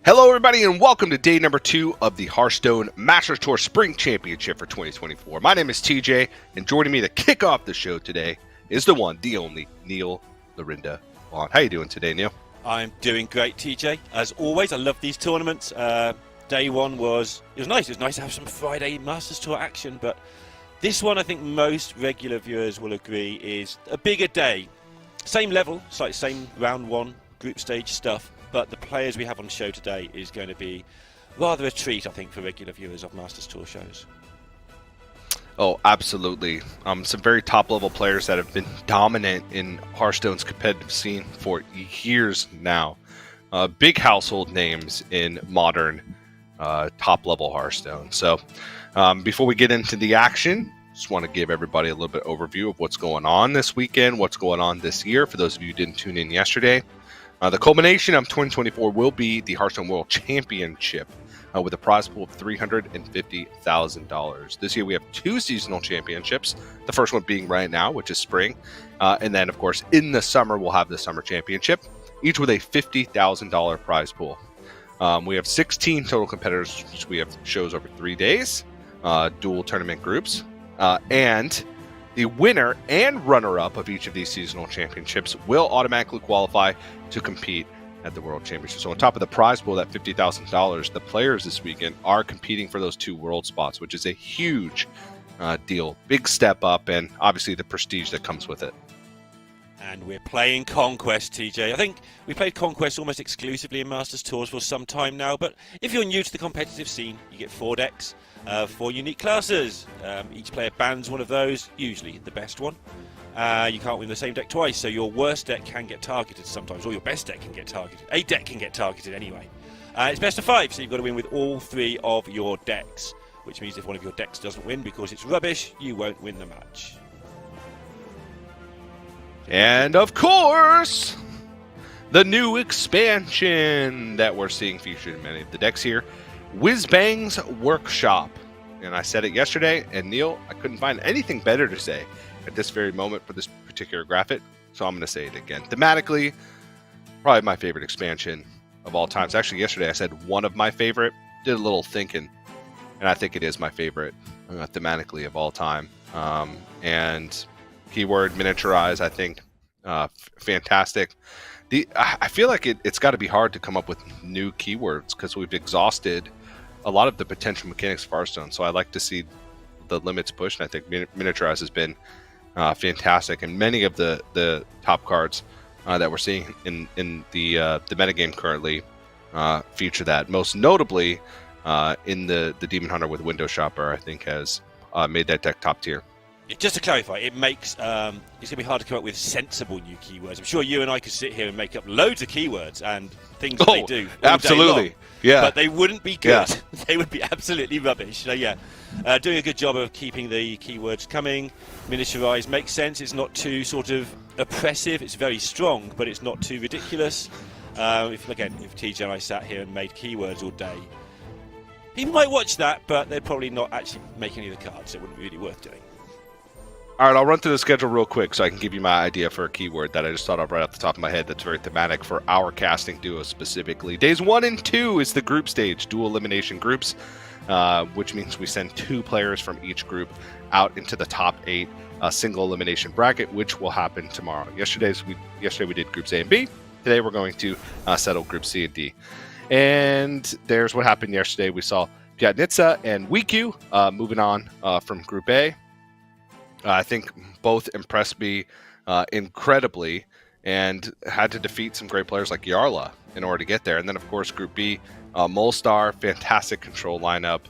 Hello everybody and welcome to day number 2 of the Hearthstone Masters Tour Spring Championship for 2024. My name is TJ and joining me to kick off the show today is the one, the only, Neil Lorinda Vaughn. How you doing today, Neil? I'm doing great, TJ. As always, I love these tournaments. Day one was nice. It was nice to have some Friday Masters Tour action, but this one I think most regular viewers will agree is a bigger day. Same level, it's like same round one, group stage stuff. But the players we have on the show today is going to be rather a treat, I think, for regular viewers of Masters Tour shows. Oh, absolutely. Some very top-level players that have been dominant in Hearthstone's competitive scene for years now. Big household names in modern top-level Hearthstone. So before we get into the action, just want to give everybody a little bit overview of what's going on this weekend, what's going on this year, for those of you who didn't tune in yesterday. The culmination of 2024 will be the Hearthstone World Championship with a prize pool of $350,000. This year we have 2 seasonal championships, the first one being right now, which is spring. And then, of course, in the summer, we'll have the Summer Championship, each with a $50,000 prize pool. We have 16 total competitors, which we have shows over 3 days, dual tournament groups, and the winner and runner-up of each of these seasonal championships will automatically qualify to compete at the World Championship. So on top of the prize pool, that $50,000, the players this weekend are competing for those 2 world spots, which is a huge deal. Big step up, and obviously the prestige that comes with it. And we're playing Conquest, TJ. I think we played Conquest almost exclusively in Masters Tours for some time now, but if you're new to the competitive scene, you get 4 decks, 4 unique classes. Each player bans one of those, usually the best one. You can't win the same deck twice, so your worst deck can get targeted sometimes, or your best deck can get targeted. A deck can get targeted anyway. It's best of 5, so you've got to win with all 3 of your decks, which means if one of your decks doesn't win because it's rubbish, you won't win the match. And of course, the new expansion that we're seeing featured in many of the decks here, Whizbang's Workshop. And I said it yesterday, and Neil, I couldn't find anything better to say at this very moment for this particular graphic, so I'm going to say it again. Thematically, probably my favorite expansion of all time. So actually, yesterday I said one of my favorite, did a little thinking, and I think it is my favorite thematically of all time. And keyword miniaturize, I think, fantastic. I feel like it's got to be hard to come up with new keywords because we've exhausted a lot of the potential mechanics of Hearthstone. So I like to see the limits pushed, and I think miniaturize has been fantastic. And many of the top cards that we're seeing in the metagame currently feature that. Most notably, in the Demon Hunter with Window Shopper, I think has made that deck top tier. Just to clarify, it makes it's going to be hard to come up with sensible new keywords. I'm sure you and I could sit here and make up loads of keywords and things that they do all absolutely, day long, yeah. But they wouldn't be good. Yeah. They would be absolutely rubbish. So yeah, doing a good job of keeping the keywords coming. Miniaturize makes sense. It's not too sort of oppressive. It's very strong, but it's not too ridiculous. If TJ and I sat here and made keywords all day, people might watch that, but they'd probably not actually make any of the cards. So it wouldn't be really worth doing. All right, I'll run through the schedule real quick so I can give you my idea for a keyword that I just thought of right off the top of my head that's very thematic for our casting duo specifically. Days 1 and 2 is the group stage, dual elimination groups, which means we send 2 players from each group out into the top 8 single elimination bracket, which will happen tomorrow. Yesterday we did groups A and B. Today we're going to settle groups C and D. And there's what happened yesterday. We saw Pyatnitsa and Wiku moving on from group A. I think both impressed me incredibly and had to defeat some great players like Yarla in order to get there. And then, of course, Group B, Molestar, fantastic control lineup,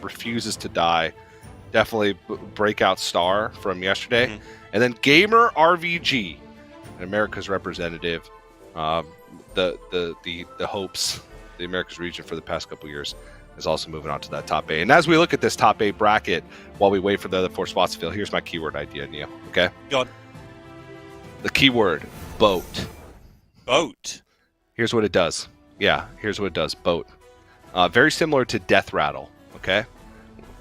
refuses to die. Definitely breakout star from yesterday. Mm-hmm. And then Gamer RVG, America's representative, the hopes, the Americas region for the past couple years, is also moving on to that top 8. And as we look at this top 8 bracket, while we wait for the other 4 spots to fill, here's my keyword idea, Neil. Okay? Go on. The keyword, boat. Boat? Here's what it does. Yeah, here's what it does, boat. Very similar to Death Rattle, okay?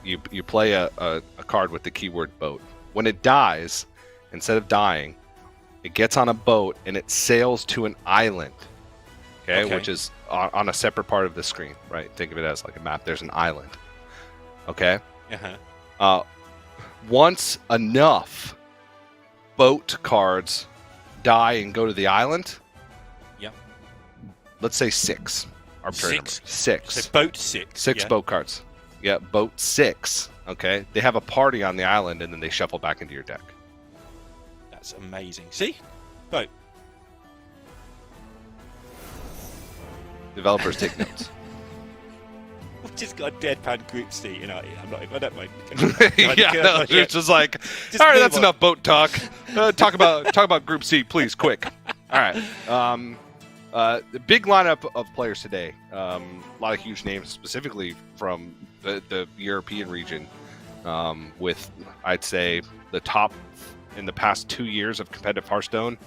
You play a card with the keyword boat. When it dies, instead of dying, it gets on a boat and it sails to an island. okay, Okay. which is on a separate part of the screen, right? Think of it as like a map. There's an island, okay? Uh-huh. Once enough boat cards die and go to the island, Yeah. let's say 6. Arbitrary number. 6. So boat 6. 6 yeah. boat cards. Yeah, boat 6. Okay, they have a party on the island and then they shuffle back into your deck. That's amazing. See? Boat. Developers take notes. We just got a deadpan group C. You know, I don't mind. Yeah, no, it's just like, all right, that's enough boat talk. Talk about Group C, please, quick. All right. The big lineup of players today. A lot of huge names, specifically from the European region, with I'd say the top in the past 2 years of competitive Hearthstone,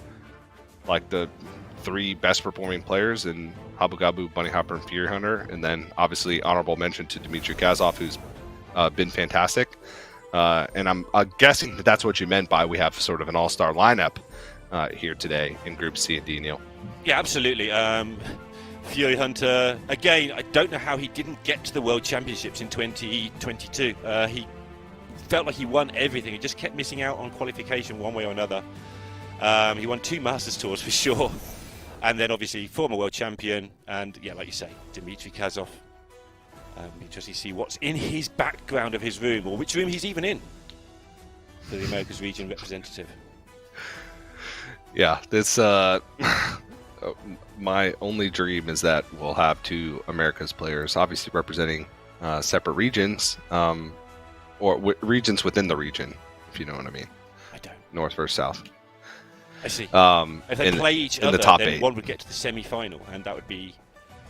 like the 3 best performing players in Habugabu, Bunny Hopper, and Furyhunter, and then obviously honorable mention to Dmitry Kazov, who's been fantastic. And I'm guessing that's what you meant by we have sort of an all-star lineup here today in Group C and D, Neil. Yeah, absolutely. Furyhunter, again, I don't know how he didn't get to the World Championships in 2022. He felt like he won everything. He just kept missing out on qualification one way or another. He won 2 Masters Tours for sure. And then obviously former world champion. And yeah, like you say, Dmitry Kazov. Interesting to see what's in his background of his room, or which room he's even in. For the Americas region representative. Yeah, this my only dream is that we'll have 2 Americas players, obviously representing separate regions, or regions within the region, if you know what I mean. I don't. North versus South. I see. If they play each other, the top then 8. one would get to the semi-final, and that would be...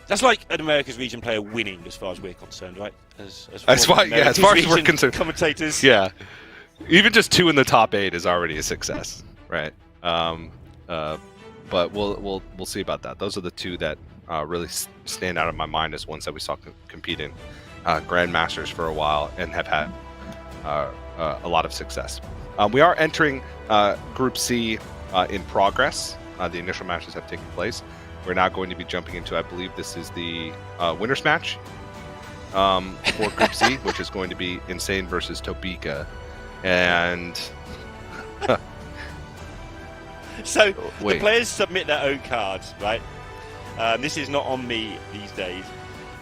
That's like an America's region player winning, as far as we're concerned, right? As far as we're concerned. Commentators. Yeah. Even just 2 in the top 8 is already a success, right? But we'll see about that. Those are the 2 that really stand out in my mind as ones that we saw compete in Grandmasters for a while and have had a lot of success. We are entering Group C in progress. The initial matches have taken place. We're now going to be jumping into, I believe this is the winners match for Group C, which is going to be Insane versus Tobyka. And so the players submit their own cards, right? This is not on me these days.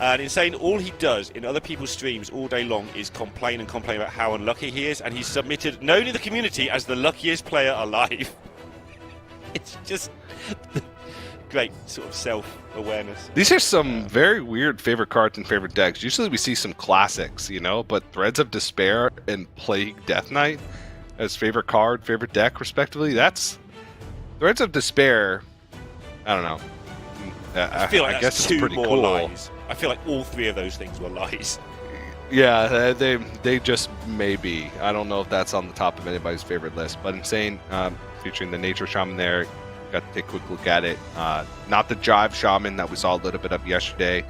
And Insane, all he does in other people's streams all day long is complain about how unlucky he is, and he's submitted known in the community as the luckiest player alive. It's just great sort of self-awareness. These are some very weird favorite cards and favorite decks. Usually we see some classics, you know, but Threads of Despair and Plague Death Knight as favorite card, favorite deck, respectively. That's Threads of Despair. I don't know. I feel like I guess that's it's 2 pretty more cool. lies. I feel like all 3 of those things were lies. Yeah, they just may be. I don't know if that's on the top of anybody's favorite list, but Insane, featuring the Nature Shaman there. Got to take a quick look at it. Not the Jive Shaman that we saw a little bit of yesterday,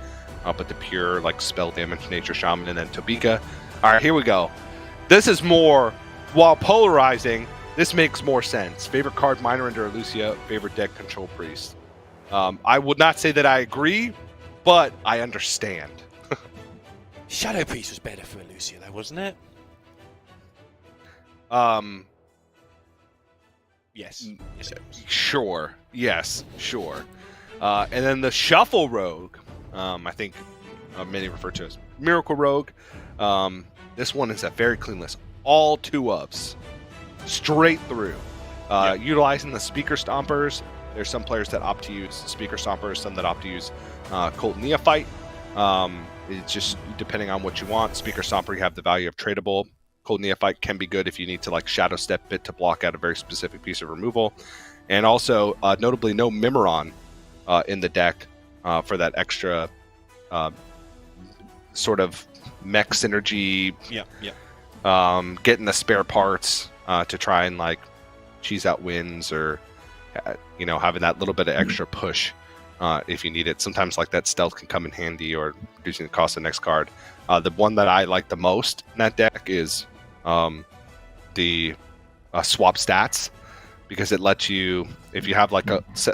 but the pure like spell damage Nature Shaman, and then Tobyka. All right, here we go. This is more, while polarizing, this makes more sense. Favorite card, Minor Ender Lucia. Favorite deck, Control Priest. I would not say that I agree, but I understand. Shadow Priest was better for Lucia, though, wasn't it? Yes. Yes, it was. Sure. Yes, sure. And then the Shuffle Rogue, I think many refer to as Miracle Rogue. This one is a very clean list. All 2-ofs. Straight through. Utilizing the Speaker Stompers. There's some players that opt to use Speaker Stompers, some that opt to use Colt Neophyte. It's just depending on what you want. Speaker Stomper, you have the value of tradable. Cold Neophyte can be good if you need to like Shadow Step it to block out a very specific piece of removal. And also, notably, no Mimiron in the deck for that extra sort of mech synergy. Getting the spare parts to try and like cheese out wins, or having that little bit of extra push if you need it. Sometimes like that stealth can come in handy, or reducing the cost of the next card. The one that I like the most in that deck is the swap stats. because it lets you, if you have like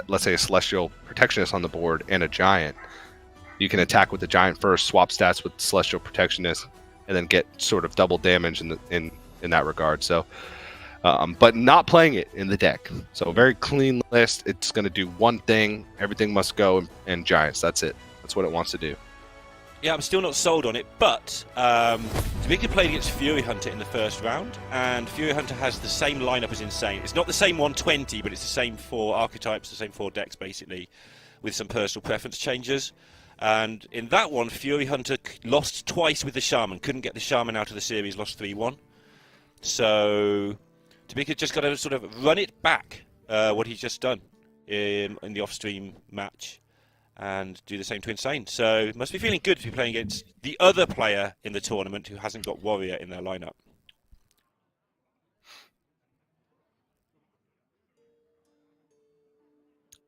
let's say a Celestial Protectionist on the board and a Giant, you can attack with the Giant first, swap stats with Celestial Protectionist, and then get sort of double damage in that regard. So, but not playing it in the deck. So very clean list. It's going to do one thing. Everything must go and Giants. That's it. That's what it wants to do. Yeah, I'm still not sold on it, but Tobyka played against Furyhunter in the first round, and Furyhunter has the same lineup as Insane. It's not the same 120, but it's the same 4 archetypes, the same 4 decks, basically, with some personal preference changes. And in that one, Furyhunter lost twice with the Shaman. Couldn't get the Shaman out of the series, lost 3-1. So Tobyka just got to sort of run it back, what he's just done in the off-stream match, and do the same to Insane. So must be feeling good to be playing against the other player in the tournament who hasn't got Warrior in their lineup.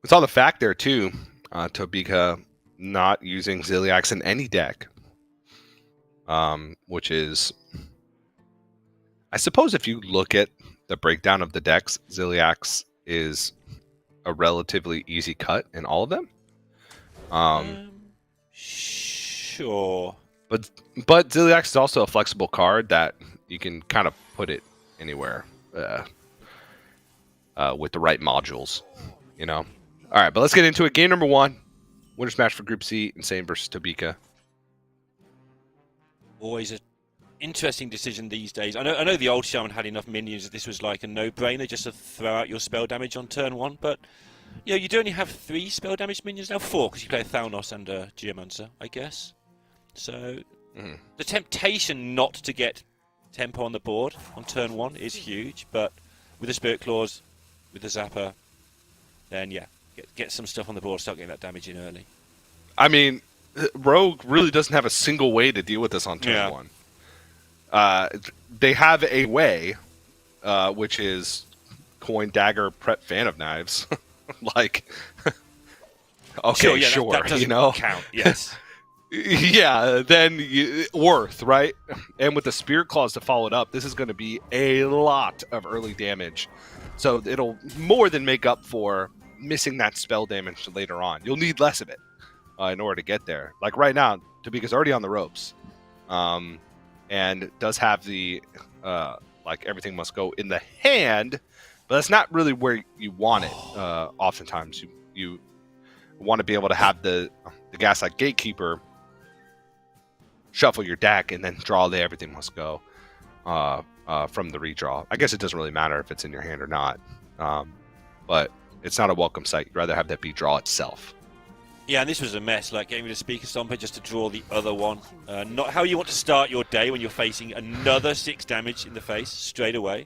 It's all the fact there too, Tobyka not using Ziliax in any deck, which is, I suppose if you look at the breakdown of the decks, Ziliax is a relatively easy cut in all of them. Sure. But Ziliax is also a flexible card that you can kind of put it anywhere with the right modules, you know. All right, but let's get into it. Game number 1, winners match for Group C, Insane versus Tobyka. Always an interesting decision these days. I know the old Shaman had enough minions that this was like a no-brainer just to throw out your spell damage on turn 1, but you know, you do only have 3 spell damage minions now, 4 because you play a Thalnos and a Geomancer, I guess. So the temptation not to get tempo on the board on turn 1 is huge, but with the Spirit Claws, with the Zapper, then yeah, get some stuff on the board, start getting that damage in early. I mean, Rogue really doesn't have a single way to deal with this on turn 1. They have a way, which is coin, dagger, prep, fan of knives. Like, okay, sure, that doesn't you know, count. Yes. Yeah, then worth, right? And with the Spirit Claws to follow it up, this is going to be a lot of early damage. So it'll more than make up for missing that spell damage later on. You'll need less of it in order to get there. Like right now, Tobyka's already on the ropes. And does have the, like, everything must go in the hand, but that's not really where you want it. Oftentimes, you want to be able to have the Gaslight Gatekeeper shuffle your deck and then draw the everything must go from the redraw. I guess it doesn't really matter if it's in your hand or not, but it's not a welcome sight. You'd rather have that be draw itself. Yeah, and this was a mess, like getting rid of Speaker Stomper just to draw the other one. Not how you want to start your day when you're facing another 6 damage in the face straight away.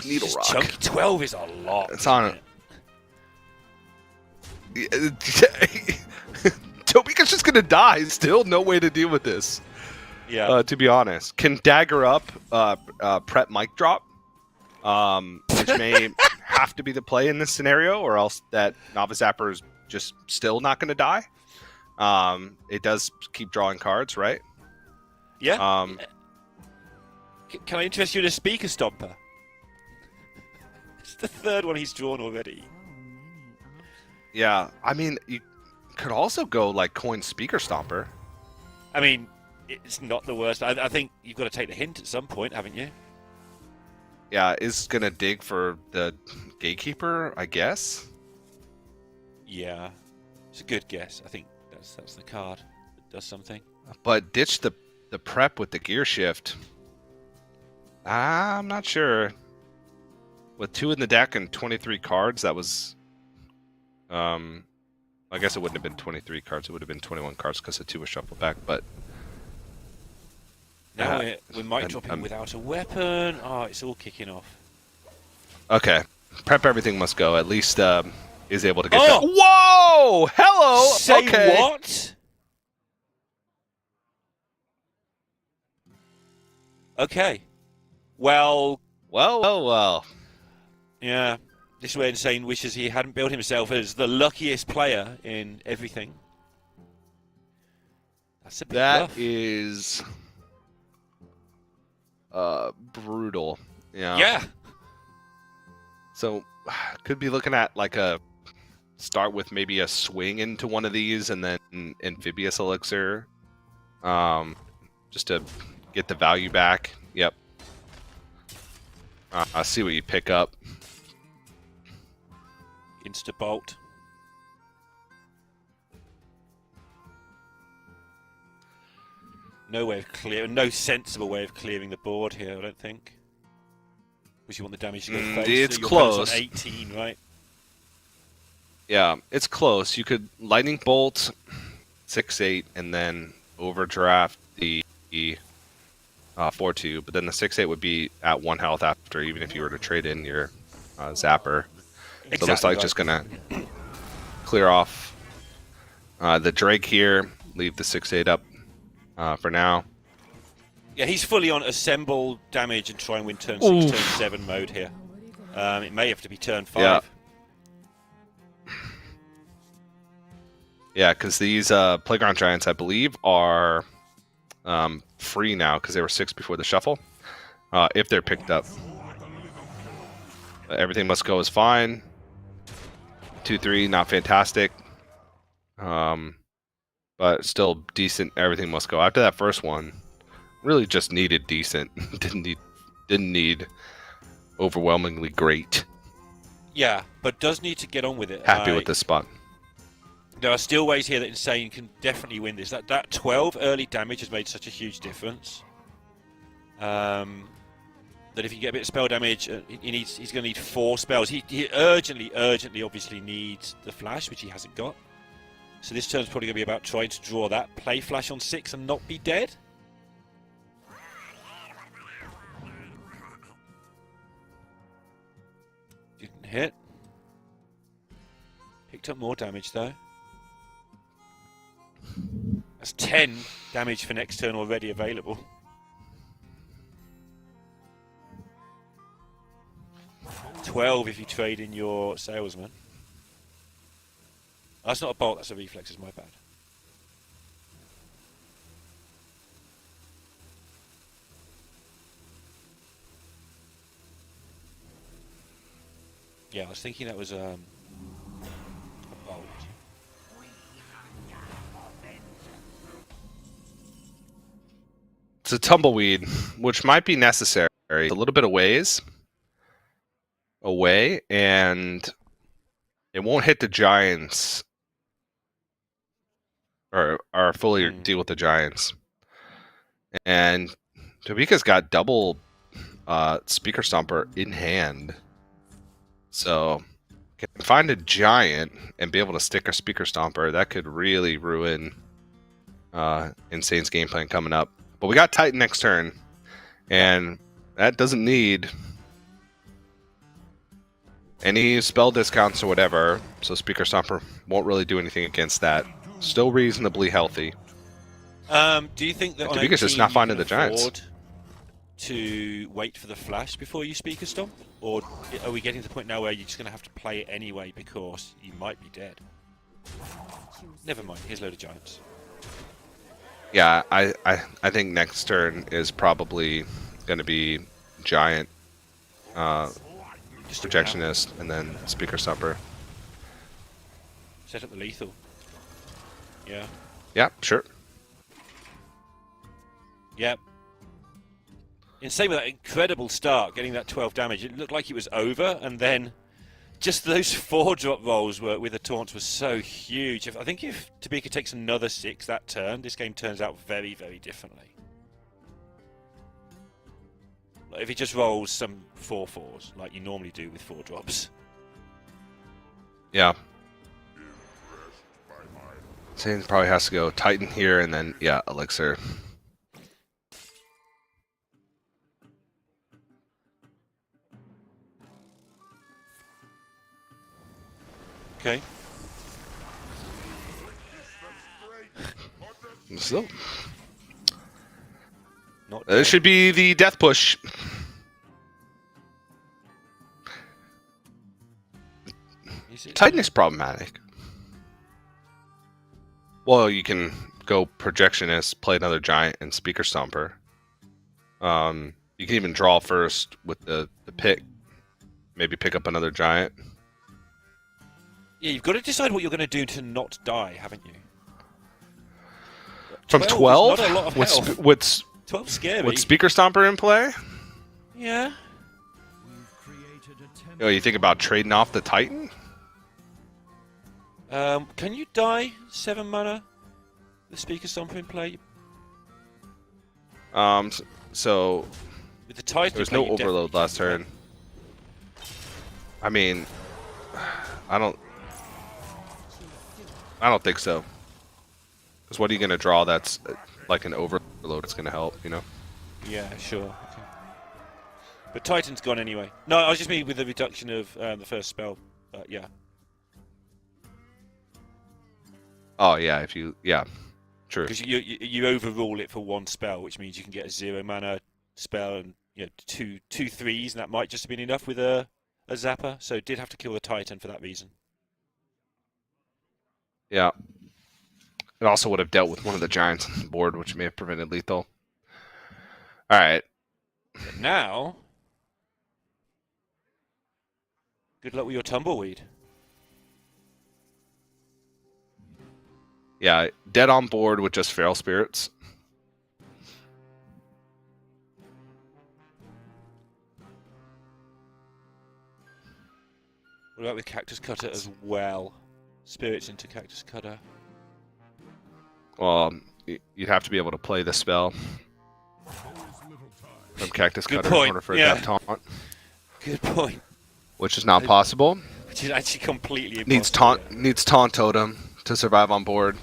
Needle Rock. Chunky 12 is a lot. It's on it. Tobyka's just gonna die. Still, no way to deal with this. Yeah. To be honest, can dagger up, prep mic drop, which may have to be the play in this scenario, or else that Novice Zapper is just still not going to die. It does keep drawing cards, right? Yeah. Can I interest you in a Speaker Stomper? It's the 3rd one he's drawn already. Yeah, I mean, you could also go like coin Speaker Stomper. I mean, it's not the worst. I think you've got to take the hint at some point, haven't you? Yeah, is going to dig for the Gatekeeper, I guess. Yeah, it's a good guess. I think that's the card that does something. But ditch the prep with the gear shift. I'm not sure. With 2 in the deck and 23 cards, that was... I guess it wouldn't have been 23 cards. It would have been 21 cards because the 2 was shuffled back, but... Now we might drop him without a weapon. Oh, it's all kicking off. Okay. Prep everything must go. At least is able to get that. Whoa! Hello! Say okay. what? Okay. Well. Yeah. This is where Insane wishes he hadn't built himself as the luckiest player in everything. That's a bit rough. That is brutal. Yeah. Yeah. So, could be looking at like a start with maybe a swing into one of these and then amphibious elixir, just to get the value back. Yep. I'll see what you pick up. Instabolt. No way of clear, no sensible way of clearing the board here, I don't think. Because you want the damage to go face. It's so your close. On 18, right? Yeah, it's close. You could lightning bolt 6/8 and then overdraft the 4/2, but then the 6/8 would be at 1 health after, even if you were to trade in your zapper. So it looks like just gonna clear off the Drake here, leave the 6/8 up for now. Yeah, he's fully on assemble damage and try and win turn 6, Oof. turn 7 mode here. It may have to be turn 5. Yeah. Yeah, because these Playground Giants, I believe, are free now because they were 6 before the shuffle. If they're picked up. Everything must go is fine. 2/3, not fantastic. But still decent. Everything must go. After that first one, really just needed decent. Didn't need overwhelmingly great. Yeah, but does need to get on with it. Happy with this spot. There are still ways here that Insane can definitely win this. That 12 early damage has made such a huge difference. That if you get a bit of spell damage, he's going to need 4 spells. He urgently, obviously needs the flash, which he hasn't got. So this turn's probably going to be about trying to draw that, play flash on 6 and not be dead. Didn't hit. Picked up more damage though. That's 10 damage for next turn already available. $12 if you trade in your salesman. That's not a bolt, that's a reflex, is my bad. Yeah, I was thinking that was a bolt. It's a tumbleweed, which might be necessary. It's a little bit of ways away, and it won't hit the giants or fully deal with the giants. And Tobyka's got double Speaker Stomper in hand, so can find a giant and be able to stick a Speaker Stomper. That could really ruin Insane's game plan coming up. But we got Titan next turn, and that doesn't need any spell discounts or whatever, so Speaker Stomper won't really do anything against that. Still reasonably healthy. Do you think that Tobyka's just not finding the giants to wait for the flash before you Speaker Stomp? Or are we getting to the point now where you're just going to have to play it anyway because you might be dead? Never mind, here's a load of giants. Yeah, I think next turn is probably going to be Giant, Projectionist, and then Speaker Stomper. Set up the lethal. Yeah. Yeah, sure. Yep. Insane with that incredible start, getting that 12 damage. It looked like it was over, and then just those 4-drop rolls with the taunts were so huge. I think if Tobyka takes another 6 that turn, this game turns out very, very differently. Like if he just rolls some 4/4s, like you normally do with 4 drops. Yeah. Insane probably has to go Titan here, and then, yeah, Elixir. Okay. So, Not this should be the death push. Titan is problematic. Well, you can go Projectionist, play another Giant, and Speaker Stomper. You can even draw first with the pick. Maybe pick up another giant. Yeah, you've got to decide what you're going to do to not die, haven't you? From 12? Not a lot of health. With 12 scary. With Speaker Stomper in play? Yeah. Oh, you think about trading off the Titan? Can you die 7 mana? The Speaker Stomper in play? So with the Titan, there was no overload last turn. I mean, I don't think so. Because what are you going to draw that's like an overload? It's going to help, you know? Yeah, sure. Okay. But Titan's gone anyway. No, I was just meaning with the reduction of the first spell. Yeah. Oh yeah, yeah, true. Because you overrule it for 1 spell, which means you can get a 0 mana spell and two 3s, and that might just have been enough with a zapper. So did have to kill the Titan for that reason. Yeah. It also would have dealt with one of the giants on the board, which may have prevented lethal. All right. But now, good luck with your tumbleweed. Yeah, dead on board with just feral spirits. What about with Cactus Cutter as well? Spirits into Cactus Cutter. Well, you'd have to be able to play the spell from Cactus Cutter in order for it to have taunt. Good point. Which is not possible. Which is actually completely impossible. Needs Taunt Totem to survive on board.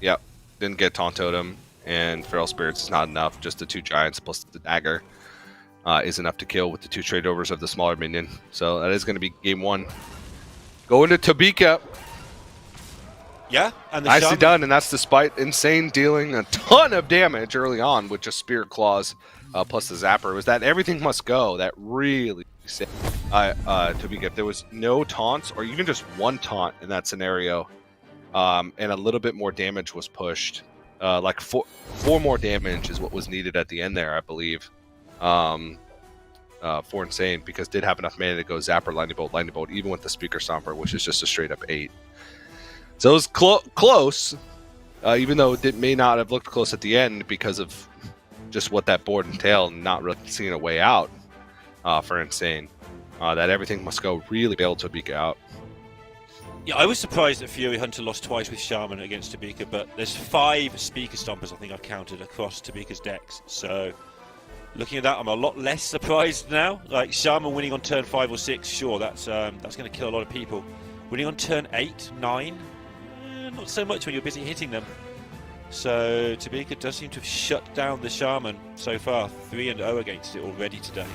Yep, didn't get Taunt Totem, and Feral Spirits is not enough. Just the 2 giants plus the dagger is enough to kill with the 2 trade overs of the smaller minion. So that is going to be game 1. Going to Tobyka. Yeah, and the nicely shaman. done, and that's despite Insane dealing a ton of damage early on with just Spirit Claws plus the Zapper. It was that everything must go that really saved Tobyka. If there was no taunts or even just 1 taunt in that scenario, and a little bit more damage was pushed, like 4 more damage is what was needed at the end there, I believe, for Insane, because did have enough mana to go Zapper, Lightning Bolt, even with the Speaker Stomper, which is just a straight up 8. So it was close, even though it may not have looked close at the end because of just what that board entailed and not really seeing a way out for Insane. That everything must go really bailed Tobyka out. Yeah, I was surprised that Furyhunter lost twice with Shaman against Tobyka, but there's 5 Speaker Stompers I think I've counted across Tobyka's decks. So looking at that, I'm a lot less surprised now. Like Shaman winning on turn 5 or 6, sure, that's going to kill a lot of people. Winning on turn 8, 9, not so much when you're busy hitting them. So Tobyka does seem to have shut down the Shaman so far. 3-0 against it already today.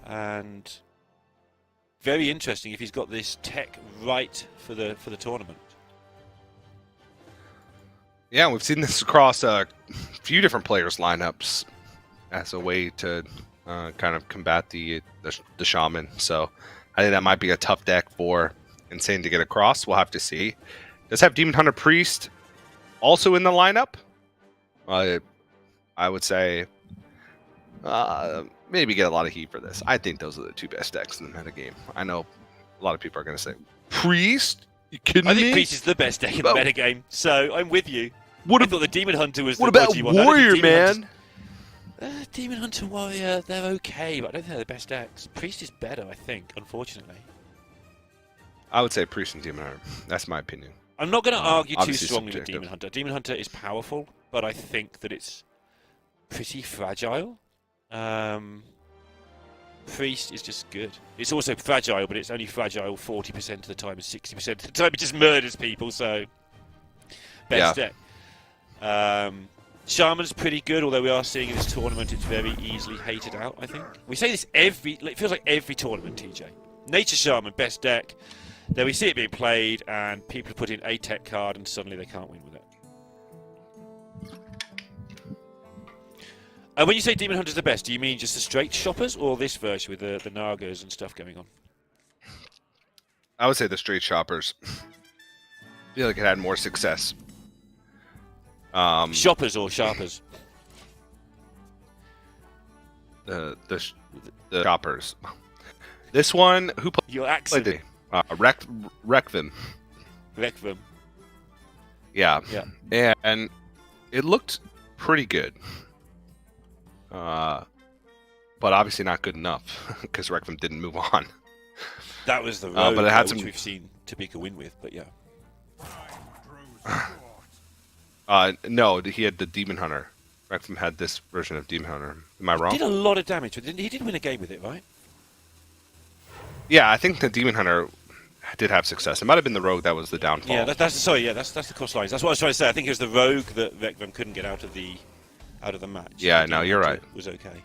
And very interesting if he's got this tech right for the tournament. Yeah, we've seen this across a few different players' lineups as a way to kind of combat the Shaman. So I think that might be a tough deck for Insane to get across. We'll have to see. Does have Demon Hunter Priest also in the lineup? I would say maybe get a lot of heat for this. I think those are the 2 best decks in the metagame. I know a lot of people are going to say, Priest? You kidding me? I think Priest is the best deck in the metagame, so I'm with you. I thought the Demon Hunter was the dodgy one. What about Warrior, man? Demon Hunter Warrior, they're okay, but I don't think they're the best decks. Priest is better, I think, unfortunately. I would say Priest and Demon Hunter. That's my opinion. I'm not going to argue too strongly with subjective. Demon Hunter. Demon Hunter is powerful, but I think that it's pretty fragile. Priest is just good. It's also fragile, but it's only fragile 40% of the time and 60% of the time it just murders people, so best deck. Shaman's pretty good, although we are seeing in this tournament it's very easily hated out, I think. We say this it feels like every tournament, TJ. Nature Shaman, best deck. Then we see it being played, and people put in a tech card, and suddenly they can't win with it. And when you say Demon Hunter's the best, do you mean just the straight shoppers, or this version with the Nagas and stuff going on? I would say the straight shoppers. I feel like it had more success. Shoppers or sharpers? The shoppers. This one, who Your played accent. it? Rekvim. Rekvim. Yeah. Yeah. And it looked pretty good. But obviously not good enough because Rekvim didn't move on. That was the road but it had which we've seen Tobyka win with, but yeah. No, he had the Demon Hunter. Rekvim had this version of Demon Hunter. Am I wrong? He did a lot of damage with it. He did win a game with it, right? Yeah, I think the Demon Hunter did have success. It might have been the Rogue that was the downfall. Yeah, that's the cross lines. That's what I was trying to say. I think it was the Rogue that Rekvim couldn't get out of the match. Yeah, no, you're right. Was okay.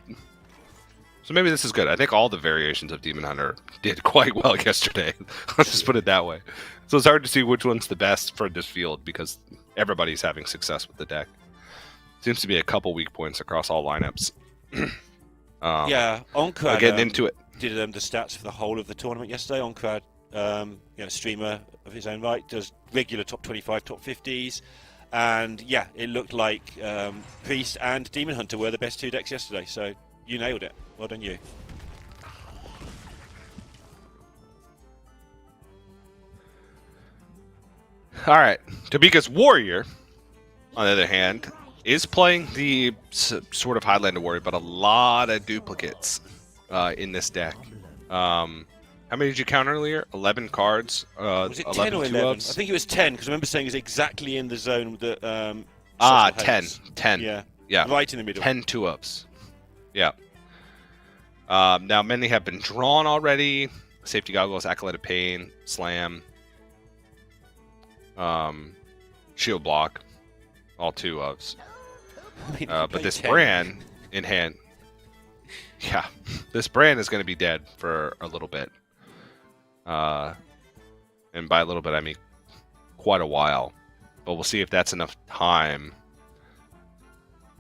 So maybe this is good. I think all the variations of Demon Hunter did quite well yesterday. Let's just put it that way. So it's hard to see which one's the best for this field because everybody's having success with the deck. Seems to be a couple weak points across all lineups. Yeah, Onkrad getting into it. Did the stats for the whole of the tournament yesterday. Onkrad, streamer of his own right, does regular top 25, top 50s. And yeah, it looked like Priest and Demon Hunter were the best two decks yesterday. So you nailed it. Well done, you. All right. Tobyka's Warrior, on the other hand, is playing the sort of Highlander Warrior, but a lot of duplicates in this deck. How many did you count earlier? 11 cards. Was it 10 or 11? I think it was 10 because I remember saying it's exactly in the zone that. 10. Yeah. Right in the middle. 10 2-ups. Yeah. Now many have been drawn already. Safety Goggles, Acolyte of Pain, Slam, Shield Block, all 2-ups. But this 10. brand in hand, yeah, this brand is going to be dead for a little bit. And by a little bit, I mean quite a while. But we'll see if that's enough time.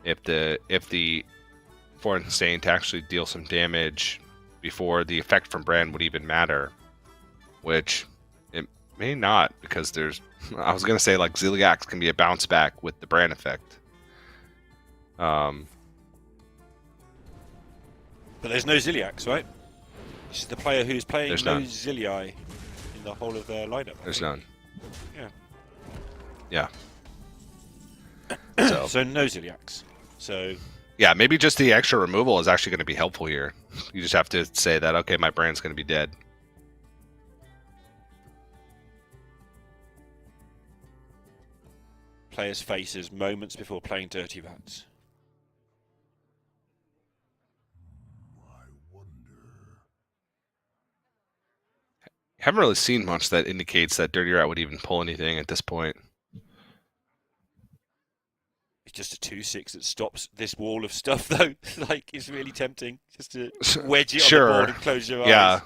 If the Foreign Insane to actually deal some damage before the effect from brand would even matter, which it may not, because there's, I was gonna say like Ziliax can be a bounce back with the brand effect. But there's no Ziliax, right? This is the player who's playing no Zilii in the whole of their lineup. There's none. Yeah. So, so no Ziliax. So yeah, maybe just the extra removal is actually going to be helpful here. You just have to say that, okay, my brand's going to be dead. Players' faces moments before playing Dirty Rats. Haven't really seen much that indicates that Dirty Rat would even pull anything at this point. It's just a 2/6 that stops this wall of stuff, though. Like, it's really tempting just to wedge it on the board and close your eyes. Yeah.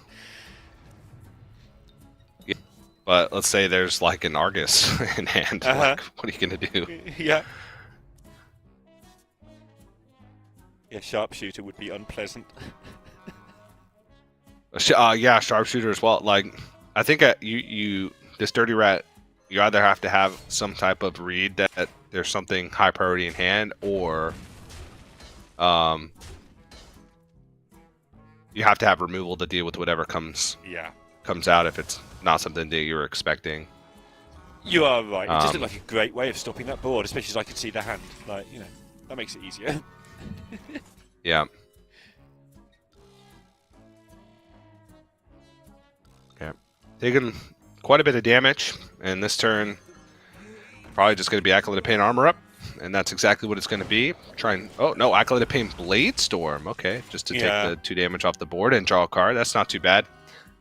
But let's say there's like an Argus in hand. Like, what are you going to do? Yeah. Yeah, Sharpshooter would be unpleasant. Yeah, Sharpshooter as well. Like, I think this Dirty Rat, you either have to have some type of read that there's something high priority in hand, or you have to have removal to deal with whatever comes out if it's not something that you're expecting. You are right. It just looked like a great way of stopping that board, especially as I could see the hand. Like, that makes it easier. Yeah. Okay. Taking quite a bit of damage, and this turn probably just going to be Acolyte of Pain Armor Up, and that's exactly what it's going to be. Oh no, Acolyte of Pain Blade Storm. Okay, just to take the 2 damage off the board and draw a card. That's not too bad.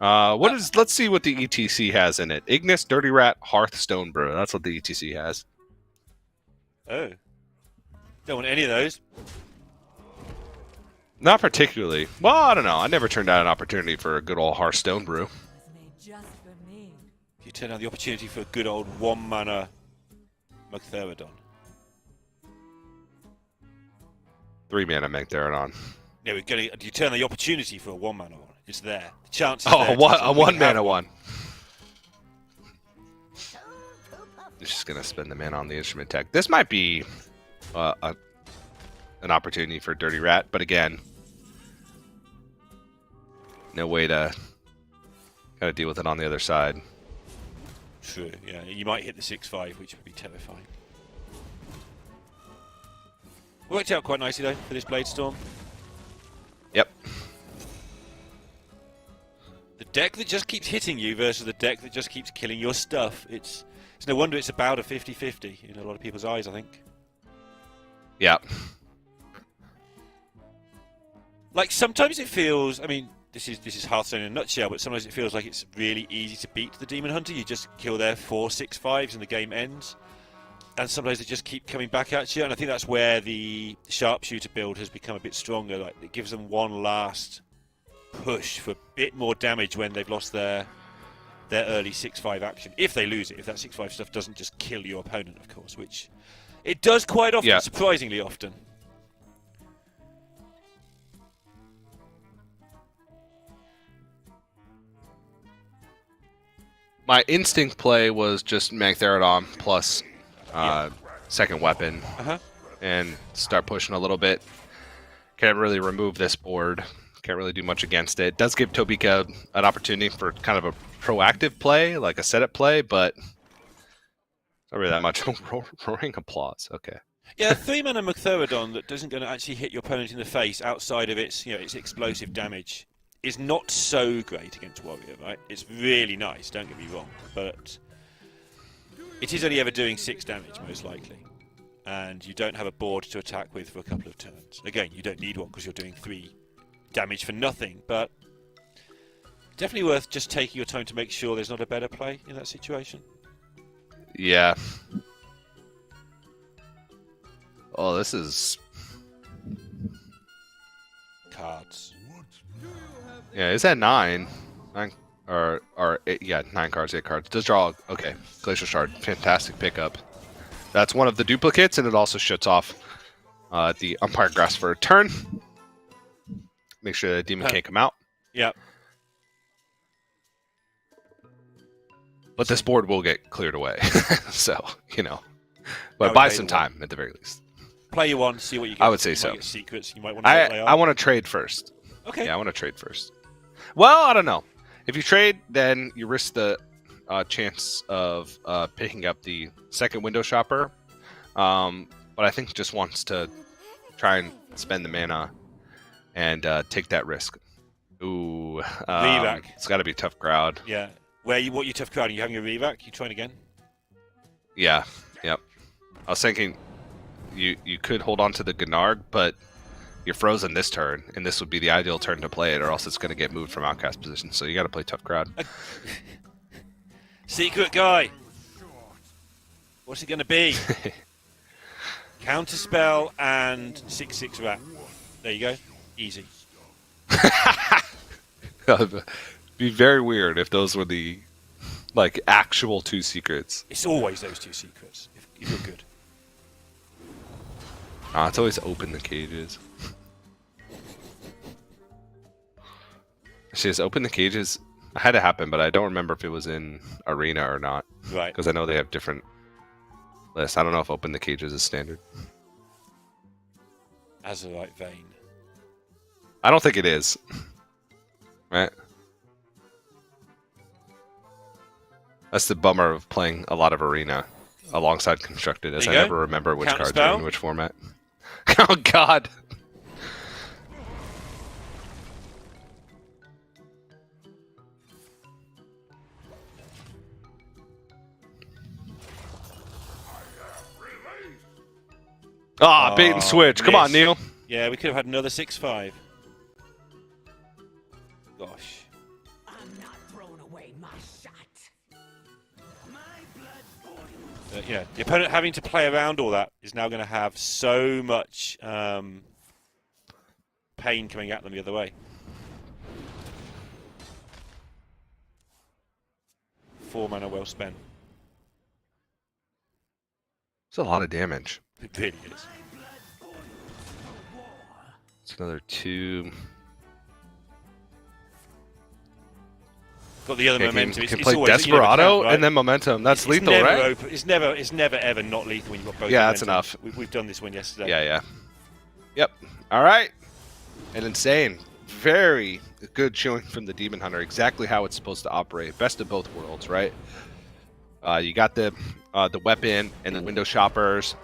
Let's see what the ETC has in it. Ignis, Dirty Rat, Hearthstone Brew. That's what the ETC has. Oh. Don't want any of those. Not particularly. Well, I don't know. I never turned down an opportunity for a good old Hearthstone Brew. You turn down the opportunity for a good old 1-mana Magtheridon. 3-mana Magtheridon. Yeah, you turn the opportunity for a 1-mana one. It's there. The chance is there. A 1-mana one. Just going to spend the mana on the instrument tech. This might be an opportunity for Dirty Rat, but again, no way to Gotta deal with it on the other side. True, yeah. You might hit the 6-5, which would be terrifying. Worked out quite nicely, though, for this Blade Storm. Yep. The deck that just keeps hitting you versus the deck that just keeps killing your stuff. It's no wonder it's about a 50-50 in a lot of people's eyes, I think. Yeah. Like, sometimes it feels... I mean, this is Hearthstone in a nutshell, but sometimes it feels like it's really easy to beat the Demon Hunter. You just kill their 4 6-5s and the game ends. And sometimes they just keep coming back at you. And I think that's where the Sharpshooter build has become a bit stronger. Like, it gives them one last push for a bit more damage when they've lost their early 6-5 action. If they lose it, if that 6-5 stuff doesn't just kill your opponent, of course, which it does quite often, surprisingly often. My instinct play was just Magtheridon plus second weapon and start pushing a little bit. Can't really remove this board. Can't really do much against it. Does give Tobyka an opportunity for kind of a proactive play, like a setup play, but not really that much. Roaring applause. Okay. Yeah, 3-mana Magtheridon that doesn't going to actually hit your opponent in the face outside of its, its explosive damage is not so great against Warrior, right? It's really nice, don't get me wrong, but it is only ever doing 6 damage, most likely. And you don't have a board to attack with for a couple of turns. Again, you don't need one because you're doing 3 damage for nothing, but definitely worth just taking your time to make sure there's not a better play in that situation. Yeah. Oh, this is... Cards. Yeah, is that 9? 9 or 8, yeah, 9 cards, 8 cards. Does draw, okay. Glacial Shard, fantastic pickup. That's one of the duplicates, and it also shuts off the Umpire Grass for a turn. Make sure the demon can't come out. Yep. But this board will get cleared away. So, But buy some time, at the very least. Play your one, see what you get. I would say so. Get secrets. You might want to I want to trade first. Okay. Yeah, I want to trade first. Well, I don't know. If you trade, then you risk the chance of picking up the second window shopper. But I think just wants to try and spend the mana and take that risk. Ooh. Revac. It's got to be a tough crowd. Yeah. What you tough crowd? Are you having a revac? You trying again? Yeah. Yep. I was thinking you could hold on to the Gnarg, but you're frozen this turn, and this would be the ideal turn to play it, or else it's going to get moved from outcast position. So you got to play tough crowd. Secret guy. What's it going to be? Counterspell and 6/6 rat. There you go. Easy. It'd be very weird if those were the actual 2 secrets. It's always those 2 secrets if you're good. It's always open the cages. Actually, open the cages had to happen, but I don't remember if it was in Arena or not. Right. Because I know they have different lists. I don't know if open the cages is standard. Azurite Vein. I don't think it is. Right? That's the bummer of playing a lot of Arena alongside Constructed, as I never remember which cards are in which format. Oh, God! Ah, bait and switch. Come on, Neil. Yeah, we could have had another 6/5. Gosh. I'm not throwing away my shot. My blood boils. The opponent having to play around all that is now going to have so much pain coming at them the other way. 4 mana well spent. It's a lot of damage. It really is. It's another 2. Got the other momentum. Can play Desperado and then momentum. That's lethal, right? It's never ever not lethal when you've got both. Yeah, that's enough. We've done this one yesterday. Yeah. Yep. All right. And insane. Very a good showing from the Demon Hunter, exactly how it's supposed to operate. Best of both worlds, right? You got the weapon and the window shoppers.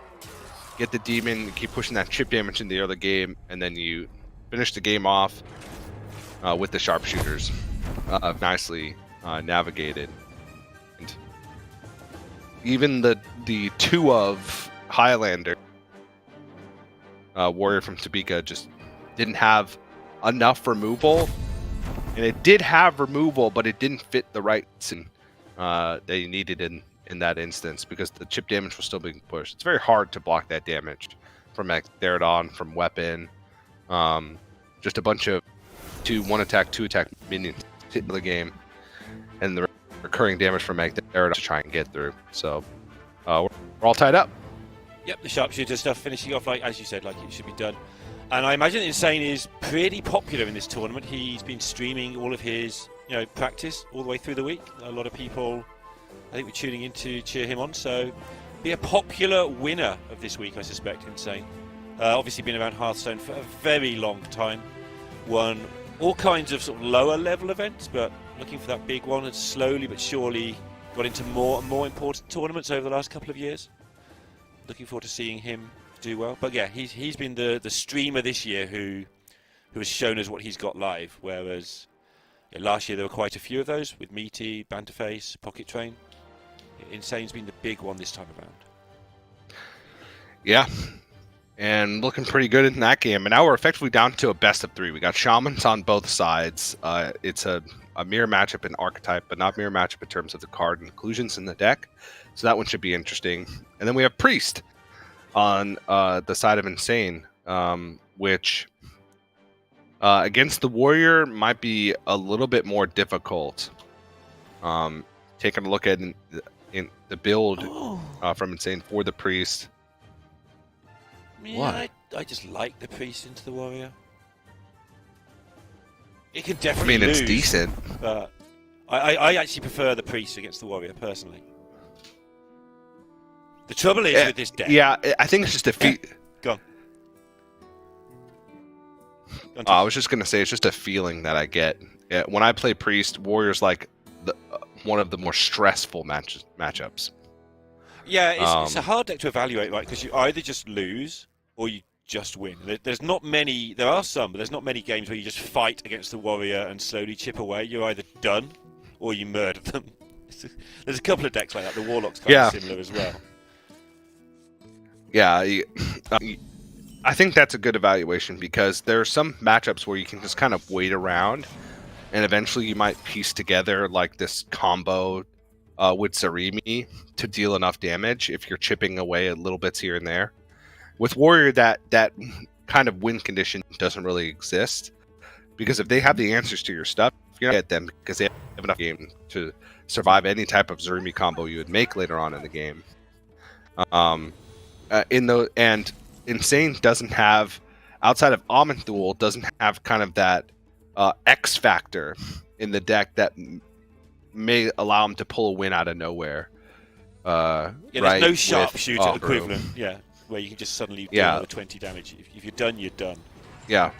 Get the demon, keep pushing that chip damage in the early game, and then you finish the game off with the sharpshooters. Nicely navigated. And even the 2 of Highlander warrior from Tobyka just didn't have enough removal, and it did have removal, but it didn't fit the rights that you needed in that instance because the chip damage was still being pushed. It's very hard to block that damage from Therodon, from weapon, just a bunch of 1 attack, 2 attack minions hit the game, and the recurring damage from Therodon to try and get through. So we're all tied up. Yep, the sharpshooter stuff finishing off as you said, like it should be done. And I imagine Insane is pretty popular in this tournament. He's been streaming all of his, practice all the way through the week. A lot of people, I think, were tuning in to cheer him on. So, be a popular winner of this week, I suspect. Insane. Obviously, been around Hearthstone for a very long time. Won all kinds of sort of lower level events, but looking for that big one, and slowly but surely got into more and more important tournaments over the last couple of years. Looking forward to seeing him do well. But yeah, he's been the streamer this year who has shown us what he's got live, whereas last year there were quite a few of those with Meaty, Banterface, Pocket Train. Insane's been the big one this time around. Yeah, and looking pretty good in that game. And now we're effectively down to a best of 3. We got Shamans on both sides. It's a mirror matchup in archetype, but not mirror matchup in terms of the card inclusions in the deck. So that one should be interesting. And then we have Priest on the side of Insane, which against the Warrior might be a little bit more difficult. Taking a look at in the build from Insane for the Priest. Yeah, What? I just like the Priest into the Warrior. It can definitely it's lose, decent. But I actually prefer the Priest against the Warrior, personally. The trouble is with this deck... Yeah, I think it's just a Go on. I was just going to say, it's just a feeling that I get. When I play Priest, Warrior's like one of the more stressful matchups. Yeah, it's a hard deck to evaluate, right? Because you either just lose or you just win. There's not many... There are some, but there's not many games where you just fight against the Warrior and slowly chip away. You're either done or you murder them. There's a couple of decks like that. The Warlock's kind of similar as well. Yeah, I think that's a good evaluation because there are some matchups where you can just kind of wait around and eventually you might piece together like this combo with Zarimi to deal enough damage if you're chipping away a little bits here and there. With Warrior, that kind of win condition doesn't really exist because if they have the answers to your stuff, you're gonna get them because they have enough game to survive any type of Zarimi combo you would make later on in the game. And Insane doesn't have, outside of Amanthul, doesn't have kind of that X factor in the deck that may allow him to pull a win out of nowhere. There's no sharpshooter equivalent. Yeah, where you can just suddenly do another 20 damage. If you're done, you're done. Yeah.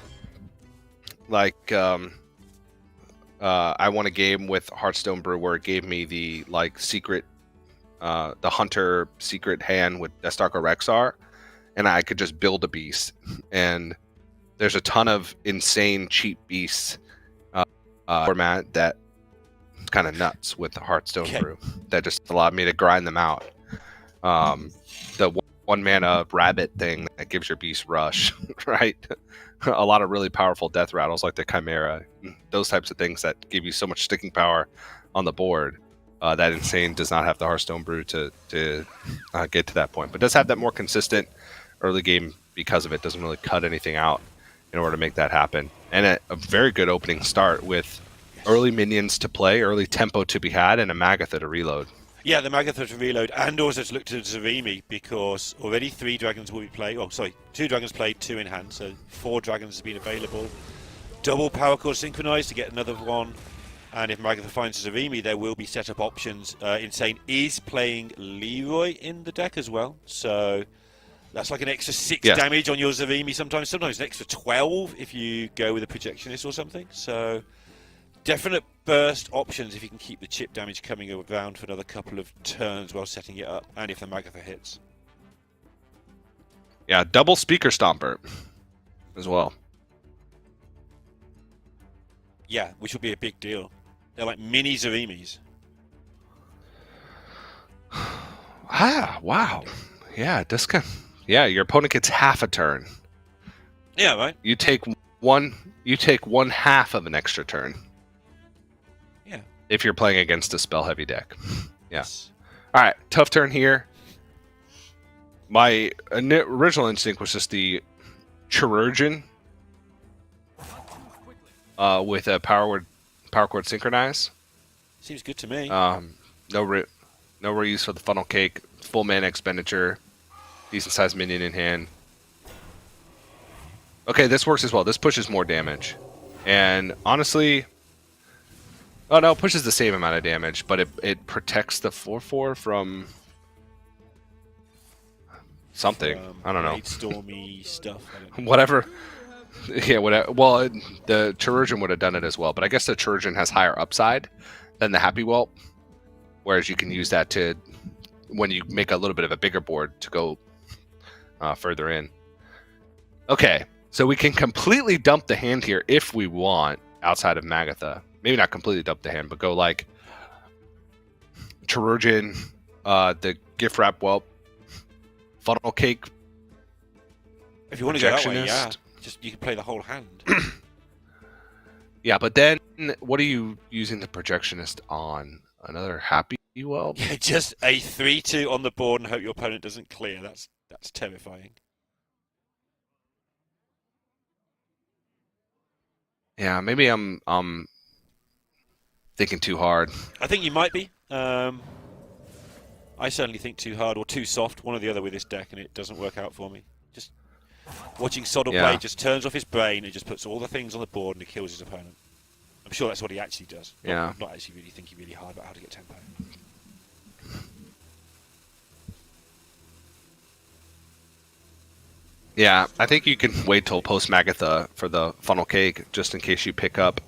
Like, I won a game with Hearthstone Brew where it gave me the secret. The Hunter secret hand with Destarka Rexar, and I could just build a beast. And there's a ton of insane cheap beasts format that it's kind of nuts with the Hearthstone Brew that just allowed me to grind them out. The 1 mana rabbit thing that gives your beast rush, right? A lot of really powerful death rattles like the Chimera, those types of things that give you so much sticking power on the board. That Insane does not have the Hearthstone Brew to get to that point, but does have that more consistent early game because of it. Doesn't really cut anything out in order to make that happen. And a very good opening start with early minions to play, early tempo to be had, and a Magatha to reload. Yeah, the Magatha to reload, and also to look to Zarimi because already 3 dragons will be played. Oh, sorry, 2 dragons played, 2 in hand, so 4 dragons have been available. Double power core synchronized to get another one. And if Magatha finds Zarimi, there will be setup options. Insane is playing Leroy in the deck as well. So That's like an extra 6 Yeah. damage on your Zarimi sometimes. Sometimes an extra 12 if you go with a Projectionist or something. So, definite burst options if you can keep the chip damage coming around for another couple of turns while setting it up, and if the Magatha hits. Yeah, double Speaker Stomper as well. Yeah, which will be a big deal. They're like mini Zarimis. Ah, wow. Yeah, this can. Yeah, your opponent gets half a turn. Yeah, right. You take one. You take 1/2 of an extra turn. Yeah. If you're playing against a spell heavy deck. Yeah. Yes. All right, tough turn here. My original instinct was just the Chirurgeon with a power chord synchronize. Seems good to me. No reuse for the funnel cake. Full mana expenditure. Decent sized minion in hand. Okay, this works as well. This pushes more damage, and honestly, oh no, it pushes the same amount of damage, but it protects the 4/4 from something. I don't know. Stormy stuff. Whatever. Yeah, whatever. Well, the Chirurgeon would have done it as well, but I guess the Chirurgeon has higher upside than the Happy Whelp, whereas you can use that to, when you make a little bit of a bigger board, to go further in. Okay, so we can completely dump the hand here if we want, outside of Magatha. Maybe not completely dump the hand, but go like Chirurgeon, the Gift Wrap Whelp, Funnel Cake. If you want to go that way, Projectionist. yeah. Just you can play the whole hand. Yeah, but then what are you using the Projectionist on? Another Happy Whelp? Yeah, just a 3/2 on the board and hope your opponent doesn't clear. That's terrifying. Yeah, maybe I'm thinking too hard. I think you might be. I certainly think too hard or too soft, one or the other with this deck, and it doesn't work out for me. Just watching Soddle play just turns off his brain and just puts all the things on the board and he kills his opponent. I'm sure that's what he actually does. Yeah. Not actually really thinking really hard about how to get tempo. Yeah, I think you can wait till post Magatha for the Funnel Cake, just in case you pick up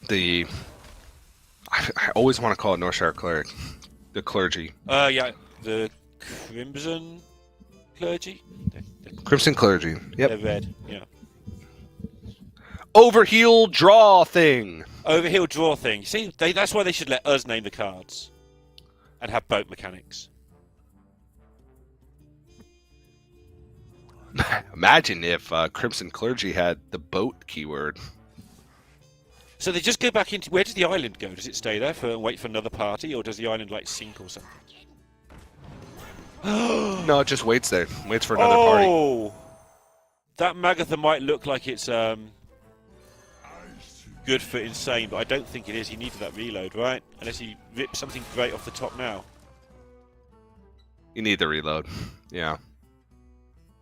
the I always want to call it Northshire Cleric, the Clergy. Yeah, the Crimson Clergy? Crimson Clergy. Yep. They're red, yeah. Overheal draw thing. Overheal draw thing. See, that's why they should let us name the cards and have boat mechanics. Imagine if Crimson Clergy had the boat keyword. So they just go back into... Where does the island go? Does it stay there and wait for another party, or does the island, like, sink or something? No, it just waits there. Waits for another party. Oh! That Magatha might look like it's good for insane, but I don't think it is. He needed that reload, right? Unless he rips something great off the top now. You need the reload. Yeah.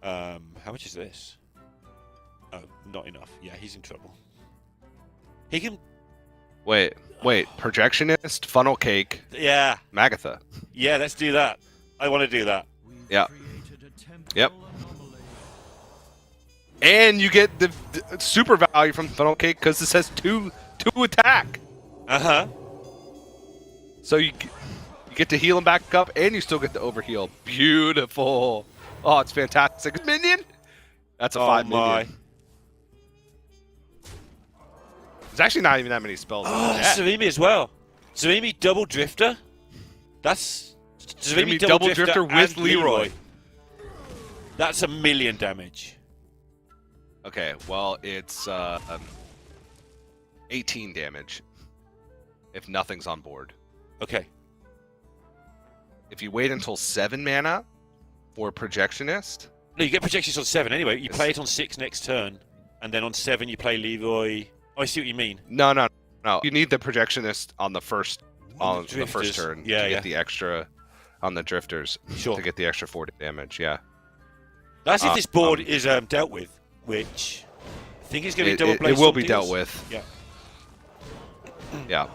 How much is this? Oh, not enough. Yeah, he's in trouble. He can... Wait. Projectionist, Funnel Cake, Yeah. Magatha. Yeah, let's do that. I want to do that. Yeah. Yep. And you get the super value from Funnel Cake because it says two attack. Uh-huh. So you get to heal him back up, and you still get the overheal. Beautiful. Oh, it's fantastic. Minion? That's a 5 minion. There's actually not even that many spells. Oh, Zarimi as well. Zarimi double drifter. That's Zarimi double drifter with and Leroy. That's 1,000,000 damage. Okay, well, it's 18 damage if nothing's on board. Okay. If you wait until 7 mana for Projectionist... No, you get projections on 7 anyway. You play it on 6 next turn, and then on 7 you play Leroy. Oh, I see what you mean. No. You need the Projectionist on the first turn Yeah, to get the extra on the Drifters. Sure. To get the extra 40 damage, yeah. That's if this board is dealt with, which I think is going to be double blade. It will be dealt with. Yeah. Yeah.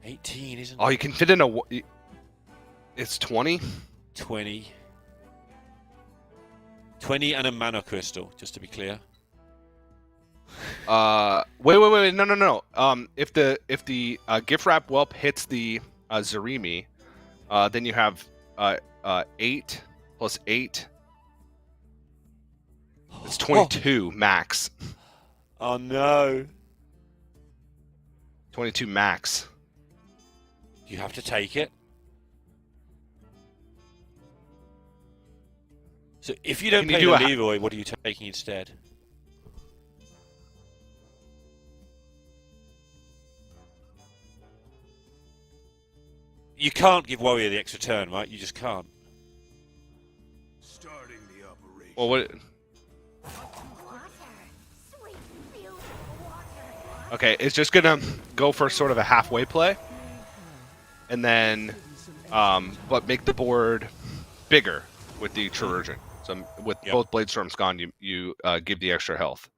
18, isn't Oh, it? you can fit in a. It's 20. 20. 20 and a mana crystal, just to be clear. Wait. No. If the gift wrap whelp hits the Zarimi, then you have 8 plus 8. It's 22 max. Oh no. 22 max. You have to take it. So if you don't Can you play do the a Leroy, what are you taking instead? You can't give Warrior the extra turn, right? You just can't. Starting the operation. Well, what? Okay, it's just gonna go for sort of a halfway play, and then, but make the board bigger with the Chirurgeon. So with both Blade Storms gone, you give the extra health.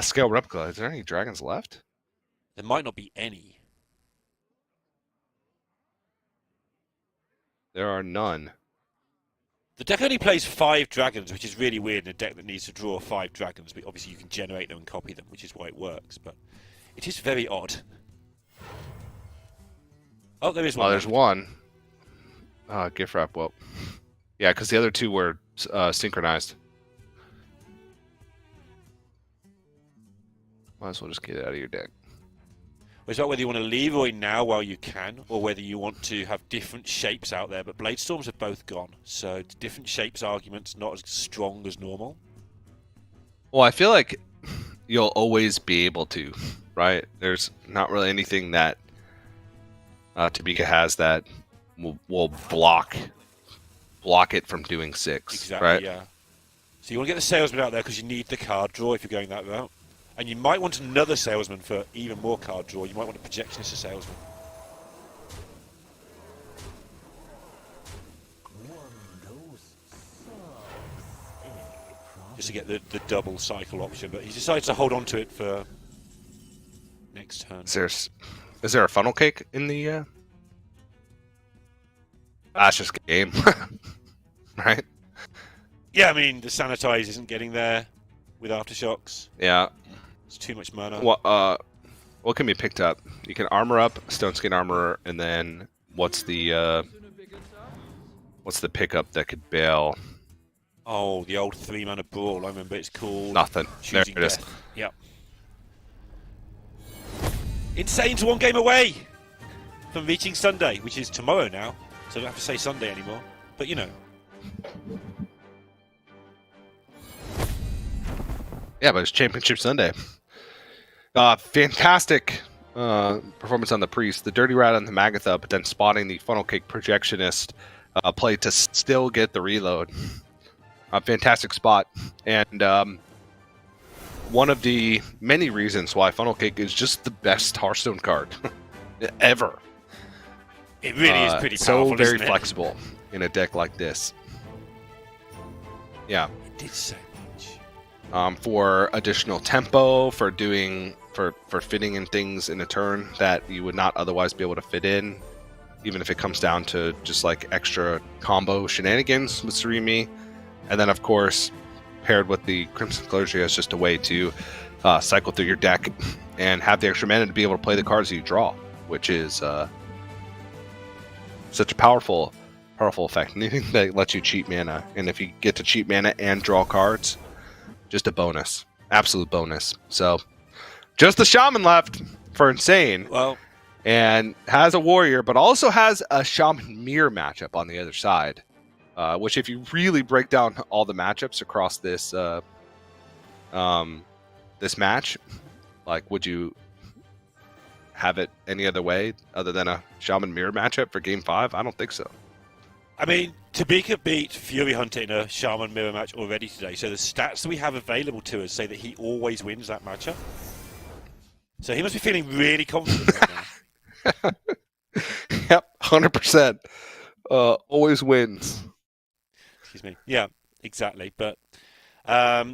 Scale replica. Is there any dragons left? There might not be any. There are none. The deck only plays 5 dragons, which is really weird in a deck that needs to draw 5 dragons. But obviously you can generate them and copy them, which is why it works. But it is very odd. Oh, there is one. Oh, there's one. Gift wrap. Well, yeah, because the other two were synchronized. Might as well just get it out of your deck. It's about whether you want to Leroy now while you can, or whether you want to have different shapes out there. But Blade Storms are both gone, so the different shapes argument's not as strong as normal. Well, I feel like you'll always be able to, right? There's not really anything that Tobyka has that will block it from doing 6. Exactly, right? yeah. So you want to get the Salesman out there because you need the card draw if you're going that route. And you might want another Salesman for even more card draw. You might want a Projectionist Salesman. Just to get the double cycle option. But he decides to hold on to it for next turn. Is there a funnel cake in the... That's just game. Right? Yeah, I mean, the Sanitize isn't getting there with Aftershocks. Yeah. It's too much mana. What can be picked up? You can armor up, Stone Skin Armor, and then what's the pickup that could bail? Oh, the old 3-mana brawl. I remember it's called... Nothing. Choosing There it is. Death. Yep. Insane's 1 game away from reaching Sunday, which is tomorrow now. So I don't have to say Sunday anymore. But you know. Yeah, but it's Championship Sunday. Fantastic performance on the Priest, the Dirty Rat on the Magatha, but then spotting the Funnel Cake Projectionist play to still get the reload. A fantastic spot. And one of the many reasons why Funnel Cake is just the best Hearthstone card ever. It really is pretty powerful, so very isn't it? flexible in a deck like this. Yeah. It did so much. For additional tempo, for fitting in things in a turn that you would not otherwise be able to fit in, even if it comes down to just like extra combo shenanigans with Surimi. And then, of course, paired with the Crimson Clergy as just a way to cycle through your deck and have the extra mana to be able to play the cards that you draw, which is such a powerful effect. Anything that lets you cheat mana, and if you get to cheat mana and draw cards, just a bonus, absolute bonus. So, just the Shaman left for Insane. Well, and has a Warrior, but also has a Shaman Mirror matchup on the other side. Which, if you really break down all the matchups across this this match, like, would you have it any other way other than a Shaman Mirror matchup for Game 5? I don't think so. I mean, Tobyka beat Furyhunter in a Shaman Mirror match already today, so the stats that we have available to us say that he always wins that matchup. So he must be feeling really confident right now. Yep, 100%. Always wins. Excuse me. Yeah, exactly. But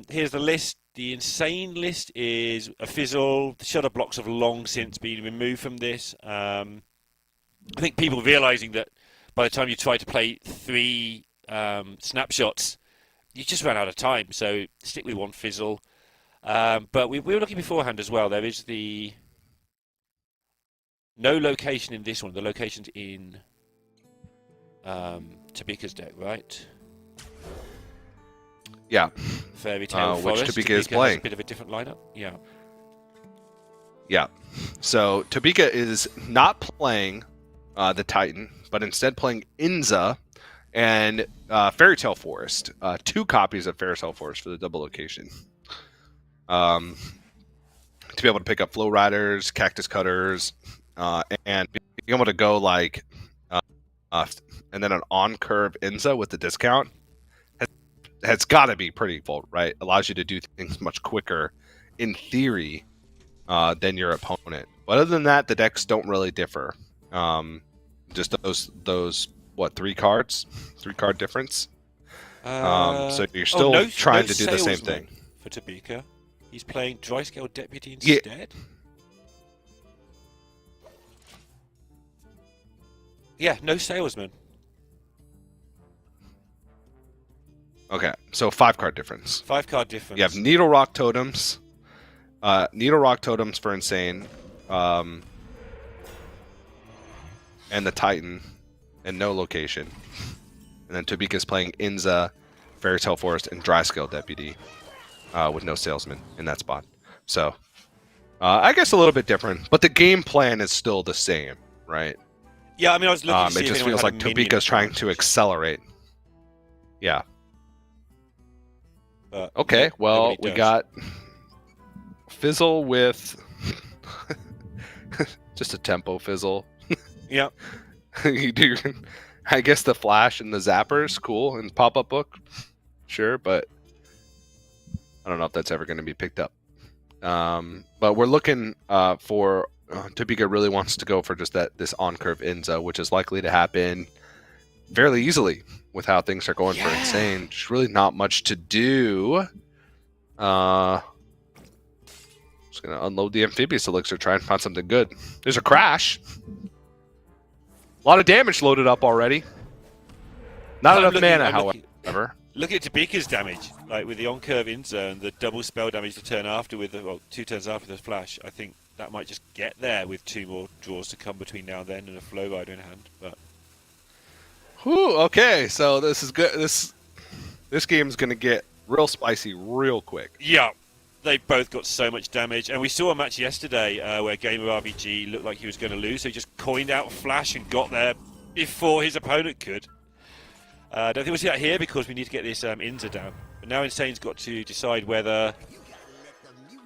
here's the list. The insane list is a fizzle. The shutter blocks have long since been removed from this. I think people realizing that by the time you try to play 3 snapshots, you just ran out of time. So stick with 1 fizzle. But we were looking beforehand as well. There is the no location in this one. The location's in Tobyka's deck, right? Yeah. Fairy Tale Forest. Which Tobyka is playing. Has a bit of a different lineup. Yeah. Yeah. So Tobyka is not playing the Titan, but instead playing Inza and Fairy Tale Forest. 2 copies of Fairy Tale Forest for the double location. To be able to pick up Flow Riders, Cactus Cutters, and being able to go like, and then an on-curve Inza with the discount has got to be pretty full, right? Allows you to do things much quicker, in theory, than your opponent. But other than that, the decks don't really differ. Just those what 3 cards, 3-card difference. So you're still trying to do the same thing. For Tobyka, he's playing Dry Scale Deputy instead. Yeah, no salesman. Okay, so 5-card difference. 5-card difference. You have Needle Rock Totems. Needle Rock Totems for Insane. And the Titan. And no location. And then Tobyka's playing Inza, Fairy Tale Forest, and Dry Scale Deputy. With no salesman in that spot. So, I guess a little bit different. But the game plan is still the same, right? Yeah, I mean, I was looking to see it just feels like Tobyka's trying to accelerate. Yeah. Okay, well, we got Fizzle with just a tempo Fizzle. Yeah. You do, I guess the Flash and the Zappers, cool, and Pop-Up Book, sure, but I don't know if that's ever going to be picked up. But we're looking for Tobyka really wants to go for just this on-curve Inza, which is likely to happen fairly easily with how things are going for Insane. Just really not much to do. Just going to unload the Amphibious Elixir, try and find something good. There's a crash. A lot of damage loaded up already. Not enough mana, however. Look at Tobyka's damage, like with the on-curve Inza and the double spell damage to turn after with the, well, 2 turns after the Flash. I think that might just get there with 2 more draws to come between now and then and a Flow Rider in hand. But whew, okay, so this is good. This game's gonna get real spicy real quick. Yeah, they both got so much damage, and we saw a match yesterday where Gamer RBG looked like he was going to lose, so he just coined out Flash and got there before his opponent could. I don't think we'll see that here because we need to get this Inza down. But now Insane's got to decide whether,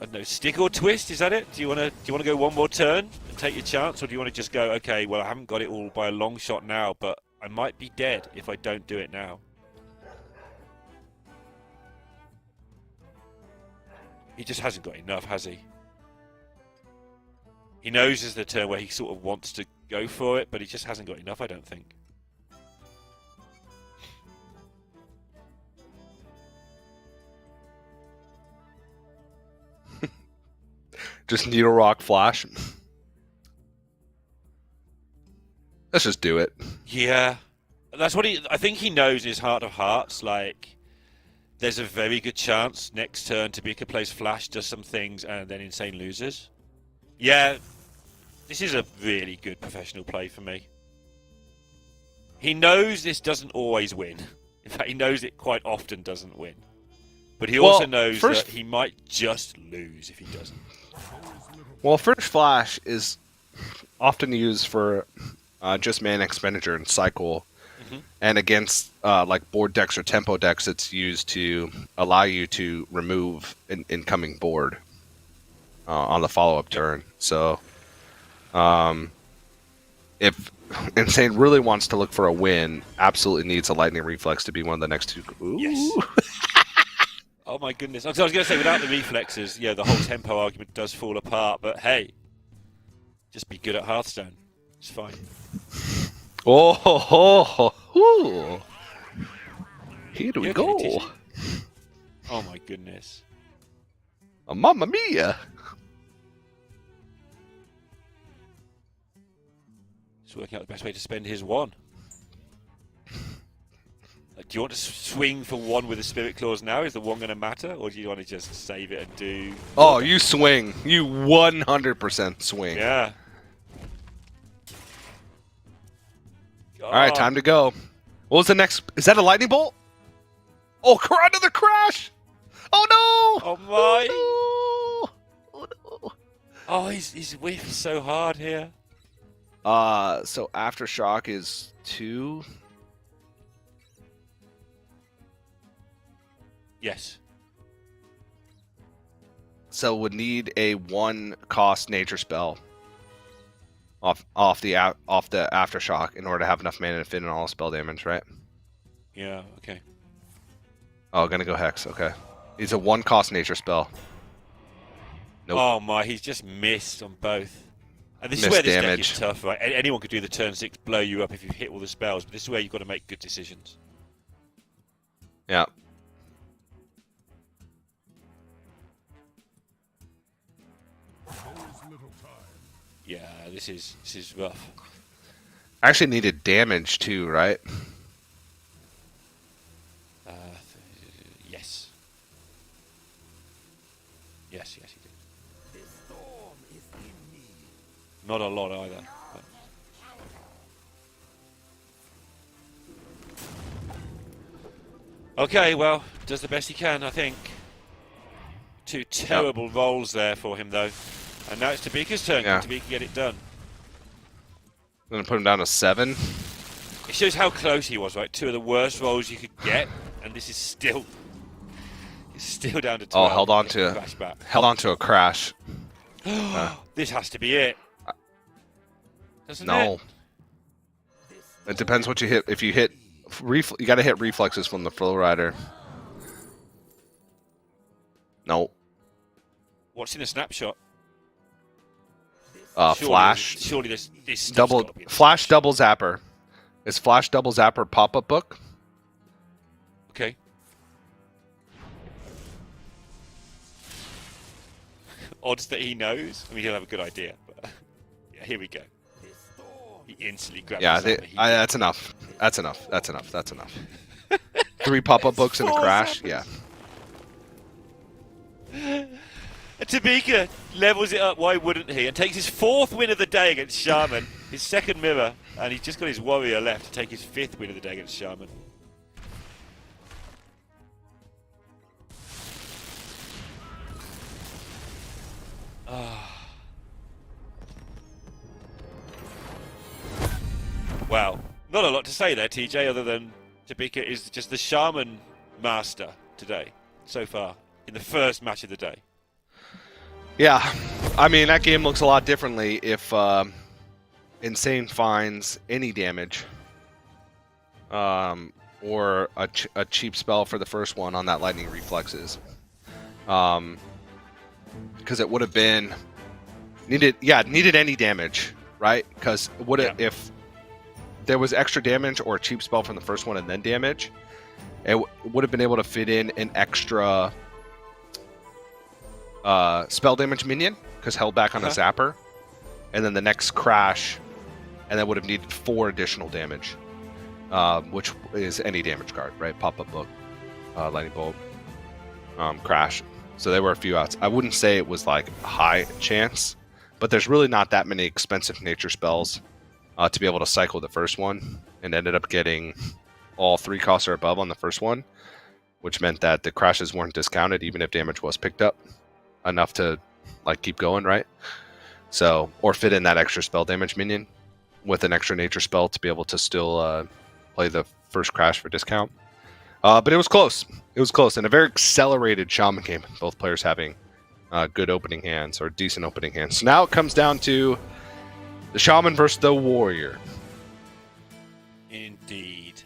I don't know, stick or twist. Is that it? Do you want to go one more turn and take your chance, or do you want to just go, okay, well I haven't got it all by a long shot now, but I might be dead if I don't do it now. He just hasn't got enough, has he? He knows there's the turn where he sort of wants to go for it, but he just hasn't got enough, I don't think. Just Needle Rock Flash. Let's just do it. Yeah. That's what I think he knows in his heart of hearts, like, there's a very good chance next turn Tobyka plays Flash, does some things, and then Insane loses. Yeah, this is a really good professional play for me. He knows this doesn't always win. In fact, he knows it quite often doesn't win. But he also knows that he might just lose if he doesn't. Well, First Flash is often used for just mana expenditure and cycle. And against like board decks or tempo decks, it's used to allow you to remove an incoming board on the follow-up turn. So if Insane really wants to look for a win, absolutely needs a Lightning Reflex to be one of the next 2. Ooh. Yes. Oh my goodness. I was going to say, without the reflexes, yeah, the whole tempo argument does fall apart. But hey, just be good at Hearthstone. It's fine. Oh, ho, ho, ho, ho. Here we go. Oh my goodness. Oh, mamma mia! He's working out the best way to spend his one. Do you want to swing for one with the Spirit Claws now? Is the one going to matter? Or do you want to just save it and do... Oh, you swing. You 100% swing. Yeah. Alright, time to go. What was the next? Is that a lightning bolt? Oh, another crash! Oh no! Oh my! Oh no! Oh no! Oh, he's whiffed so hard here. So Aftershock is 2. Yes. So would need a 1-cost nature spell off the Aftershock in order to have enough mana to fit in all spell damage, right? Yeah, okay. Oh, gonna go Hex, okay. He's a 1-cost nature spell. Nope. Oh my, he's just missed on both. And this Missed is where this damage. deck is tough, right? Anyone could do the turn 6 blow you up if you hit all the spells, but this is where you've got to make good decisions. Yeah. Yeah, this is rough. I actually needed damage too, right? Yes. Yes, you did. The storm is in me. Not a lot either. Okay, well, does the best he can, I think. 2 terrible rolls there for him, though. And now it's Tobyka's turn. Yeah. Can Tobyka get it done? I'm gonna put him down to 7. It shows how close he was, right? 2 of the worst rolls you could get, and this is still... It's still down to 12. Oh, held on to a crash. This has to be it. Doesn't No. it? It depends what you hit. If you hit... you gotta hit reflexes from the Flow Rider. No. What's in the snapshot? Flash. Surely this stuff's Double gotta be in the Flash snapshot. double zapper. Is Flash double zapper pop-up book? Okay. Odds that he knows. I mean, he'll have a good idea. But yeah, here we go. He instantly grabs. Yeah, his hammer. that's enough. That's enough. That's enough. That's enough. 3 pop-up books and a crash. Yeah. And Tobyka levels it up. Why wouldn't he? And takes his 4th win of the day against Shaman. His 2nd mirror, and he's just got his warrior left to take his 5th win of the day against Shaman. Wow, not a lot to say there, TJ, other than Tobyka is just the Shaman master today, so far, in the first match of the day. Yeah. I mean, that game looks a lot differently if Insane finds any damage. Or a cheap spell for the first one on that Lightning Reflexes. Because it would have been... needed any damage, right? Because if there was extra damage or a cheap spell from the first one and then damage, it would have been able to fit in an extra spell damage minion, because held back on a zapper, and then the next crash, and that would have needed 4 additional damage, which is any damage card, right? Pop-up book, lightning bolt, crash. So there were a few outs. I wouldn't say it was like a high chance, but there's really not that many expensive nature spells to be able to cycle the first one, and ended up getting all 3 costs or above on the first one, which meant that the crashes weren't discounted even if damage was picked up enough to like keep going, right? So, or fit in that extra spell damage minion with an extra nature spell to be able to still play the first crash for discount. But it was close. It was close, and a very accelerated Shaman game. Both players having good opening hands or decent opening hands. So now it comes down to the Shaman versus the Warrior. Indeed.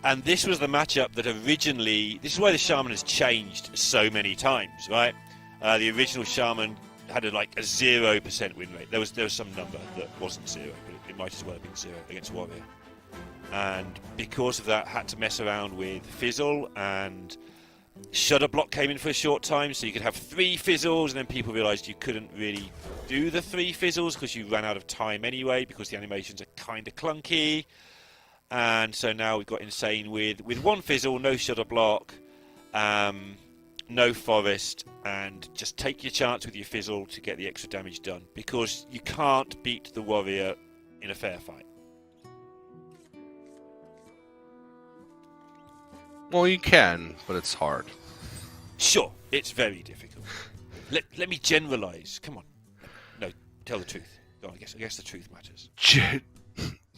And this was the matchup that originally... This is why the Shaman has changed so many times, right? The original Shaman had a 0% win rate. There was some number that wasn't 0, but it might as well have been 0 against Warrior. And because of that, had to mess around with Fizzle and Shudder Block came in for a short time, so you could have 3 fizzles, and then people realised you couldn't really do the 3 fizzles because you ran out of time anyway, because the animations are kind of clunky. And so now we've got Insane with 1 fizzle, no Shudder Block, no Forest, and just take your chance with your fizzle to get the extra damage done, because you can't beat the Warrior in a fair fight. Well, you can, but it's hard. Sure, it's very difficult. Let me generalise. Come on. No, tell the truth. Go on, I guess the truth matters.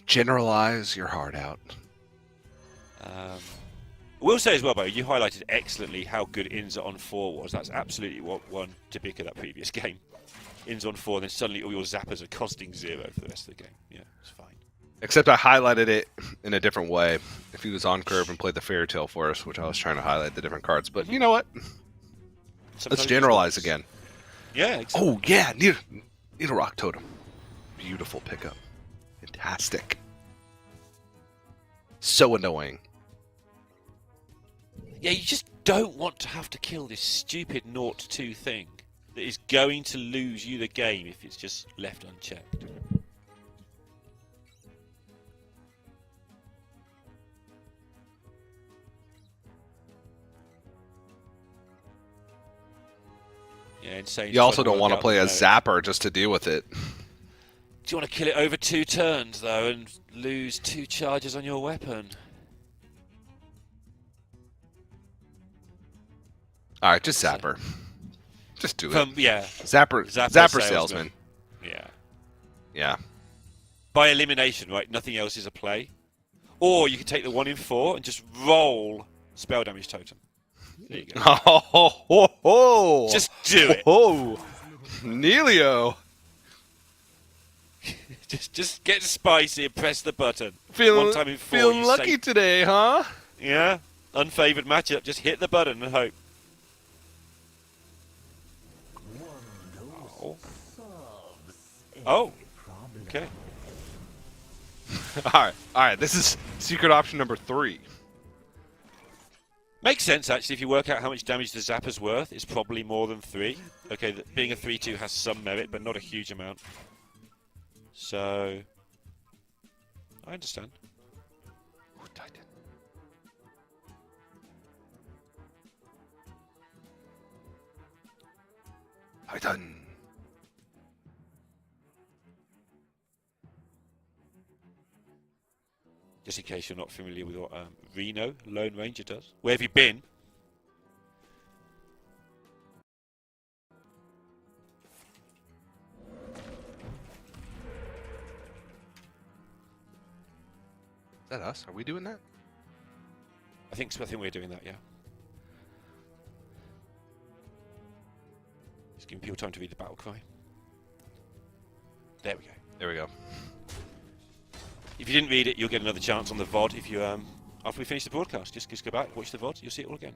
Generalize your heart out. I will say as well, Bo, you highlighted excellently how good Inza on 4 was. That's absolutely what won Tobyka that previous game. Inza on 4, then suddenly all your zappers are costing 0 for the rest of the game. Yeah, it's fine. Except I highlighted it in a different way. If he was on curve and played the Fairy Tale for us, which I was trying to highlight the different cards. But you know what? Sometimes Let's generalize again. Yeah, exactly. Oh, yeah. Need a Rock Totem. Beautiful pickup. Fantastic. So annoying. Yeah, you just don't want to have to kill this stupid 0-2 thing that is going to lose you the game if it's just left unchecked. Yeah, insane. You also don't want to play a Zapper just to deal with it. Do you want to kill it over 2 turns, though, and lose 2 charges on your weapon? All right, just Zapper. Just do it. Yeah. Zapper salesman. Yeah. Yeah. By elimination, right? Nothing else is a play. Or you can take the 1 in 4 and just roll spell damage totem. There you go. Oh. Just do it. Oh. Nelio. Just get spicy and press the button. 1 Feeling time in 4. feeling lucky today, huh? Yeah. Unfavored matchup. Just hit the button and hope. Oh. Okay. All right. This is secret option number 3. Makes sense, actually. If you work out how much damage the Zapper's worth, it's probably more than 3. Okay, being a 3-2 has some merit, but not a huge amount. So, I understand. Titan. Titan. Just in case you're not familiar with what Reno, Lone Ranger, does. Where have you been? Is that us? Are we doing that? I think we're doing that, yeah. Just giving people time to read the battle cry. There we go. There we go. If you didn't read it, you'll get another chance on the VOD if you after we finish the broadcast. Just go back, watch the VOD, you'll see it all again.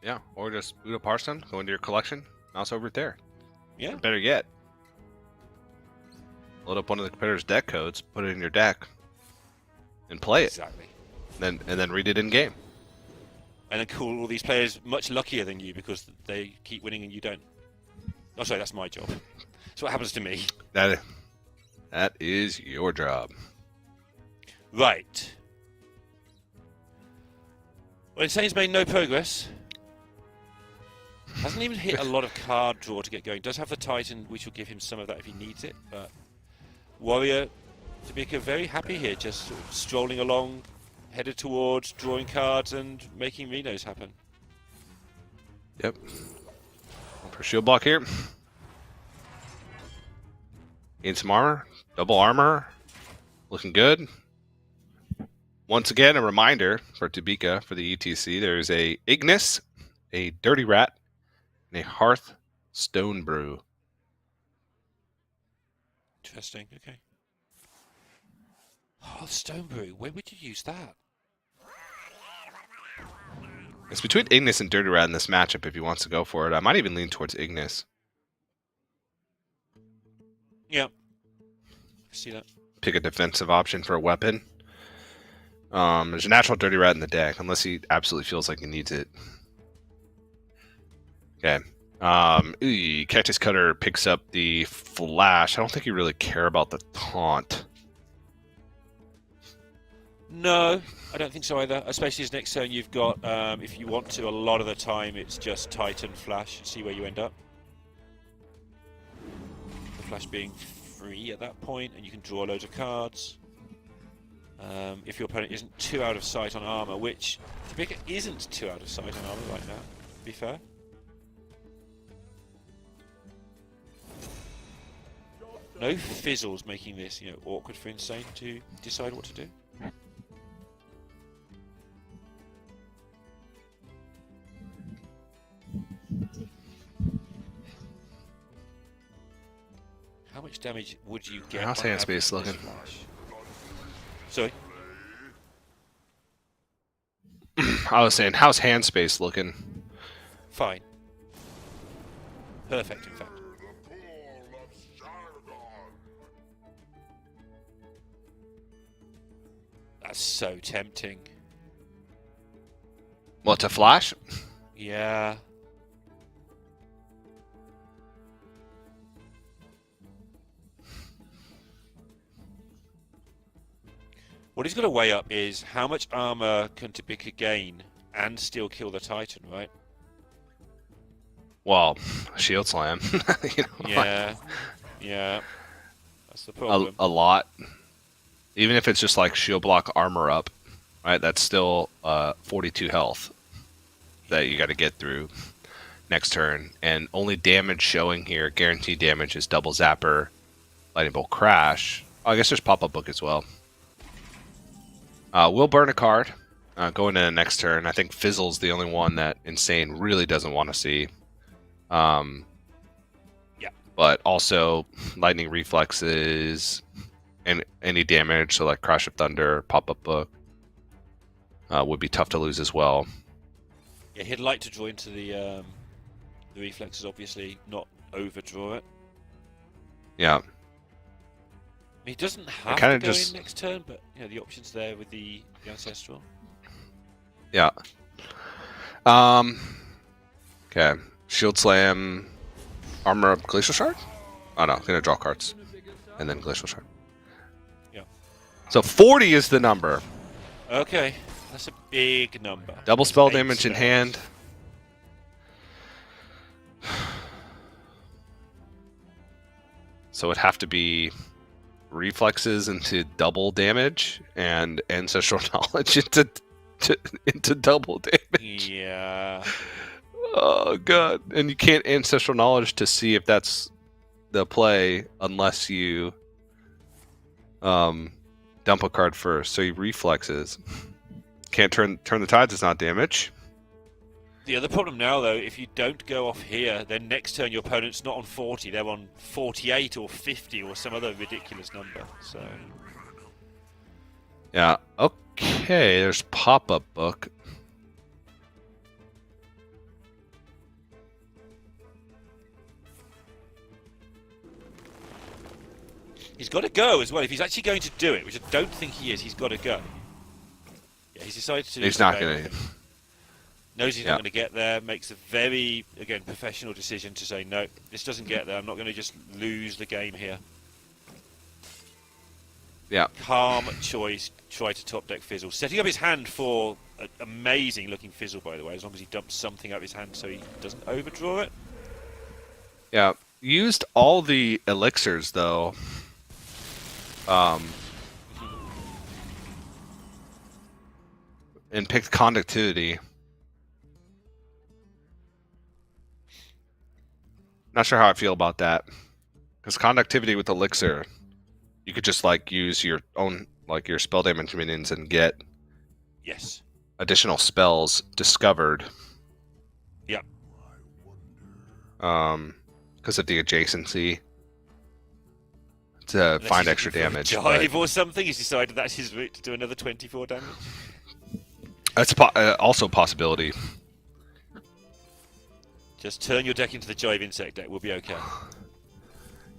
Yeah, or just boot up Hearthstone, go into your collection, mouse over it there. Yeah. Or better yet, load up one of the competitor's deck codes, put it in your deck, and play it. Exactly. And then read it in game. And then call all these players much luckier than you because they keep winning and you don't. Oh, sorry, that's my job. That's what happens to me. That is your job. Right. Well, Insane's made no progress. Hasn't even hit a lot of card draw to get going. Does have the Titan, which will give him some of that if he needs it. But Warrior, Tobyka, very happy here, just sort of strolling along, headed towards drawing cards and making Renos happen. Yep. For shield block here. Gain some armor. Double armor. Looking good. Once again, a reminder for Tobyka for the ETC. There's a Ignis, a Dirty Rat, and a Hearthstone Brew. Interesting, okay. Oh, Stone Brew, where would you use that? It's between Ignis and Dirty Rat in this matchup if he wants to go for it. I might even lean towards Ignis. Yeah. I see that. Pick a defensive option for a weapon. There's a natural dirty rat in the deck, unless he absolutely feels like he needs it. Okay. Cactus Cutter picks up the flash. I don't think you really care about the taunt. No, I don't think so either. Especially as next turn you've got, if you want to, a lot of the time it's just Titan Flash. See where you end up. The Flash being free at that point, and you can draw loads of cards. If your opponent isn't too out of sight on armor, which Tobyka isn't too out of sight on armor right now, to be fair. No fizzles making this, awkward for Insane to decide what to do. How much damage would you get? How's hand space looking? Sorry? I was saying, how's hand space looking? Fine. Perfect, in fact. That's so tempting. What, to flash? Yeah. What he's got to weigh up is how much armor can Tobyka gain and still kill the Titan, right? Well, shield slam. Yeah, yeah. That's the problem. A lot. Even if it's just like shield block armor up, right? That's still 42 health that you got to get through next turn. And only damage showing here, guaranteed damage, is double zapper, lightning bolt crash. Oh, I guess there's pop-up book as well. We'll burn a card going into the next turn. I think Fizzle's the only one that Insane really doesn't want to see. Yeah. But also lightning reflexes and any damage, so like Crash of Thunder, pop-up book, would be tough to lose as well. Yeah, he'd like to draw into the reflexes, obviously, not overdraw it. Yeah. He doesn't have to go in next turn, but the option's there with the Ancestral. Yeah. Okay. Shield Slam, Armor Up, Glacial Shard? Oh no, gonna draw cards. And then Glacial Shard. Yeah. So 40 is the number. Okay, that's a big number. Double spell damage in hand. So it'd have to be reflexes into double damage and ancestral knowledge into double damage. Yeah. Oh god. And you can't ancestral knowledge to see if that's the play unless you dump a card first. So you reflexes. Can't turn the tides, it's not damage. The other problem now, though, if you don't go off here, then next turn your opponent's not on 40, they're on 48 or 50 or some other ridiculous number. So yeah, okay, there's pop-up book. he's got to go as well. If he's actually going to do it, which I don't think he is, he's got to go. Yeah, he's decided to. He's not going to. Knows he's not going to get there, makes a very, again, professional decision to say, no, this doesn't get there, I'm not going to just lose the game here. Yeah. Calm choice, try to top deck Fizzle. Setting up his hand for an amazing looking Fizzle, by the way, as long as he dumps something out of his hand so he doesn't overdraw it. Yeah, used all the elixirs, though. And picked conductivity. Not sure how I feel about that. Because conductivity with elixir, you could just like use your own, like your spell damage minions and get additional spells discovered. Yep. Because of the adjacency to find extra damage. Jive or something. He's decided that's his route to do another 24 damage. That's also a possibility. Just turn your deck into the Jive Insect deck. We'll be okay.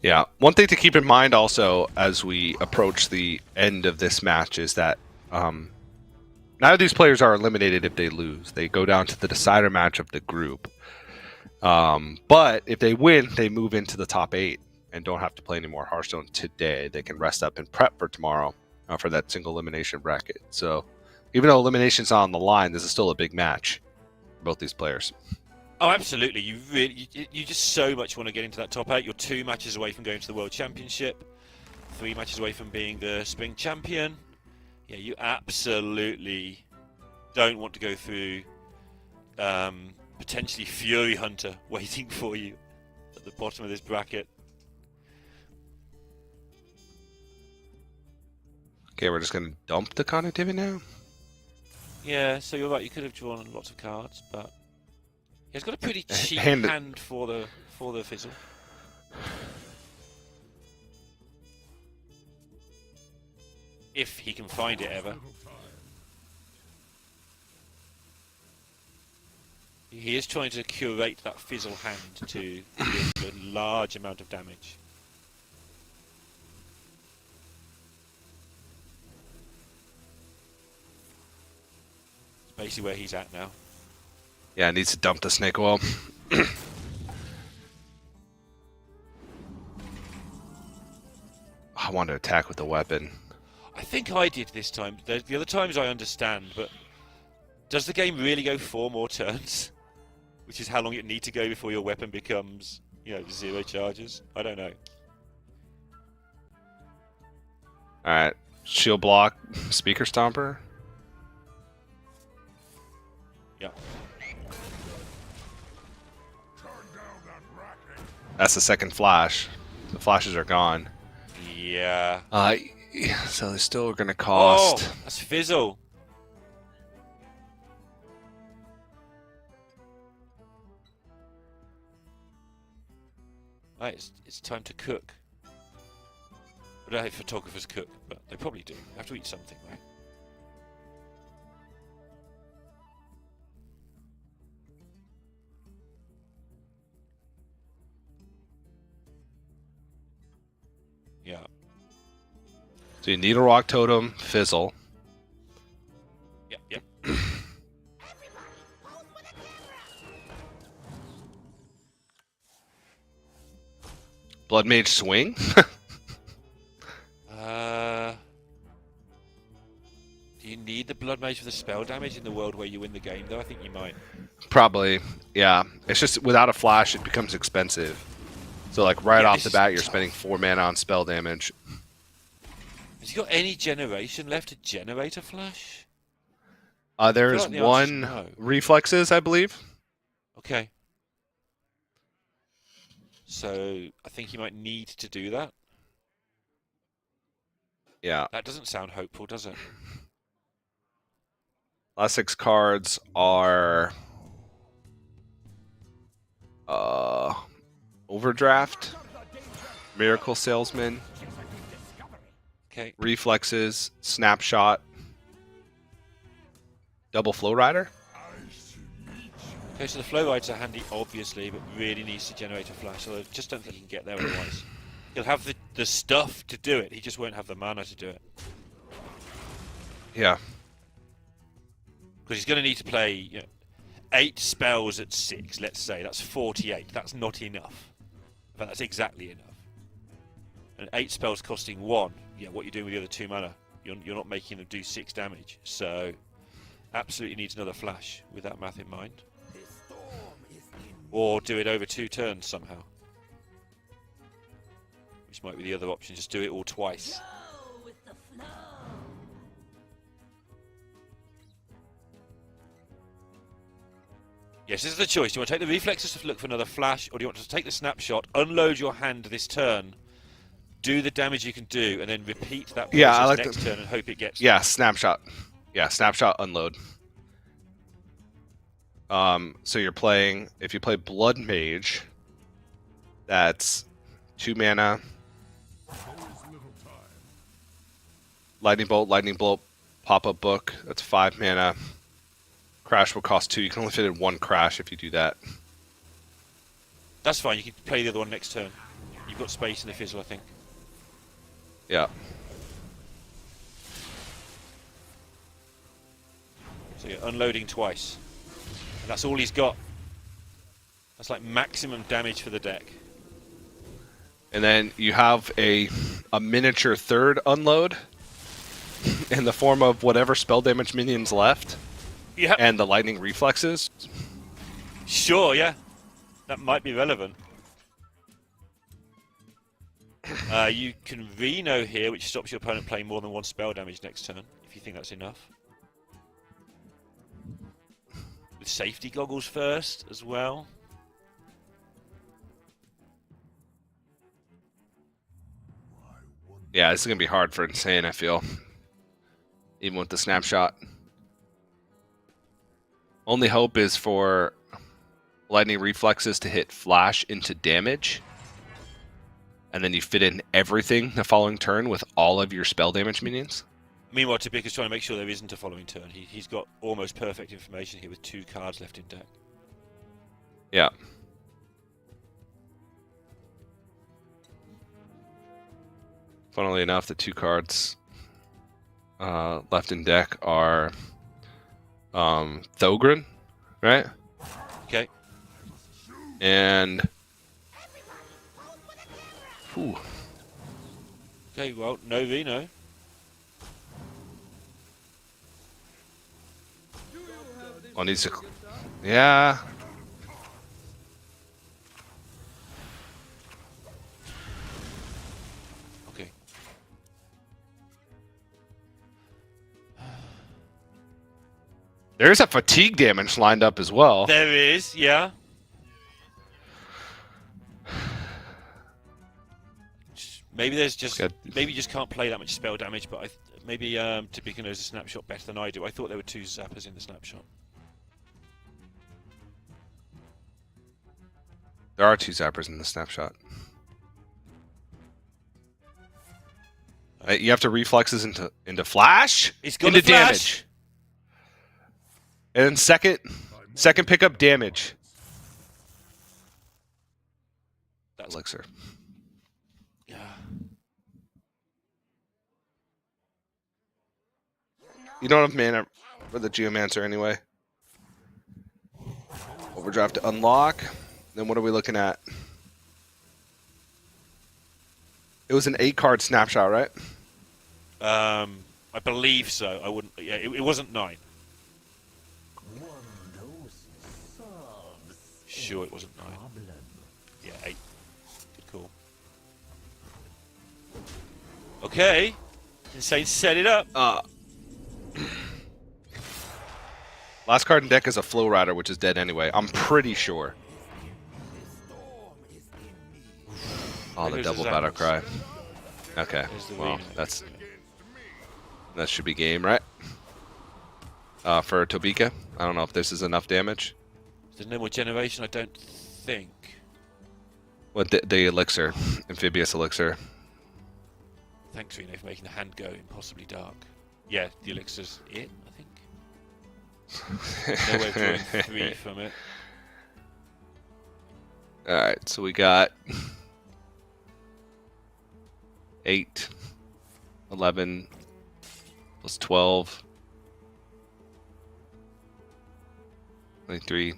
Yeah. One thing to keep in mind also as we approach the end of this match is that None of these players are eliminated if they lose. They go down to the decider match of the group. But if they win, they move into the top 8 and don't have to play any more Hearthstone today. They can rest up and prep for tomorrow for that single elimination bracket. So even though elimination's on the line, this is still a big match for both these players. Oh, absolutely. You just so much want to get into that top 8. You're 2 matches away from going to the World Championship, 3 matches away from being the Spring Champion. Yeah, you absolutely don't want to go through potentially Furyhunter waiting for you at the bottom of this bracket. Okay, we're just going to dump the connectivity now? Yeah, so you're right. You could have drawn lots of cards, but he's got a pretty cheap Hand hand for the fizzle. If he can find it ever. He is trying to curate that fizzle hand to deal a large amount of damage. It's basically where he's at now. Yeah, it needs to dump the snake oil. I want to attack with the weapon. I think I did this time. The other times I understand, but does the game really go 4 more turns? Which is how long it need to go before your weapon becomes, 0 charges? I don't know. Alright, shield block, speaker stomper. Yeah. That's the second flash. The flashes are gone. Yeah. So they're still going to cost. Oh, that's fizzle. Right, it's time to cook. I don't know if photographers cook, but they probably do. They have to eat something, right? Yeah. So you need a rock totem, fizzle. Yep. Blood Mage swing? Do you need the Blood Mage for the spell damage in the world where you win the game, though? I think you might. Probably, yeah. It's just without a flash, it becomes expensive. So, like, right off the bat, you're spending 4 mana on spell damage. Has he got any generation left to generate a flash? There's like the one answer's no. reflexes, I believe. Okay. So, I think he might need to do that. Yeah. That doesn't sound hopeful, does it? Last 6 cards are Overdraft, Miracle Salesman, Okay. Reflexes, Snapshot, Double Flow Rider. Okay, so the Flow Riders are handy, obviously, but really needs to generate a flash. So I just don't think he can get there otherwise. He'll have the stuff to do it, he just won't have the mana to do it. Yeah. Because he's going to need to play 8 spells at 6, let's say. That's 48. That's not enough. In fact, that's exactly enough. And 8 spells costing 1. Yeah, what you're doing with the other 2 mana, you're not making them do 6 damage. So, absolutely needs another flash with that math in mind. Or do it over 2 turns somehow. Which might be the other option, just do it all twice. Yes, this is the choice. Do you want to take the reflexes to look for another flash, or do you want to take the snapshot, unload your hand this turn, do the damage you can do, and then repeat that process next turn and hope it gets... Yeah, snapshot. Yeah, snapshot, unload. So you're playing... If you play Blood Mage, that's 2 mana. Lightning Bolt, pop-up book. That's 5 mana. Crash will cost 2. You can only fit in 1 crash if you do that. That's fine. You can play the other one next turn. You've got space in the fizzle, I think. Yeah. So you're unloading twice. And that's all he's got. That's like maximum damage for the deck. And then you have a miniature third unload in the form of whatever spell damage minions left. Yeah. And the lightning reflexes. Sure, yeah. That might be relevant. You can Reno here, which stops your opponent playing more than one spell damage next turn, if you think that's enough. With safety goggles first as well. Yeah, this is going to be hard for Insane, I feel. Even with the snapshot. Only hope is for lightning reflexes to hit flash into damage. And then you fit in everything the following turn with all of your spell damage minions. Meanwhile, Tobyka's trying to make sure there isn't a following turn. He's got almost perfect information here with 2 cards left in deck. Yeah. Funnily enough, the 2 cards left in deck are Thogrin, right? Okay. And... Whew. Okay, well, no Reno. Oh, needs to... Yeah. Okay. There's a fatigue damage lined up as well. There is, yeah. Maybe there's just maybe you just can't play that much spell damage, but maybe Tobyka knows the snapshot better than I do. I thought there were 2 zappers in the snapshot. There are 2 zappers in the snapshot. You have to reflexes into flash. He's got into the flash. Damage. And then second pickup damage. That's Elixir. Yeah. You don't have mana for the Geomancer anyway. Overdrive to unlock. Then what are we looking at? It was an 8-card snapshot, right? I believe so. I wouldn't. Yeah, it wasn't 9. Sure, it wasn't 9. Yeah, 8. Good call. Okay. Insane, set it up. Last card in deck is a Flow Rider, which is dead anyway. I'm pretty sure. Oh, the There's double the battle Zappos. cry. Okay, There's the well, Reno. that should be game, right? For Tobyka, I don't know if this is enough damage. There's no more generation, I don't think. What the elixir, amphibious elixir. Thanks, Reno, for making the hand go impossibly dark. Yeah, the elixir's it, I think. No way of drawing 3 from it. All right, so we got 8, 11, plus 12, 23.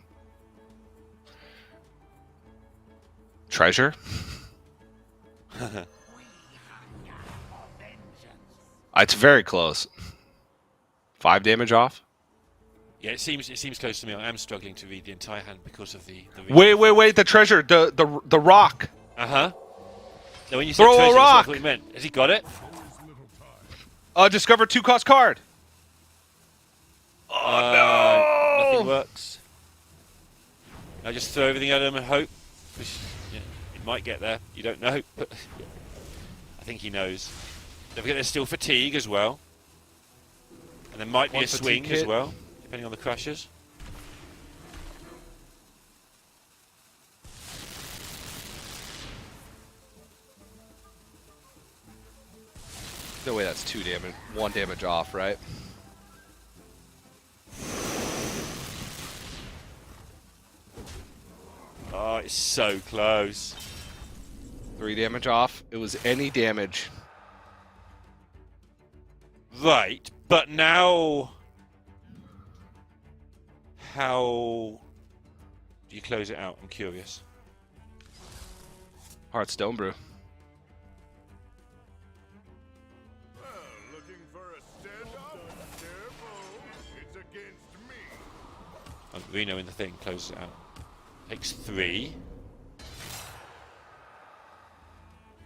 Treasure? It's very close. 5 damage off? Yeah, it seems close to me. I am struggling to read the entire hand because of the Wait, the treasure, the rock. Uh-huh. Now when you said Throw a treasure, that's what I rock. thought you meant. Has he got it? Discover 2-cost card. Oh, Nothing works. I just throw everything at him and hope. Yeah, it might get there. You don't know, but I think he knows. Don't forget there's still fatigue as well. And there might be One a swing fatigue as hit. well, depending on the crashes. No way, that's 2 damage. 1 damage off, right? Oh, it's so close. 3 damage off. It was any damage. Right, but now how do you close it out? I'm curious. Hearthstone brew. Looking for a stand-up? Careful, it's against me. Reno in the thing, closes it out. Takes 3.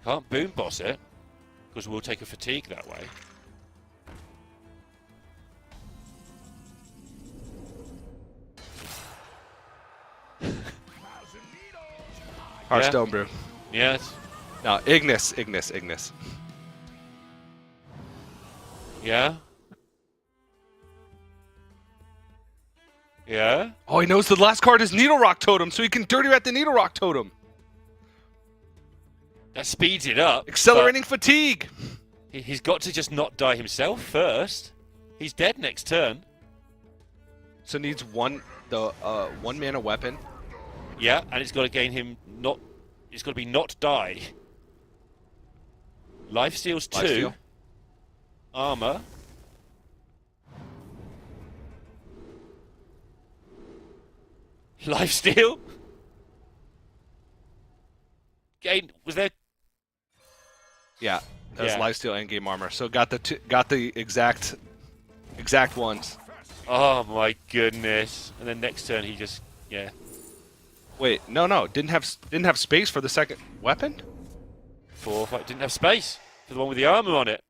Can't boom boss it, because we'll take a fatigue that way. Hearthstone brew. Yes. No, Ignis. Yeah. Yeah. Oh, he knows the last card is Needle Rock Totem, so he can dirty rat the Needle Rock Totem. That speeds it up. Accelerating fatigue. He's got to just not die himself first. He's dead next turn. So needs one mana weapon. Yeah, and it's got to gain him not. It's got to be not die. Life steals 2. Lifesteal. Armor. Lifesteal. Gain. Was there? Yeah, that's Yeah. lifesteal and game armor. So got the exact ones. Oh my goodness! And then next turn he just Wait, no, didn't have space for the second weapon. 4, 5. Didn't have space for the one with the armor on it.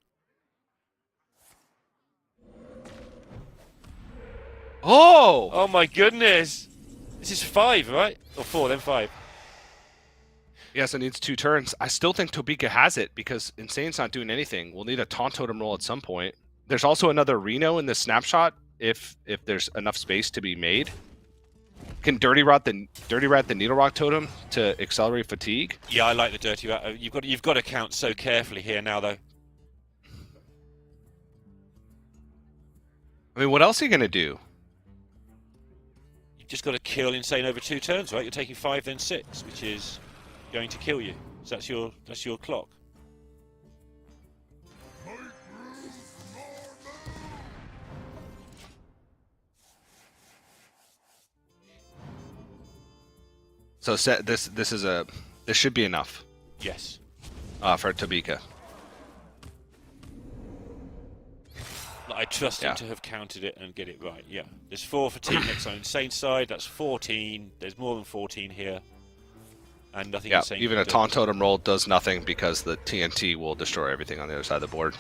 Oh! Oh my goodness! This is 5, right? Or 4, then 5. Yes, it needs 2 turns. I still think Tobyka has it because Insane's not doing anything. We'll need a taunt totem roll at some point. There's also another Reno in the snapshot if there's enough space to be made. Can dirty rat the Needle Rock Totem to accelerate fatigue? Yeah, I like the dirty rat. You've got to count so carefully here now, though. I mean, what else are you gonna do? You've just got to kill Insane over 2 turns, right? You're taking 5, then 6, which is going to kill you. So that's your clock. So this should be enough Yes. for Tobyka. I trust him to have counted it and get it right. Yeah. There's 4 fatigue next on Insane side. That's 14. There's more than 14 here. And nothing Yeah, Insane even can a do. taunt totem roll does nothing because the TNT will destroy everything on the other side of the board.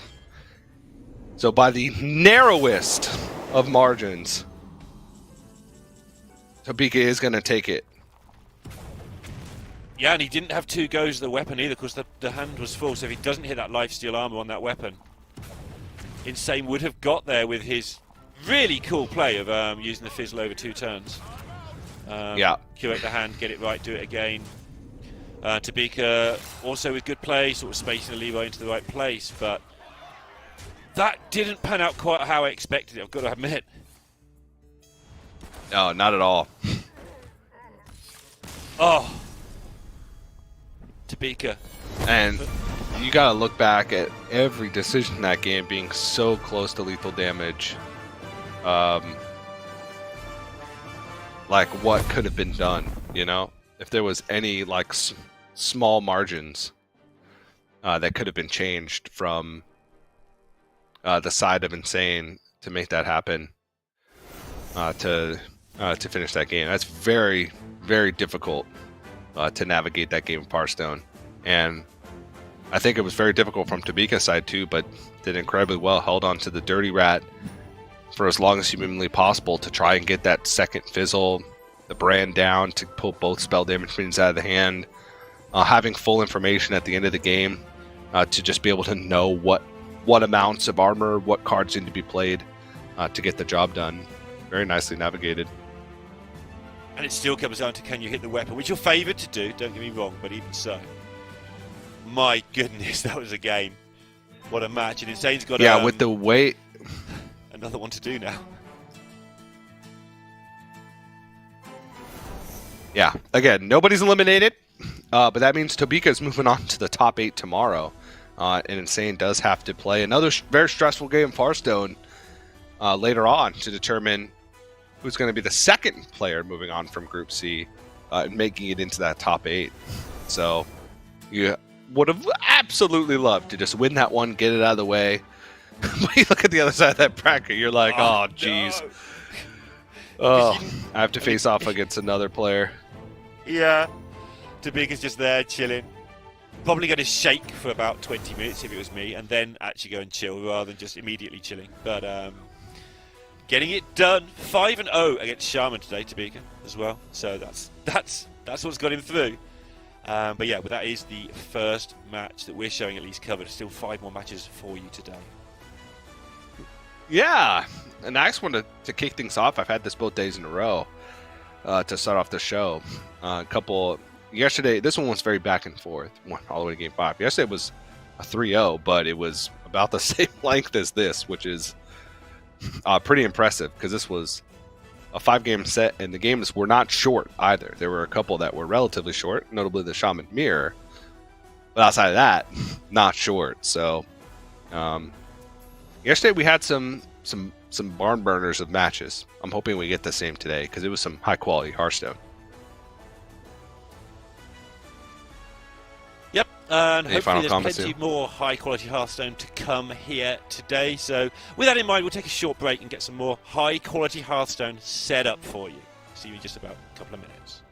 So by the narrowest of margins, Tobyka is going to take it. Yeah, and he didn't have 2 goes of the weapon either because the hand was full. So if he doesn't hit that lifesteal armor on that weapon, Insane would have got there with his really cool play of using the fizzle over 2 turns. Curate the hand, get it right, do it again. Tobyka also with good play, sort of spacing the Levi into the right place, but that didn't pan out quite how I expected it, I've got to admit. No, not at all. Oh. Tobyka. And you got to look back at every decision in that game being so close to lethal damage. Like what could have been done, you know? If there was any like small margins that could have been changed from the side of Insane to make that happen, to finish that game. That's very, very difficult to navigate that game of Hearthstone. And I think it was very difficult from Tobyka's side too, but did incredibly well. Held on to the Dirty Rat for as long as humanly possible to try and get that second fizzle, the brand down, to pull both spell damage minions out of the hand. Having full information at the end of the game to just be able to know what amounts of armor, what cards need to be played to get the job done. Very nicely navigated. And it still comes down to can you hit the weapon, which you're favoured to do, don't get me wrong, but even so. My goodness, that was a game. What a match. And Insane's got with the weight. Another one to do now. Yeah, again, nobody's eliminated, but that means Tobyka's moving on to the top 8 tomorrow. And Insane does have to play another very stressful game of Hearthstone later on to determine who's going to be the second player moving on from Group C and making it into that top 8. So you would have absolutely loved to just win that one, get it out of the way. But you look at the other side of that bracket, you're like, oh, jeez. no. Oh, I have to face off against another player. Yeah. Tobyka's just there chilling. Probably going to shake for about 20 minutes if it was me, and then actually go and chill rather than just immediately chilling. But getting it done. 5-0 against Shaman today, Tobyka, as well. So that's what's got him through. But yeah, but that is the first match that we're showing at least covered. Still 5 more matches for you today. Yeah, and I just wanted to kick things off. I've had this both days in a row to start off the show. Yesterday, this one was very back and forth, all the way to Game 5. Yesterday was a 3-0, but it was about the same length as this, which is pretty impressive because this was a 5-game set, and the games were not short either. There were a couple that were relatively short, notably the Shaman Mirror. But outside of that, not short. So yesterday we had some barn burners of matches. I'm hoping we get the same today because it was some high quality Hearthstone. Yep, and Any final hopefully there's comments, plenty Ian? more high-quality Hearthstone to come here today. So with that in mind, we'll take a short break and get some more high-quality Hearthstone set up for you. See you in just about a couple of minutes.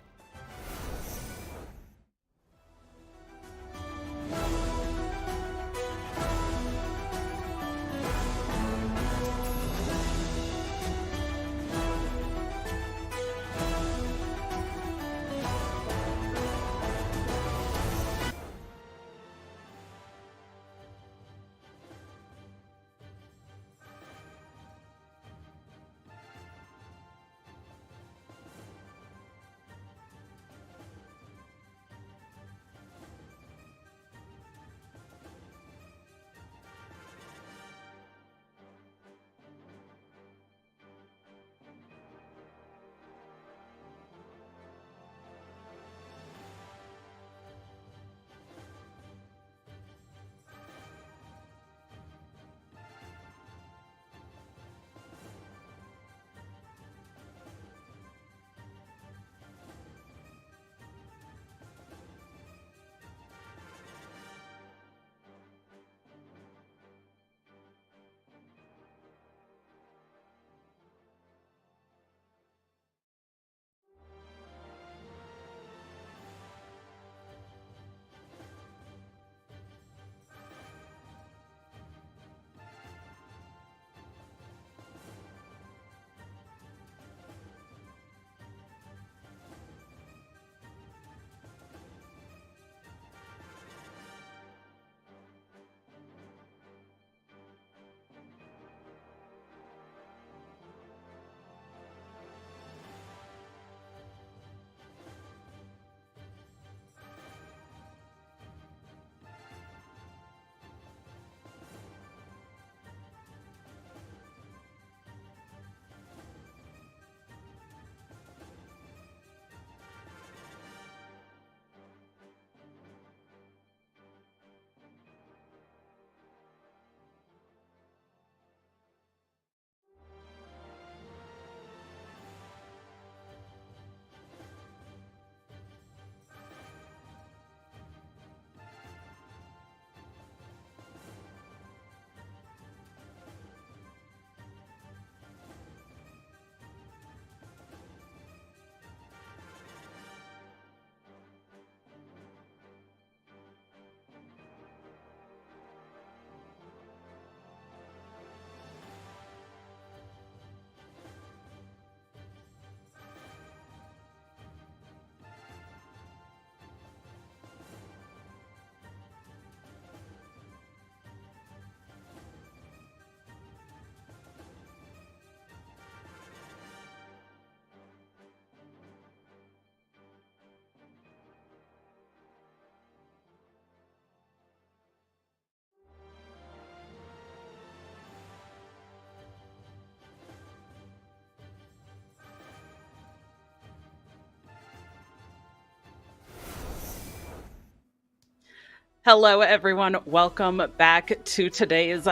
Hello, everyone. Welcome back to today's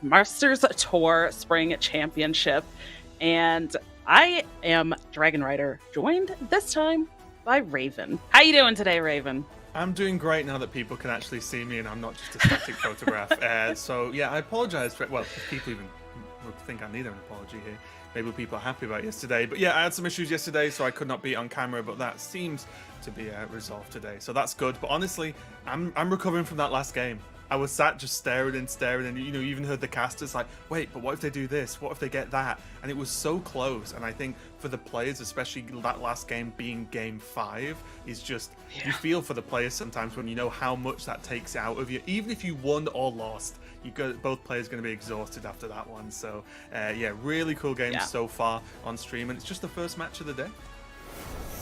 Masters Tour Spring Championship. And I am Dragon Rider, joined this time by Raven. How you doing today, Raven? I'm doing great now that people can actually see me and I'm not just a static photograph. So yeah, I apologize for, well, if people even would think I need an apology here. Maybe people are happy about yesterday. But yeah, I had some issues yesterday, so I could not be on camera, but that seems to be resolved today. So that's good. But honestly, I'm recovering from that last game. I was sat just staring, and you even heard the casters like, wait, but what if they do this? What if they get that? And it was so close. And I think for the players, especially that last game being game 5, is just, you feel for the players sometimes when you know how much that takes out of you. Even if you won or lost, both players going to be exhausted after that one. So yeah, really cool game so far on stream, and it's just the first match of the day.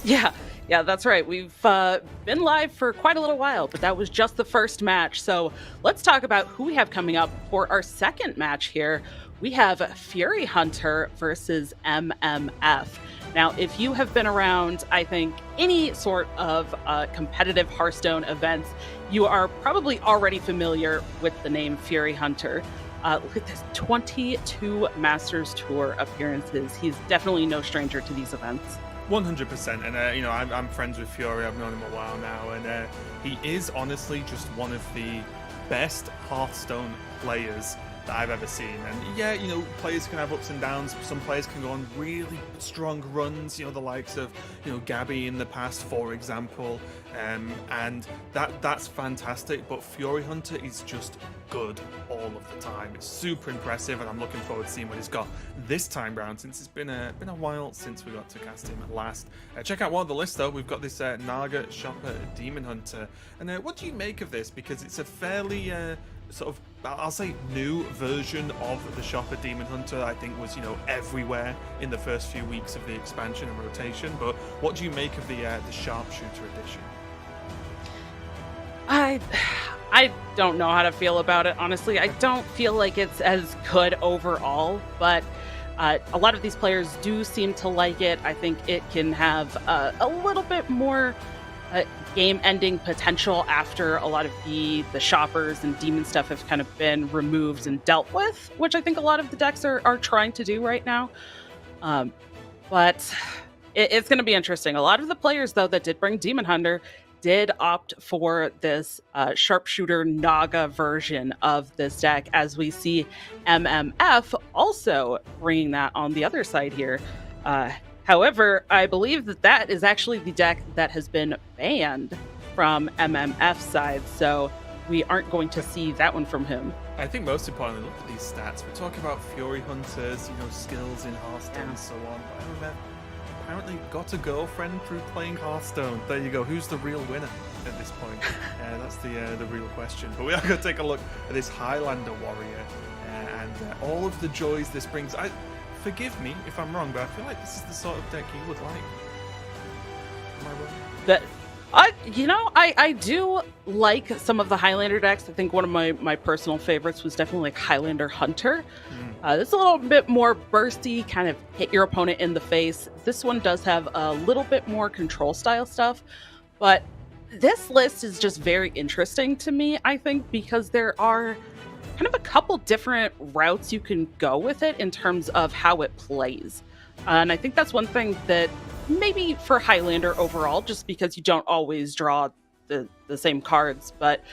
Yeah, that's right. We've been live for quite a little while, but that was just the first match. So let's talk about who we have coming up for our second match here. We have Furyhunter versus MMF. Now, if you have been around, I think, any sort of competitive Hearthstone events, you are probably already familiar with the name Furyhunter. Look at this, 22 Masters Tour appearances. He's definitely no stranger to these events. 100%, and you know, I'm friends with Fury. I've known him a while now, and he is honestly just one of the best Hearthstone players that I've ever seen. And yeah, you know, players can have ups and downs. Some players can go on really strong runs, you know, the likes of, you know, Gabby in the past, for example, and that's fantastic. But Furyhunter is just good all of the time. It's super impressive, and I'm looking forward to seeing what he's got this time round, since it's been a while since we got to cast him at last. Check out one of the lists though. We've got this Naga Shopper Demon Hunter, and what do you make of this? Because it's a fairly sort of, I'll say, new version of the Shopper Demon Hunter. I think was, you know, everywhere in the first few weeks of the expansion and rotation. But what do you make of the Sharpshooter edition? I don't know how to feel about it, honestly. I don't feel like it's as good overall, but a lot of these players do seem to like it. I think it can have a little bit more game-ending potential after a lot of the shoppers and demon stuff have kind of been removed and dealt with, which I think a lot of the decks are trying to do right now. But it's going to be interesting. A lot of the players, though, that did bring Demon Hunter did opt for this Sharpshooter Naga version of this deck, as we see MMF also bringing that on the other side here. However, I believe that is actually the deck that has been banned from MMF's side, so we aren't going to see that one from him. I think most importantly, look at these stats. We're talking about Fury Hunters, you know, skills in Hearthstone and so on. But MMF apparently got a girlfriend through playing Hearthstone. There you go. Who's the real winner at this point? That's the real question. But we are going to take a look at this Highlander warrior and all of the joys this brings. Forgive me if I'm wrong, but I feel like this is the sort of deck you would like. Am I wrong? I do like some of the Highlander decks. I think one of my personal favorites was definitely like Highlander Hunter. It's a little bit more bursty, kind of hit your opponent in the face. This one does have a little bit more control style stuff, but this list is just very interesting to me, I think, because there are kind of a couple different routes you can go with it in terms of how it plays. And I think that's one thing that maybe for Highlander overall, just because you don't always draw the same cards, but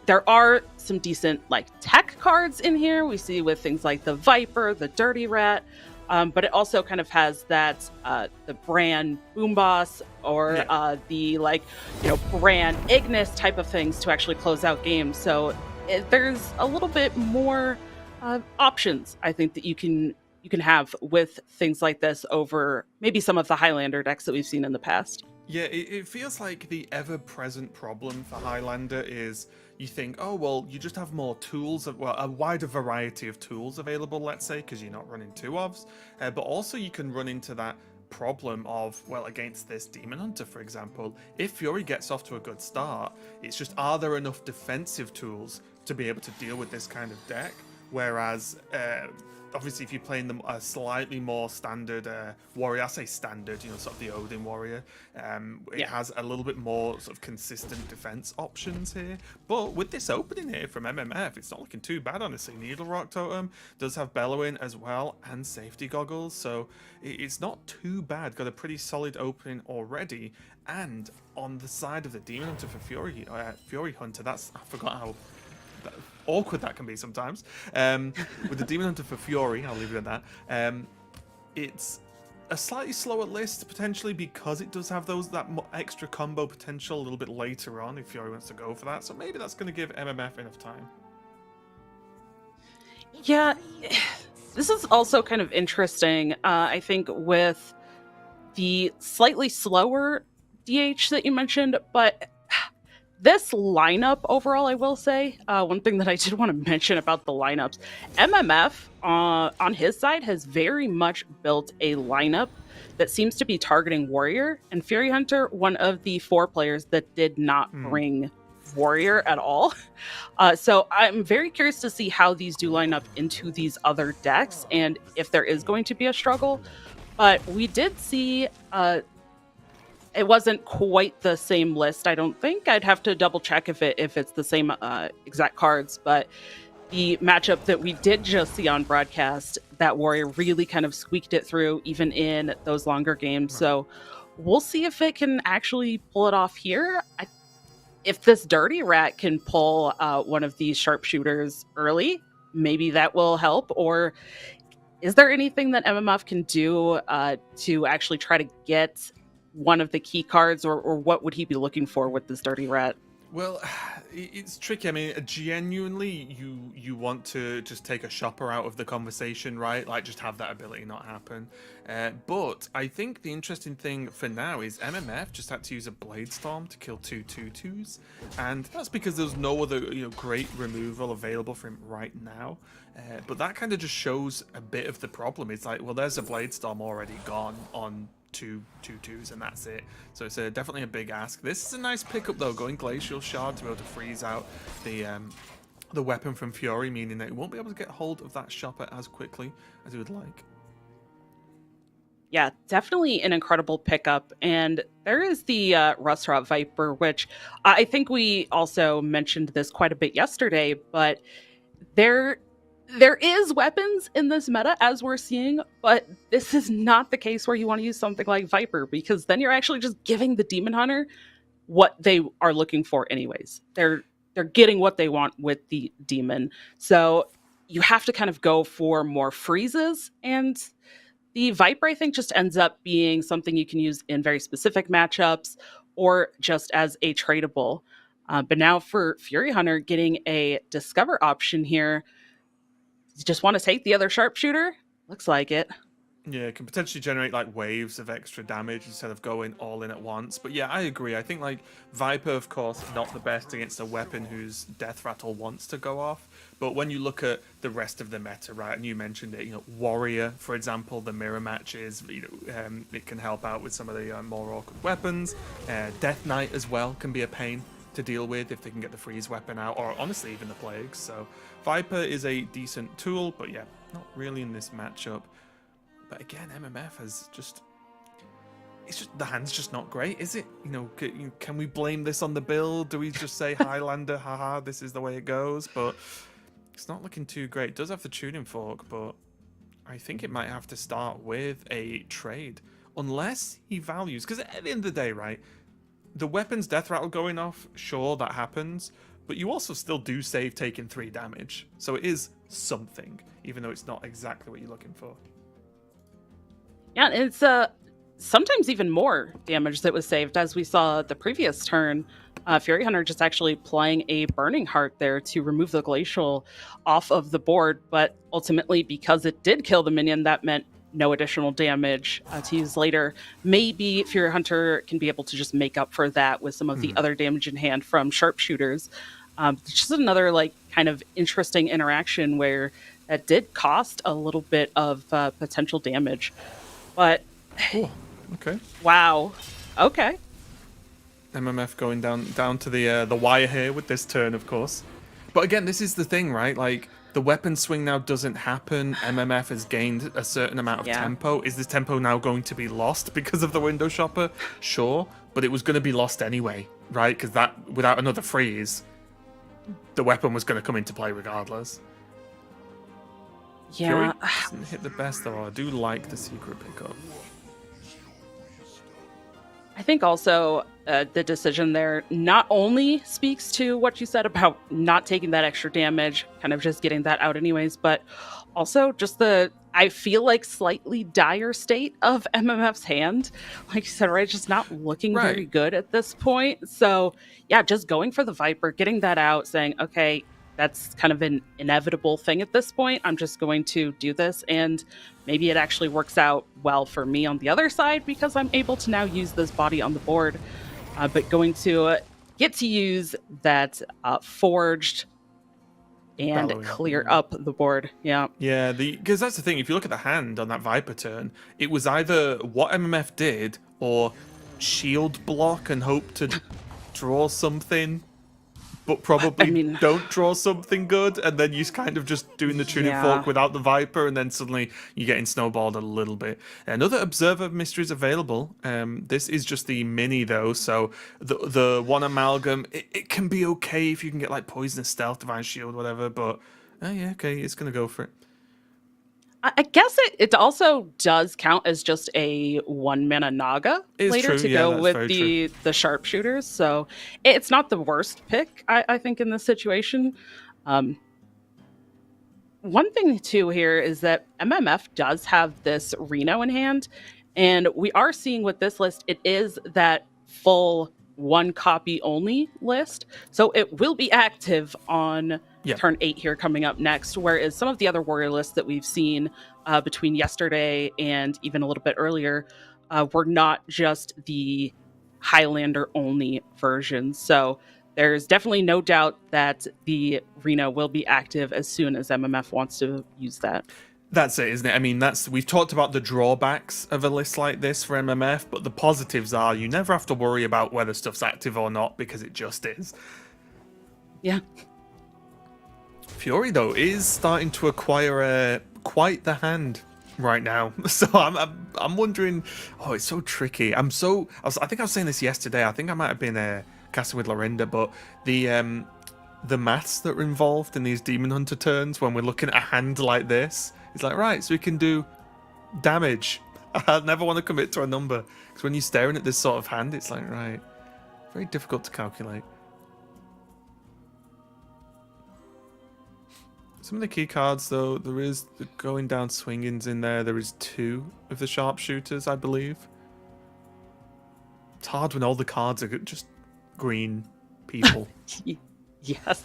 there are some decent like tech cards in here. We see with things like the Viper, the Dirty Rat, but it also kind of has that the Bran Boom Boss or the like, you know, Bran Ignis type of things to actually close out games. So there's a little bit more options, I think, that you can have with things like this over maybe some of the Highlander decks that we've seen in the past. Yeah, it feels like the ever-present problem for Highlander is you think, oh, well, you just have more tools, well, a wider variety of tools available, let's say, because you're not running 2-ofs, but also you can run into that problem of, well, against this Demon Hunter, for example, if Fury gets off to a good start, it's just, are there enough defensive tools to be able to deal with this kind of deck? Whereas, obviously, if you're playing them a slightly more standard warrior, I say standard, sort of the Odin warrior, it has a little bit more sort of consistent defense options here. But with this opening here from MMF, it's not looking too bad, honestly. Needle Rock Totem does have Bellowing as well and safety goggles, so it's not too bad. Got a pretty solid opening already. And on the side of the Demon Hunter for Furyhunter, I forgot how awkward that can be sometimes. With the Demon Hunter for Fury, I'll leave it at that. It's a slightly slower list potentially because it does have that extra combo potential a little bit later on if Fury wants to go for that. So maybe that's going to give MMF enough time. Yeah, this is also kind of interesting. I think with the slightly slower DH that you mentioned, but this lineup overall, I will say, one thing that I did want to mention about the lineups, MMF on his side has very much built a lineup that seems to be targeting Warrior, and Furyhunter, one of the 4 players that did not bring Warrior at all. So I'm very curious to see how these do line up into these other decks, and if there is going to be a struggle. But we did see it wasn't quite the same list, I don't think. I'd have to double check if it's the same exact cards, but the matchup that we did just see on broadcast, that Warrior really kind of squeaked it through even in those longer games. Right. So we'll see if it can actually pull it off here. If this Dirty Rat can pull one of these sharpshooters early, maybe that will help. Or is there anything that MMF can do to actually try to get one of the key cards, or what would he be looking for with this Dirty Rat? Well, it's tricky. I mean, genuinely, you want to just take a shopper out of the conversation, right? Like, just have that ability not happen. But I think the interesting thing for now is MMF just had to use a Blade Storm to kill 2 2/2s, and that's because there's no other great removal available for him right now. But that kind of just shows a bit of the problem. It's like, well, there's a Blade Storm already gone on 2 2/2s, and that's it. So it's definitely a big ask. This is a nice pickup though, going Glacial Shard to be able to freeze out the weapon from Fury, meaning that it won't be able to get hold of that shopper as quickly as it would like. Yeah, definitely an incredible pickup. And there is the Rust-Rot Viper, which I think we also mentioned this quite a bit yesterday, but there is weapons in this meta, as we're seeing, but this is not the case where you want to use something like Viper, because then you're actually just giving the Demon Hunter what they are looking for anyways. They're getting what they want with the Demon. So you have to kind of go for more freezes, and the Viper, I think, just ends up being something you can use in very specific matchups or just as a tradable. But now for Furyhunter, getting a Discover option here, you just want to take the other sharpshooter? Looks like it. Yeah, it can potentially generate like waves of extra damage instead of going all in at once. But yeah, I agree. I think like Viper, of course, not the best against a weapon whose Death Rattle wants to go off. But when you look at the rest of the meta, right, and you mentioned it, Warrior, for example, the mirror matches, it can help out with some of the more awkward weapons. Death Knight as well can be a pain to deal with if they can get the freeze weapon out, or honestly even the plagues. So Viper is a decent tool, but yeah, not really in this matchup. But again, MMF has the hand's just not great, is it? Can we blame this on the build? Do we just say Highlander, haha, this is the way it goes? But it's not looking too great. It does have the tuning fork, but I think it might have to start with a trade, unless he values, because at the end of the day, right, the weapon's Death Rattle going off, sure, that happens, but you also still do save taking 3 damage. So it is something, even though it's not exactly what you're looking for. Yeah, it's sometimes even more damage that was saved, as we saw the previous turn. Furyhunter just actually playing a Burning Heart there to remove the Glacial off of the board, but ultimately, because it did kill the minion, that meant no additional damage to use later. Maybe Furyhunter can be able to just make up for that with some of the other damage in hand from sharpshooters. Just another kind of interesting interaction where that did cost a little bit of potential damage. But okay. Wow. Okay. MMF going down to the wire here with this turn, of course. But again, this is the thing, right? Like, the weapon swing now doesn't happen. MMF has gained a certain amount of tempo. Is this tempo now going to be lost because of the window shopper? Sure, but it was going to be lost anyway, right? Because that, without another freeze, the weapon was going to come into play regardless. Yeah. Fury doesn't hit the best though. I do like the secret pickup. I think also the decision there not only speaks to what you said about not taking that extra damage, kind of just getting that out anyways, but also just I feel like slightly dire state of MMF's hand. Like you said, right, just not looking very good at this point. So yeah, just going for the Viper, getting that out, saying, okay, that's kind of an inevitable thing at this point. I'm just going to do this, and maybe it actually works out well for me on the other side because I'm able to now use this body on the board. But going to get to use that forged and Bellowing clear up the board. Yeah. Yeah, because that's the thing. If you look at the hand on that Viper turn, it was either what MMF did or shield block and hope to draw something, but probably don't draw something good, and then you're kind of just doing the tuning fork without the Viper, and then suddenly you're getting snowballed a little bit. Another Observer Mystery is available. This is just the mini though, so the one amalgam, it can be okay if you can get like Poisonous Stealth, Divine Shield, whatever, but yeah, okay, it's going to go for it. I guess it also does count as just a 1-mana Naga later to go with the sharpshooters. So it's not the worst pick, I think, in this situation. One thing, too, here is that MMF does have this Reno in hand. And we are seeing with this list, it is that full 1 copy only list. So it will be active on turn 8 here coming up next, whereas some of the other warrior lists that we've seen between yesterday and even a little bit earlier were not just the Highlander only versions. So there's definitely no doubt that the Reno will be active as soon as MMF wants to use that. That's it, isn't it? I mean, we've talked about the drawbacks of a list like this for MMF, but the positives are you never have to worry about whether stuff's active or not because it just is. Yeah. Fury, though, is starting to acquire quite the hand right now. So I'm wondering. Oh, it's so tricky. I think I was saying this yesterday. I think I might have been casting with Lorinda, but the maths that are involved in these Demon Hunter turns when we're looking at a hand like this, it's like, right, so we can do damage. I never want to commit to a number because when you're staring at this sort of hand, it's like, right, very difficult to calculate. Some of the key cards, though, there is the going down swingings in there. There is 2 of the sharpshooters, I believe. It's hard when all the cards are just green people. Yes.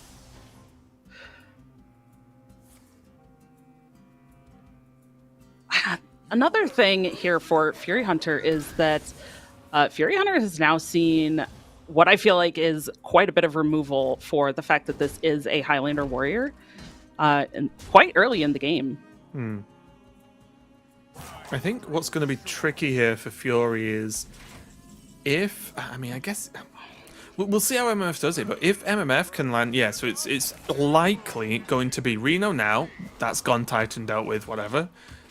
Another thing here for Furyhunter is that Furyhunter has now seen what I feel like is quite a bit of removal for the fact that this is a Highlander warrior. And quite early in the game. I think what's going to be tricky here for Fury is I guess we'll see how MMF does it, but if MMF can land, so it's likely going to be Reno now. That's gone Titan dealt with, whatever.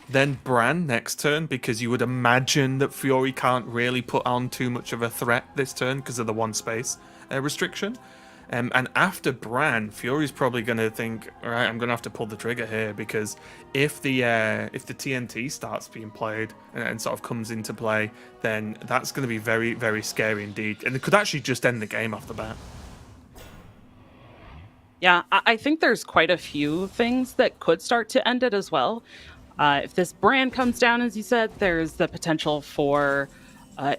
Then Bran next turn, because you would imagine that Fury can't really put on too much of a threat this turn because of the 1 space restriction. And after Bran, Fury's probably going to think, all right, I'm going to have to pull the trigger here because if the TNT starts being played and sort of comes into play, then that's going to be very, very scary indeed. And it could actually just end the game off the bat. Yeah, I think there's quite a few things that could start to end it as well. If this Bran comes down, as you said, there's the potential for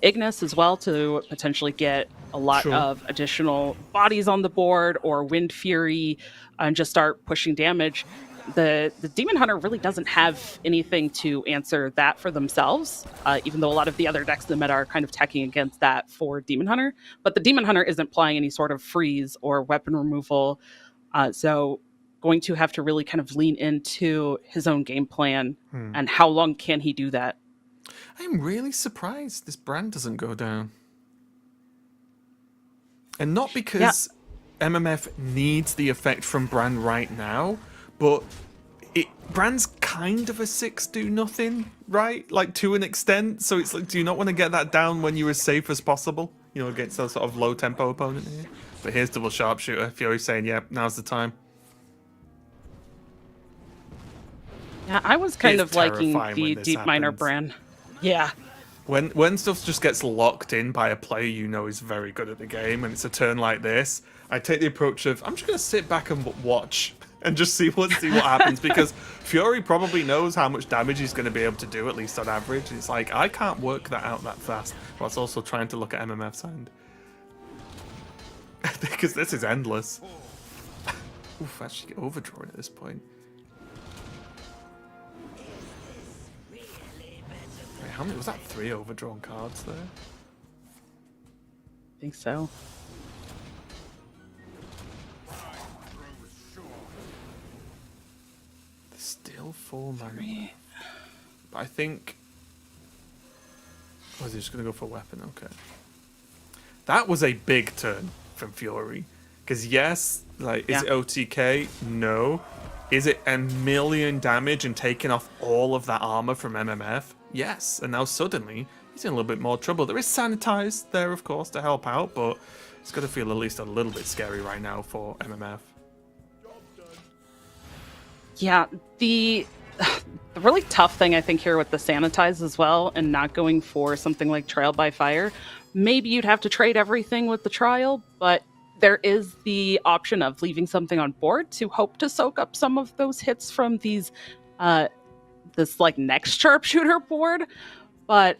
Ignis as well to potentially get a lot of additional bodies on the board, or Wind Fury, and just start pushing damage. The Demon Hunter really doesn't have anything to answer that for themselves, even though a lot of the other decks in the meta are kind of teching against that for Demon Hunter. But the Demon Hunter isn't playing any sort of freeze or weapon removal, so going to have to really kind of lean into his own game plan and how long can he do that. I'm really surprised this Bran doesn't go down. And not because MMF needs the effect from Bran right now, but Brand's kind of a 6 do nothing, right? Like, to an extent. So it's like, do you not want to get that down when you're as safe as possible? You know, against a sort of low tempo opponent here. But here's double sharpshooter. Fury's saying, yeah, now's the time. Yeah, I was kind It's of liking terrifying the when this deep miner happens. brand. Yeah. When stuff just gets locked in by a player you know is very good at the game, and it's a turn like this, I take the approach of, I'm just going to sit back and watch and just see what happens, because Fury probably knows how much damage he's going to be able to do, at least on average. It's like, I can't work that out that fast, whilst also trying to look at MMF's hand. Because this is endless. Oof, actually overdrawing at this point. Wait, how many was that? 3 overdrawn cards there? I think so. There's still 4 mana. But I think. Oh, is he just gonna go for a weapon? Okay. That was a big turn from Fury. Because yes, like, is it OTK? No. Is it a million damage and taking off all of that armor from MMF? Yes. And now suddenly he's in a little bit more trouble. There is Sanitize there, of course, to help out, but it's got to feel at least a little bit scary right now for MMF. Yeah, the really tough thing I think here with the Sanitize as well, and not going for something like Trial by Fire, maybe you'd have to trade everything with the Trial, but there is the option of leaving something on board to hope to soak up some of those hits from these this like next sharpshooter board. But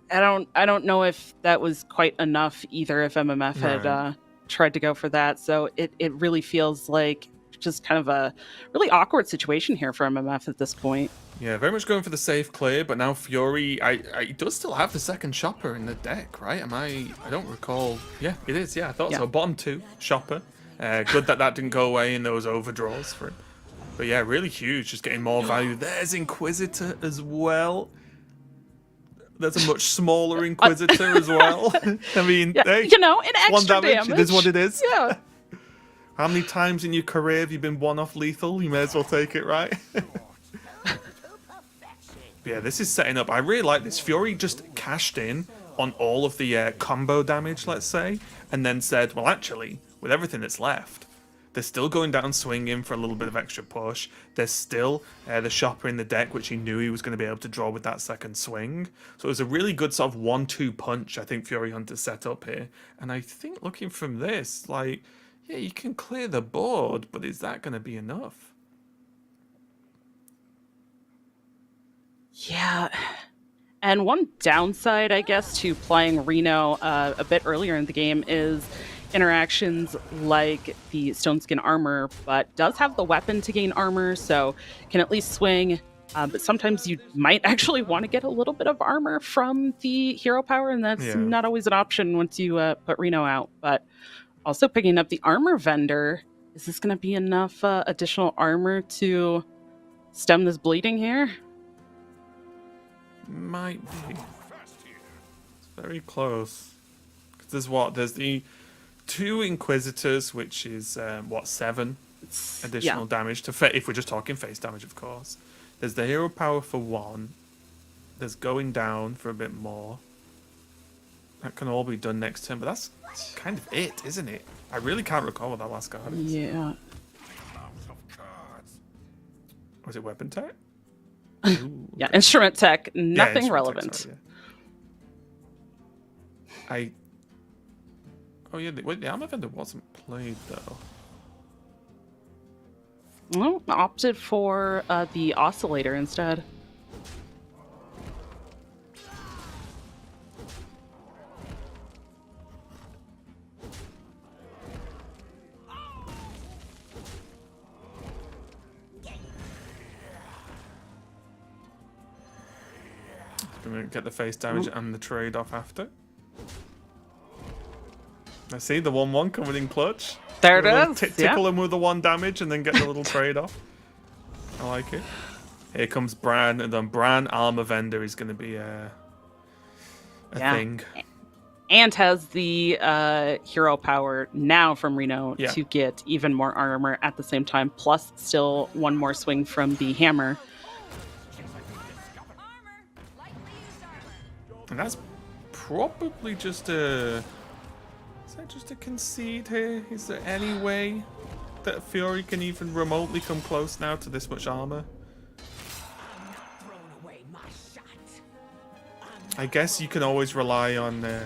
I don't know if that was quite enough either, if MMF had tried to go for that. So it really feels like just kind of a really awkward situation here for MMF at this point. Yeah, very much going for the safe clear, but now Fury, he does still have the second shopper in the deck, right? I don't recall. Yeah, it is. Yeah, I thought so. Bottom 2 shopper. Good that didn't go away in those overdraws for him. But yeah, really huge, just getting more value. There's Inquisitor as well. There's a much smaller Inquisitor as well. I mean, hey, you know, an extra 1 damage. It is what it is. Yeah. How many times in your career have you been 1-off lethal? You may as well take it, right? Yeah, this is setting up. I really like this. Fury just cashed in on all of the combo damage, let's say, and then said, well, actually, with everything that's left, they're still going down swinging for a little bit of extra push. There's still the shopper in the deck, which he knew he was going to be able to draw with that second swing. So it was a really good sort of 1-2 punch, I think Furyhunter set up here. And I think looking from this, like, yeah, you can clear the board, but is that going to be enough? Yeah. And one downside, I guess, to playing Reno a bit earlier in the game is interactions like the Stone Skin armor, but does have the weapon to gain armor, so can at least swing. But sometimes you might actually want to get a little bit of armor from the hero power, and that's not always an option once you put Reno out. But also picking up the armor vendor, is this going to be enough additional armor to stem this bleeding here? Might be. It's very close. There's the 2 Inquisitors, which is 7 additional damage to if we're just talking face damage, of course. There's the hero power for 1. There's going down for a bit more. That can all be done next turn, but that's kind of it, isn't it? I really can't recall what that last card is. Yeah. Was it weapon tech? Ooh, yeah, okay. Instrument tech, nothing instrument relevant. Tech, sorry, oh yeah, the armor vendor wasn't played though. Well, opted for the oscillator instead. Gonna get the face damage and the trade off after. I see the 1-1 coming in clutch. There it is. Tickle him with the 1 damage and then get the little trade off. I like it. Here comes Bran, and then Bran armor vendor is going to be a thing. and has the hero power now from Reno Yeah. to get even more armor at the same time, plus still one more swing from the hammer. And that's probably just a... Is that just a concede here? Is there any way that Fury can even remotely come close now to this much armor? Thrown away my shot. I guess you can always rely on the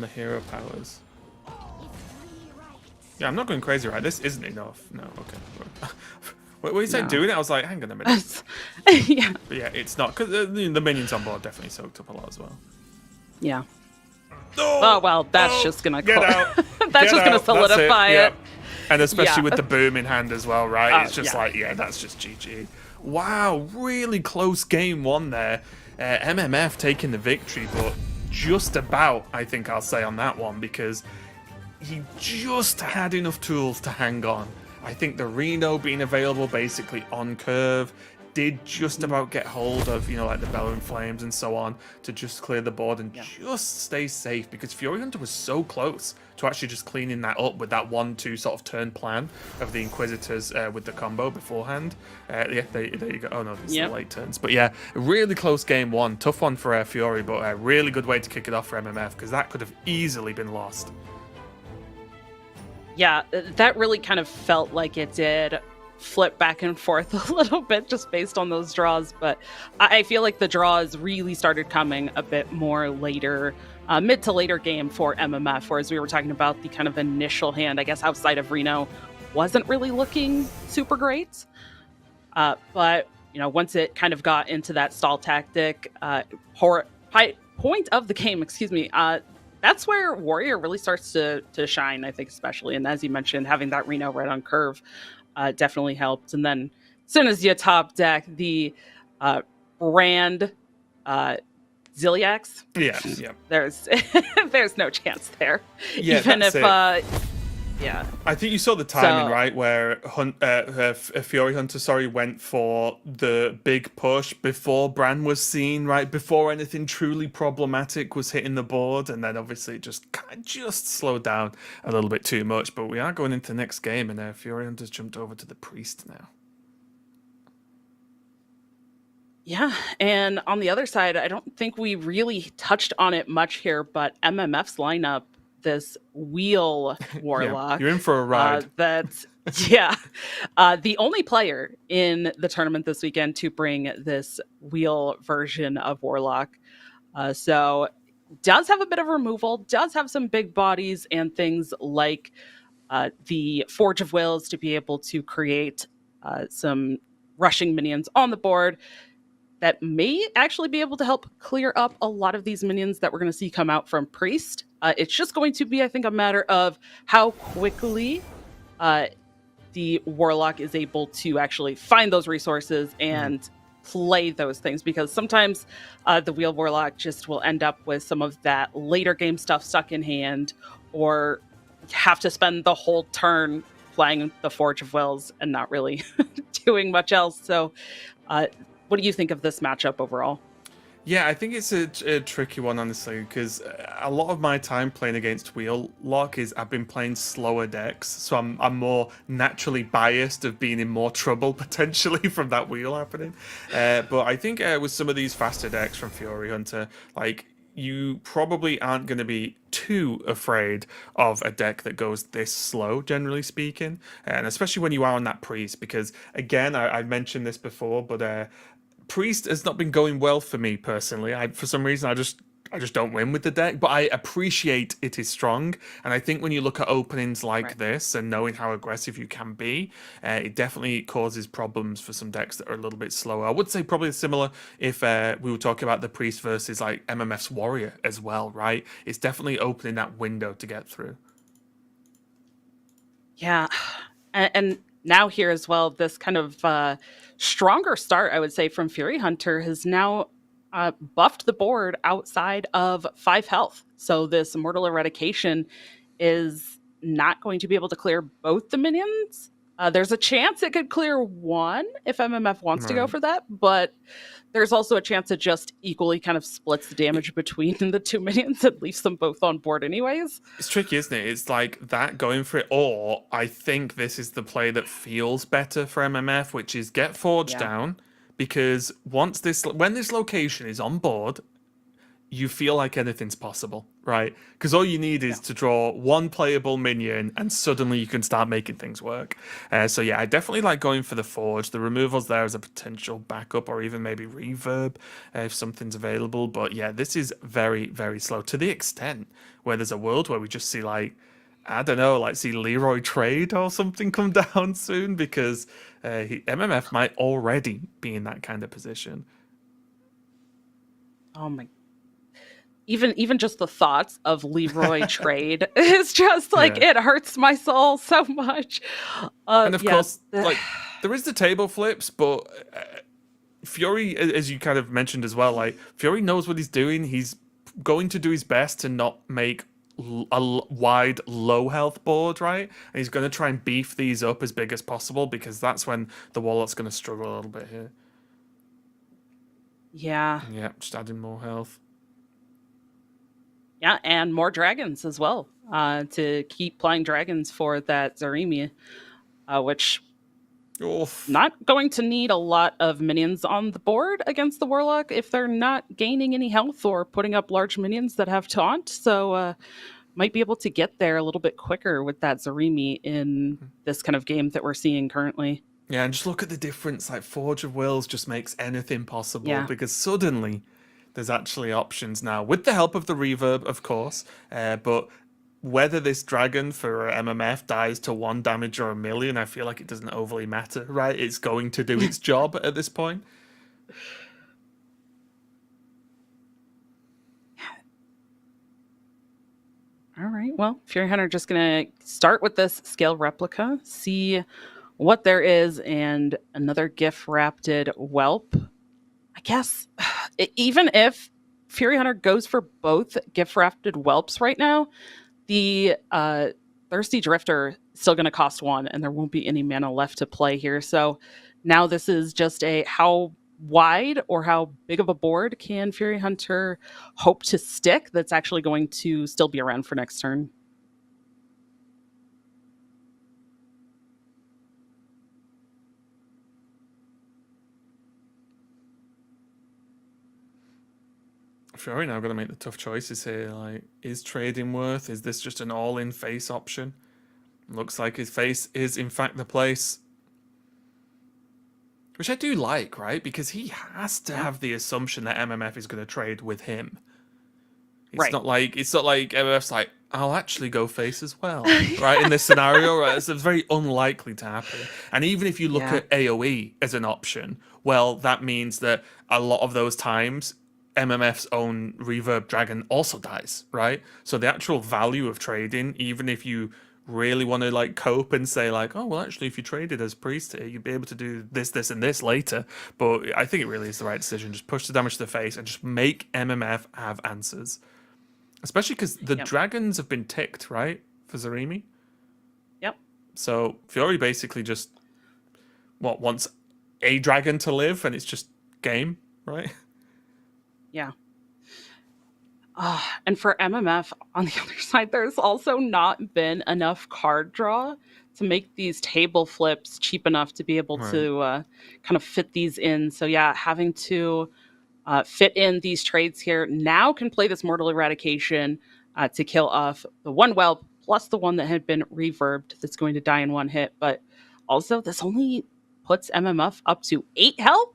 hero powers. Yeah, I'm not going crazy, right? This isn't enough. No, okay. When you said doing it, I was like, hang on a minute. Yeah. But yeah, it's not, because the minions on board definitely soaked up a lot as well. Yeah. Oh, Oh well, that's just gonna get out. that's Get just gonna out. solidify That's it. Yeah. And especially Yeah. with the boom in hand as well, right? It's just yeah. like, yeah, that's just GG. Wow, really close game one there. MMF taking the victory, but just about, I think I'll say on that one, because he just had enough tools to hang on. I think the Reno being available basically on curve did just about get hold of, you know, like the Bellowing Flames and so on to just clear the board and just stay safe, because Furyhunter was so close to actually just cleaning that up with that 1-2 sort of turn plan of the Inquisitors with the combo beforehand. Yeah, there you go. Oh no, these are the late turns. But yeah, a really close game one. Tough one for Fury, but a really good way to kick it off for MMF, because that could have easily been lost. Yeah, that really kind of felt like it did flip back and forth a little bit just based on those draws, but I feel like the draws really started coming a bit more later, mid to later game for MMF, whereas we were talking about the kind of initial hand, I guess outside of Reno, wasn't really looking super great. But, you know, once it kind of got into that stall tactic, point of the game, that's where Warrior really starts to shine, I think, especially. And as you mentioned, having that Reno right on curve definitely helped. And then as soon as you top deck the Brand Ziliax, Yeah. there's no chance there. Yeah, Even that's if, yeah. I think you saw the timing, right, where Furyhunter, went for the big push before Bran was seen, right, before anything truly problematic was hitting the board, and then obviously it just slowed down a little bit too much. But we are going into the next game, and Furyhunter's jumped over to the Priest now. Yeah, and on the other side, I don't think we really touched on it much here, but MMF's lineup, this Wheel Warlock. You're in for a ride. That's the only player in the tournament this weekend to bring this Wheel version of Warlock. So does have a bit of removal, does have some big bodies and things like the Forge of Wills to be able to create some rushing minions on the board that may actually be able to help clear up a lot of these minions that we're going to see come out from Priest. It's just going to be, I think, a matter of how quickly the Warlock is able to actually find those resources and play those things, because sometimes the Wheel Warlock just will end up with some of that later game stuff stuck in hand, or have to spend the whole turn playing the Forge of Wills and not really doing much else. So what do you think of this matchup overall? Yeah, I think it's a tricky one, honestly, because a lot of my time playing against Wheellock is I've been playing slower decks, so I'm more naturally biased of being in more trouble potentially from that wheel happening. But I think with some of these faster decks from Furyhunter, like, you probably aren't going to be too afraid of a deck that goes this slow, generally speaking, and especially when you are on that Priest, because again, I've mentioned this before, but Priest has not been going well for me personally. For some reason, I just don't win with the deck, but I appreciate it is strong. And I think when you look at openings like this and knowing how aggressive you can be, it definitely causes problems for some decks that are a little bit slower. I would say probably similar if we were talking about the Priest versus like MMF's Warrior as well, right? It's definitely opening that window to get through. Yeah, and now here as well, this kind of stronger start, I would say, from Furyhunter has now buffed the board outside of 5 health. So this Immortal Eradication is not going to be able to clear both the minions There's a chance it could clear one if MMF wants to go Right. for that, but there's also a chance it just equally kind of splits the damage between the two minions and leaves them both on board anyways. It's tricky, isn't it? It's like that going for it, or I think this is the play that feels better for MMF, which is get Forge Yeah. down, because when this location is on board, you feel like anything's possible, right? Because all you need is to draw one playable minion, and suddenly you can start making things work. So yeah, I definitely like going for the Forge. The removals there as a potential backup, or even maybe reverb if something's available. But yeah, this is very, very slow to the extent where there's a world where we just see like, I don't know, like see Leroy trade or something come down soon, because MMF might already be in that kind of position. Oh my. Even just the thoughts of Leroy trade is just like Yeah. it hurts my soul so much. And of yeah, course, like there is the table flips, but Fury, as you kind of mentioned as well, like Fury knows what he's doing. He's going to do his best to not make wide, low health board, right? And he's going to try and beef these up as big as possible, because that's when the Warlock's going to struggle a little bit here. yeah, Yeah, just adding more health. yeah, and more dragons as well to keep playing dragons for that Zarimi, which Oof. not going to need a lot of minions on the board against the Warlock if they're not gaining any health or putting up large minions that have taunt. So might be able to get there a little bit quicker with that Zarimi in this kind of game that we're seeing currently. Yeah, and just look at the difference. Like Forge of Wills just makes anything possible, Yeah. because suddenly there's actually options now, with the help of the reverb, of course. But whether this dragon for MMF dies to 1 damage or 1,000,000, I feel like it doesn't overly matter, right? It's going to do its job at this point. All right. Well, Furyhunter just going to start with this scale replica, see what there is, and another gift wrapped whelp. I guess even if Furyhunter goes for both gift wrapped whelps right now, the Thirsty Drifter is still going to cost 1, and there won't be any mana left to play here. So now this is just a how wide or how big of a board can Furyhunter hope to stick that's actually going to still be around for next turn. Fury now got to make the tough choices here. Like, is trading worth? Is this just an all-in face option? Looks like his face is in fact the place. Which I do like, right? Because he has to have the assumption that MMF is going to trade with him. It's not like MMF's like, I'll actually go face as well, right? In this scenario, right? It's very unlikely to happen. And even if you look at AoE as an option, well, that means that a lot of those times MMF's own reverb dragon also dies, right? So the actual value of trading, even if you really want to like cope and say like, oh well, actually if you traded as priest here, you'd be able to do this, this, and this later. But I think it really is the right decision. Just push the damage to the face and just make MMF have answers. Especially because the dragons have been ticked, right, for Zarimi? Yep. So Fury basically just wants a dragon to live, and it's just game, right? Yeah. And for MMF, on the other side, there's also not been enough card draw to make these table flips cheap enough to be able to kind of fit these in. So yeah, having to fit in these trades here now can play this Mortal Eradication to kill off the 1 whelp plus the one that had been reverbed that's going to die in 1 hit. But also, this only puts MMF up to 8 health.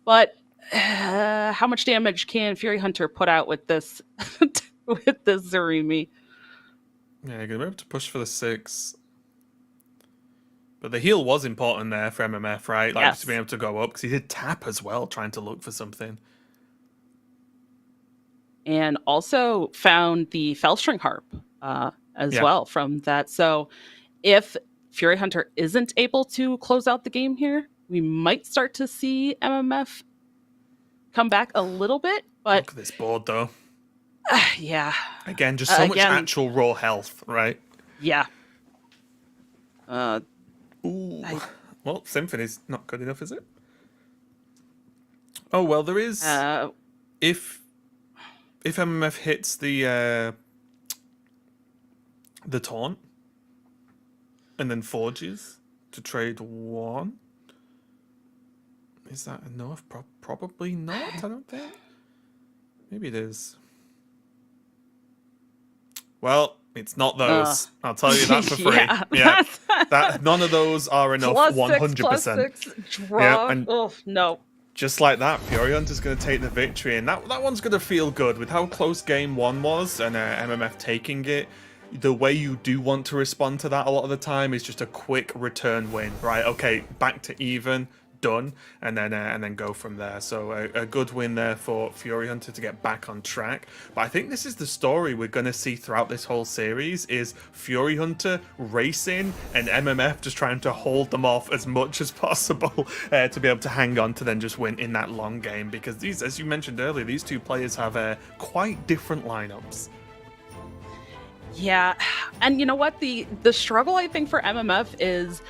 But how much damage can Furyhunter put out with this with this Zarimi? Yeah, you're gonna be able to push for the 6. But the heal was important there for MMF, right? Like to be able to go up, because he did tap as well, trying to look for something. And also found the Fellstring Harp as well from that. So if Furyhunter isn't able to close out the game here, we might start to see MMF come back a little bit. But look at this board, though. Yeah. Again, just so much actual raw health, right? Yeah. Ooh. Well, Symphony's not good enough, is it? Oh well, there is. If MMF hits the taunt and then forges to trade 1, is that enough? Probably not. I don't think. Maybe it is. Well, it's not those. I'll tell you that for free. Yeah, that none of those are enough. +6, 100%. +6, draw. Yeah, and oh, no. just like that, Furyhunter's going to take the victory, and that one's going to feel good with how close game 1 was and MMF taking it. The way you do want to respond to that a lot of the time is just a quick return win, right? Okay, back to even, done, and then go from there. So a good win there for Furyhunter to get back on track. But I think this is the story we're going to see throughout this whole series: is Furyhunter racing and MMF just trying to hold them off as much as possible to be able to hang on to then just win in that long game. Because these, as you mentioned earlier, these two players have quite different lineups. Yeah, and you know what? The struggle, I think, for MMF is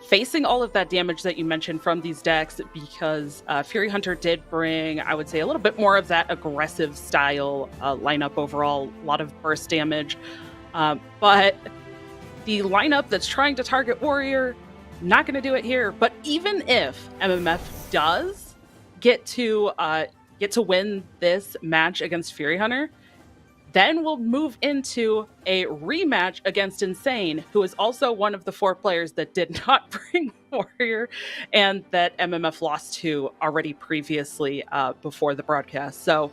facing all of that damage that you mentioned from these decks, because Furyhunter did bring, I would say, a little bit more of that aggressive style lineup overall, a lot of burst damage. But the lineup that's trying to target Warrior, not going to do it here. But even if MMF does get to win this match against Furyhunter, then we'll move into a rematch against Insane, who is also one of the 4 players that did not bring Warrior and that MMF lost to already previously before the broadcast. So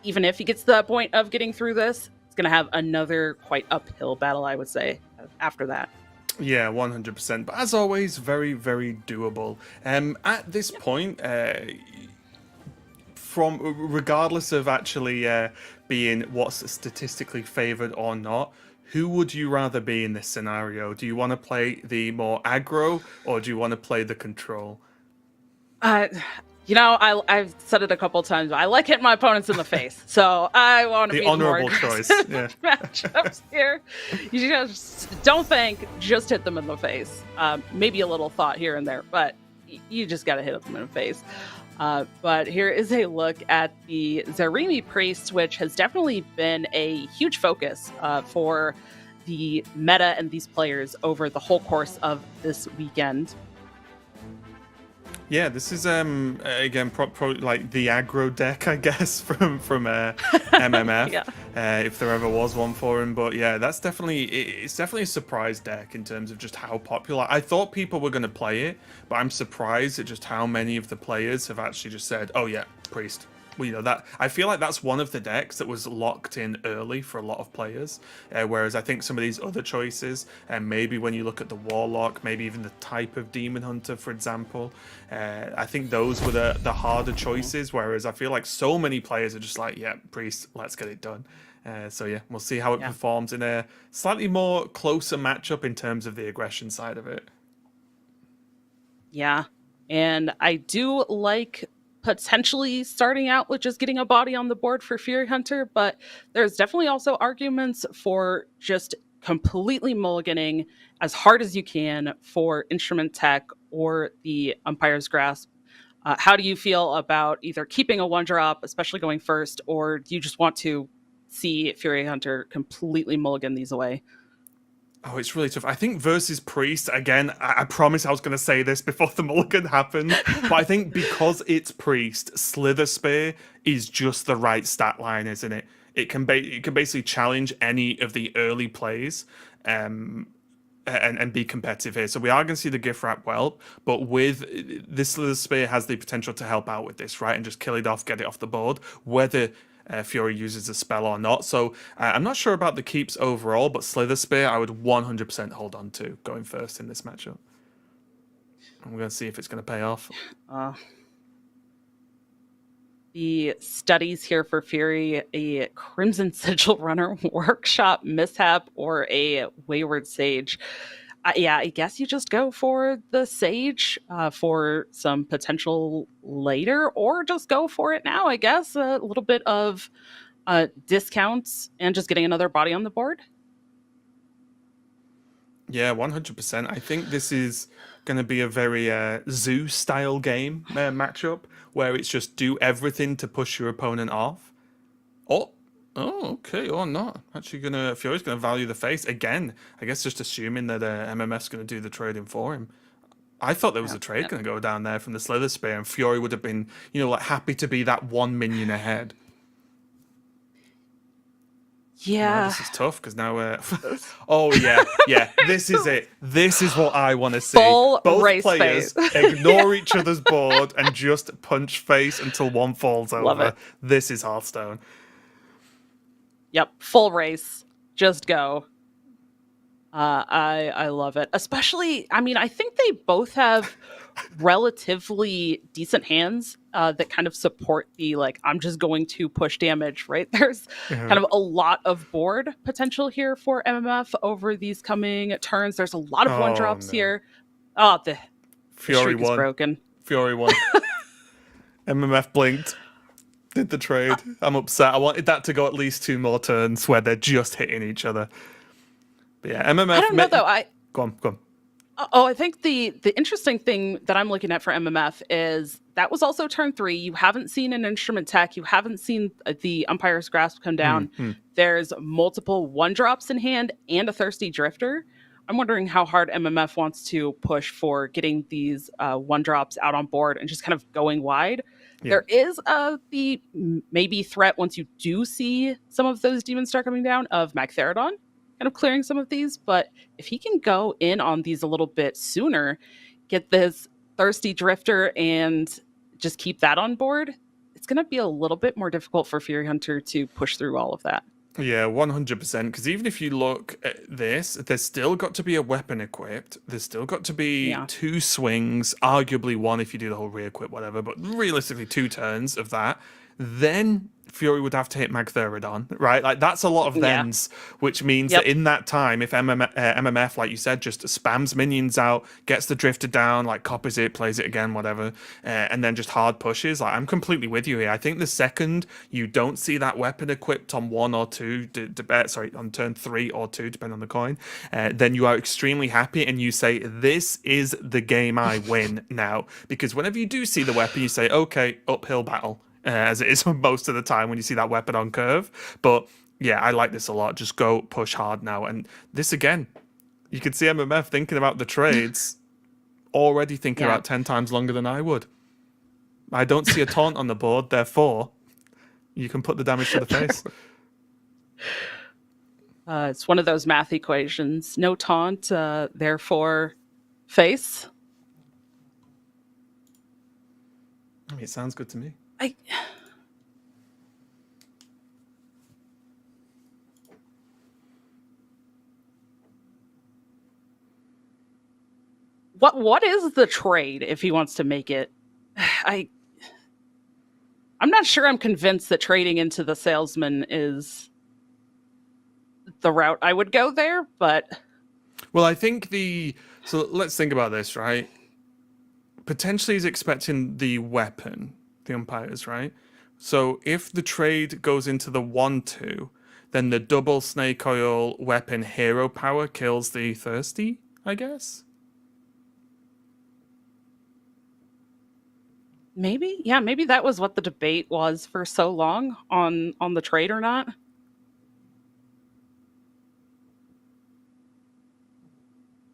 even if he gets to the point of getting through this, it's going to have another quite uphill battle, I would say, after that. Yeah, 100%. But as always, very, very doable. At this point, regardless of actually being what's statistically favored or not, who would you rather be in this scenario? Do you want to play the more aggro, or do you want to play the control? I've said it a couple times. I like hitting my opponents in the face, so I want to be the honorable more choice. Yeah. matchups here. You just don't think, just hit them in the face. Maybe a little thought here and there, but you just got to hit them in the face. But here is a look at the Zarimi Priest, which has definitely been a huge focus for the meta and these players over the whole course of this weekend. Yeah, this is again probably like the aggro deck, I guess, from MMF. Yeah. If there ever was one for him. But yeah, it's definitely a surprise deck in terms of just how popular. I thought people were going to play it, but I'm surprised at just how many of the players have actually just said, "Oh yeah, Priest." Well, that I feel like that's one of the decks that was locked in early for a lot of players, whereas I think some of these other choices, and maybe when you look at the Warlock, maybe even the type of Demon Hunter, for example, I think those were the harder choices, whereas I feel like so many players are just like, yeah, Priest, let's get it done. So yeah, we'll see how it performs in a slightly more closer matchup in terms of the aggression side of it. Yeah, and I do like potentially starting out with just getting a body on the board for Furyhunter, but there's definitely also arguments for just completely mulliganing as hard as you can for Instrument Tech or the Umpire's Grasp. How do you feel about either keeping a 1-drop, especially going first, or do you just want to see Furyhunter completely mulligan these away? Oh, it's really tough. I think versus Priest, again, I promise I was going to say this before the mulligan happened, but I think because it's Priest, Slither Spear is just the right stat line, isn't it? It can basically challenge any of the early plays and be competitive here. So we are going to see the gift wrap whelp, but with this Slither Spear has the potential to help out with this, right? And just kill it off, get it off the board, whether Fury uses a spell or not. So I'm not sure about the keeps overall, but Slither Spear I would 100% hold on to going first in this matchup. I'm going to see if it's going to pay off. The studies here for Fury: a Crimson Sigil Runner, Workshop Mishap, or a Wayward Sage. Yeah, I guess you just go for the Sage for some potential later, or just go for it now, I guess. A little bit of discounts and just getting another body on the board. Yeah, 100%. I think this is going to be a very zoo-style game matchup where it's just do everything to push your opponent off. Oh, okay, or not. Actually, Fury's gonna value the face again. I guess just assuming that MMF's gonna do the trading for him. I thought there was a trade gonna go down there from the Slither Spear, and Fury would have been, like happy to be that 1 minion ahead. Now Yeah. this is tough because now. Oh yeah. This is it. This is what I want to see. Full Both race players face. ignore each other's board and just punch face until one falls Love over. it. This is Hearthstone. Yep, full race. Just go. I love it. Especially, I mean, I think they both have relatively decent hands that kind of support the I'm just going to push damage, right? There's kind of a lot of board potential here for MMF over these coming turns. There's a lot of one drops no. here. Oh, the Fury streak is won. broken. Fury won. MMF blinked. Did the trade. I'm upset. I wanted that to go at least 2 more turns where they're just hitting each other. But yeah, MMF. I don't know though. Go on. Oh, I think the interesting thing that I'm looking at for MMF is that was also turn 3. You haven't seen an instrument tech. You haven't seen the umpire's grasp come down. There's multiple 1-drops in hand and a thirsty drifter. I'm wondering how hard MMF wants to push for getting these 1-drops out on board and just kind of going wide. Yeah. There is the maybe threat once you do see some of those demons start coming down of Magtheridon kind of clearing some of these, but if he can go in on these a little bit sooner, get this thirsty drifter and just keep that on board, it's going to be a little bit more difficult for Furyhunter to push through all of that. Yeah, 100%. Because even if you look at this, there's still got to be a weapon equipped. There's still got to be 2 swings, arguably 1 if you do the whole re-equip, whatever, but realistically 2 turns of that. Then Fury would have to hit Magtheridon, right? That's a lot of thens, which means that in that time, if MMF, like you said, just spams minions out, gets the drifter down, copies it, plays it again, whatever, and then just hard pushes, I'm completely with you here. I think the second you don't see that weapon equipped on 1 or 2, on turn 3 or 2, depending on the coin, then you are extremely happy and you say, this is the game I win now. Because whenever you do see the weapon, you say, okay, uphill battle. As it is most of the time when you see that weapon on curve. But yeah, I like this a lot. Just go push hard now. And this again, you can see MMF thinking about the trades, already thinking about 10 times longer than I would. I don't see a taunt on the board, therefore, you can put the damage to the face. It's one of those math equations. No taunt, therefore face. I mean, it sounds good to me. What is the trade if he wants to make it? I'm not sure I'm convinced that trading into the salesman is the route I would go there, but well, I think so let's think about this, right? Potentially he's expecting the weapon, the umpires, right? So if the trade goes into the 1-2, then the double snake oil weapon hero power kills the thirsty, I guess. maybe that was what the debate was for so long on the trade or not.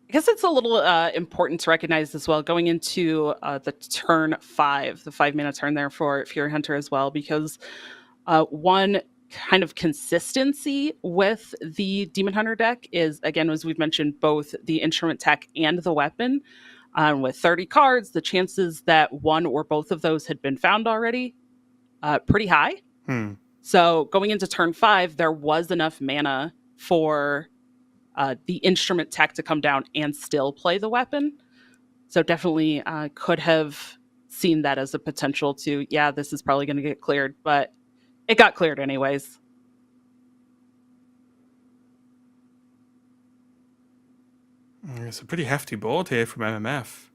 I guess it's a little important to recognize as well going into the turn 5, the 5-mana turn there for Furyhunter as well, because one kind of consistency with the Demon Hunter deck is, again, as we've mentioned, both the instrument tech and the weapon. With 30 cards, the chances that one or both of those had been found already, pretty high. So going into turn 5, there was enough mana for the instrument tech to come down and still play the weapon. So definitely could have seen that as a potential to, this is probably going to get cleared, but it got cleared anyways. It's a pretty hefty board here from MMF.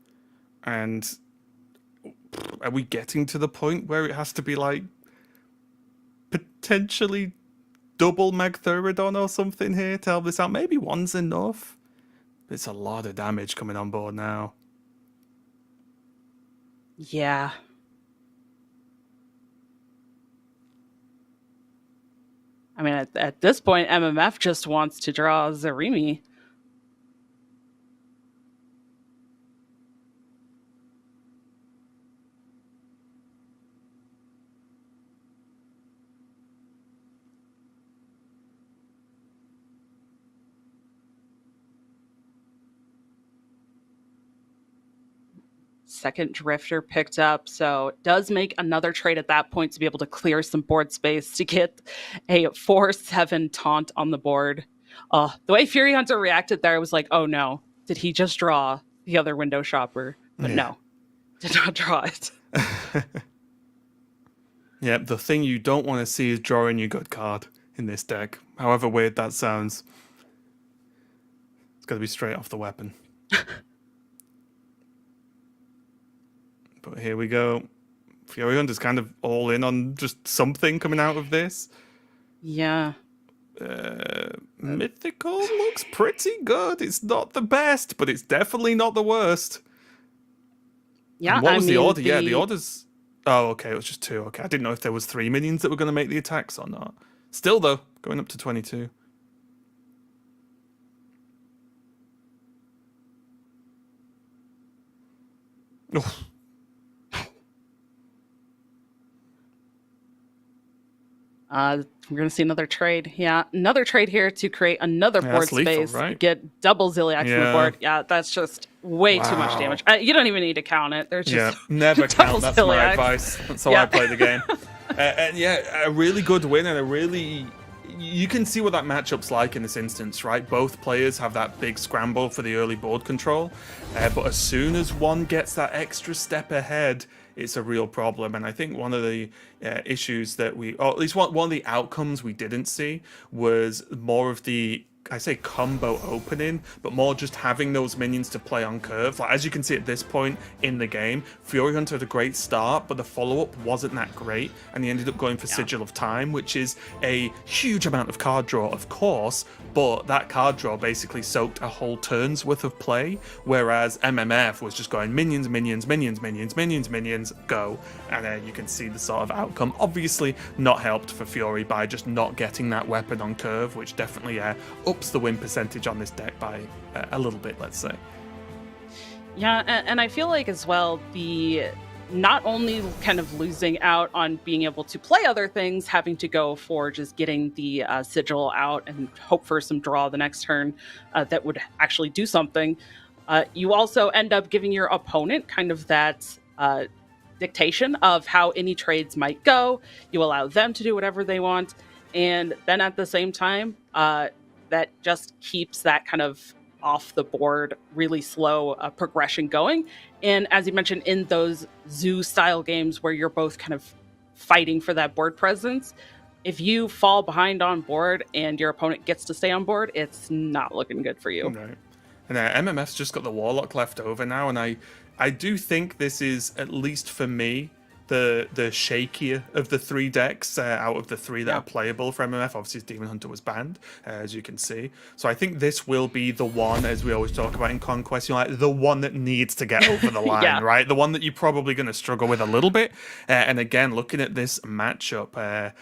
And are we getting to the point where it has to be potentially double Magtheridon or something here to help this out? Maybe 1's enough. It's a lot of damage coming on board now. Yeah. I mean, at this point, MMF just wants to draw Zarimi. Second Drifter picked up, so it does make another trade at that point to be able to clear some board space to get a 4/7 taunt on the board. The way Furyhunter reacted there was like, oh no, did he just draw the other window shopper? But no, did not draw it. Yeah, the thing you don't want to see is drawing your good card in this deck. However weird that sounds. It's got to be straight off the weapon. But here we go. Furyhunter's kind of all in on just something coming out of this. Yeah. Mythical looks pretty good. It's not the best, but it's definitely not the worst. Yeah, And what was the order? Yeah, the order's... Oh, okay, it was just 2. Okay, I didn't know if there was 3 minions that were going to make the attacks or not. Still, though, going up to 22. Oh. We're going to see another trade. Yeah, another trade here to create another board that's lethal, space. right? Get double Ziliax on the board. Yeah, that's just way too much damage. You don't even need to count it. There's just never double count. That's my Ziliax. advice. That's how I play the game. And yeah, a really good win and a really... You can see what that matchup's like in this instance, right? Both players have that big scramble for the early board control, but as soon as one gets that extra step ahead, it's a real problem. And I think one of the issues that or at least one of the outcomes we didn't see was more of the, I say combo opening, but more just having those minions to play on curve. Like, as you can see at this point in the game, Furyhunter had a great start, but the follow-up wasn't that great, and he ended up going for Sigil of Time, which is a huge amount of card draw, of course, but that card draw basically soaked a whole turn's worth of play, whereas MMF was just going minions, minions, minions, minions, minions, minions, go, and you can see the sort of outcome. Obviously not helped for Fury by just not getting that weapon on curve, which definitely ups the win percentage on this deck by a little bit, let's say. Yeah, and I feel like as well, the not only kind of losing out on being able to play other things, having to go for just getting the sigil out and hope for some draw the next turn that would actually do something, you also end up giving your opponent kind of that dictation of how any trades might go. You allow them to do whatever they want, and then at the same time, that just keeps that kind of off the board, really slow progression going. And as you mentioned, in those zoo style games where you're both kind of fighting for that board presence, if you fall behind on board and your opponent gets to stay on board, it's not looking good for you. Right. And MMF's just got the Warlock left over now, and I do think this is, at least for me, the shakier of the 3 decks out of the 3 that are playable for MMF. Obviously, Demon Hunter was banned, as you can see. So I think this will be the one, as we always talk about in Conquest, like the one that needs to get over the line, right? The one that you're probably going to struggle with a little bit. And again, looking at this matchup,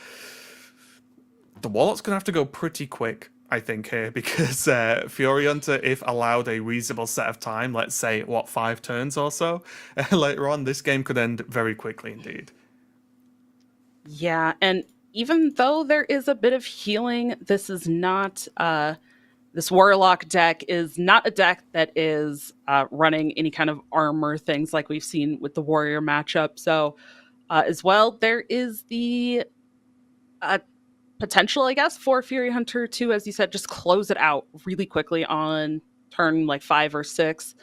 the Warlock's going to have to go pretty quick, I think, here, because Furyhunter, if allowed a reasonable set of time, let's say, 5 turns or so, later on, this game could end very quickly indeed. Yeah, and even though there is a bit of healing, this is not... this Warlock deck is not a deck that is running any kind of armor things like we've seen with the Warrior matchup. So, as well, there is the... potential, I guess, for Furyhunter to, as you said, just close it out really quickly on turn 5 or 6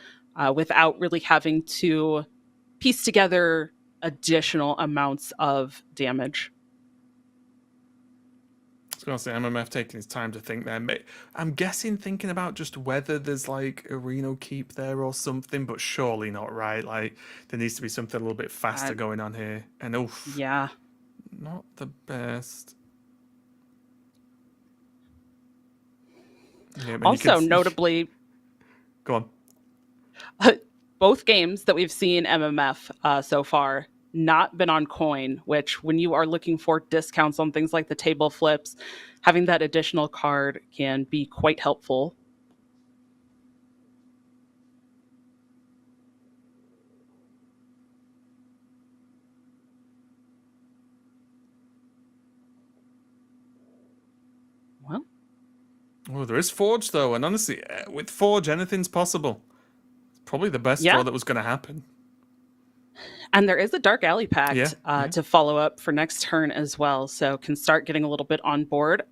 without really having to piece together additional amounts of damage. I was going to say MMF taking his time to think there. I'm guessing thinking about just whether there's like a Reno Keep there or something, but surely not, right? Like there needs to be something a little bit faster going on here. And yeah, not the best. Yeah, also, notably, Go on. Both games that we've seen MMF so far not been on coin, which when you are looking for discounts on things like the table flips, having that additional card can be quite helpful. Well, Oh, there is Forge, though, and honestly, with Forge, anything's possible. It's probably the best Yeah. draw that was going to happen. and there is a Dark Alley Pact Yeah. to follow up for next turn as well, so can start getting a little bit on board.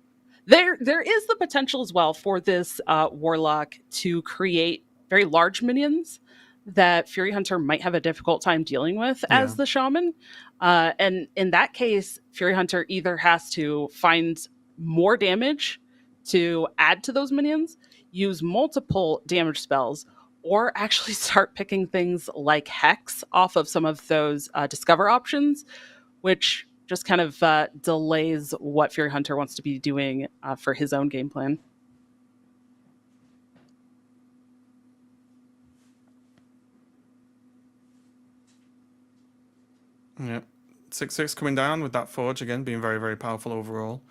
There is the potential as well for this Warlock to create very large minions that Furyhunter might have a difficult time dealing with as Yeah. the Shaman. And in that case, Furyhunter either has to find more damage to add to those minions, use multiple damage spells, or actually start picking things like Hex off of some of those Discover options, which just kind of delays what Furyhunter wants to be doing for his own game plan. Yeah. 6/6 coming down with that Forge again, being very, very powerful overall.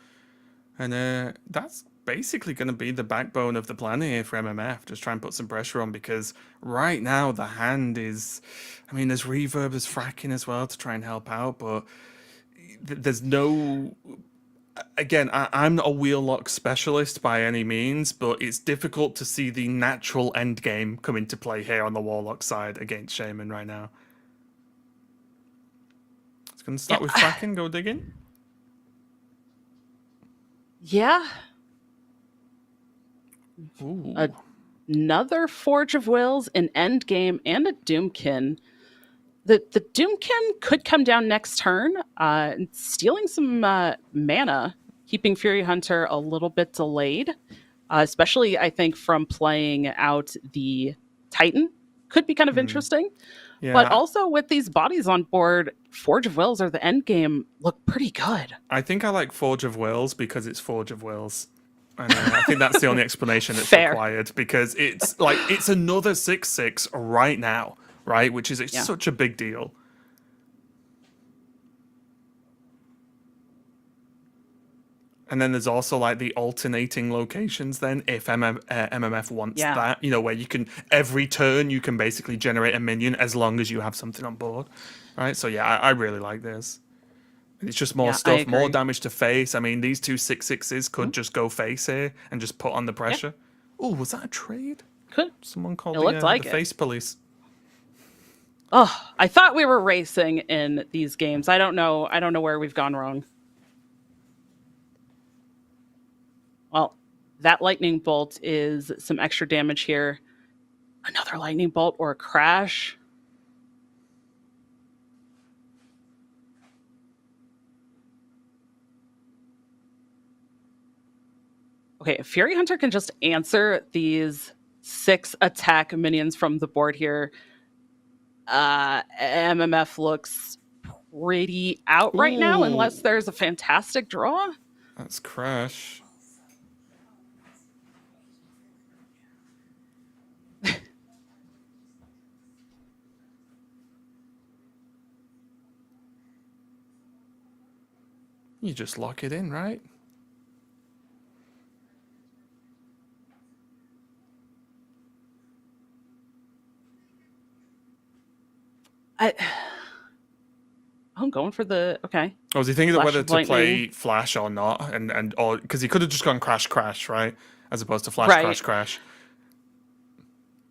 And that's basically going to be the backbone of the plan here for MMF. Just try and put some pressure on, because right now the hand is... I mean, there's Reverb, there's Fracking as well to try and help out, but there's no... Again, I'm not a wheel-lock specialist by any means, but it's difficult to see the natural end game come into play here on the Warlock side against Shaman right now. It's going to start with Fracking, go digging. Yeah. Ooh. Another Forge of Wills, an Endgame, and a Doomkin. The Doomkin could come down next turn, stealing some mana, keeping Furyhunter a little bit delayed, especially, I think, from playing out the Titan. Could be kind of interesting. Yeah. But also with these bodies on board, Forge of Wills or the Endgame look pretty good. I think I like Forge of Wills because it's Forge of Wills. And I think that's the only explanation that's Fair. required, because it's like it's another 6/6 right now, right? Which is such a big deal. And then there's also like the alternating locations then, if MMF wants that, you know, where you can, every turn you can basically generate a minion as long as you have something on board, right? So yeah, I really like this. It's just more stuff, more damage to face. I mean, these two 6/6s could just go face here and just put on the pressure. Oh, was that a trade? Could. Someone called It looked like the it. face police. Oh, I thought we were racing in these games. I don't know where we've gone wrong. Well, that lightning bolt is some extra damage here. Another lightning bolt or a crash. Okay, if Furyhunter can just answer these 6 attack minions from the board here, MMF looks pretty out right now, unless there's a fantastic draw. That's crash. You just lock it in, right? I'm going for the okay. Or was he thinking of Flash whether of to lightning. play Flash or not, or because he could have just gone Crash, right, as opposed to Flash, Right. Crash.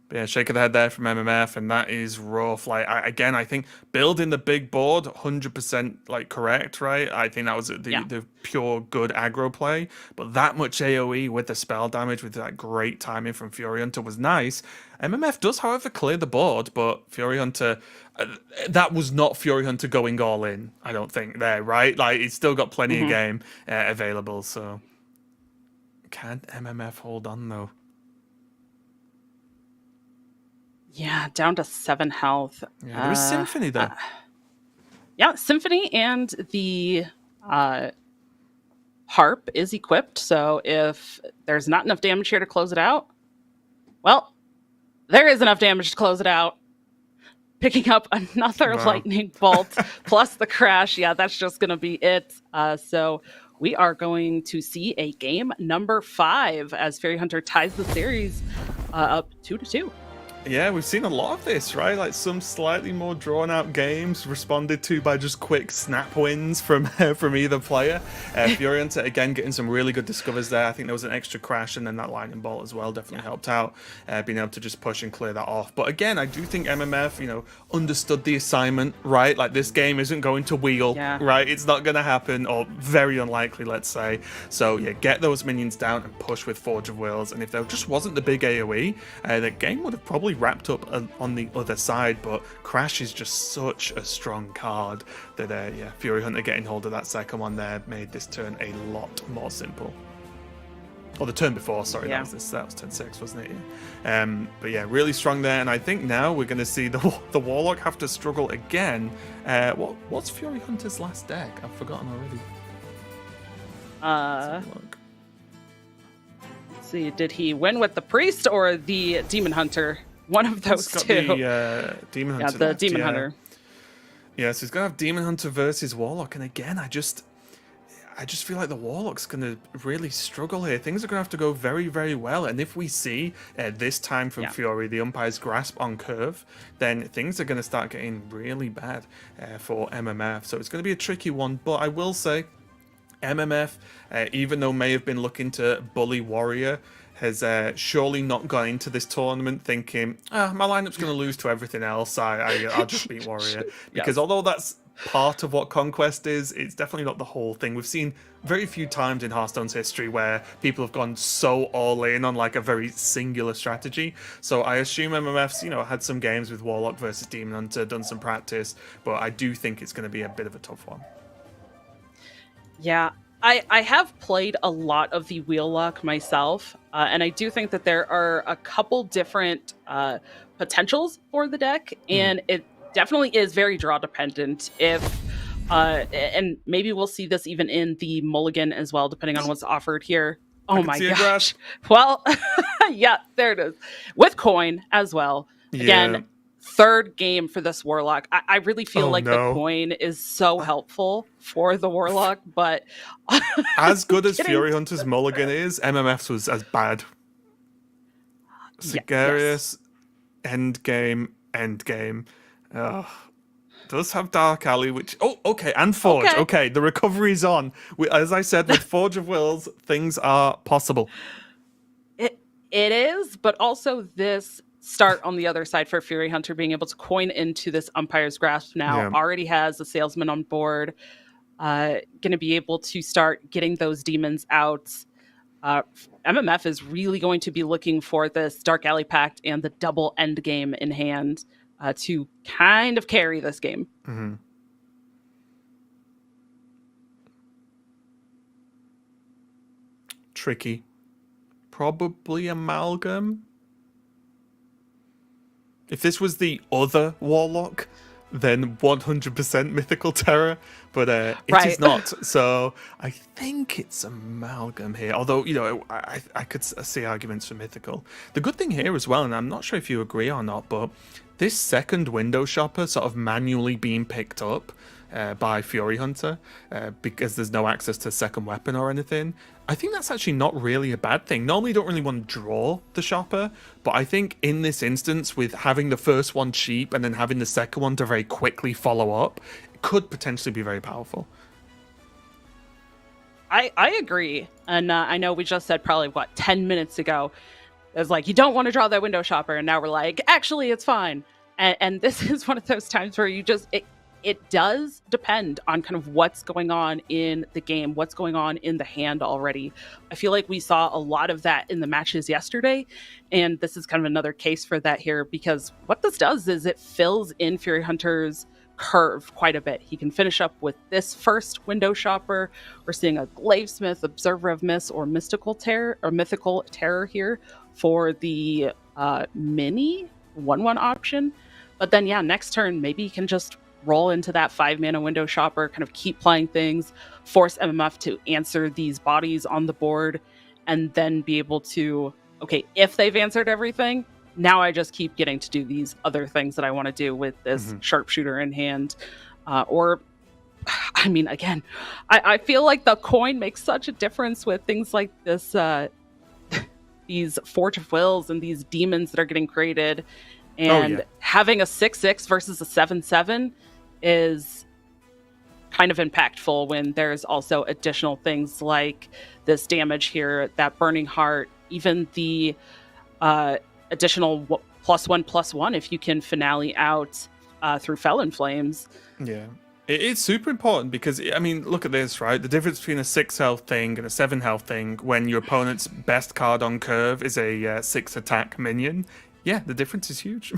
But yeah, shake of the head there from MMF, and that is rough. Like again, I think building the big board, 100% like correct, right? I think that was the pure good aggro play. But that much AOE with the spell damage, with that great timing from Furyhunter was nice. MMF does, however, clear the board, but Furyhunter, that was not Furyhunter going all in, I don't think, there, right? Like, he's still got plenty of game available, so... Can MMF hold on, though? Yeah, down to 7 health. Yeah, there is Symphony, though. Yeah, Symphony and the Harp is equipped, so if there's not enough damage here to close it out, well, There is enough damage to close it out. Picking up another Wow. lightning bolt plus the crash. Yeah, that's just going to be it. So we are going to see a game number 5 as Furyhunter ties the series up 2-2. Yeah, we've seen a lot of this, right? Like some slightly more drawn-out games responded to by just quick snap wins from from either player. Furyhunter again getting some really good discovers there. I think there was an extra crash and then that lightning bolt as well definitely helped out, being able to just push and clear that off. But again, I do think MMF, understood the assignment, right? Like this game isn't going to wheel, right? It's not going to happen, or very unlikely, let's say. So yeah, get those minions down and push with Forge of Wills. And if there just wasn't the big AoE, the game would have probably wrapped up on the other side. But Crash is just such a strong card that Furyhunter getting hold of that second one there made this turn a lot more simple. Or the turn before, sorry, that was turn 6, wasn't it? But yeah, really strong there, and I think now we're going to see the Warlock have to struggle again. What's Furyhunter's last deck? I've forgotten already. Let's see, did he win with the Priest or the Demon Hunter? One of those two. The Demon Hunter. Yeah, the Demon Hunter. Yeah, so he's going to have Demon Hunter versus Warlock, and again, I just feel like the Warlock's going to really struggle here. Things are going to have to go very, very well. And if we see this time from Fury, the umpire's grasp on curve, then things are going to start getting really bad for MMF. So it's going to be a tricky one. But I will say, MMF, even though may have been looking to bully Warrior, has surely not gone into this tournament thinking, my lineup's going to lose to everything else. I'll just beat Warrior. Because although that's part of what Conquest is, it's definitely not the whole thing. We've seen very few times in Hearthstone's history where people have gone so all in on like a very singular strategy. So I assume MMF's had some games with Warlock versus Demon Hunter, done some practice, but I do think it's going to be a bit of a tough one. Yeah, I have played a lot of the Wheel Lock myself, and I do think that there are a couple different potentials for the deck, and it definitely is very draw dependent. And maybe we'll see this even in the mulligan as well, depending on what's offered here. Oh my gosh! Well, yeah, there it is with coin as well. Again, third game for this Warlock. I really feel like the coin is so helpful for the Warlock, but as good as Furyhunter's mulligan is, MMF's was as bad. Sigarius, endgame. Does have Dark Alley, which and Forge. Okay, the recovery's on. As I said, with Forge of Wills, things are possible. It is, but also this start on the other side for Furyhunter being able to coin into this umpire's grasp now. Already has a salesman on board. Going to be able to start getting those demons out. MMF is really going to be looking for this Dark Alley Pact and the double end game in hand to kind of carry this game. Mm-hmm. Tricky. Probably Amalgam. If this was the other Warlock, then 100% Mythical Terror, but it is not. So I think it's Amalgam here. Although, I could see arguments for Mythical. The good thing here as well, and I'm not sure if you agree or not, but this second window shopper sort of manually being picked up by Furyhunter because there's no access to second weapon or anything, I think that's actually not really a bad thing. Normally you don't really want to draw the shopper, but I think in this instance, with having the first one cheap and then having the second one to very quickly follow up, it could potentially be very powerful. I agree. And I know we just said probably, 10 minutes ago, it was like, you don't want to draw that window shopper. And now we're like, actually, it's fine. And this is one of those times where you just... It does depend on kind of what's going on in the game, what's going on in the hand already. I feel like we saw a lot of that in the matches yesterday, and this is kind of another case for that here, because what this does is it fills in Furyhunter's curve quite a bit. He can finish up with this first window shopper. We're seeing a Glavesmith, Observer of Mist, or Mythical Terror here for the mini 1/1 option. But then, next turn, maybe you can just roll into that 5-mana window shopper, kind of keep playing things, force MMF to answer these bodies on the board, and then be able to, if they've answered everything, now I just keep getting to do these other things that I want to do with this sharpshooter in hand. Or, I mean, again, I feel like the coin makes such a difference with things like this, these Forge of Wills and these demons that are getting created. And having a 6/6 versus a 7/7 is kind of impactful when there's also additional things like this damage here, that Burning Heart, even the additional +1/+1 if you can finale out through Felon Flames. Yeah. It's super important because, I mean, look at this, right? The difference between a 6 health thing and a 7 health thing when your opponent's best card on curve is a 6 attack minion. Yeah, the difference is huge.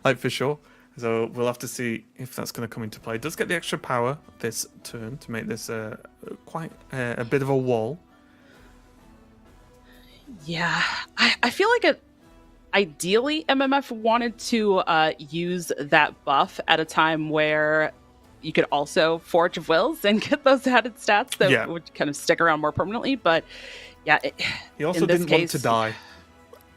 Like, for sure. So we'll have to see if that's going to come into play. It does get the extra power this turn to make this quite a bit of a wall. Yeah, I feel like ideally MMF wanted to use that buff at a time where you could also Forge of Wills and get those added stats that would kind of stick around more permanently. But yeah, he also didn't want to die.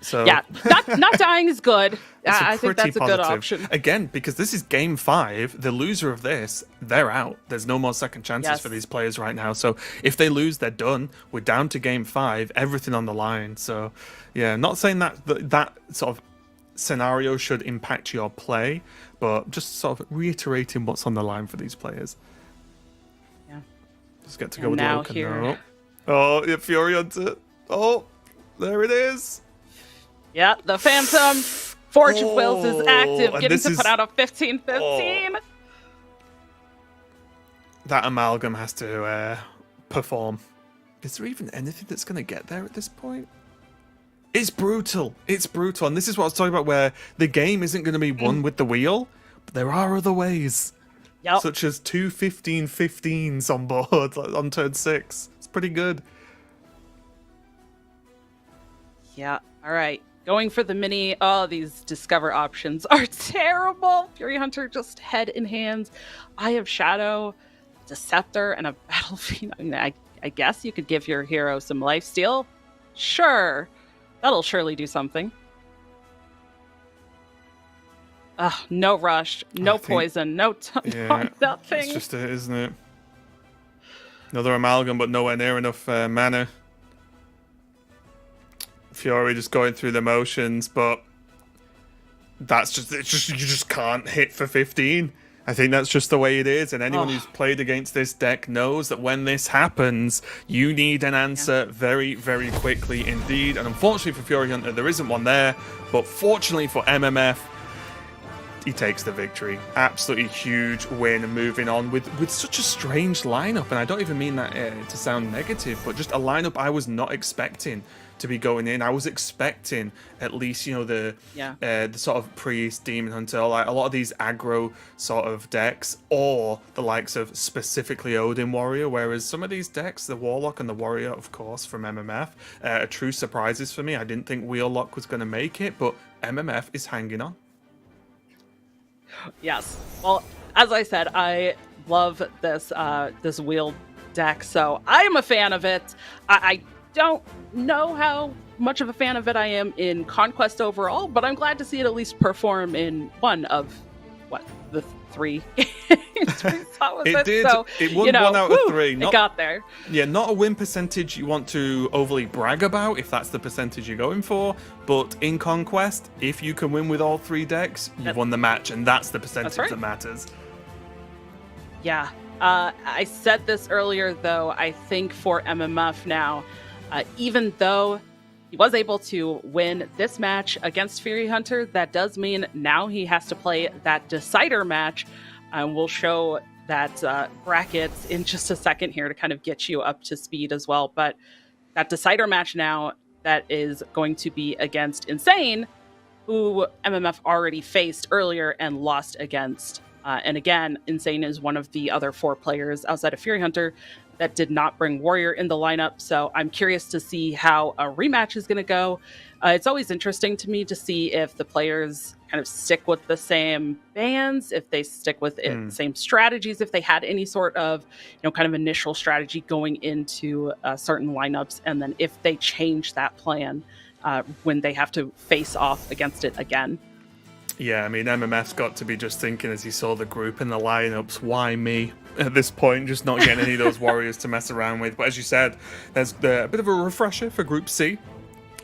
So yeah, not dying is good. I think that's a good option. Again, because this is game 5, the loser of this, they're out. There's no more second chances for these players right now. So if they lose, they're done. We're down to game 5, everything on the line. So yeah, not saying that sort of scenario should impact your play, but just sort of reiterating what's on the line for these players. Yeah. Just get to go with Loken now. Oh, yeah, Furyhunter. Oh, there it is. Yeah, the Phantom Forge of Wills is active, getting to put out a 15/15. That amalgam has to perform. Is there even anything that's going to get there at this point? It's brutal. It's brutal. And this is what I was talking about, where the game isn't going to be won with the wheel, but there are other ways. Yep. Such as 2 15/15s on board on turn 6. It's pretty good. Yeah, all right. Going for the mini. Oh, these discover options are terrible. Furyhunter just head in hands. Eye of Shadow, Deceptor, and a Battlefield. I mean, I guess you could give your hero some lifesteal. Sure. That'll surely do something. No rush, no poison, nothing. That's just it, isn't it? Another amalgam, but nowhere near enough mana. Fury just going through the motions, but that's you just can't hit for 15. I think that's just the way it is, and anyone who's played against this deck knows that when this happens, you need an answer very, very quickly indeed. And unfortunately for Furyhunter, there isn't one there, but fortunately for MMF, he takes the victory. Absolutely huge win, moving on with such a strange lineup, and I don't even mean that to sound negative, but just a lineup I was not expecting to be going in. I was expecting at least, the sort of Priest, Demon Hunter, like a lot of these aggro sort of decks, or the likes of specifically Odin Warrior, whereas some of these decks, the Warlock and the Warrior, of course, from MMF, are true surprises for me. I didn't think Wheellock was going to make it, but MMF is hanging on. Yes. Well, as I said, I love this this wheel deck, so I'm a fan of it. I don't know how much of a fan of it I am in Conquest overall, but I'm glad to see it at least perform in one of the 3 games we saw with it. Did. So, it won 1 out of 3. It got there. Yeah, not a win percentage you want to overly brag about if that's the percentage you're going for, but in Conquest, if you can win with all 3 decks, you've won the match, and that's the percentage that matters. Yeah. I said this earlier, though. I think for MMF now, even though he was able to win this match against Furyhunter, that does mean now he has to play that decider match. And we'll show that brackets in just a second here to kind of get you up to speed as well. But that decider match now, that is going to be against Insane, who MMF already faced earlier and lost against. And again, Insane is one of the other 4 players outside of Furyhunter that did not bring Warrior in the lineup. So I'm curious to see how a rematch is going to go. It's always interesting to me to see if the players kind of stick with the same bans, if they stick with the same strategies, if they had any sort of, kind of initial strategy going into certain lineups, and then if they change that plan when they have to face off against it again. Yeah, I mean, MMF's got to be just thinking as he saw the group and the lineups, why me at this point, just not getting any of those warriors to mess around with. But as you said, there's a bit of a refresher for Group C.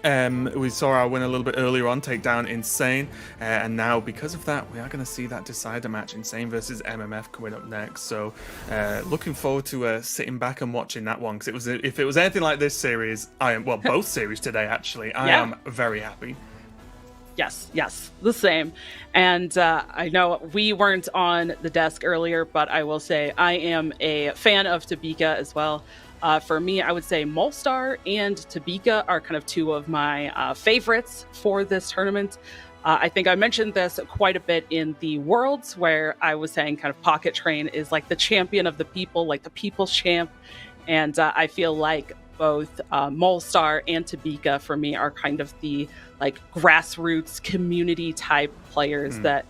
We saw our win a little bit earlier on, take down Insane, and now because of that, we are going to see that decider match, Insane versus MMF, coming up next. So, looking forward to sitting back and watching that one, because if it was anything like this series, both series today actually, I am very happy. Yes, the same. And I know we weren't on the desk earlier, but I will say I am a fan of Tobyka as well. For me, I would say Molstar and Tobyka are kind of two of my favorites for this tournament. I think I mentioned this quite a bit in the Worlds, where I was saying kind of Pocket Train is like the champion of the people, like the people's champ. And I feel like both Molstar and Tobyka for me are kind of the like grassroots community type players that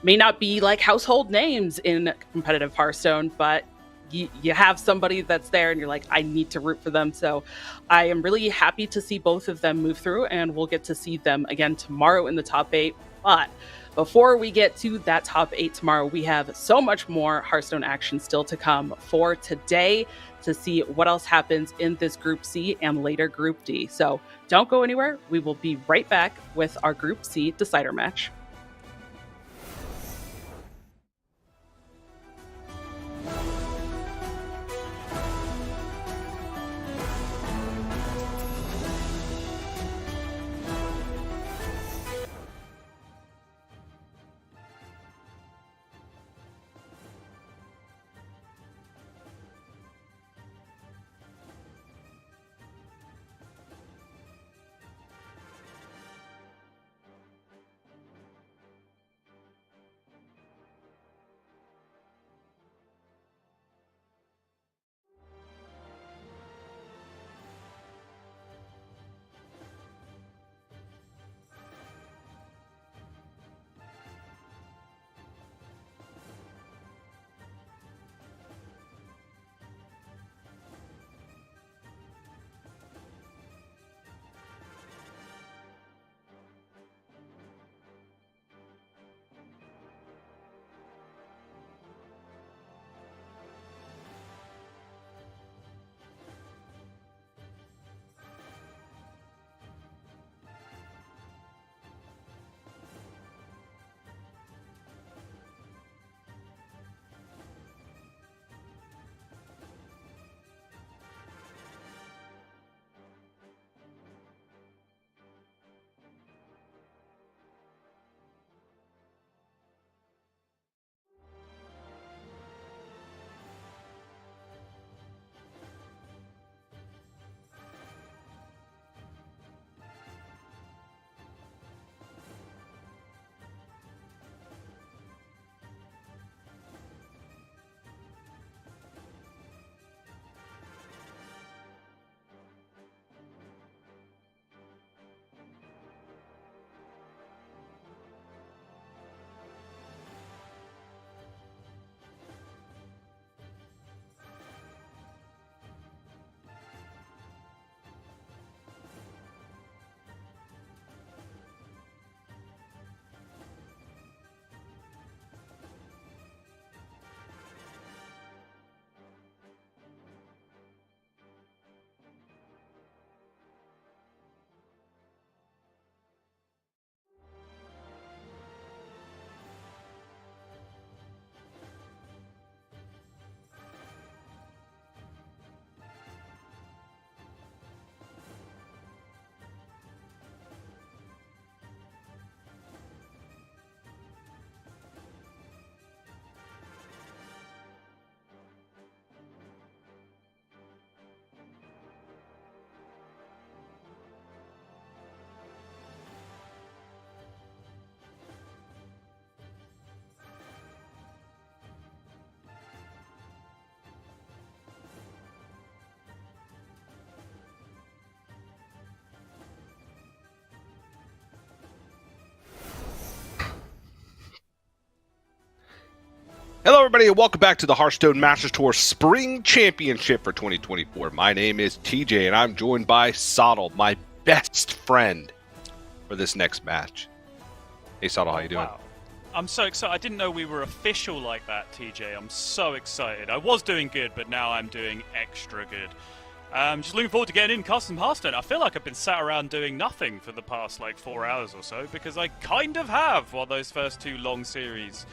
may not be like household names in competitive Hearthstone, but you have somebody that's there and you're like, I need to root for them. So I am really happy to see both of them move through, and we'll get to see them again tomorrow in the top 8. But before we get to that top 8 tomorrow, we have so much more Hearthstone action still to come for today to see what else happens in this Group C and later Group D. So don't go anywhere. We will be right back with our Group C decider match. Hello, everybody, and welcome back to the Hearthstone Masters Tour Spring Championship for 2024. My name is TJ, and I'm joined by Soddle, my best friend for this next match. Hey, Sato, how you doing? Wow. I'm so excited. I didn't know we were official like that, TJ. I'm so excited. I was doing good, but now I'm doing extra good. Just looking forward to getting in custom Hearthstone. I feel like I've been sat around doing nothing for the past 4 hours or so, because I kind of have while those first 2 long series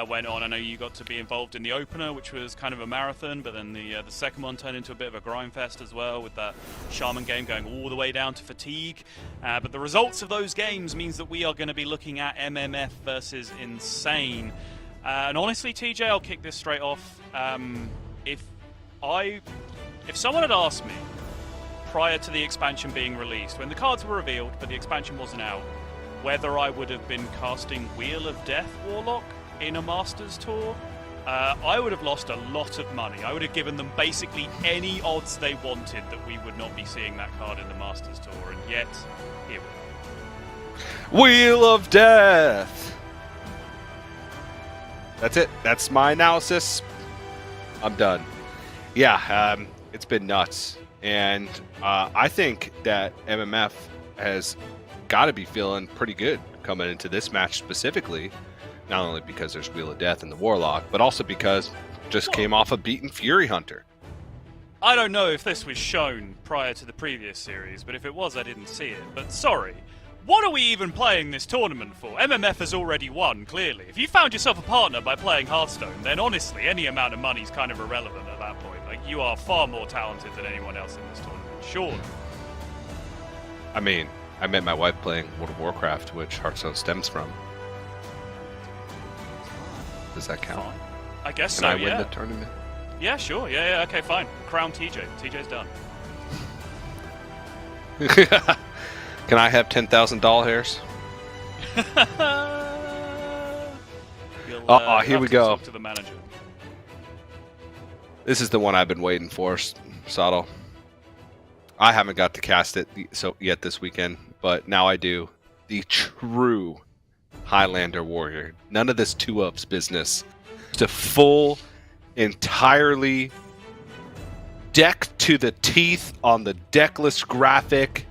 went on. I know you got to be involved in the opener, which was kind of a marathon, but then the second one turned into a bit of a grind fest as well, with that Shaman game going all the way down to fatigue. But the results of those games means that we are going to be looking at MMF versus Insane. And honestly, TJ, I'll kick this straight off. If someone had asked me prior to the expansion being released, when the cards were revealed but the expansion wasn't out, whether I would have been casting Wheel of Death Warlock in a Masters Tour, I would have lost a lot of money. I would have given them basically any odds they wanted that we would not be seeing that card in the Masters Tour, and yet, here we are. Wheel of Death! That's it. That's my analysis. I'm done. Yeah, it's been nuts. And I think that MMF has got to be feeling pretty good coming into this match specifically. Not only because there's Wheel of Death in the Warlock, but also because just came off a beaten Furyhunter. I don't know if this was shown prior to the previous series, but if it was, I didn't see it. But sorry, what are we even playing this tournament for? MMF has already won, clearly. If you found yourself a partner by playing Hearthstone, then honestly, any amount of money is kind of irrelevant at that point. You are far more talented than anyone else in this tournament, sure. I mean, I met my wife playing World of Warcraft, which Hearthstone stems from. Does that count? Fine. I guess Can so, I yeah. win the tournament? Yeah, sure. Yeah, okay, fine. Crown TJ. TJ's done. Can I have 10,000 doll hairs? You'll, here have we to go. talk to the manager. This is the one I've been waiting for, Sato. I haven't got to cast it yet this weekend, but now I do. The true Highlander warrior. None of this 2-ups business. It's a full, entirely deck to the teeth on the deckless graphic.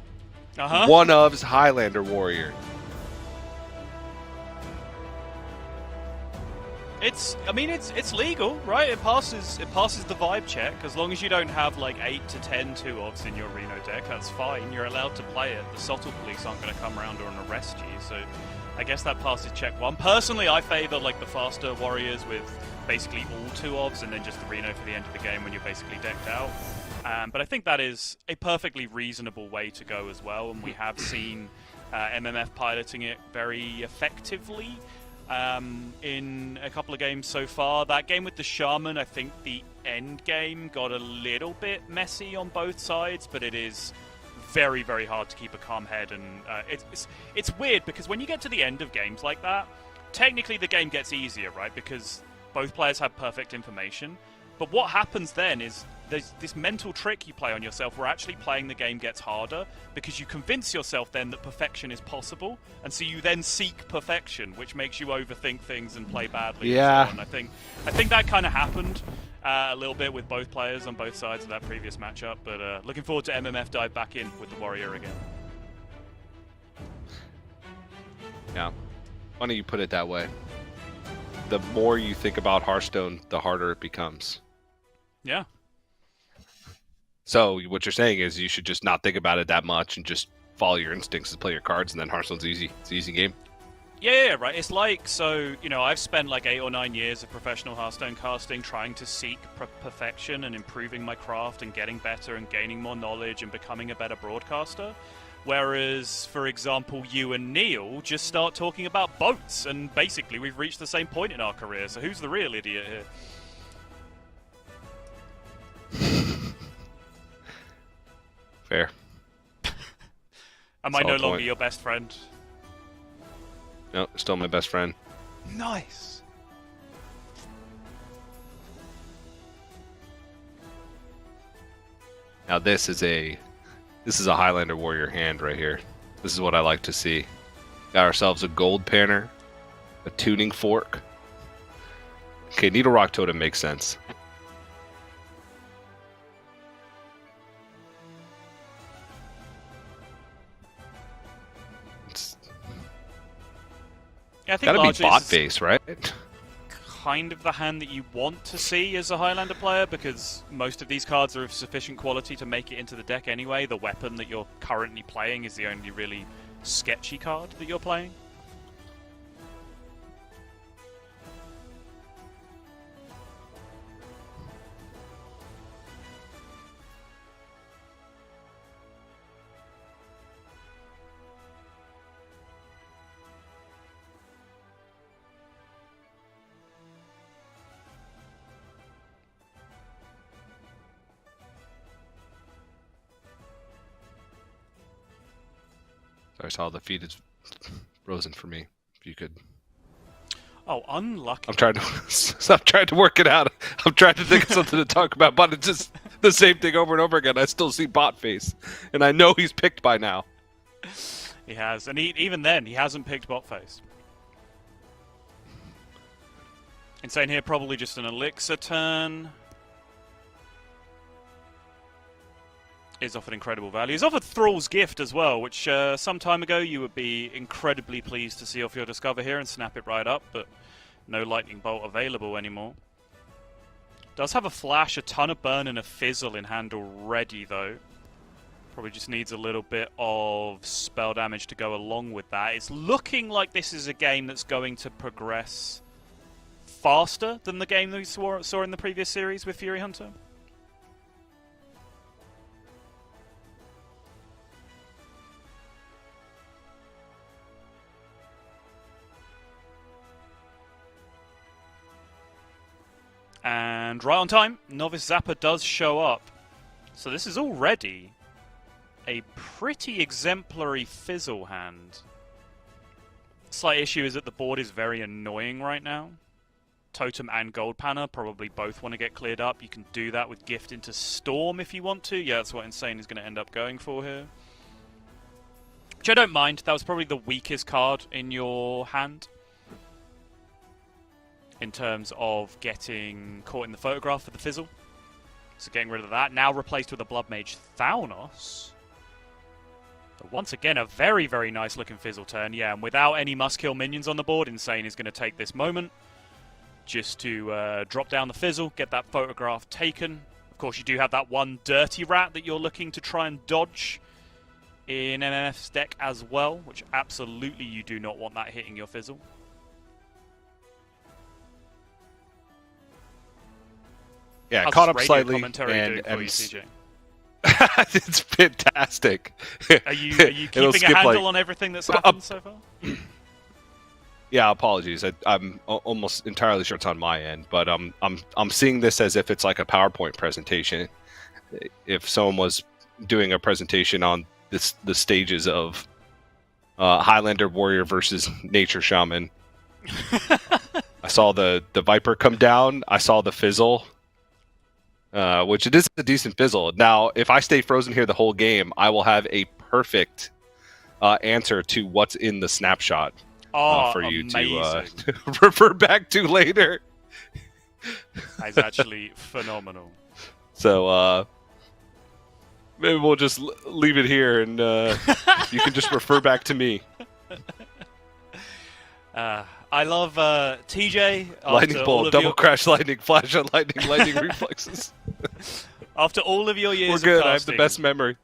One of's Highlander warrior. It's legal, right? It passes the vibe check as long as you don't have 8 to 10 2-ofs in your Reno deck. That's fine. You're allowed to play it. The Sottle police aren't going to come around and arrest you. So, I guess that passes check 1. Personally, I favor the faster warriors with basically all 2-ofs and then just the Reno for the end of the game when you're basically decked out. But I think that is a perfectly reasonable way to go as well, and we have seen MMF piloting it very effectively. In a couple of games so far. That game with the Shaman, I think the end game got a little bit messy on both sides, but it is very, very hard to keep a calm head, and it's weird because when you get to the end of games like that, technically the game gets easier, right? Because both players have perfect information. But what happens then is there's this mental trick you play on yourself where actually playing the game gets harder because you convince yourself then that perfection is possible, and so you then seek perfection, which makes you overthink things and play badly. Yeah. And so on. I think that kind of happened a little bit with both players on both sides of that previous matchup, but looking forward to MMF dive back in with the Warrior again. Yeah. Funny you put it that way. The more you think about Hearthstone, the harder it becomes. Yeah. So what you're saying is you should just not think about it that much and just follow your instincts and play your cards, and then Hearthstone's easy. It's an easy game. Yeah, right. It's I've spent 8 or 9 years of professional Hearthstone casting trying to seek perfection and improving my craft and getting better and gaining more knowledge and becoming a better broadcaster. Whereas, for example, you and Neil just start talking about boats, and basically we've reached the same point in our career, so who's the real idiot here? Fair. Am I no Solid longer point. your best friend? No, still my best friend. Nice. Now this is a Highlander warrior hand right here. This is what I like to see. Got ourselves a gold panner, a tuning fork. Okay, Needle Rock Totem makes sense. Yeah, I think Gotta be largely bot it's face, right? kind of the hand that you want to see as a Highlander player, because most of these cards are of sufficient quality to make it into the deck anyway. The weapon that you're currently playing is the only really sketchy card that you're playing. Sorry, Saul, the feed is frozen for me. If you could. Oh, unlucky. I'm trying to work it out. I'm trying to think of something to talk about, but it's just the same thing over and over again. I still see bot face, and I know he's picked by now. He has, and even then, he hasn't picked bot face. Insane here, probably just an elixir turn. Is offered incredible value. He's offered Thrall's Gift as well, which some time ago you would be incredibly pleased to see off your Discover here and snap it right up, but no Lightning Bolt available anymore. Does have a Flash, a ton of burn, and a Fizzle in hand already, though. Probably just needs a little bit of spell damage to go along with that. It's looking like this is a game that's going to progress faster than the game that we saw in the previous series with Furyhunter. And right on time, Novice Zapper does show up. So this is already a pretty exemplary Fizzle hand. Slight issue is that the board is very annoying right now. Totem and Gold Panna probably both want to get cleared up. You can do that with Gift into Storm if you want to. Yeah, that's what Insane is going to end up going for here. Which I don't mind. That was probably the weakest card in your hand in terms of getting caught in the photograph for the Fizzle. So getting rid of that. Now replaced with a Blood Mage Thanos. But once again, a very, very nice looking Fizzle turn. Yeah, and without any must-kill minions on the board, Insane is going to take this moment just to drop down the Fizzle, get that photograph taken. Of course, you do have that one Dirty Rat that you're looking to try and dodge in MMF's deck as well, which absolutely you do not want that hitting your Fizzle. Yeah, How's caught this up radio slightly, commentary and doing for you, CJ? it's fantastic. Are you keeping a handle on everything that's happened so far? Yeah, apologies. I'm almost entirely sure it's on my end, but I'm seeing this as if it's like a PowerPoint presentation. If someone was doing a presentation on the stages of Highlander Warrior versus Nature Shaman, I saw the Viper come down. I saw the Fizzle. Which it is a decent Fizzle. Now, if I stay frozen here the whole game, I will have a perfect answer to what's in the snapshot for you to refer back to later. That's actually phenomenal. So maybe we'll just leave it here, and you can just refer back to me. I love TJ. Lightning bolt, double crash lightning, flash on lightning reflexes. After all of your years We're good. of casting, I have the best memory.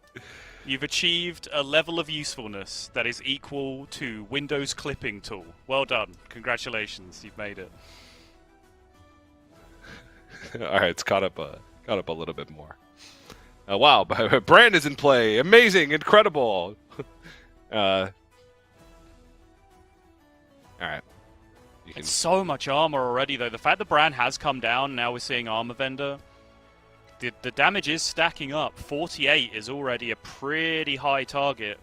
You've achieved a level of usefulness that is equal to Windows clipping tool. Well done. Congratulations. You've made it. All right, it's caught up a little bit more. Wow, Brand is in play. Amazing, incredible. All right. It's so much armor already, though. The fact that Bran has come down, now we're seeing Armor Vendor. The damage is stacking up. 48 is already a pretty high target.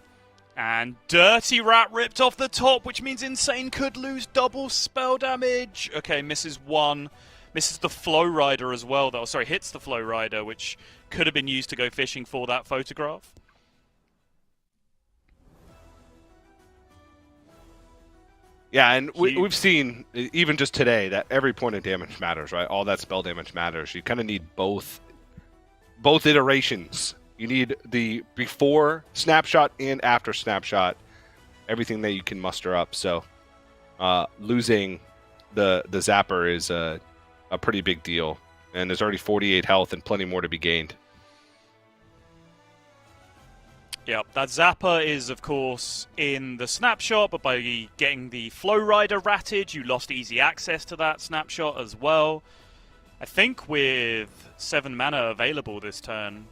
And Dirty Rat ripped off the top, which means Insane could lose double spell damage. Okay, misses one. Misses the Flow Rider as well, though. Sorry, hits the Flow Rider, which could have been used to go fishing for that photograph. Yeah, and we've seen, even just today, that every point of damage matters, right? All that spell damage matters. You kind of need both iterations. You need the before snapshot and after snapshot, everything that you can muster up. So losing the Zapper is a pretty big deal. And there's already 48 health and plenty more to be gained. Yeah, that Zapper is, of course, in the snapshot, but by getting the Flow Rider ratted, you lost easy access to that snapshot as well. I think with 7 mana available this turn,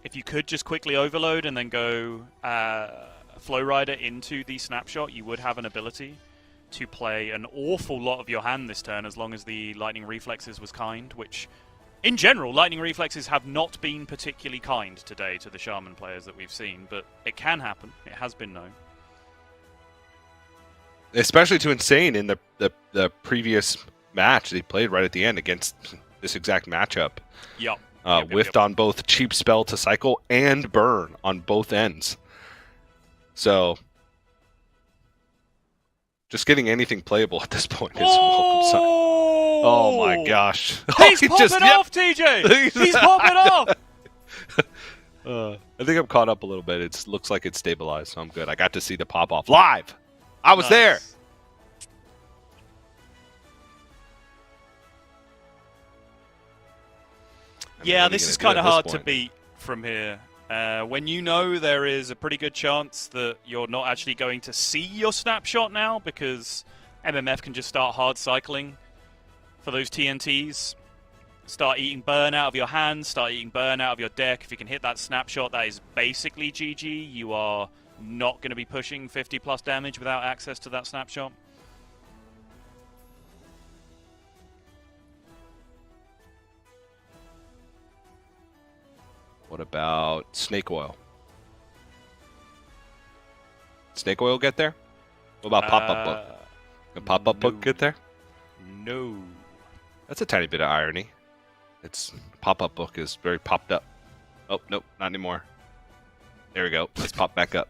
if you could just quickly overload and then go Flow Rider into the snapshot, you would have an ability to play an awful lot of your hand this turn as long as the Lightning Reflexes was kind, which, in general, Lightning Reflexes have not been particularly kind today to the Shaman players that we've seen, but it can happen. It has been known. Especially to Insane in the previous match they played right at the end against this exact matchup. Yep. Whiffed on both cheap spell to cycle and burn on both ends. So, just getting anything playable at this point is a welcome sign. Oh my gosh. He's popping off, TJ! He's popping off! I think I'm caught up a little bit. It looks like it's stabilized, so I'm good. I got to see the pop off live. I was there. Yeah, this is kind of hard to beat from here. When you know there is a pretty good chance that you're not actually going to see your snapshot now because MMF can just start hard cycling for those TNTs. Start eating burn out of your hands, start eating burn out of your deck. If you can hit that snapshot, that is basically GG. You are not going to be pushing 50 plus damage without access to that snapshot. What about Snake Oil? Snake Oil get there? What about Pop-Up Book? Can Pop-Up Book get there? No. That's a tiny bit of irony. Its Pop-Up Book is very popped up. Oh, nope, not anymore. There we go. Let's pop back up.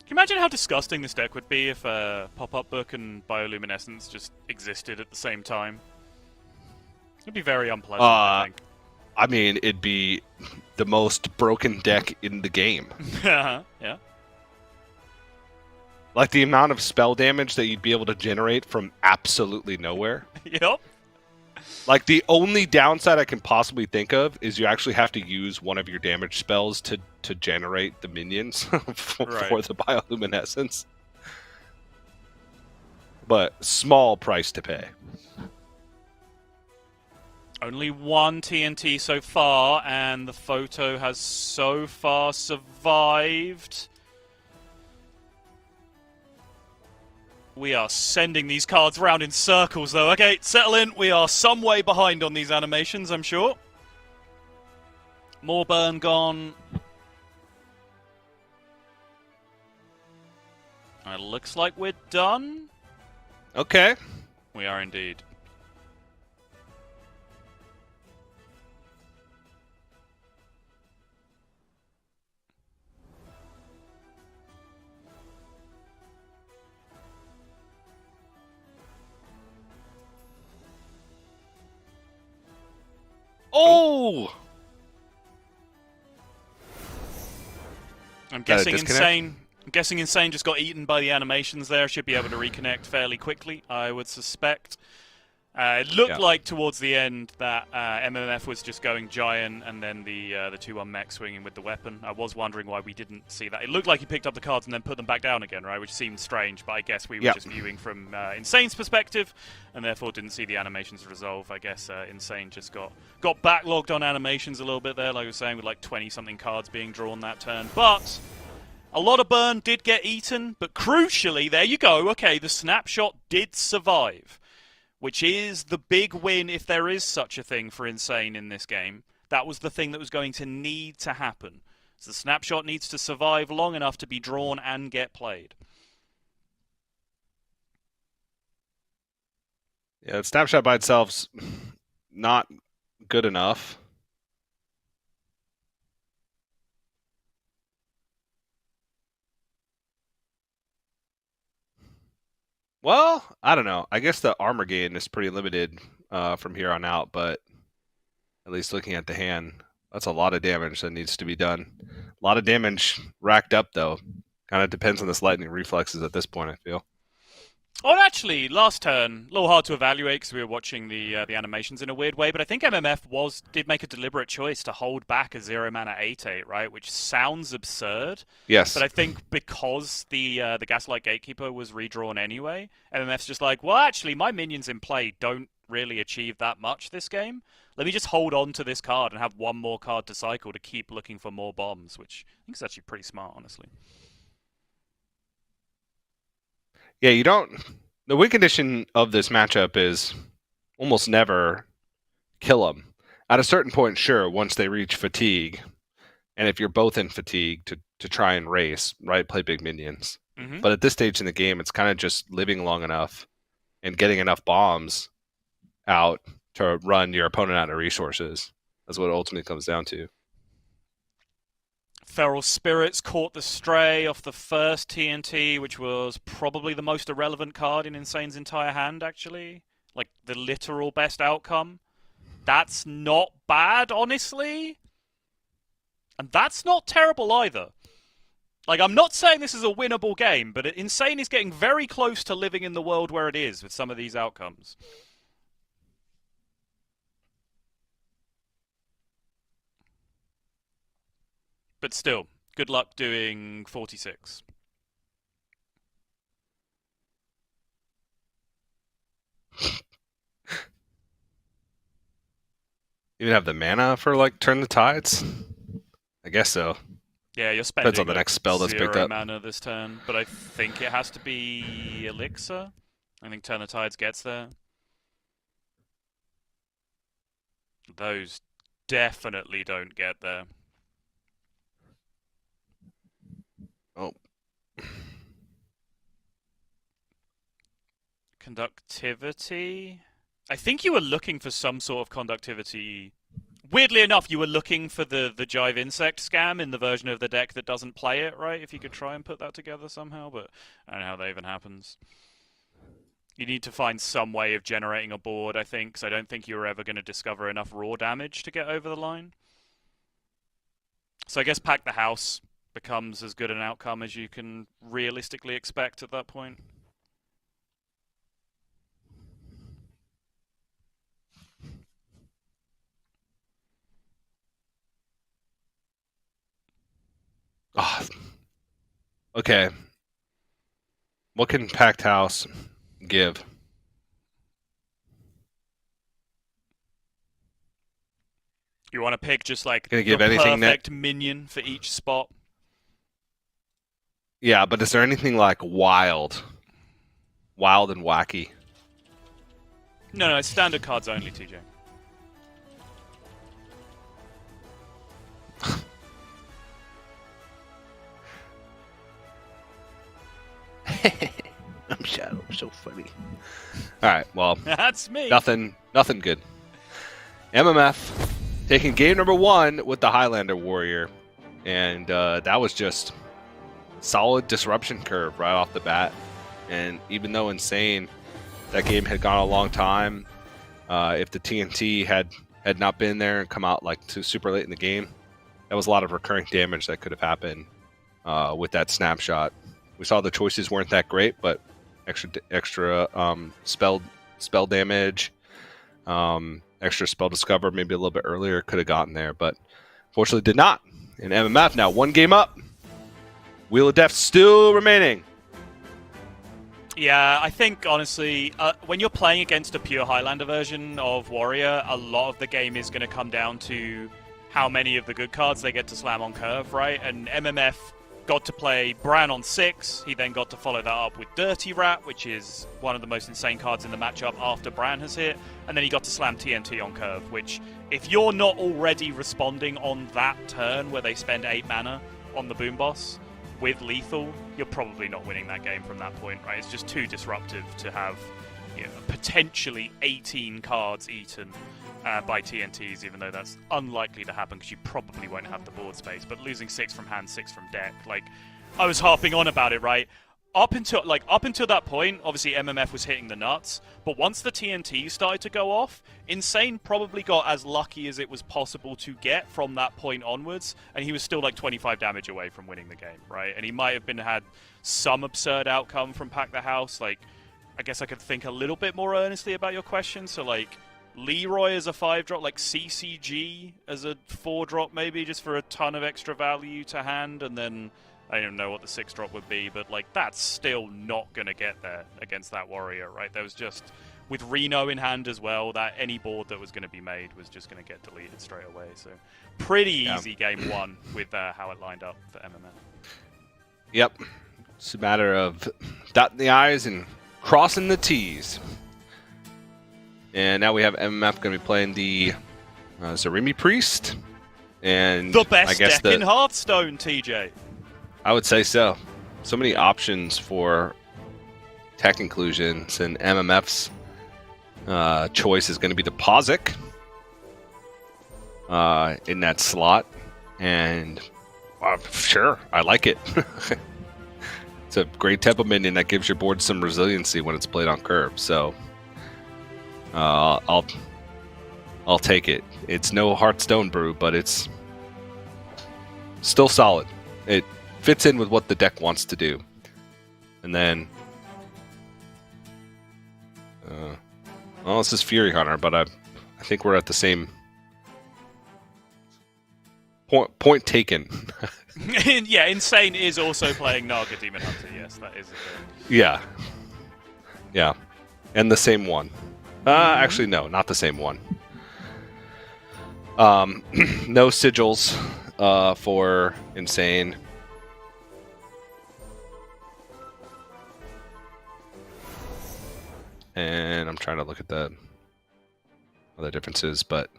Can you imagine how disgusting this deck would be if Pop-Up Book and Bioluminescence just existed at the same time? It'd be very unpleasant, I think. I mean, it'd be the most broken deck in the game. Yeah. Like the amount of spell damage that you'd be able to generate from absolutely nowhere. Yep. Like the only downside I can possibly think of is you actually have to use one of your damage spells to generate the minions for the bioluminescence. But small price to pay. Only one TNT so far, and the photo has so far survived. We are sending these cards around in circles, though. Okay, settle in. We are some way behind on these animations, I'm sure. More burn gone. It looks like we're done. Okay. We are indeed. Oh! I'm guessing Insane just got eaten by the animations there. Should be able to reconnect fairly quickly, I would suspect. It looked like towards the end that MMF was just going giant and then the 2-1 mech swinging with the weapon. I was wondering why we didn't see that. It looked like he picked up the cards and then put them back down again, right? Which seemed strange, but I guess we were just viewing from Insane's perspective and therefore didn't see the animations resolve. I guess Insane just got backlogged on animations a little bit there, like I was saying, with like 20-something cards being drawn that turn. But a lot of burn did get eaten, but crucially, there you go. Okay, the snapshot did survive, which is the big win if there is such a thing for Insane in this game. That was the thing that was going to need to happen. So the snapshot needs to survive long enough to be drawn and get played. Yeah, the snapshot by itself's not good enough. Well, I don't know. I guess the armor gain is pretty limited from here on out, but at least looking at the hand, that's a lot of damage that needs to be done. A lot of damage racked up, though. Kind of depends on this lightning reflexes at this point, I feel. Oh, and actually, last turn, a little hard to evaluate because we were watching the animations in a weird way, but I think MMF did make a deliberate choice to hold back a 0-mana 8/8, right? Which sounds absurd. Yes. But I think because the Gaslight Gatekeeper was redrawn anyway, MMF's just like, well, actually, my minions in play don't really achieve that much this game. Let me just hold on to this card and have one more card to cycle to keep looking for more bombs, which I think is actually pretty smart, honestly. Yeah, you don't. The win condition of this matchup is almost never kill them. At a certain point, sure, once they reach fatigue, and if you're both in fatigue, to try and race, right? Play big minions. Mm-hmm. But at this stage in the game, it's kind of just living long enough and getting enough bombs out to run your opponent out of resources. That's what it ultimately comes down to. Feral Spirits caught the stray off the first TNT, which was probably the most irrelevant card in Insane's entire hand, actually. Like, the literal best outcome. That's not bad, honestly. And that's not terrible either. Like, I'm not saying this is a winnable game, but Insane is getting very close to living in the world where it is with some of these outcomes. But still, good luck doing 46. You even have the mana for, like, Turn the Tides? I guess so. Yeah, you're spending Depends on the next spell that's picked up. mana this turn, but I think it has to be Elixir. I think Turn the Tides gets there. Those definitely don't get there. Oh. Conductivity? I think you were looking for some sort of conductivity. Weirdly enough, you were looking for the Jive Insect scam in the version of the deck that doesn't play it, right? If you could try and put that together somehow, but I don't know how that even happens. You need to find some way of generating a board, I think, because I don't think you were ever going to discover enough raw damage to get over the line. So I guess Pack the House becomes as good an outcome as you can realistically expect at that point. Oh. Okay. What can Packed House give? You want to pick just like Gonna the give anything perfect minion for each spot? Yeah, but is there anything like wild and wacky? No, it's standard cards only, TJ. I'm Shadow. So funny. All right. Well, That's me. nothing good. MMF taking game number 1 with the Highlander Warrior, and that was just solid disruption curve right off the bat. And even though Insane, that game had gone a long time, if the TNT had not been there and come out like too super late in the game, that was a lot of recurring damage that could have happened with that snapshot. We saw the choices weren't that great, but extra spell damage, extra spell discover maybe a little bit earlier could have gotten there, but fortunately did not. And MMF now 1 game up. Wheel of Death still remaining. Yeah, I think, honestly, when you're playing against a pure Highlander version of Warrior, a lot of the game is going to come down to how many of the good cards they get to slam on curve, right? And MMF got to play Bran on 6. He then got to follow that up with Dirty Rat, which is one of the most insane cards in the matchup after Bran has hit. And then he got to slam TNT on curve, which, if you're not already responding on that turn where they spend 8 mana on the Boom Boss with lethal, you're probably not winning that game from that point, right? It's just too disruptive to have, you know, potentially 18 cards eaten by TNTs, even though that's unlikely to happen because you probably won't have the board space. But losing 6 from hand, 6 from deck, like, I was harping on about it, right? up until that point, obviously MMF was hitting the nuts. But once the TNT started to go off, Insane probably got as lucky as it was possible to get from that point onwards, and he was still like 25 damage away from winning the game, right? And he might have had some absurd outcome from Pack the House. Like, I guess I could think a little bit more earnestly about your question. So like, Leroy as a 5-drop, like CCG as a 4-drop, maybe just for a ton of extra value to hand, and then I don't know what the 6-drop would be, but like that's still not going to get there against that warrior, right? There was just, with Reno in hand as well, that any board that was going to be made was just going to get deleted straight away. So pretty easy game one with how it lined up for MMF. Yep. It's a matter of dotting the I's and crossing the T's. And now we have MMF going to be playing the Zarimi Priest. And the best I guess deck in Hearthstone, TJ. I would say so. So many options for tech inclusions, and MMF's choice is going to be the Pozic in that slot. And sure, I like it. It's a great tempo minion that gives your board some resiliency when it's played on curve. So I'll take it. It's no Hearthstone brew, but it's still solid. It fits in with what the deck wants to do. And then well, this is Furyhunter, but I think we're at the same point taken. Yeah, Insane is also playing Naga Demon Hunter. Yes, that is a thing. Yeah, and the same one. Actually, no, not the same one. No sigils for Insane. And I'm trying to look at the other differences, but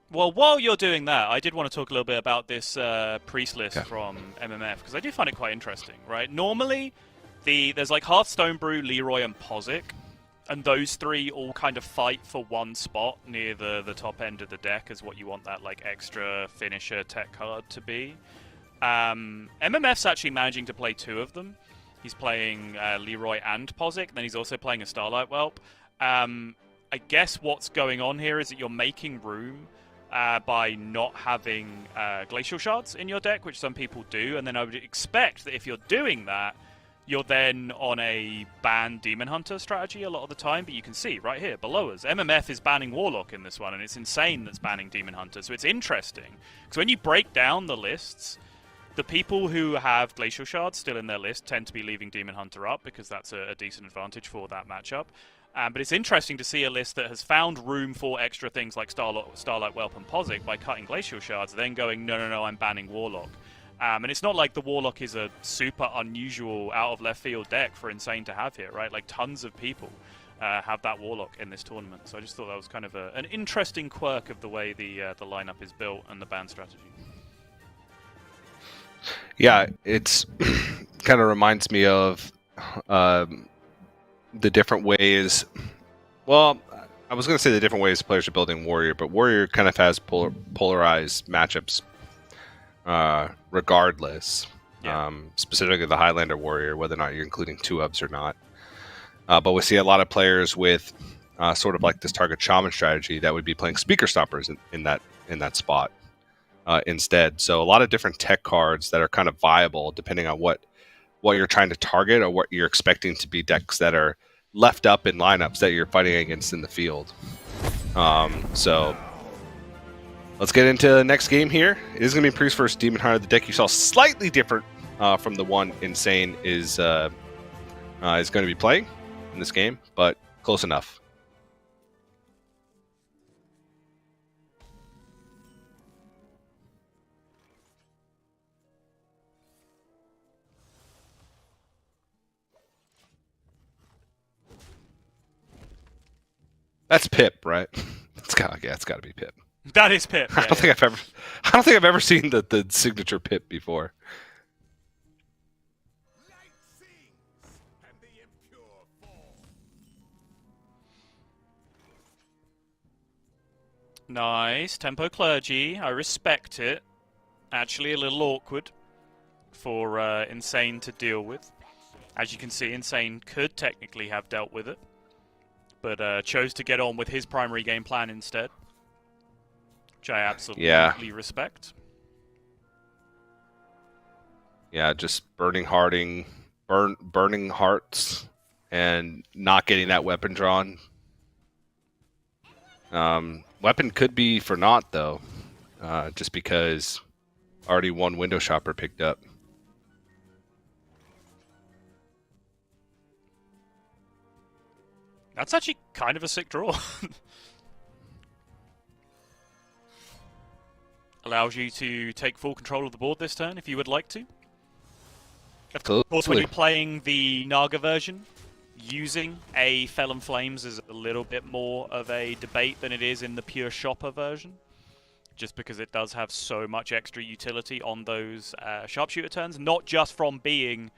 well, while you're doing that, I did want to talk a little bit about this priest list from MMF, because I do find it quite interesting, right? Normally, there's like Hearthstone Brew, Leroy, and Pozic, and those three all kind of fight for one spot near the top end of the deck as what you want that like extra finisher tech card to be. MMF's actually managing to play two of them. He's playing Leroy and Pozic, and then he's also playing a Starlight Whelp. I guess what's going on here is that you're making room by not having Glacial Shards in your deck, which some people do, and then I would expect that if you're doing that, you're then on a ban Demon Hunter strategy a lot of the time, but you can see right here below us, MMF is banning Warlock in this one, and it's Insane that's banning Demon Hunter, so it's interesting. Because when you break down the lists, the people who have Glacial Shards still in their list tend to be leaving Demon Hunter up, because that's a decent advantage for that matchup. But it's interesting to see a list that has found room for extra things like Starlight Whelp and Pozic by cutting Glacial Shards, then going, no, I'm banning Warlock. And it's not like the Warlock is a super unusual, out-of-left-field deck for Insane to have here, right? Like, tons of people have that Warlock in this tournament. So I just thought that was kind of an interesting quirk of the way the lineup is built and the ban strategy. yeah, it's kind of reminds me of the different ways. Well, I was going to say the different ways players are building Warrior, but Warrior kind of has polarized matchups regardless. Yeah. Specifically the Highlander Warrior, whether or not you're including 2-ups or not. But we see a lot of players with sort of like this target shaman strategy that would be playing Speaker Stompers in that spot instead. So a lot of different tech cards that are kind of viable depending on what you're trying to target or what you're expecting to be decks that are left up in lineups that you're fighting against in the field. So let's get into the next game here. It is going to be Priest versus Demon Hunter. The deck you saw slightly different from the one Insane is going to be playing in this game, but close enough. That's Pip, right? It's got to be Pip. That is Pip. Yeah, I don't think I've ever seen the signature Pip before. Light sings, and the impure fall. Nice. Tempo Clergy. I respect it. Actually, a little awkward for Insane to deal with. As you can see, Insane could technically have dealt with it, but chose to get on with his primary game plan instead, which I absolutely respect. Yeah, just burning hearts, and not getting that weapon drawn. Weapon could be for naught though, just because already one window shopper picked up. That's actually kind of a sick draw. Allows you to take full control of the board this turn if you would like to. Of course, when you're playing the Naga version, using a Felon Flames is a little bit more of a debate than it is in the pure shopper version, just because it does have so much extra utility on those sharpshooter turns, not just from being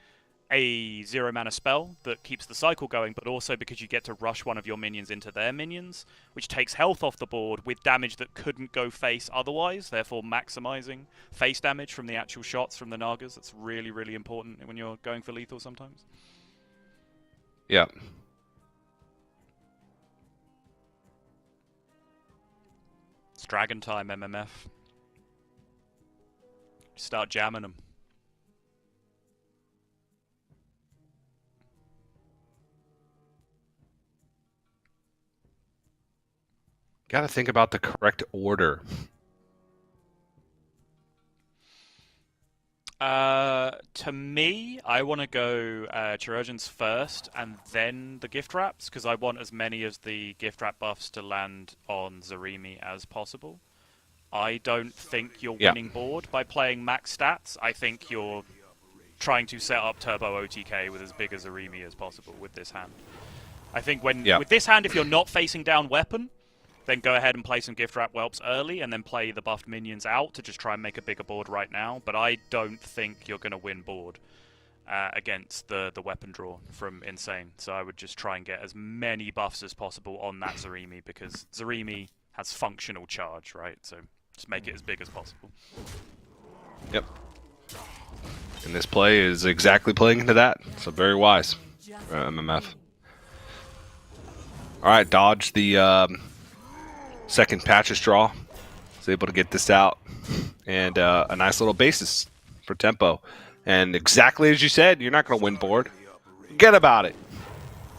a 0 mana spell that keeps the cycle going, but also because you get to rush one of your minions into their minions, which takes health off the board with damage that couldn't go face otherwise, therefore maximizing face damage from the actual shots from the Nagas. That's really, really important when you're going for lethal sometimes. Yeah. It's Dragon time, MMF. Start jamming them. Got to think about the correct order. To me, I want to go Chirurgeons first and then the gift wraps, because I want as many of the gift wrap buffs to land on Zarimi as possible. I don't think you're winning board by playing max stats. I think you're trying to set up turbo OTK with as big a Zarimi as possible with this hand. I think with this hand, if you're not facing down weapon, then go ahead and play some gift wrap whelps early and then play the buffed minions out to just try and make a bigger board right now. But I don't think you're going to win board against the weapon draw from Insane. So I would just try and get as many buffs as possible on that Zarimi, because Zarimi has functional charge, right? So just make it as big as possible. Yep. And this play is exactly playing into that. So very wise, MMF. All right, dodge the second patches draw. Was able to get this out, and a nice little basis for tempo. And exactly as you said, you're not going to win board. Forget about it.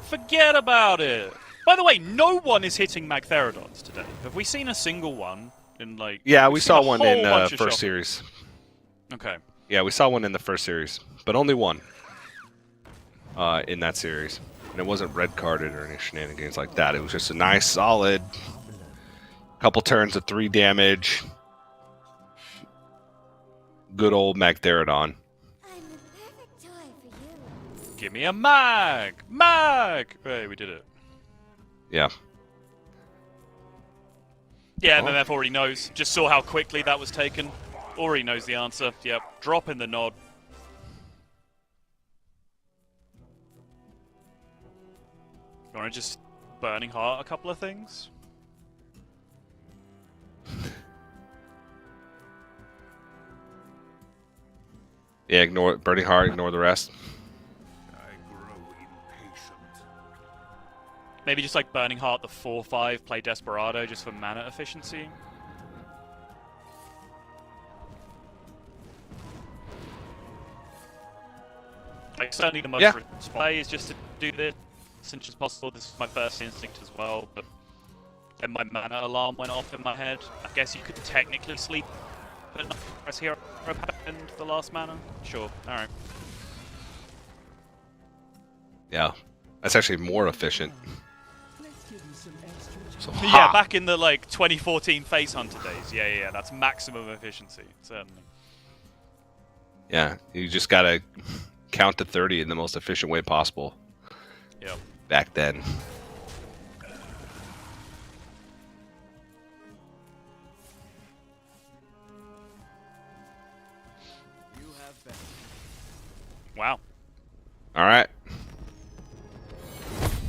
Forget about it. By the way, no one is hitting Magtherodons today. Have we seen a single one in like? Yeah, we saw one in first series. Okay. Yeah, we saw one in the first series, but only one in that series. And it wasn't red carded or any shenanigans like that. It was just a nice, solid couple turns of 3 damage. Good old Magtherodon. Give me a mag! Mag! Hey, we did it. Yeah. Yeah, MMF already knows. Just saw how quickly that was taken. Already knows the answer. Yep, drop in the nod. You want to just Burning Heart a couple of things? Yeah, ignore Burning Heart, ignore the rest. I grow impatient. Maybe just like Burning Heart the 4/5, play Desperado just for mana efficiency. Like, certainly the most responsible play is just to do this as much as possible. This is my first instinct as well, but then my mana alarm went off in my head. I guess you could technically sleep, but not press hero and the last mana. Sure, alright. Yeah, that's actually more efficient. So yeah, back in the like 2014 Face Hunter days. Yeah, that's maximum efficiency, certainly. Yeah, you just gotta count to 30 in the most efficient way possible. Yep. Back then. Wow. All right.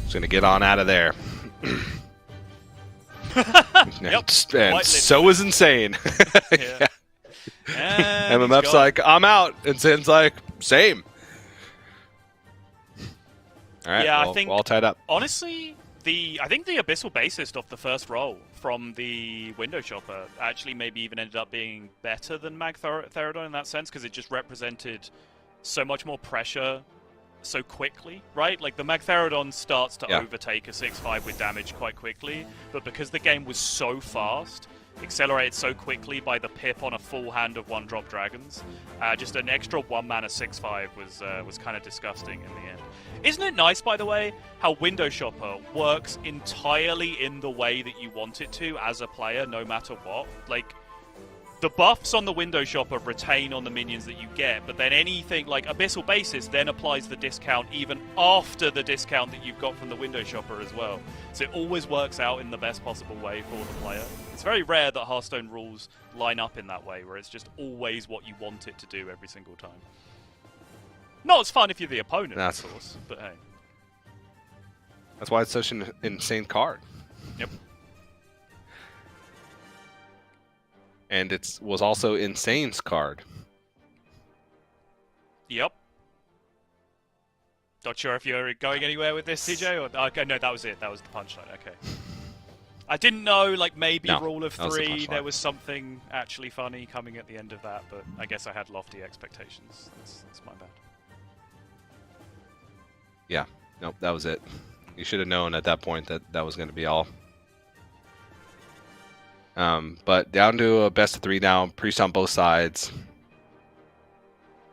Just gonna get on out of there. Yep. And so is Insane. Yeah. And MMF's like, I'm out. And Insane's like, same. All right, Yeah, I well, think- we're all tied up. Honestly, I think the Abyssal Bassist off the first roll from the Window Shopper actually maybe even ended up being better than Mag Therodon in that sense, because it just represented so much more pressure so quickly, right? Like the Mag Therodon starts to overtake a 6/5 with damage quite quickly, but because the game was so fast, accelerated so quickly by the pip on a full hand of 1-drop dragons, just an extra 1-mana 6/5 was kind of disgusting in the end. Isn't it nice, by the way, how Window Shopper works entirely in the way that you want it to as a player, no matter what? Like, the buffs on the Window Shopper retain on the minions that you get, but then anything like Abyssal Bassist then applies the discount even after the discount that you've got from the Window Shopper as well. So it always works out in the best possible way for the player. It's very rare that Hearthstone rules line up in that way, where it's just always what you want it to do every single time. Not as fun if you're the opponent, of course, but hey. That's why it's such an insane card. Yep. And it was also Insane's card. Yep. Not sure if you're going anywhere with this, CJ, or okay, no, that was it. That was the punchline. Okay. I didn't know, like maybe Rule of that was the 3, punchline. there was something actually funny coming at the end of that, but I guess I had lofty expectations. That's my bad. Yeah, nope, that was it. You should have known at that point that that was going to be all. But down to a best of 3 now. Priest on both sides.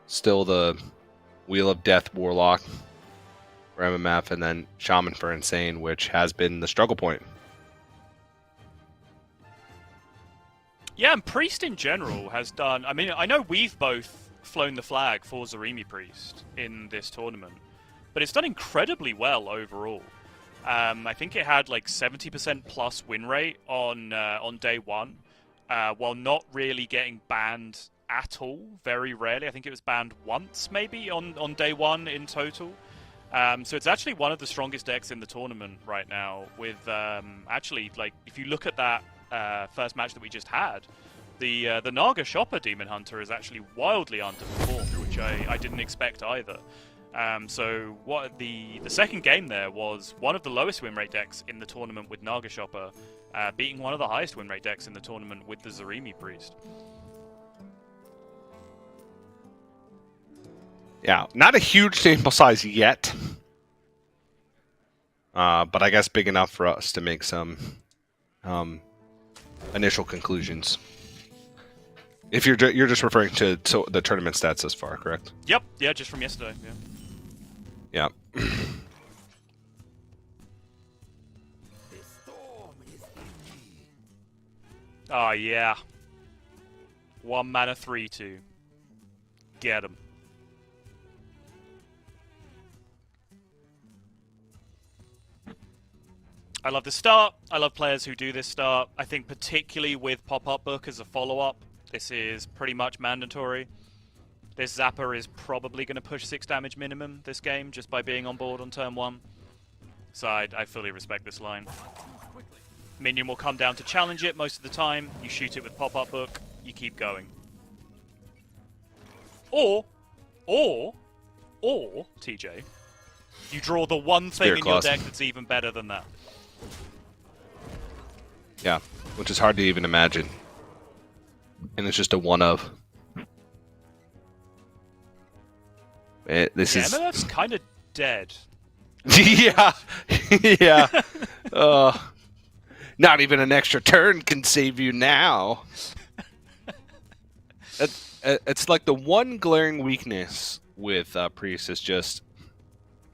Still the Wheel of Death Warlock for MMF, and then Shaman for Insane, which has been the struggle point. Yeah, and Priest in general has done... I mean, I know we've both flown the flag for Zarimi Priest in this tournament, but it's done incredibly well overall. I think it had like 70% plus win rate on day 1, while not really getting banned at all, very rarely. I think it was banned once, maybe, on day 1 in total. So it's actually one of the strongest decks in the tournament right now, with actually, like, if you look at that first match that we just had, the Naga Shopper Demon Hunter is actually wildly underperformed, which I didn't expect either. So what the second game there was one of the lowest win rate decks in the tournament with Naga Shopper, beating one of the highest win rate decks in the tournament with the Zarimi Priest. Yeah, not a huge sample size yet, but I guess big enough for us to make some initial conclusions. If you're just referring to the tournament stats thus far, correct? Yep, yeah, just from yesterday. Yeah. Yeah. Oh yeah. 1 mana 3/2. Get him. I love this start. I love players who do this start. I think particularly with Pop-Up Book as a follow-up, this is pretty much mandatory. This Zapper is probably going to push 6 damage minimum this game just by being on board on turn 1. So I fully respect this line. Minion will come down to challenge it most of the time. You shoot it with Pop-Up Book. You keep going. Or, TJ, you draw the one thing Spirit in your Claws. deck that's even better than that. Yeah, which is hard to even imagine. And it's just a one of. This is MLF's kind of dead. yeah, yeah. Not even an extra turn can save you now. It's like the one glaring weakness with Priest is just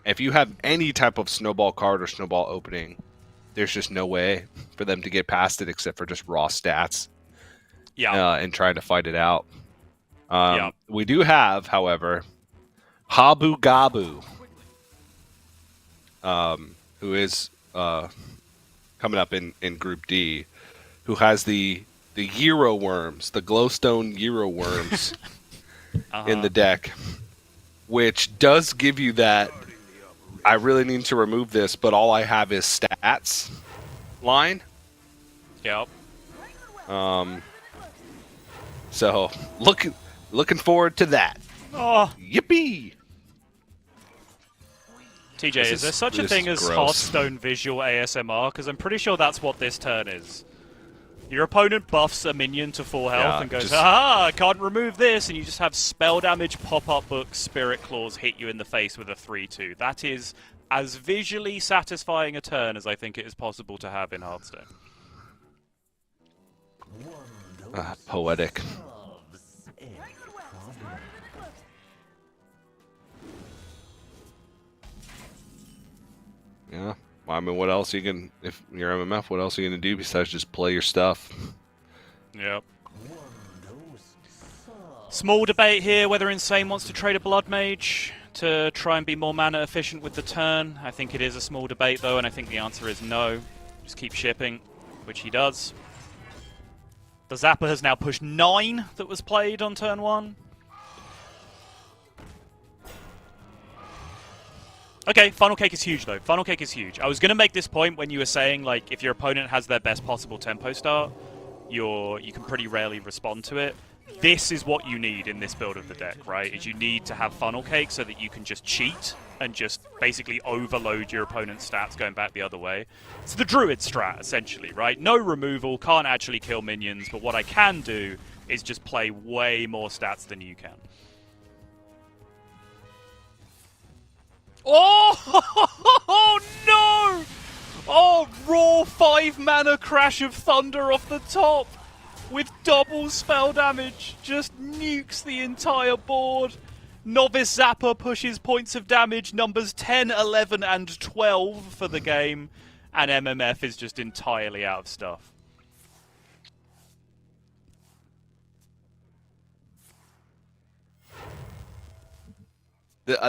if you have any type of snowball card or snowball opening, there's just no way for them to get past it except for just raw stats. Yeah. And trying to fight it out. Yeah. We do have, however, Habu Gabu, who is coming up in Group D, who has the Gyro Worms, the Glowstone Gyro Worms in the deck, which does give you that I really need to remove this, but all I have is stats line. Yep. So looking forward to that. Oh, Yippee! TJ, This is there such a this thing is as gross. Hearthstone visual ASMR? Because I'm pretty sure that's what this turn is. Your opponent buffs a minion to full health Yeah, and goes, just- aha, I can't remove this, and you just have spell damage, pop-up book, Spirit Claws hit you in the face with a 3-2. That is as visually satisfying a turn as I think it is possible to have in Hearthstone. Poetic. Yeah. Well, I mean, what else you can, if you're MMF, what else are you going to do besides just play your stuff? Yep. Small debate here whether Insane wants to trade a Blood Mage to try and be more mana efficient with the turn. I think it is a small debate though, and I think the answer is no. Just keep shipping, which he does. The Zapper has now pushed 9 that was played on turn 1. Okay, Funnel Cake is huge though. Funnel Cake is huge. I was going to make this point when you were saying, like, if your opponent has their best possible tempo start, you can pretty rarely respond to it. This is what you need in this build of the deck, right? Is you need to have Funnel Cake so that you can just cheat and just basically overload your opponent's stats going back the other way. It's the Druid strat, essentially, right? No removal, can't actually kill minions, but what I can do is just play way more stats than you can. Oh, no! Oh, raw 5 mana Crash of Thunder off the top with double spell damage. Just nukes the entire board. Novice Zapper pushes points of damage numbers 10, 11, and 12 for the game. And MMF is just entirely out of stuff.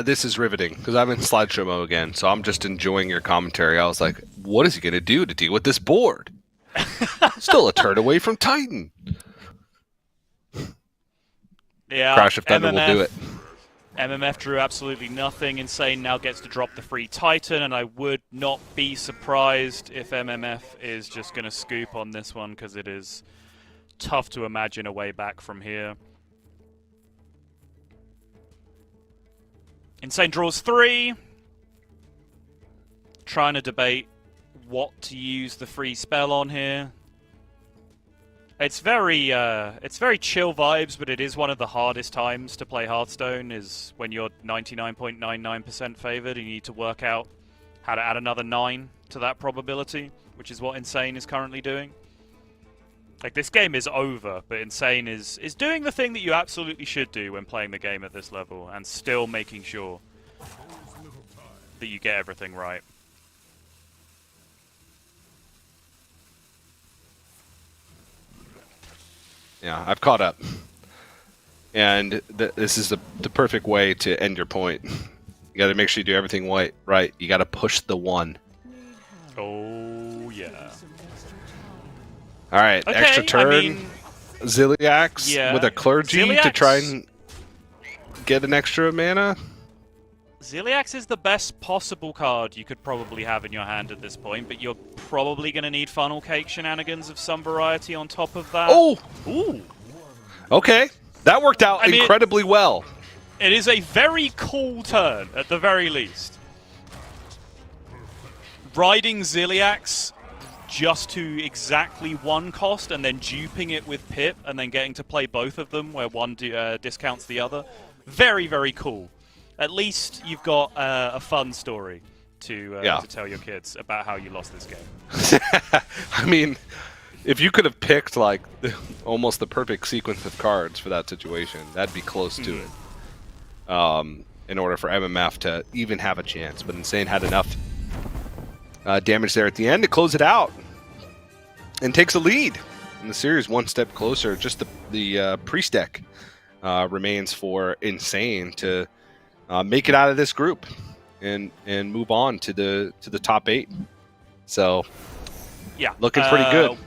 This is riveting, because I'm in slideshow mode again, so I'm just enjoying your commentary. I was like, what is he going to do to deal with this board? Still a turn away from Titan. Yeah, Crash of Thunder will do it. MMF drew absolutely nothing. Insane now gets to drop the free Titan, and I would not be surprised if MMF is just going to scoop on this one, because it is tough to imagine a way back from here. Insane draws 3. Trying to debate what to use the free spell on here. It's very chill vibes, but it is one of the hardest times to play Hearthstone, is when you're 99.99% favored and you need to work out how to add another 9 to that probability, which is what Insane is currently doing. Like, this game is over, but Insane is doing the thing that you absolutely should do when playing the game at this level, and still making sure that you get everything right. Yeah, I've caught up. And this is the perfect way to end your point. You got to make sure you do everything right. You got to push the 1. Oh, yeah. All right, Okay, extra turn. I mean, Ziliax yeah. with a clergy to Ziliax- try and get an extra mana. Ziliax is the best possible card you could probably have in your hand at this point, but you're probably going to need Funnel Cake shenanigans of some variety on top of that. Oh! Ooh! Okay, that worked out I mean, incredibly well. It is a very cool turn, at the very least. Riding Ziliax just to exactly 1 cost, and then duping it with Pip, and then getting to play both of them, where one discounts the other. Very, very cool. At least you've got a fun story to tell your kids about how you lost this game. I mean, if you could have picked like almost the perfect sequence of cards for that situation, that'd be close to it. In order for MMF to even have a chance, but Insane had enough damage there at the end to close it out, and takes a lead in the series, 1 step closer. Just the priest deck remains for Insane to make it out of this group and move on to the top 8. So Yeah, looking pretty good.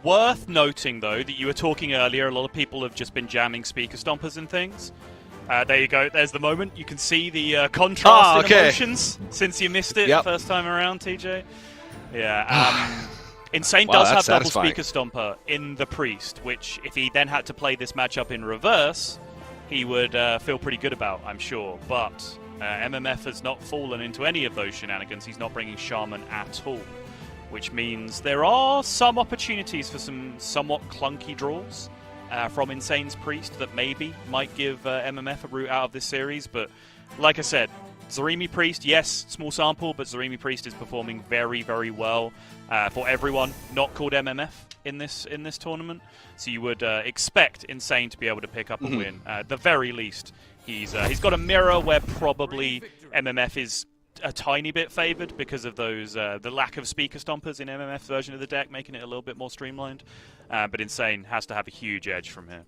Worth noting, though, that you were talking earlier, a lot of people have just been jamming speaker stompers and things. There you go. There's the moment. You can see the contrast in emotions since you missed it first time around, TJ. Yeah. Insane does have double speaker stomper in the priest, which if he then had to play this matchup in reverse, he would feel pretty good about, I'm sure. But MMF has not fallen into any of those shenanigans. He's not bringing Shaman at all, which means there are some opportunities for some somewhat clunky draws from Insane's Priest that maybe might give MMF a route out of this series. But like I said, Zarimi Priest, yes, small sample, but Zarimi Priest is performing very, very well for everyone not called MMF in this tournament. So you would expect Insane to be able to pick up a win. At the very least, he's got a mirror where probably MMF is a tiny bit favored because of those the lack of speaker stompers in MMF's version of the deck, making it a little bit more streamlined. But Insane has to have a huge edge from here.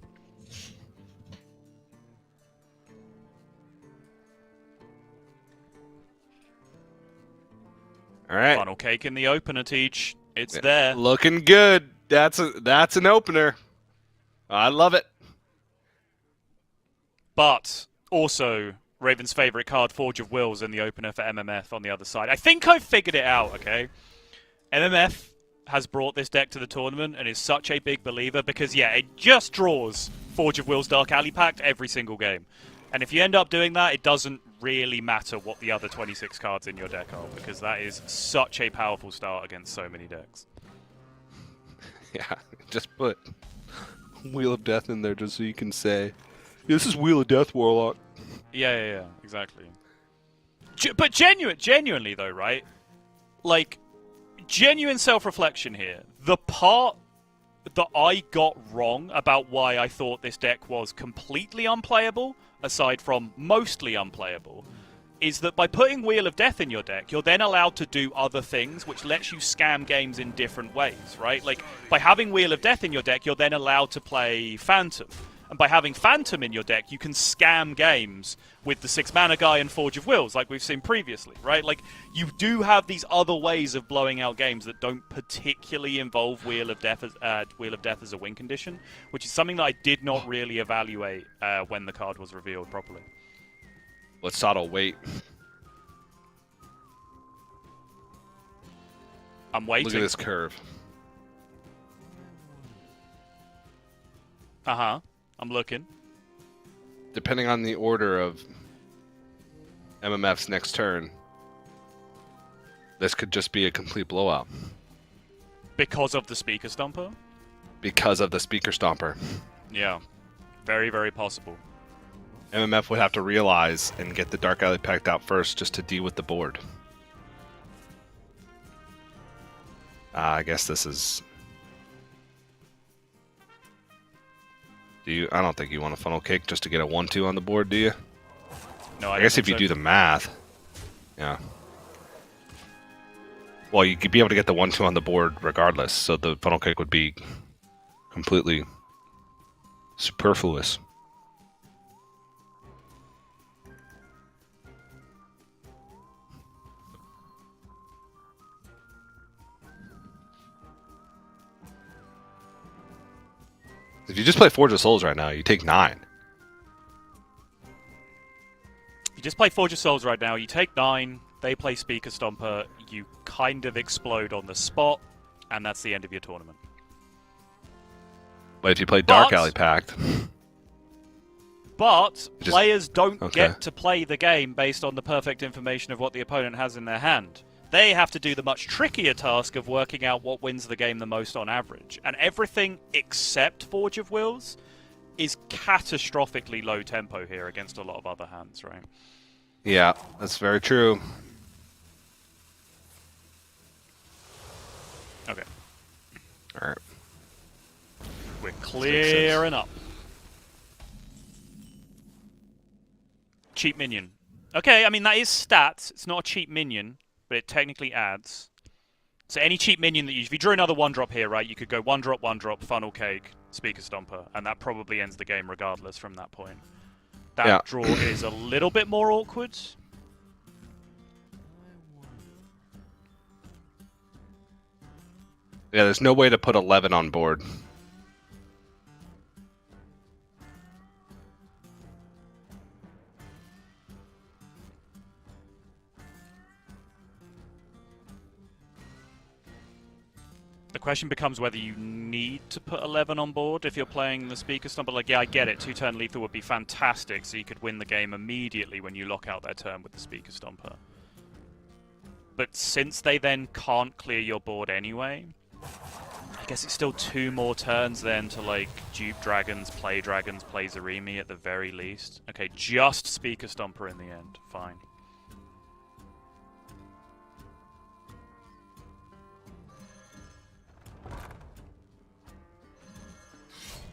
All right. Funnel cake in the opener, Teach. It's there. Looking good. That's an opener. I love it. But also, Raven's favorite card, Forge of Wills, in the opener for MMF on the other side. I think I've figured it out, okay? MMF has brought this deck to the tournament and is such a big believer because, yeah, it just draws Forge of Wills Dark Alley Pact every single game. And if you end up doing that, it doesn't really matter what the other 26 cards in your deck are, because that is such a powerful start against so many decks. Yeah, just put Wheel of Death in there just so you can say, this is Wheel of Death, Warlock. Yeah, exactly. But genuinely though, right? Like, genuine self-reflection here. The part that I got wrong about why I thought this deck was completely unplayable, aside from mostly unplayable, is that by putting Wheel of Death in your deck, you're then allowed to do other things, which lets you scam games in different ways, right? Like, by having Wheel of Death in your deck, you're then allowed to play Phantom. And by having Phantom in your deck, you can scam games with the 6-mana guy and Forge of Wills, like we've seen previously, right? Like, you do have these other ways of blowing out games that don't particularly involve Wheel of Death as a win condition, which is something that I did not really evaluate when the card was revealed properly. Let Sato wait. I'm waiting. Look at this curve. Uh-huh. I'm looking. Depending on the order of MMF's next turn, this could just be a complete blowout. Because of the Speaker Stomper? Because of the Speaker Stomper. Yeah. Very, very possible. MMF would have to realize and get the Dark Alley Pact out first just to deal with the board. I guess this is... I don't think you want a funnel cake just to get a 1-2 on the board, do you? No, I guess if you do the math, yeah. Well, you could be able to get the 1-2 on the board regardless, so the funnel cake would be completely superfluous. If you just play Forge of Souls right now, you take 9. You just play Forge of Souls right now, you take 9, they play Speaker Stomper, you kind of explode on the spot, and that's the end of your tournament. But if you play Dark Alley Pact... But players don't get to play the game based on the perfect information of what the opponent has in their hand. They have to do the much trickier task of working out what wins the game the most on average. And everything except Forge of Wills is catastrophically low tempo here against a lot of other hands, right? Yeah, that's very true. Okay. Alright. We're clearing up. Cheap minion. Okay, I mean, that is stats. It's not a cheap minion, but it technically adds. So any cheap minion that if you drew another 1-drop here, right, you could go 1-drop, funnel cake, Speaker Stomper, and that probably ends the game regardless from that point. That draw is a little bit more awkward. Yeah, there's no way to put 11 on board. The question becomes whether you need to put 11 on board if you're playing the Speaker Stomper. Like, yeah, I get it. 2-turn lethal would be fantastic, so you could win the game immediately when you lock out their turn with the Speaker Stomper. But since they then can't clear your board anyway, I guess it's still 2 more turns then to, like, dupe dragons, play Zarimi at the very least. Okay, just Speaker Stomper in the end. Fine.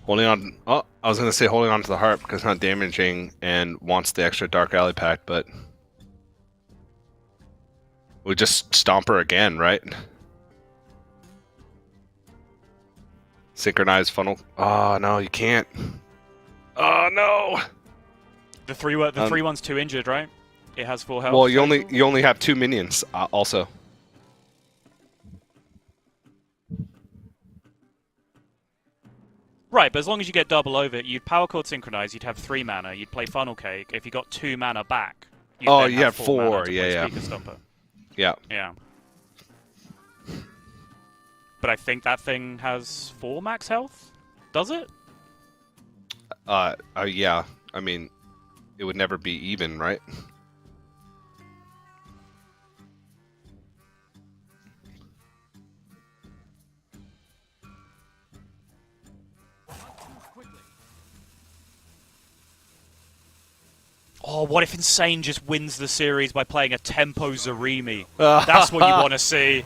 Holding on. Oh, I was gonna say holding on to the harp because it's not damaging and wants the extra Dark Alley Pact, but we just stomp her again, right? Synchronized funnel. Oh no, you can't. Oh no. The 3-1's too injured, right? It has full health. Well, you only have 2 minions also. Right, but as long as you get double over it, you'd power chord synchronize, you'd have 3 mana, you'd play funnel cake. If you got 2 mana back, you'd then you have have 4 mana 4. to Yeah, play Speaker Stomper. yeah. Yeah. But I think that thing has 4 max health? Does it? Yeah. I mean, it would never be even, right? Oh, what if Insane just wins the series by playing a tempo Zarimi? That's what you want to see.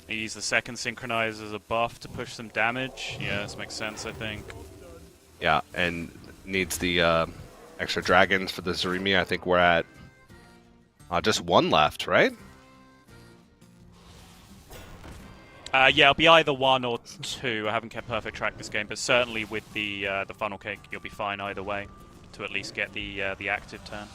Use the second Synchronize as a buff to push some damage. Yeah, this makes sense, I think. Yeah, and needs the extra dragons for the Zarimi. I think we're at just 1 left, right? Yeah, it'll be either 1 or 2. I haven't kept perfect track this game, but certainly with the funnel cake, you'll be fine either way to at least get the active turn.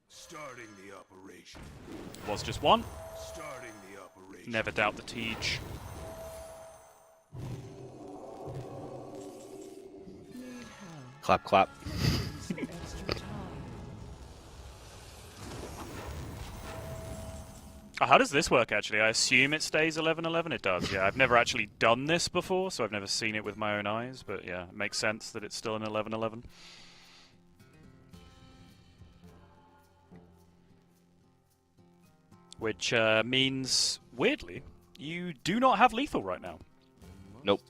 Starting the operation. Was just 1. Starting the operation. Never doubt the Tej. Clap, clap. How does this work, actually? I assume it stays 11-11. It does, yeah. I've never actually done this before, so I've never seen it with my own eyes. But yeah, it makes sense that it's still an 11-11. Which means, weirdly, you do not have lethal right now. Nope.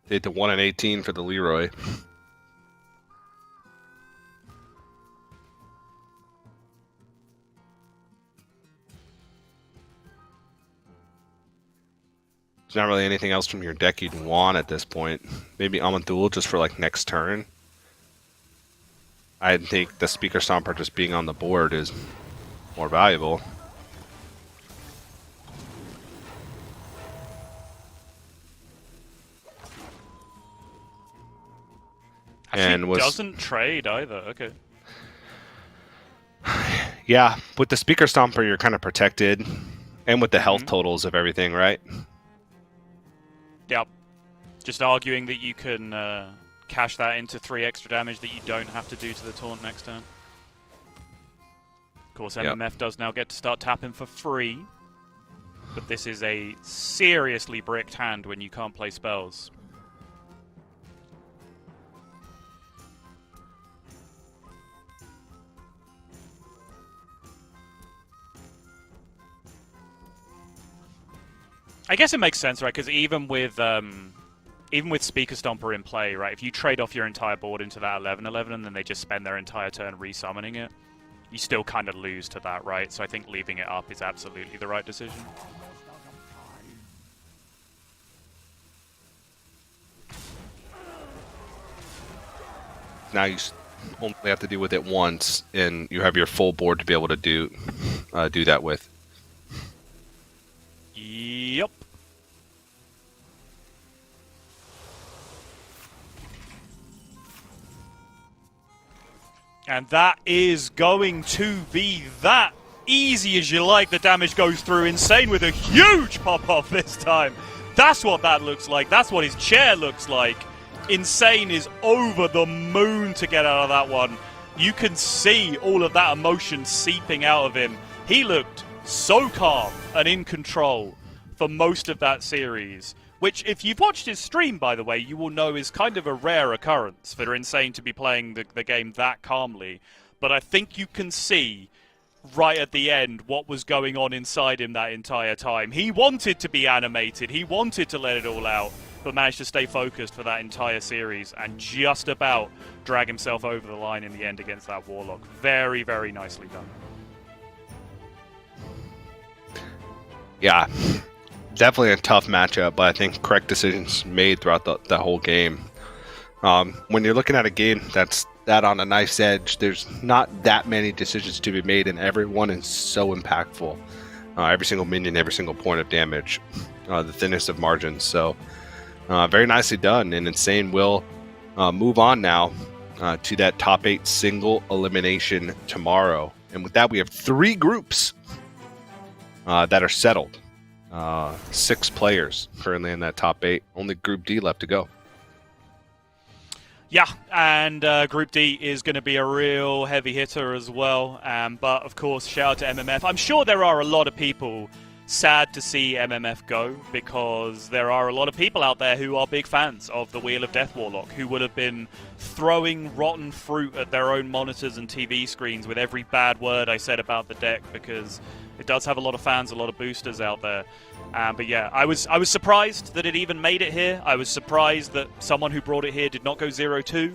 Did the 1 and 18 for the Leroy. There's not really anything else from your deck you'd want at this point. Maybe Amanthul just for like next turn. I think the Speaker Stomper just being on the board is more valuable. Actually, doesn't trade either. Okay. Yeah, with the Speaker Stomper, you're kind of protected. And with the health totals of everything, right? Yep. Just arguing that you can cash that into 3 extra damage that you don't have to do to the taunt next turn. Of course, MMF does now get to start tapping for free. But this is a seriously bricked hand when you can't play spells. I guess it makes sense, right? Because even with Speaker Stomper in play, right? If you trade off your entire board into that 11-11 and then they just spend their entire turn resummoning it, you still kind of lose to that, right? So I think leaving it up is absolutely the right decision. now you only have to deal with it once, and you have your full board to be able to do that with. Yep. And that is going to be that easy as you like. The damage goes through. Insane with a huge pop-off this time. That's what that looks like. That's what his chair looks like. Insane is over the moon to get out of that one. You can see all of that emotion seeping out of him. He looked so calm and in control for most of that series, which, if you've watched his stream, by the way, you will know is kind of a rare occurrence for Insane to be playing the game that calmly. But I think you can see right at the end what was going on inside him that entire time. He wanted to be animated. He wanted to let it all out, but managed to stay focused for that entire series and just about drag himself over the line in the end against that Warlock. Very, very nicely done. Yeah, definitely a tough matchup, but I think correct decisions made throughout the whole game. When you're looking at a game that's on a knife's edge, there's not that many decisions to be made, and everyone is so impactful. Every single minion, every single point of damage, the thinnest of margins. So very nicely done, and Insane will move on now to that top 8 single elimination tomorrow. And with that, we have 3 groups that are settled. 6 players currently in that top 8. Only Group D left to go. Yeah, and Group D is going to be a real heavy hitter as well. But, of course, shout out to MMF. I'm sure there are a lot of people sad to see MMF go, because there are a lot of people out there who are big fans of the Wheel of Death Warlock, who would have been throwing rotten fruit at their own monitors and TV screens with every bad word I said about the deck, because it does have a lot of fans, a lot of boosters out there. But yeah, I was surprised that it even made it here. I was surprised that someone who brought it here did not go 0-2.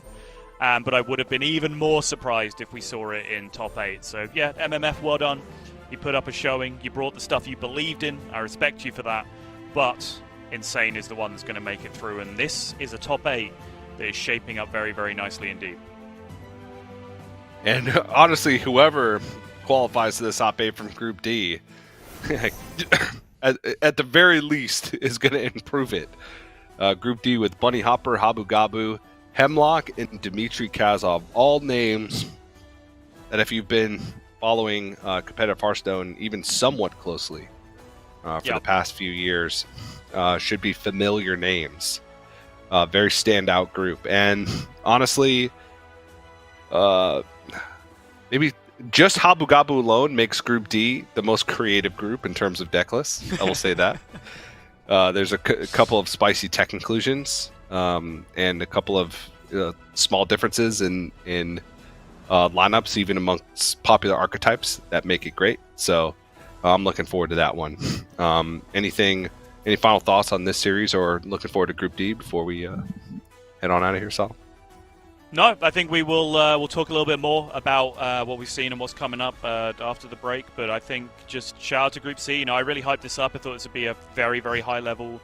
But I would have been even more surprised if we saw it in top 8. So yeah, MMF, well done. You put up a showing. You brought the stuff you believed in. I respect you for that. But Insane is the one that's going to make it through. And this is a top 8 that is shaping up very, very nicely indeed. And honestly, whoever qualifies to this top 8 from Group D, at the very least, is going to improve it. Group D with Bunny Hopper, Habu Gabu, Hemlock, and Dmitry Kazov. All names that, if you've been following competitive Hearthstone even somewhat closely for the past few years, should be familiar names. Very standout group. And honestly, maybe just Habu Gabu alone makes Group D the most creative group in terms of deck lists. I will say that. There's a couple of spicy tech inclusions, and a couple of small differences in lineups, even amongst popular archetypes, that make it great. So I'm looking forward to that one. Any final thoughts on this series, or looking forward to Group D before we head on out of here, Sal? No, I think we'll talk a little bit more about what we've seen and what's coming up after the break. But I think just shout out to Group C. I really hyped this up. I thought this would be a very, very high level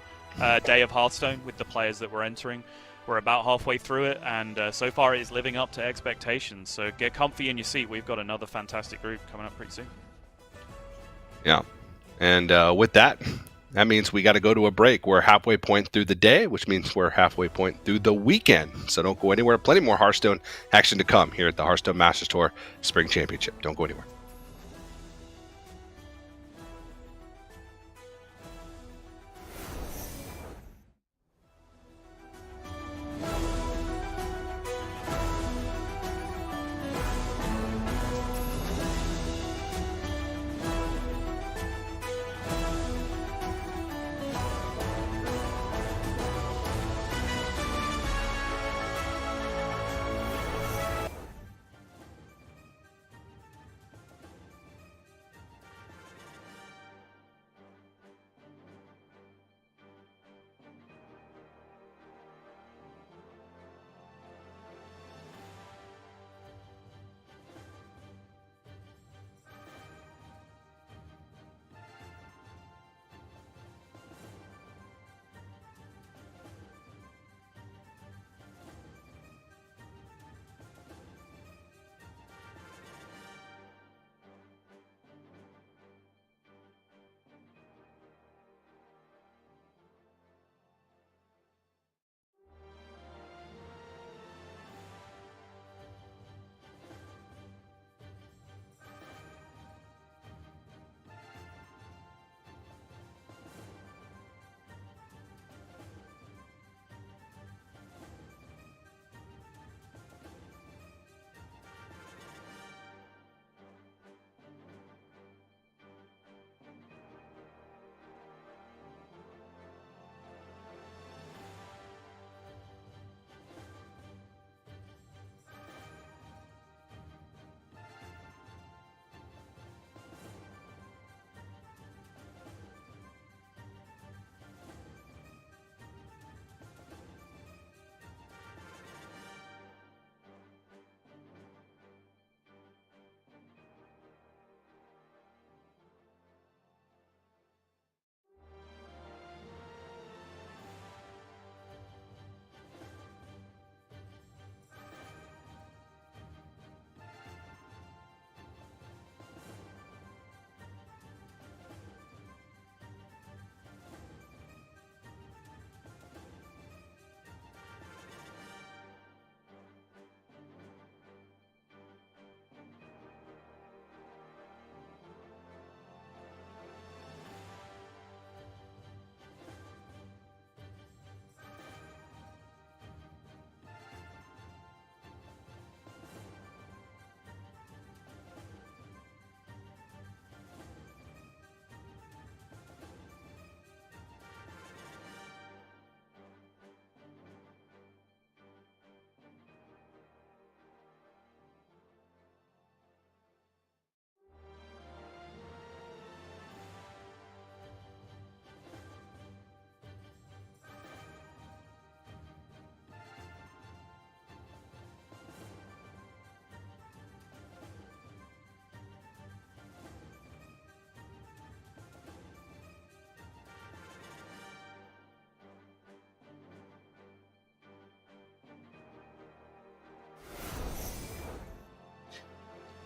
day of Hearthstone with the players that we're entering. We're about halfway through it, and so far it is living up to expectations. So get comfy in your seat. We've got another fantastic group coming up pretty soon. Yeah, and with that means we got to go to a break. We're halfway point through the day, which means we're halfway point through the weekend. So don't go anywhere. Plenty more Hearthstone action to come here at the Hearthstone Masters Tour Spring Championship. Don't go anywhere.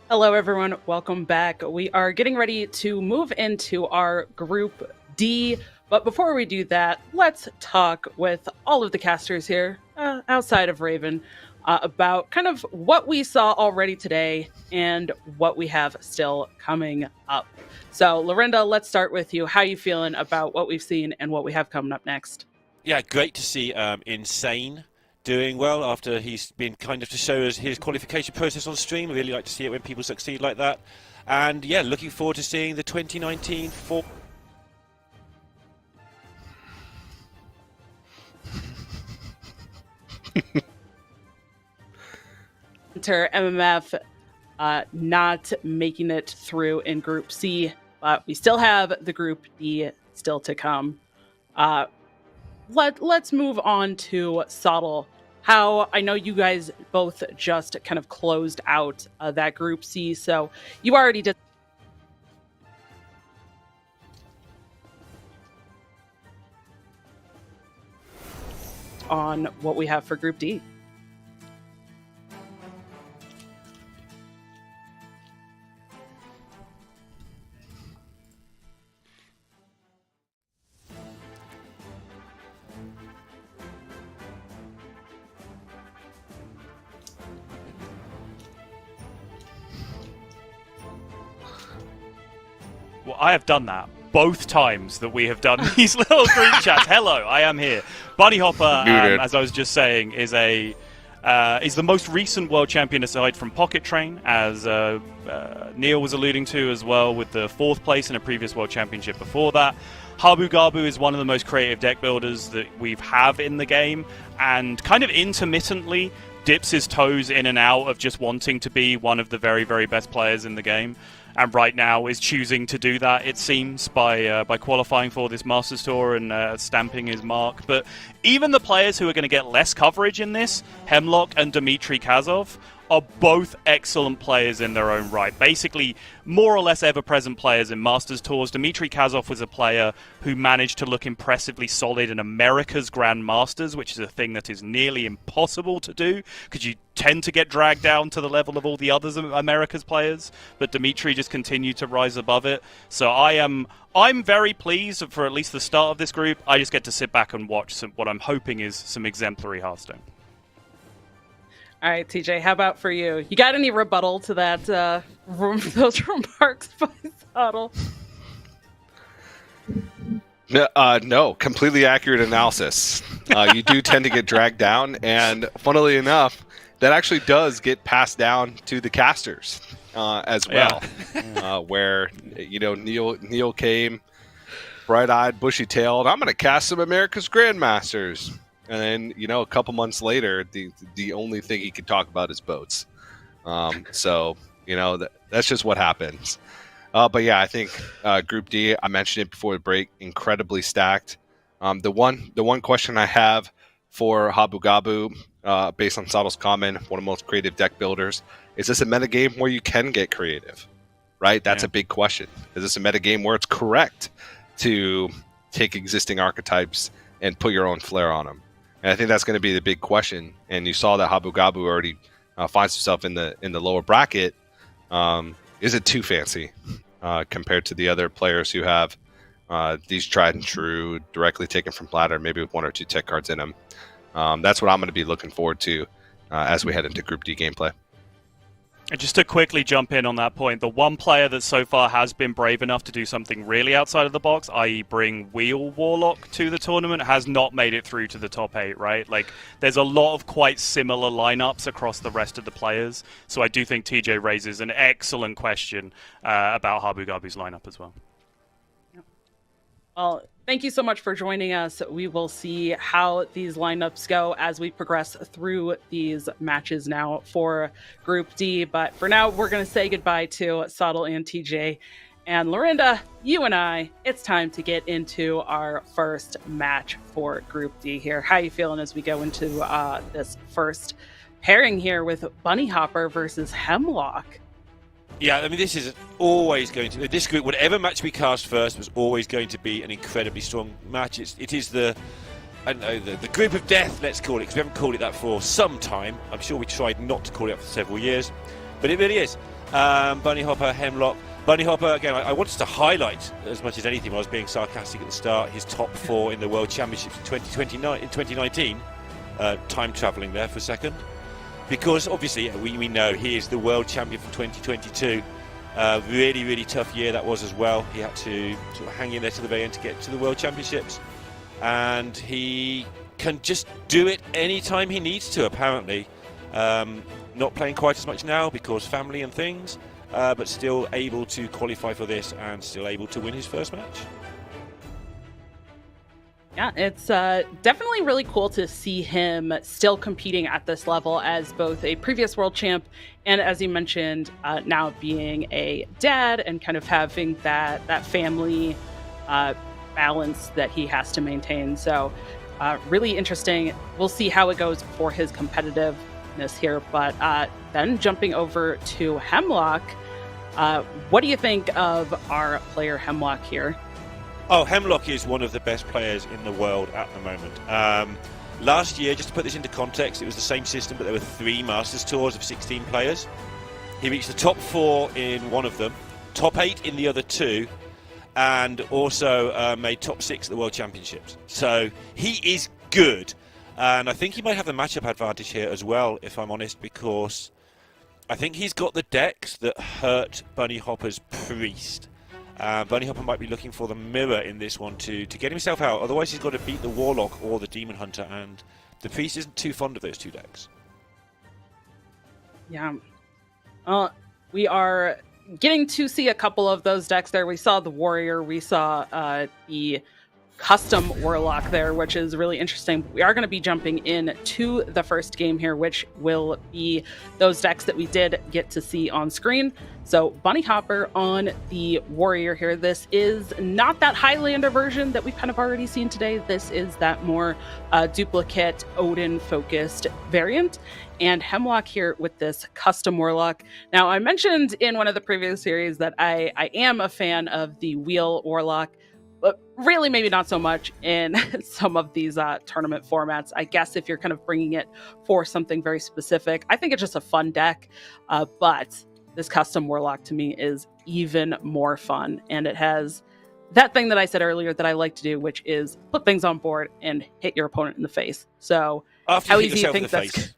Hello, everyone. Welcome back. We are getting ready to move into our Group D. But before we do that, let's talk with all of the casters here, outside of Raven, about kind of what we saw already today and what we have still coming up. So, Lorinda, let's start with you. How are you feeling about what we've seen and what we have coming up next? Yeah, great to see Insane doing well after he's been kind of to show us his qualification process on stream. I really like to see it when people succeed like that. And yeah, looking forward to seeing the 2019 MMF not making it through in Group C, but we still have the Group D still to come. Let's move on to Sottle. How I know you guys both just kind of closed out that Group C, so you already did on what we have for Group D. Well, I have done that both times that we have done these little group chats. Hello, I am here. Bunny Hopper, as I was just saying, is the most recent world champion aside from Pocket Train, as Neil was alluding to as well, with the 4th place in a previous world championship before that. Habu Gabu is one of the most creative deck builders that we have in the game, and kind of intermittently dips his toes in and out of just wanting to be one of the very, very best players in the game. And right now is choosing to do that, it seems, by qualifying for this Masters Tour and stamping his mark. But even the players who are going to get less coverage in this, Hemlock and Dmitry Kazov, are both excellent players in their own right. Basically, more or less ever-present players in Masters Tours. Dmitry Kazov was a player who managed to look impressively solid in America's Grand Masters, which is a thing that is nearly impossible to do, because you tend to get dragged down to the level of all the others America's players, but Dmitry just continued to rise above it. So I'm very pleased for at least the start of this group. I just get to sit back and watch what I'm hoping is some exemplary Hearthstone. All right, TJ, how about for you? You got any rebuttal to that those remarks by Sottle? No, completely accurate analysis. You do tend to get dragged down, and funnily enough, that actually does get passed down to the casters as well. Yeah. Where Neil came bright-eyed, bushy-tailed. I'm going to cast some America's Grandmasters. And then, a couple months later, the only thing he could talk about is boats. So, that's just what happens. But yeah, I think Group D, I mentioned it before the break, incredibly stacked. The one question I have for Habu Gabu, based on Sottle's comment, one of the most creative deck builders, is this a metagame where you can get creative? Right? That's a big question. Is this a metagame where it's correct to take existing archetypes and put your own flair on them? And I think that's going to be the big question. And you saw that Habu Gabu already finds himself in the lower bracket. Is it too fancy compared to the other players who have these tried and true, directly taken from platter, maybe with 1 or 2 tech cards in them? That's what I'm going to be looking forward to as we head into Group D gameplay. And just to quickly jump in on that point, the one player that so far has been brave enough to do something really outside of the box, i.e. bring Wheel Warlock to the tournament, has not made it through to the top 8, right? Like, there's a lot of quite similar lineups across the rest of the players. So I do think TJ raises an excellent question about Habu Gabu's lineup as well. Well, thank you so much for joining us. We will see how these lineups go as we progress through these matches now for Group D. But for now, we're going to say goodbye to Sottle and TJ. And Lorinda, you and I, it's time to get into our first match for Group D here. How are you feeling as we go into this first pairing here with Bunny Hopper versus Hemlock? Yeah, I mean, this is always going to... This group, whatever match we cast first, was always going to be an incredibly strong match. It is the group of death, let's call it, because we haven't called it that for some time. I'm sure we tried not to call it that for several years, but it really is. Bunny Hopper, Hemlock. Bunny Hopper, again, I wanted to highlight, as much as anything, I was being sarcastic at the start, his top 4 in the World Championships in 2019. Time travelling there for a second. Because, obviously, we know he is the World Champion from 2022. Really, really tough year that was as well. He had to sort of hang in there to the very end to get to the World Championships. And he can just do it anytime he needs to, apparently. Not playing quite as much now because family and things. But still able to qualify for this and still able to win his first match. Yeah, it's definitely really cool to see him still competing at this level as both a previous world champ and, as you mentioned, now being a dad and kind of having that family balance that he has to maintain. So really interesting. We'll see how it goes for his competitiveness here. But then jumping over to Hemlock, what do you think of our player Hemlock here? Oh, Hemlock is one of the best players in the world at the moment. Last year, just to put this into context, it was the same system, but there were 3 Masters Tours of 16 players. He reached the top 4 in one of them, top 8 in the other 2, and also made top 6 at the World Championships. So he is good, and I think he might have the matchup advantage here as well, if I'm honest, because I think he's got the decks that hurt Bunny Hopper's Priest. Bunny Hopper might be looking for the mirror in this one to get himself out. Otherwise, he's got to beat the Warlock or the Demon Hunter, and the Priest isn't too fond of those 2 decks. Yeah. We are getting to see a couple of those decks there. We saw the Warrior. We saw the custom Warlock there, which is really interesting. We are going to be jumping in to the first game here, which will be those decks that we did get to see on screen. So Bunny Hopper on the Warrior here. This is not that Highlander version that we've kind of already seen today. This is that more duplicate Odin-focused variant. And Hemlock here with this custom Warlock. Now, I mentioned in one of the previous series that I am a fan of the Wheel Warlock, but really maybe not so much in some of these tournament formats. I guess if you're kind of bringing it for something very specific, I think it's just a fun deck. But this custom Warlock to me is even more fun. And it has that thing that I said earlier that I like to do, which is put things on board and hit your opponent in the face. So after how you hit easy you yourself in think the that's... face.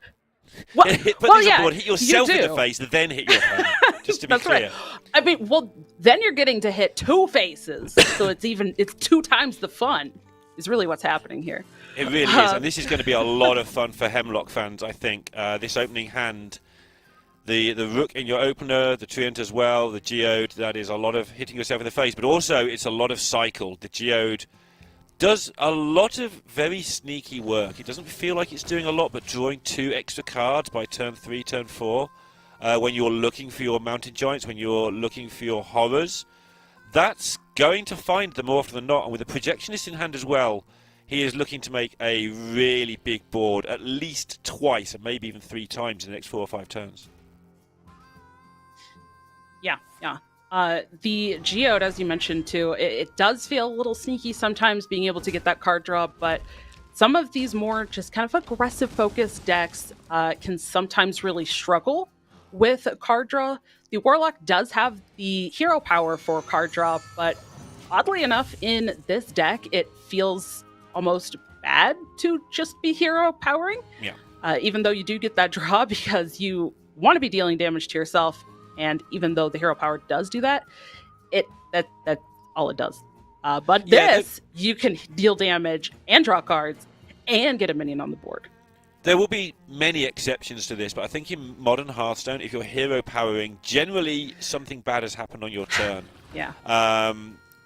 Well, Put things yeah, on board, hit yourself you in do. the face, then hit your opponent. Just to be That's clear. right. I mean, well, then you're getting to hit 2 faces, so it's 2 times the fun. Is really what's happening here. It really is, and this is going to be a lot of fun for Hemlock fans, I think. This opening hand, the Rook in your opener, the Treant as well, the Geode, that is a lot of hitting yourself in the face, but also it's a lot of cycle. The Geode does a lot of very sneaky work. It doesn't feel like it's doing a lot, but drawing 2 extra cards by turn 3, turn 4, when you're looking for your Mountain Giants, when you're looking for your Horrors, that's going to find them more often than not. And with the Projectionist in hand as well, he is looking to make a really big board at least twice, and maybe even 3 times in the next 4 or 5 turns. Yeah. The Geode, as you mentioned too, it does feel a little sneaky sometimes being able to get that card draw, but some of these more just kind of aggressive focused decks can sometimes really struggle with card draw. The Warlock does have the hero power for card draw, but oddly enough, in this deck, it feels almost bad to just be hero powering. Yeah. Even though you do get that draw because you want to be dealing damage to yourself. And even though the hero power does do that, that's all it does. But Yeah, this, you can deal damage and draw cards and get a minion on the board. There will be many exceptions to this, but I think in modern Hearthstone, if you're hero powering, generally something bad has happened on your turn. Yeah.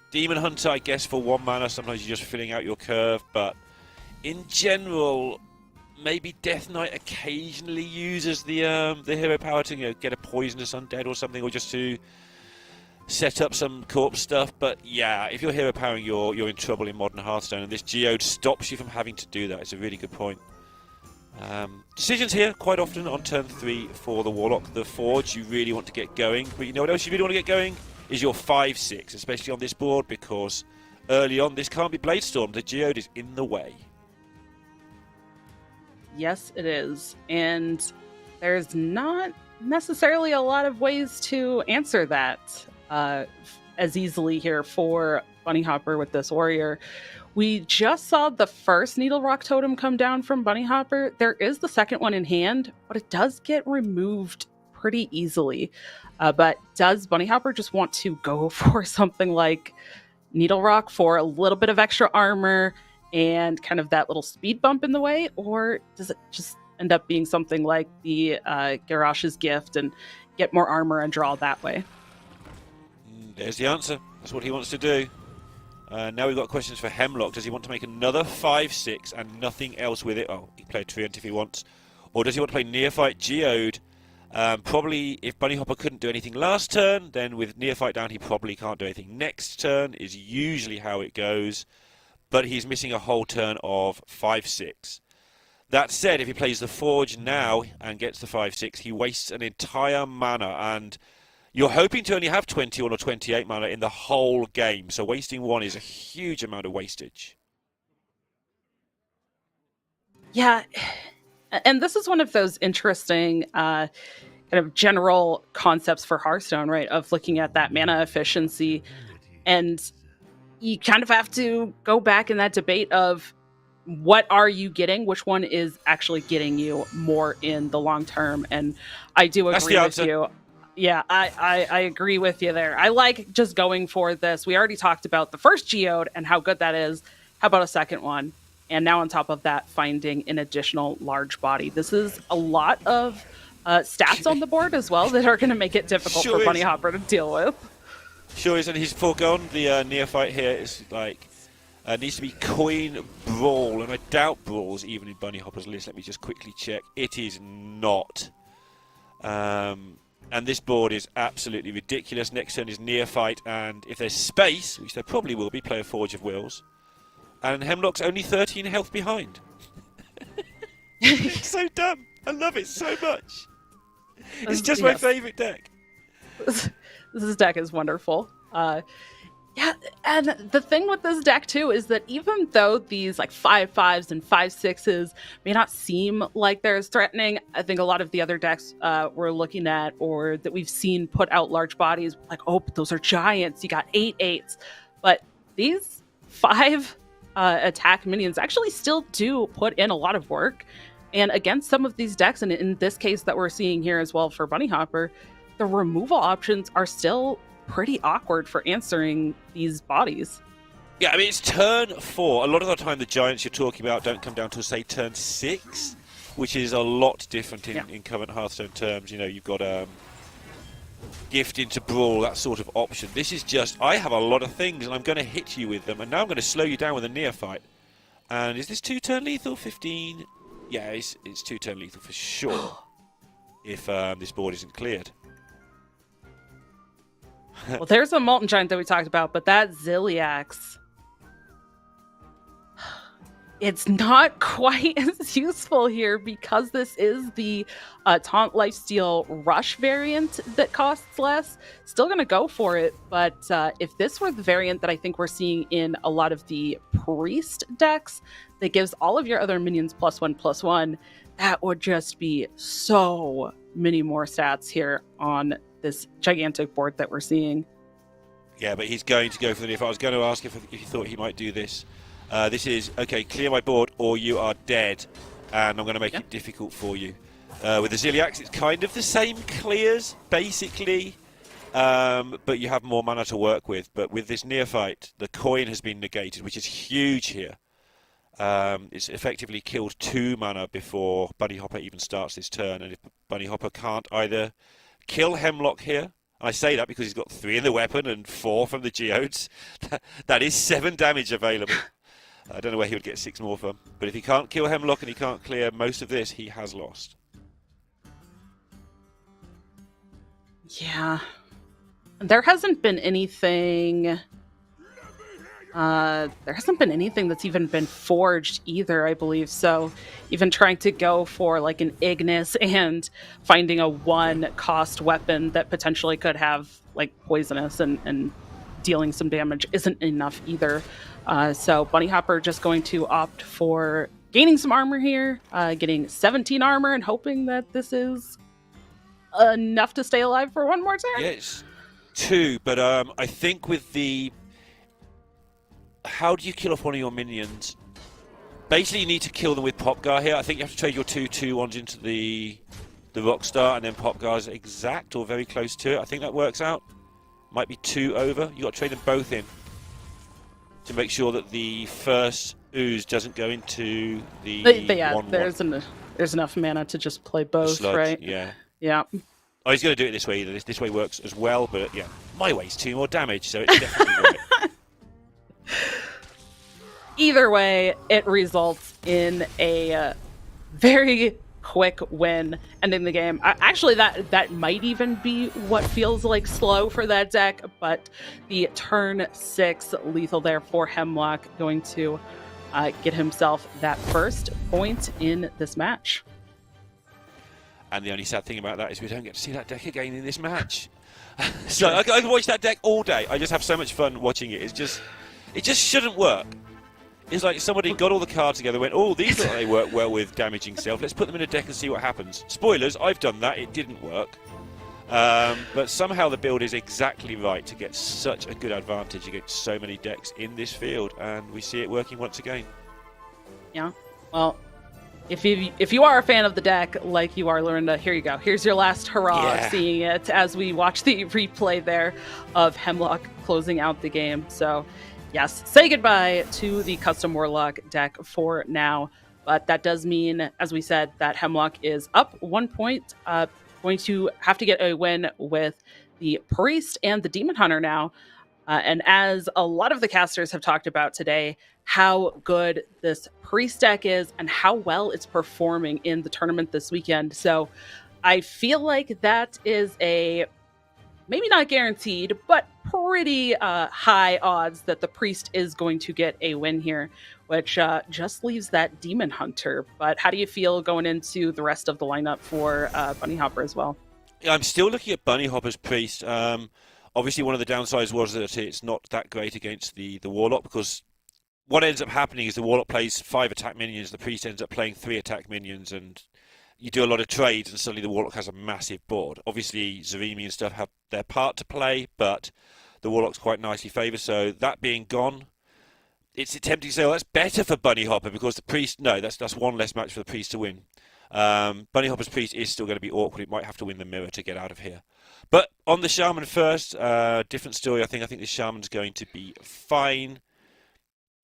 Demon Hunter, I guess, for 1 mana, sometimes you're just filling out your curve, but in general, maybe Death Knight occasionally uses the hero power to get a poisonous undead or something, or just to set up some corpse stuff. But yeah, if you're hero powering, you're in trouble in modern Hearthstone, and this Geode stops you from having to do that. It's a really good point. Decisions here quite often on turn 3 for the Warlock. The Forge, you really want to get going, but you know what else you really want to get going is your 5/6, especially on this board, because early on this can't be Bladestorm. The Geode is in the way. Yes, it is. And there's not necessarily a lot of ways to answer that as easily here for Bunny Hopper with this warrior. We just saw the first Needle Rock Totem come down from Bunny Hopper. There is the second one in hand, but it does get removed pretty easily. But does Bunny Hopper just want to go for something like Needle Rock for a little bit of extra armor and kind of that little speed bump in the way? Or does it just end up being something like the Garrosh's Gift and get more armor and draw that way? There's the answer. That's what he wants to do. Now we've got questions for Hemlock. Does he want to make another 5/6 and nothing else with it? Oh, he played Treant if he wants. Or does he want to play Neophyte Geode? Probably, if Bunny Hopper couldn't do anything last turn, then with Neophyte down, he probably can't do anything next turn, is usually how it goes. But he's missing a whole turn of 5/6. That said, if he plays the Forge now and gets the 5/6, he wastes an entire mana, and you're hoping to only have 21 or 28 mana in the whole game, so wasting one is a huge amount of wastage. Yeah, and this is one of those interesting kind of general concepts for Hearthstone, right? Of looking at that mana efficiency, and you kind of have to go back in that debate of what are you getting? Which one is actually getting you more in the long term? And I do agree with you. Yeah, I agree with you there. I like just going for this. We already talked about the first Geode and how good that is. How about a second one? And now on top of that, finding an additional large body. This is a lot of stats on the board as well that are going to make it difficult for Bunny Hopper to deal with. Sure is, and he's foregone. The Neophyte here is like, needs to be Coin Brawl, and I doubt Brawl's even in Bunny Hopper's list. Let me just quickly check. It is not. And this board is absolutely ridiculous. Next turn is Neophyte, and if there's space, which there probably will be, play a Forge of Wills. And Hemlock's only 13 health behind. It's so dumb. I love it so much. It's just my favourite deck. This deck is wonderful. Yeah, and the thing with this deck too is that even though these like 5/5s and 5/6s may not seem like they're as threatening, I think a lot of the other decks we're looking at or that we've seen put out large bodies, like, oh, but those are giants. You got 8/8s, but these 5 attack minions actually still do put in a lot of work. And against some of these decks, and in this case that we're seeing here as well for Bunny Hopper, the removal options are still pretty awkward for answering these bodies. Yeah, I mean, it's turn 4. A lot of the time the giants you're talking about don't come down till, say, turn 6, which is a lot different in current Hearthstone terms. You know, you've got Gift into Brawl, that sort of option. This is just, I have a lot of things and I'm going to hit you with them, and now I'm going to slow you down with a Neophyte. And is this 2-turn lethal? 15? Yeah, it's 2-turn lethal for sure, if this board isn't cleared. Well, there's a Molten Giant that we talked about, but that Ziliax, it's not quite as useful here because this is the Taunt Lifesteal Rush variant that costs less. Still going to go for it, but if this were the variant that I think we're seeing in a lot of the Priest decks that gives all of your other minions +1/+1, that would just be so many more stats here on this gigantic board that we're seeing. Yeah, but he's going to go for the... If I was going to ask if you thought he might do this, this is, okay, clear my board or you are dead, and I'm going to make it difficult for you. With the Ziliax, it's kind of the same clears, basically, but you have more mana to work with. But with this Neophyte, the coin has been negated, which is huge here. It's effectively killed 2 mana before Bunny Hopper even starts this turn, and if Bunny Hopper can't either kill Hemlock here, I say that because he's got 3 in the weapon and 4 from the Geodes, that is 7 damage available. I don't know where he would get 6 more from, but if he can't kill Hemlock and he can't clear most of this, he has lost. Yeah. There hasn't been anything... there hasn't been anything that's even been forged either, I believe. So even trying to go for like an Ignis and finding a 1-cost weapon that potentially could have like poisonous and dealing some damage isn't enough either. So Bunny Hopper just going to opt for gaining some armor here, getting 17 armor and hoping that this is enough to stay alive for one more turn? Yeah, it's 2, but I think with the... How do you kill off one of your minions? Basically, you need to kill them with Popgar here. I think you have to trade your 2/2 into the Rockstar, and then Popgar's exact or very close to it. I think that works out. Might be 2 over. You got to trade them both in to make sure that the first ooze doesn't go into the But yeah, 1/1. there's enough mana to just play both, Sludge, right? Yeah. Yeah. Oh, he's going to do it this way either. This way works as well, but yeah, my way's 2 more damage, so it's definitely right. Either way, it results in a very quick win, ending the game. Actually, that might even be what feels like slow for that deck, but the turn 6 lethal there for Hemlock, going to get himself that first point in this match. And the only sad thing about that is we don't get to see that deck again in this match. So I can watch that deck all day. I just have so much fun watching it. It just shouldn't work. It's like somebody got all the cards together and went, oh, these look like they work well with damaging self. Let's put them in a deck and see what happens. Spoilers, I've done that. It didn't work. But somehow the build is exactly right to get such a good advantage against so many decks in this field. And we see it working once again. Yeah. Well, if you are a fan of the deck like you are, Lorinda, here you go. Here's your last hurrah, Yeah. seeing it as we watch the replay there of Hemlock closing out the game. So, yes, say goodbye to the Custom Warlock deck for now. But that does mean, as we said, that Hemlock is up 1 point, going to have to get a win with the Priest and the Demon Hunter now. And as a lot of the casters have talked about today, how good this Priest deck is and how well it's performing in the tournament this weekend. So I feel like that is a maybe not guaranteed, but pretty high odds that the Priest is going to get a win here, which just leaves that Demon Hunter. But how do you feel going into the rest of the lineup for Bunny Hopper as well? Yeah, I'm still looking at Bunny Hopper's Priest. Obviously, one of the downsides was that it's not that great against the Warlock, because what ends up happening is the Warlock plays 5 attack minions, the Priest ends up playing 3 attack minions, and you do a lot of trades, and suddenly the Warlock has a massive board. Obviously, Zarimi and stuff have their part to play, but the Warlock's quite nicely favoured, so that being gone, it's tempting to say, well, that's better for Bunny Hopper, because the Priest, no, that's one less match for the Priest to win. Bunny Hopper's Priest is still going to be awkward. It might have to win the mirror to get out of here. But on the Shaman first, different story. I think the Shaman's going to be fine.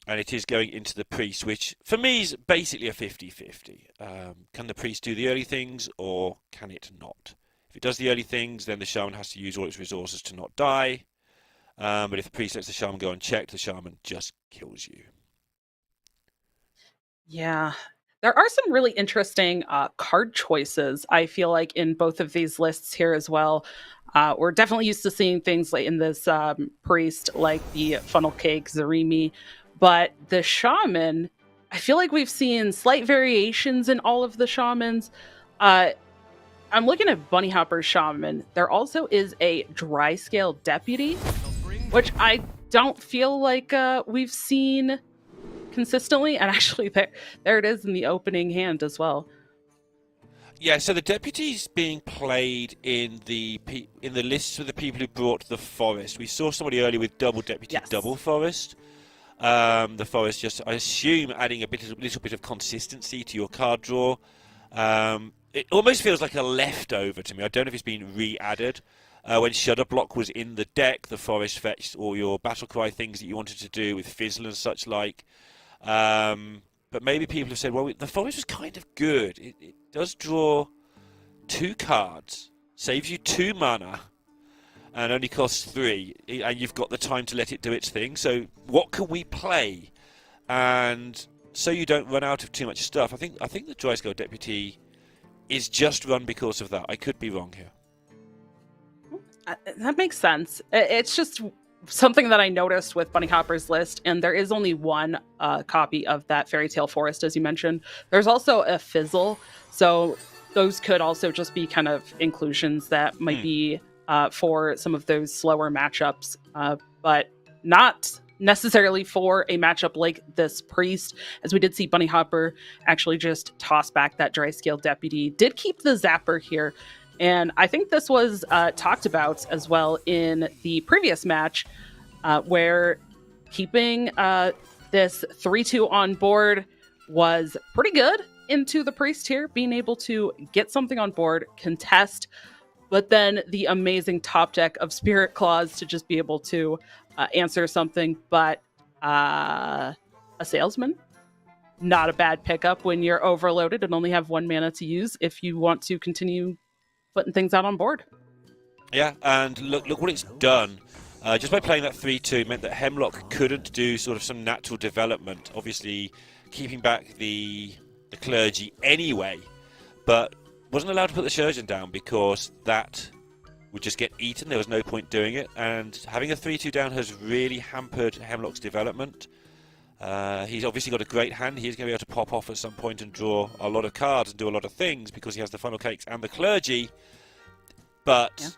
And it is going into the Priest, which for me is basically a 50-50. Can the Priest do the early things, or can it not? If it does the early things, then the Shaman has to use all its resources to not die. But if the Priest lets the Shaman go unchecked, the Shaman just kills you. Yeah. There are some really interesting card choices, I feel like, in both of these lists here as well. We're definitely used to seeing things like in this Priest, like the Funnel Cake, Zarimi. But the Shaman, I feel like we've seen slight variations in all of the Shamans. I'm looking at Bunny Hopper's Shaman. There also is a Dry Scale Deputy, which I don't feel like we've seen consistently. And actually, there it is in the opening hand as well. Yeah, so the Deputy's being played in the lists with the people who brought the Forest. We saw somebody earlier with double Deputy, Yes. double Forest. The Forest just, I assume, adding a little bit of consistency to your card draw. It almost feels like a leftover to me. I don't know if it's been re-added. When Shudder Block was in the deck, the Forest fetched all your Battlecry things that you wanted to do with Fizzle and such like. But maybe people have said, well, the Forest was kind of good. It does draw 2 cards, saves you 2 mana, and only costs 3, and you've got the time to let it do its thing. So what can we play? And so you don't run out of too much stuff. I think the Dry Scale Deputy is just run because of that. I could be wrong here. That makes sense. It's just something that I noticed with Bunny Hopper's list, and there is only one copy of that Fairy Tale Forest, as you mentioned. There's also a Fizzle, so those could also just be kind of inclusions that might be for some of those slower matchups, but not necessarily for a matchup like this Priest, as we did see Bunny Hopper actually just toss back that Dry Scale Deputy. Did keep the Zapper here, And I think this was talked about as well in the previous match, where keeping this 3-2 on board was pretty good into the priest here, being able to get something on board, contest, but then the amazing top deck of Spirit Claws to just be able to answer something. But a salesman, not a bad pickup when you're overloaded and only have 1 mana to use if you want to continue putting things out on board. Yeah, and look what it's done. Just by playing that 3-2 meant that Hemlock couldn't do sort of some natural development, obviously keeping back the clergy anyway, but wasn't allowed to put the Surgeon down because that would just get eaten. There was no point doing it, and having a 3-2 down has really hampered Hemlock's development. He's obviously got a great hand. He's going to be able to pop off at some point and draw a lot of cards and do a lot of things because he has the funnel cakes and the clergy, but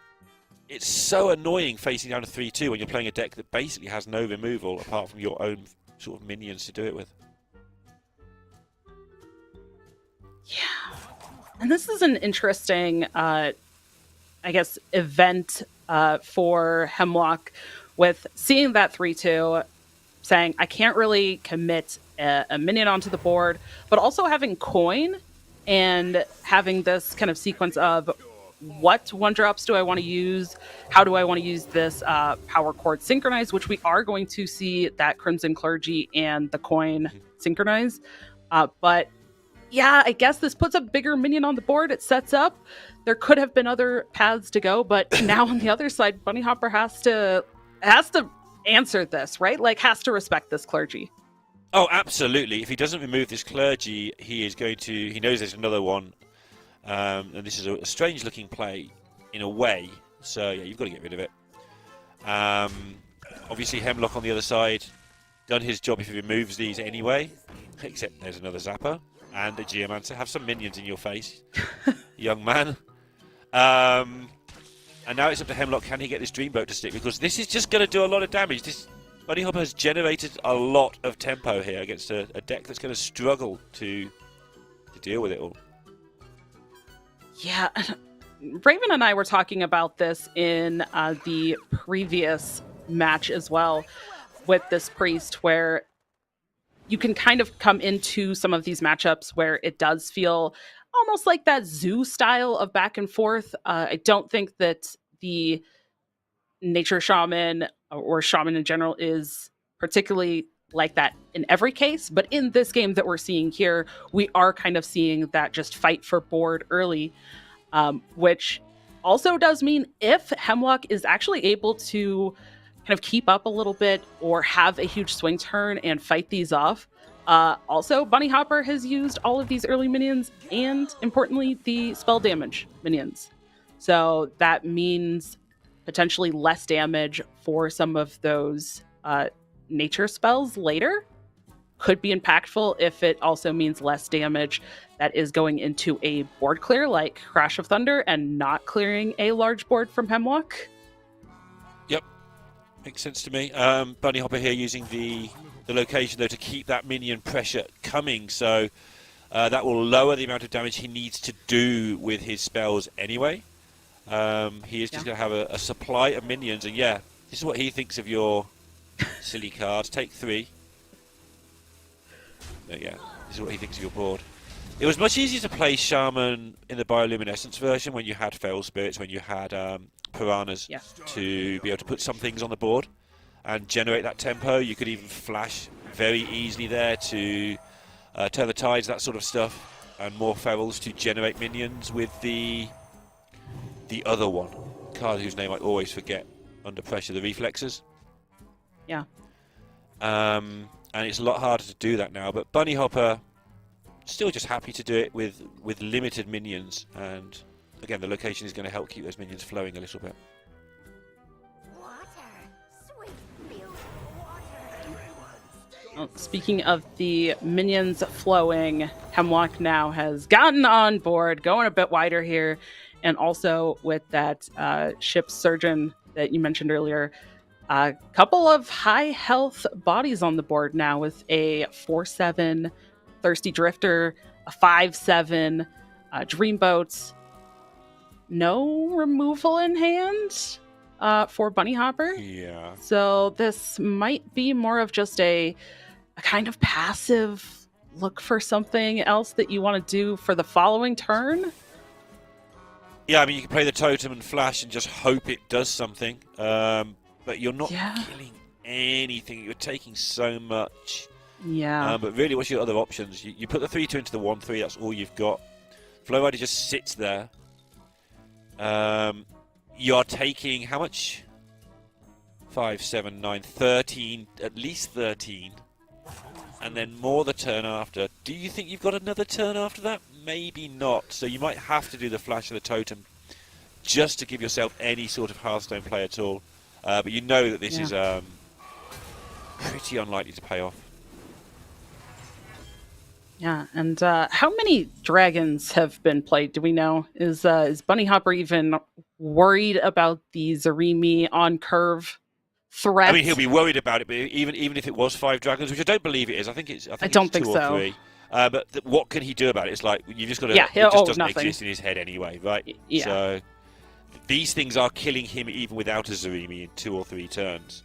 it's so annoying facing down a 3-2 when you're playing a deck that basically has no removal apart from your own sort of minions to do it with. Yeah. And this is an interesting, I guess, event for Hemlock with seeing that 3-2, saying, I can't really commit a minion onto the board, but also having coin and having this kind of sequence of what 1-drops do I want to use? How do I want to use this power chord synchronize, which we are going to see that Crimson Clergy and the coin synchronize. But yeah, I guess this puts a bigger minion on the board. It sets up. There could have been other paths to go, but now on the other side, Bunny Hopper has to answer this, right? Like, has to respect this clergy. Oh, absolutely. If he doesn't remove this clergy, he knows there's another one. And this is a strange looking play in a way. So yeah, you've got to get rid of it. Obviously Hemlock on the other side, done his job if he removes these anyway. Except there's another Zapper and a Geomancer. Have some minions in your face, young man. And now it's up to Hemlock. Can he get this Dreamboat to stick? Because this is just going to do a lot of damage. This Bunny Hopper has generated a lot of tempo here against a deck that's going to struggle to deal with it all. Yeah, Raven and I were talking about this in the previous match as well with this priest, where you can kind of come into some of these matchups where it does feel almost like that zoo style of back and forth. I don't think that the nature shaman or shaman in general is particularly like that in every case, but in this game that we're seeing here, we are kind of seeing that just fight for board early, which also does mean if Hemlock is actually able to kind of keep up a little bit or have a huge swing turn and fight these off. Also, Bunny Hopper has used all of these early minions and, importantly, the spell damage minions. So that means potentially less damage for some of those nature spells later. Could be impactful if it also means less damage that is going into a board clear like Crash of Thunder and not clearing a large board from Hemlock. Yep, makes sense to me. Bunny Hopper here using the location though to keep that minion pressure coming, so that will lower the amount of damage he needs to do with his spells anyway. He is just going to have a supply of minions, and yeah, this is what he thinks of your silly cards. Take 3. But yeah, this is what he thinks of your board. It was much easier to play Shaman in the Bioluminescence version when you had Feral Spirits, when you had Piranhas to be able to put some things on the board and generate that tempo. You could even flash very easily there to turn the tides, that sort of stuff, and more Ferals to generate minions with the other one, card whose name I always forget under pressure, the Reflexes. Yeah. And it's a lot harder to do that now, but Bunny Hopper still just happy to do it with limited minions, and again the location is going to help keep those minions flowing a little bit. Well, speaking of the minions flowing, Hemlock now has gotten on board, going a bit wider here, and also with that ship's surgeon that you mentioned earlier, a couple of high health bodies on the board now with a 4/7 Thirsty Drifter, a 5/7 Dreamboat. no removal in hand for Bunny Hopper. Yeah. So this might be more of just a kind of passive look for something else that you want to do for the following turn. Yeah, I mean, you can play the totem and flash and just hope it does something. But you're not killing anything. You're taking so much. Yeah. But really, what's your other options? You put the 3-2 into the 1-3. That's all you've got. Flow Rider just sits there. You're taking how much? 5, 7, 9, 13. At least 13. And then more the turn after. Do you think you've got another turn after that? Maybe not. So you might have to do the flash of the totem just to give yourself any sort of Hearthstone play at all. But you know that this is pretty unlikely to pay off. Yeah, and how many dragons have been played? Do we know? Is Bunny Hopper even worried about the Zarimi on curve threat? I mean, he'll be worried about it, but even if it was 5 dragons, which I don't believe it is, I think it's I don't it's think 2 or so. 3. But what can he do about it? It's like you've just got to. Yeah, it just doesn't nothing. exist in his head anyway, right? Yeah. So these things are killing him even without a Zarimi in 2 or 3 turns.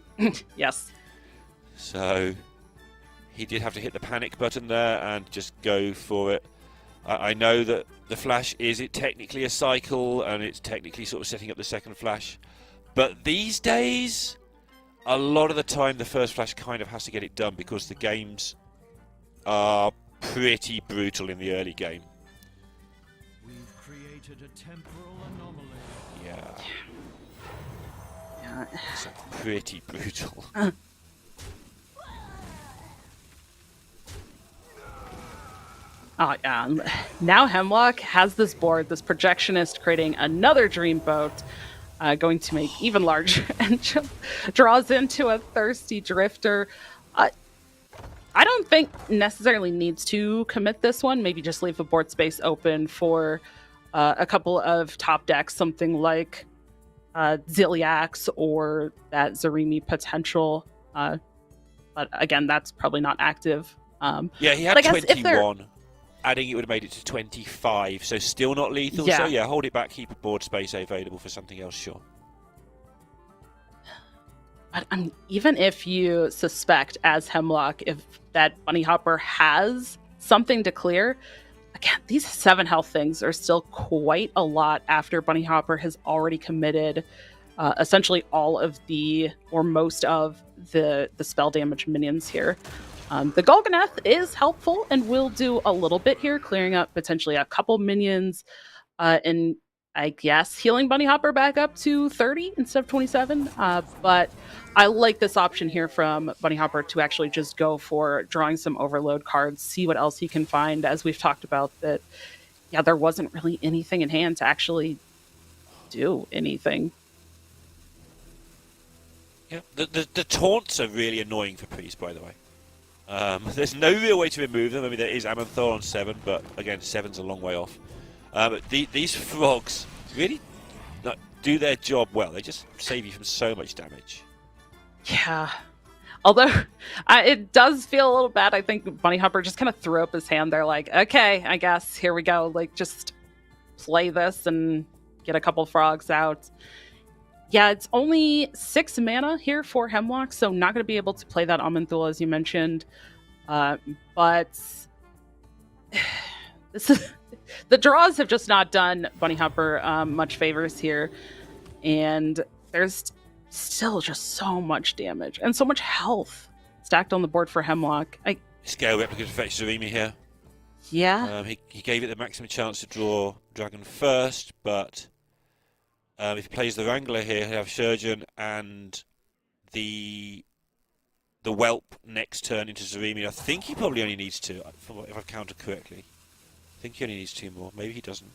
Yes. So he did have to hit the panic button there and just go for it. I know that the flash is technically a cycle and it's technically sort of setting up the second flash. But these days, a lot of the time the first flash kind of has to get it done because the games are pretty brutal in the early game. We've created a temporal anomaly. Yeah, Yeah. it's pretty brutal. Oh, yeah. Now Hemlock has this board, this projectionist creating another Dreamboat, going to make even larger, and just draws into a Thirsty Drifter. I don't think necessarily needs to commit this one. Maybe just leave the board space open for a couple of top decks, something like Ziliax or that Zarimi potential. But again, that's probably not active. Yeah, he had but I guess if 21. Adding it would have made it to 25, so still not lethal. Yeah. So yeah, hold it back, keep a board space available for something else, sure. But even if you suspect as Hemlock if that Bunny Hopper has something to clear, again, these 7 health things are still quite a lot after Bunny Hopper has already committed essentially all of the, or most of the spell damage minions here. The Golganeth is helpful and will do a little bit here, clearing up potentially a couple minions, and I guess healing Bunny Hopper back up to 30 instead of 27. But I like this option here from Bunny Hopper to actually just go for drawing some overload cards, see what else he can find. As we've talked about, that yeah, there wasn't really anything in hand to actually do anything. Yeah, the taunts are really annoying for Priest, by the way. There's no real way to remove them. I mean, there is Amanthor on 7, but again, 7's a long way off. But these frogs really do their job well. They just save you from so much damage. Yeah. Although it does feel a little bad. I think Bunny Hopper just kind of threw up his hand there like, okay, I guess, here we go. Like, just play this and get a couple frogs out. Yeah, it's only 6 mana here for Hemlock, so not going to be able to play that Amanthul, as you mentioned. But this is, the draws have just not done Bunny Hopper much favors here. And there's still just so much damage and so much health stacked on the board for Hemlock. Scale Replica to fetch Zarimi here. Yeah. He gave it the maximum chance to draw Dragon first, but if he plays the Wrangler here, he'll have Surgeon and the Whelp next turn into Zarimi. I think he probably only needs 2, if I've counted correctly. I think he only needs 2 more. Maybe he doesn't.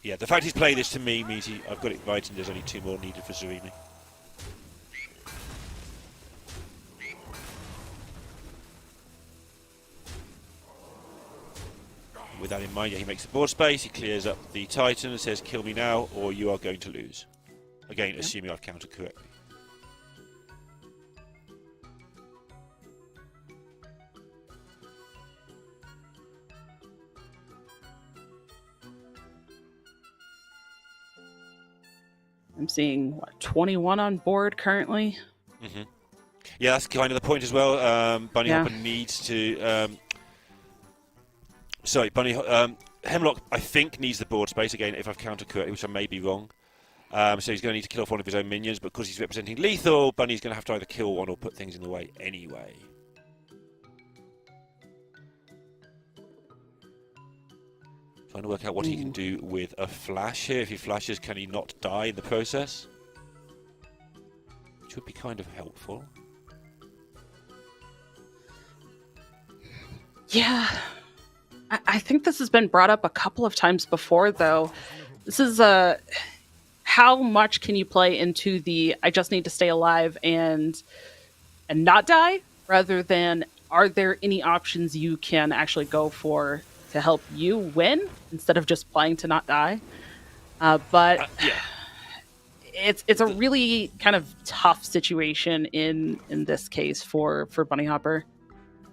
Yeah, the fact he's playing this to me means I've got it right and there's only 2 more needed for Zarimi. With that in mind, yeah, he makes the board space, he clears up the Titan and says, kill me now or you are going to lose. Again, assuming I've counted correctly. I'm seeing, 21 on board currently? Hmm. Yeah, that's kind of the point as well. Bunny Yeah. Hopper needs to... Hemlock, I think, needs the board space again, if I've counted correctly, which I may be wrong. So he's going to need to kill off one of his own minions, but because he's representing lethal, Bunny's going to have to either kill one or put things in the way anyway. Trying to work out what he can do with a flash here. If he flashes, can he not die in the process? Which would be kind of helpful. Yeah. I think this has been brought up a couple of times before, though. This is how much can you play into the I just need to stay alive and not die, rather than are there any options you can actually go for to help you win instead of just playing to not die? But Yeah. it's a really kind of tough situation in this case for Bunny Hopper.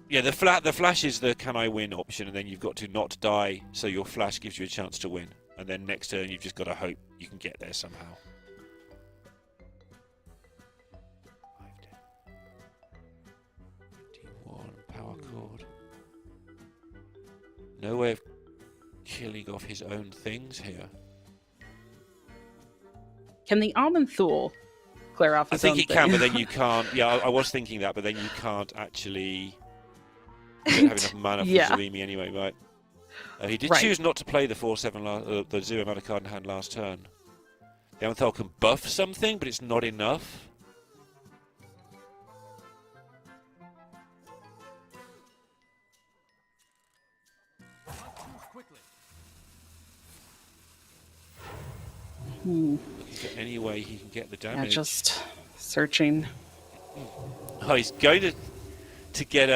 Yeah, the flash is the can I win option, and then you've got to not die, so your flash gives you a chance to win. And then next turn, you've just got to hope you can get there somehow. 51 power cord. No way of killing off his own things here. Can the Almond Thule clear off I his think own he thing? can, but then you can't. Yeah, I was thinking that, but then you can't actually. You don't have enough mana for Yeah. Zarimi anyway, right? He did Right. choose not to play the 4/7 the 0 mana card in hand last turn. The Amanthal can buff something, but it's not enough. Looking for any way he can get the Yeah, damage. just searching. Oh, he's going to get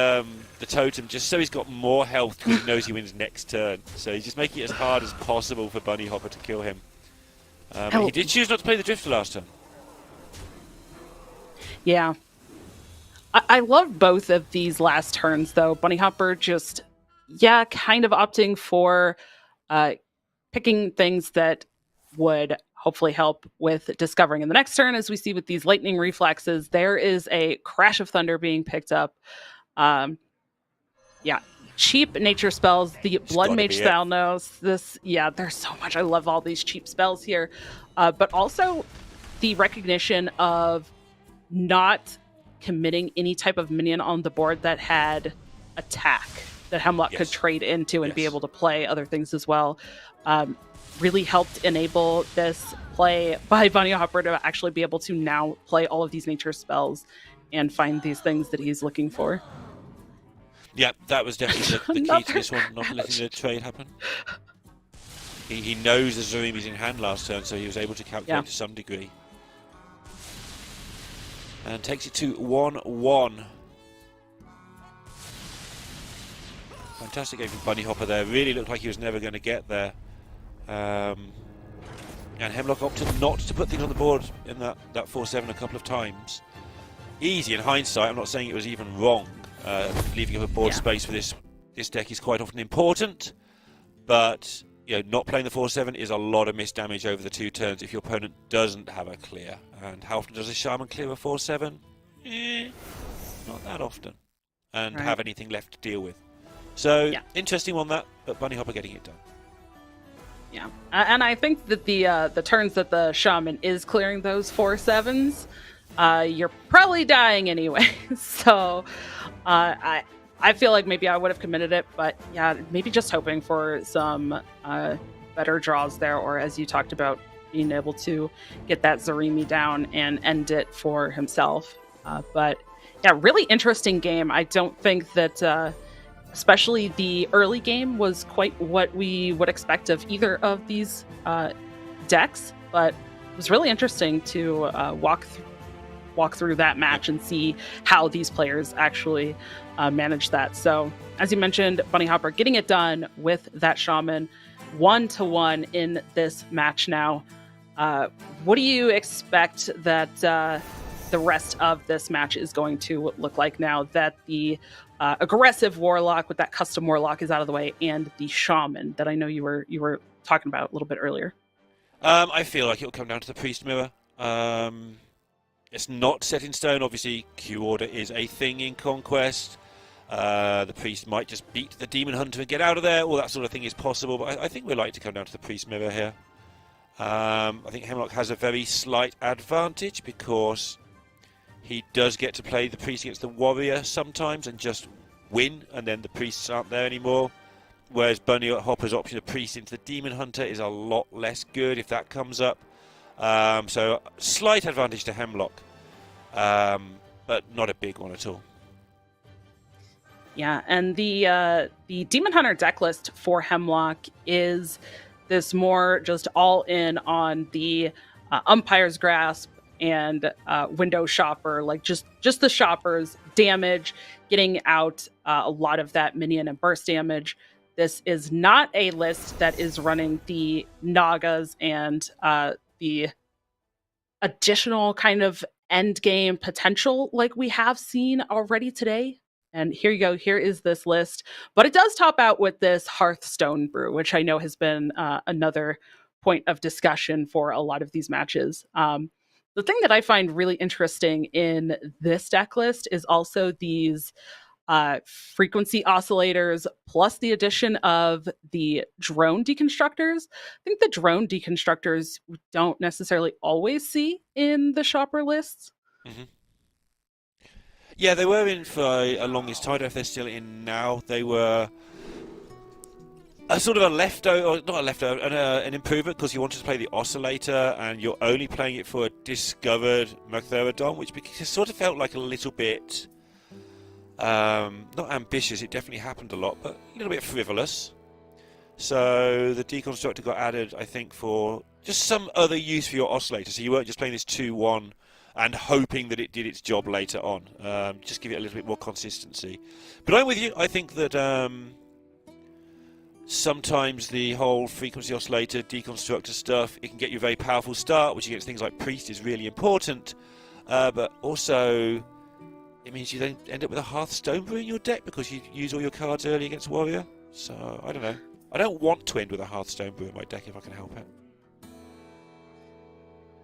the totem just so he's got more health because he knows he wins next turn. So he's just making it as hard as possible for Bunny Hopper to kill him. He did choose not to play the Drifter last turn. Yeah. I love both of these last turns, though. Bunny Hopper just, kind of opting for picking things that would hopefully help with discovering in the next turn. As we see with these lightning reflexes, there is a Crash of Thunder being picked up. Cheap nature spells. The Blood gotta Mage be it. Thalnos. There's so much. I love all these cheap spells here. But also the recognition of not committing any type of minion on the board that had attack that Hemlock could Yes. trade into and be Yes. able to play other things as well. Really helped enable this play by Bunny Hopper to actually be able to now play all of these nature spells and find these things that he's looking for. Yeah, that was definitely the key to Another this one, not letting the trade happen. He knows the Zarimi's in hand last turn, so he was able to calculate to some degree. And takes it to 1-1. Fantastic game from Bunny Hopper there. Really looked like he was never going to get there. And Hemlock opted not to put things on the board in that 4/7 a couple of times. Easy in hindsight. I'm not saying it was even wrong. Leaving up a board space for this deck is quite often important, but not playing the 4/7 is a lot of missed damage over the 2 turns if your opponent doesn't have a clear. And how often does a Shaman clear a 4/7? Not that often, and have anything left to deal with. So interesting one that, but Bunny Hopper getting it done. Yeah, and I think that the turns that the Shaman is clearing those 4/7s, you're probably dying anyway. So I feel like maybe I would have committed it, but maybe just hoping for some better draws there, or as you talked about, being able to get that Zarimi down and end it for himself. But really interesting game. I don't think that especially the early game was quite what we would expect of either of these decks, but it was really interesting to walk through that match and see how these players actually manage that. So, as you mentioned, Bunny Hopper getting it done with that Shaman 1-1 in this match now. What do you expect that the rest of this match is going to look like now that the aggressive Warlock with that custom Warlock is out of the way, and the Shaman that I know you were talking about a little bit earlier? I feel like it'll come down to the Priest Mirror. It's not set in stone. Obviously, Q Order is a thing in Conquest. The Priest might just beat the Demon Hunter and get out of there. All that sort of thing is possible, but I think we're likely to come down to the Priest Mirror here. I think Hemlock has a very slight advantage because he does get to play the Priest against the Warrior sometimes and just win, and then the Priests aren't there anymore. Whereas Bunny Hopper's option of Priest into the Demon Hunter is a lot less good if that comes up. So slight advantage to Hemlock, but not a big one at all. Yeah, and the Demon Hunter deck list for Hemlock is this more just all in on the Umpire's Grasp and Window Shopper, like just the shoppers, damage, getting out a lot of that minion and burst damage. This is not a list that is running the Nagas and the additional kind of end game potential like we have seen already today. And here you go. Here is this list. But it does top out with this Hearthstone brew, which I know has been another point of discussion for a lot of these matches. The thing that I find really interesting in this deck list is also these frequency oscillators plus the addition of the drone deconstructors. I think the drone deconstructors we don't necessarily always see in the shopper lists. Mm-hmm. Yeah, they were in for a longest time. I don't know if they're still in now. They were a sort of a leftover, or not a leftover, an improvement because you wanted to play the oscillator and you're only playing it for a discovered Magtheridon, which sort of felt like a little bit, not ambitious, it definitely happened a lot, but a little bit frivolous. So the deconstructor got added, I think, for just some other use for your oscillator. So you weren't just playing this 2-1 and hoping that it did its job later on. Just give it a little bit more consistency. But I'm with you. I think that sometimes the whole frequency oscillator, deconstructor stuff, it can get you a very powerful start, which against things like Priest is really important. But also, it means you don't end up with a Hearthstone brew in your deck because you use all your cards early against Warrior. So, I don't know. I don't want to end with a Hearthstone brew in my deck if I can help it.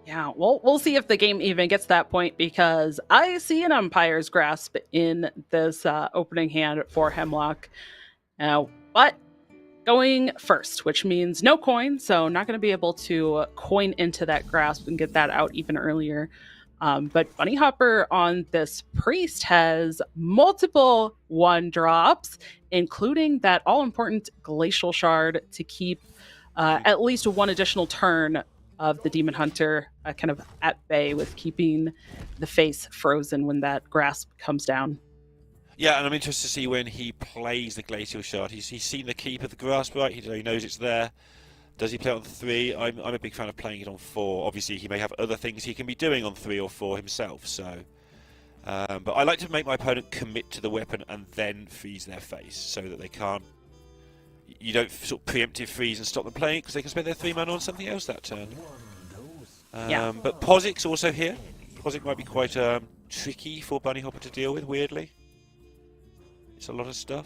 Yeah, well, we'll see if the game even gets to that point because I see an Umpire's Grasp in this opening hand for Hemlock. But going first, which means no coin, so not going to be able to coin into that Grasp and get that out even earlier. But Bunny Hopper on this Priest has multiple 1-drops, including that all-important Glacial Shard to keep at least one additional turn of the Demon Hunter kind of at bay with keeping the face frozen when that Grasp comes down. Yeah, and I'm interested to see when he plays the Glacial Shard. He's seen the keep of the Grasp, right? He knows it's there. Does he play it on 3? I'm a big fan of playing it on 4. Obviously, he may have other things he can be doing on 3 or 4 himself. So, but I like to make my opponent commit to the weapon and then freeze their face so that they can't. You don't sort of preemptive freeze and stop them playing because they can spend their 3 mana on something else that turn. But Pozic's also here. Pozic might be quite tricky for Bunny Hopper to deal with, weirdly. It's a lot of stuff.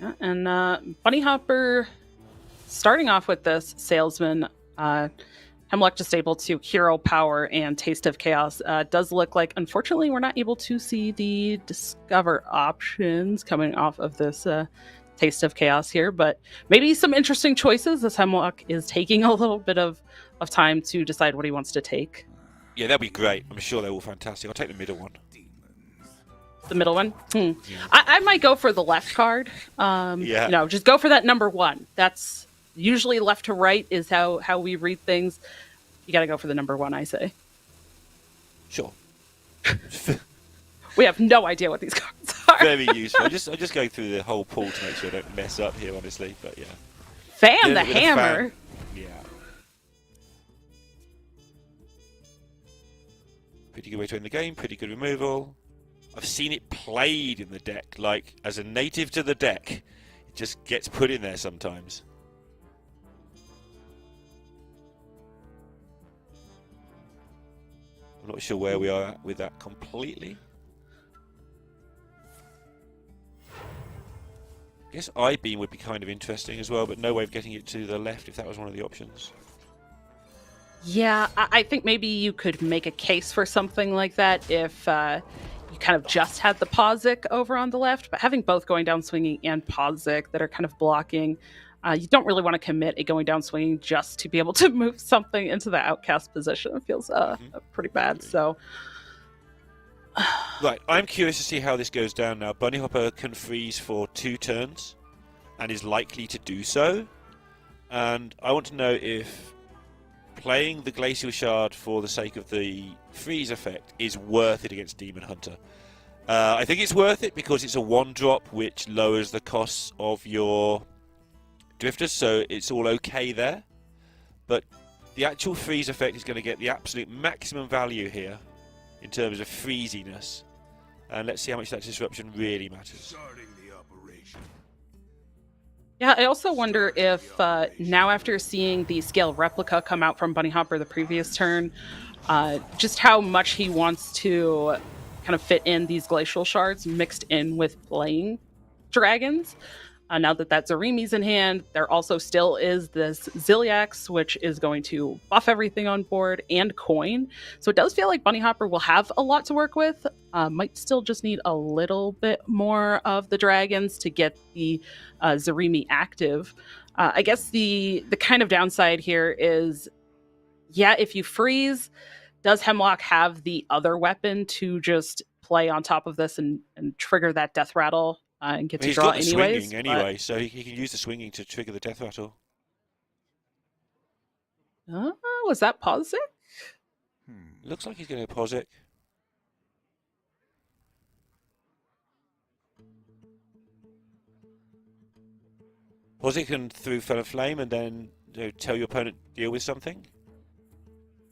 Yeah, and Bunny Hopper, starting off with this Salesman, Hemlock just able to Hero Power and Taste of Chaos. Does look like, unfortunately, we're not able to see the Discover options coming off of this Taste of Chaos here, but maybe some interesting choices as Hemlock is taking a little bit of time to decide what he wants to take. Yeah, that'd be great. I'm sure they're all fantastic. I'll take the middle one. The middle one? I might go for the left card. Yeah. Just go for that number 1. That's usually left to right is how we read things. You got to go for the number 1, I say. Sure. We have no idea what these cards are. Very useful. I'm just going through the whole pool to make sure I don't mess up here, honestly. But yeah. Fan the Hammer. Yeah. Pretty good way to end the game. Pretty good removal. I've seen it played in the deck, like as a native to the deck. It just gets put in there sometimes. I'm not sure where we are at with that completely. I guess I-beam would be kind of interesting as well, but no way of getting it to the left if that was one of the options. Yeah, I think maybe you could make a case for something like that if you kind of just had the Pozic over on the left, but having both going down swinging and Pozic that are kind of blocking, you don't really want to commit a going down swinging just to be able to move something into the outcast position. It feels pretty bad. So, right, I'm curious to see how this goes down now. Bunny Hopper can freeze for 2 turns and is likely to do so. And I want to know if playing the Glacial Shard for the sake of the freeze effect is worth it against Demon Hunter. I think it's worth it because it's a 1-drop which lowers the costs of your drifters, so it's all okay there. But the actual freeze effect is going to get the absolute maximum value here in terms of freeziness. And let's see how much that disruption really matters. Starting the operation. yeah, I also wonder if now after seeing the scale replica come out from Bunny Hopper the previous turn, just how much he wants to kind of fit in these glacial shards mixed in with playing dragons. Now that Zarimi's in hand, there also still is this Ziliax, which is going to buff everything on board, and coin. So it does feel like Bunny Hopper will have a lot to work with. Might still just need a little bit more of the dragons to get the Zarimi active. I guess the kind of downside here is, yeah, if you freeze, does Hemlock have the other weapon to just play on top of this and trigger that death rattle? And get to He's draw got the anyways. swinging anyway, so he can use the swinging to trigger the death rattle. Was that Pozic? Looks like he's going to Pozic. Pozic can through Fell and Flame and then tell your opponent to deal with something.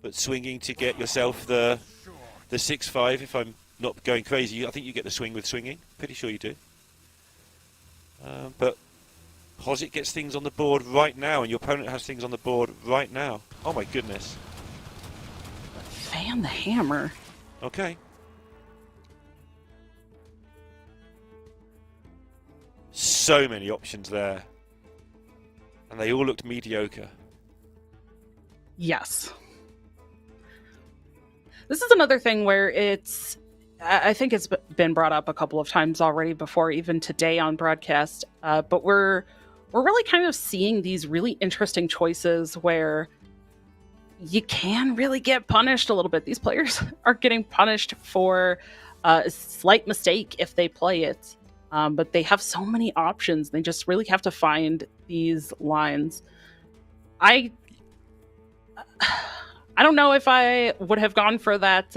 But swinging to get yourself the 6-5, if I'm not going crazy, I think you get the swing with swinging. Pretty sure you do. But Pozic gets things on the board right now, and your opponent has things on the board right now. Oh my goodness. Fan the hammer. Okay. So many options there. And they all looked mediocre. Yes. This is another thing where I think it's been brought up a couple of times already before, even today on broadcast. But we're really kind of seeing these really interesting choices where you can really get punished a little bit. These players are getting punished for a slight mistake if they play it. But they have so many options. They just really have to find these lines. I don't know if I would have gone for that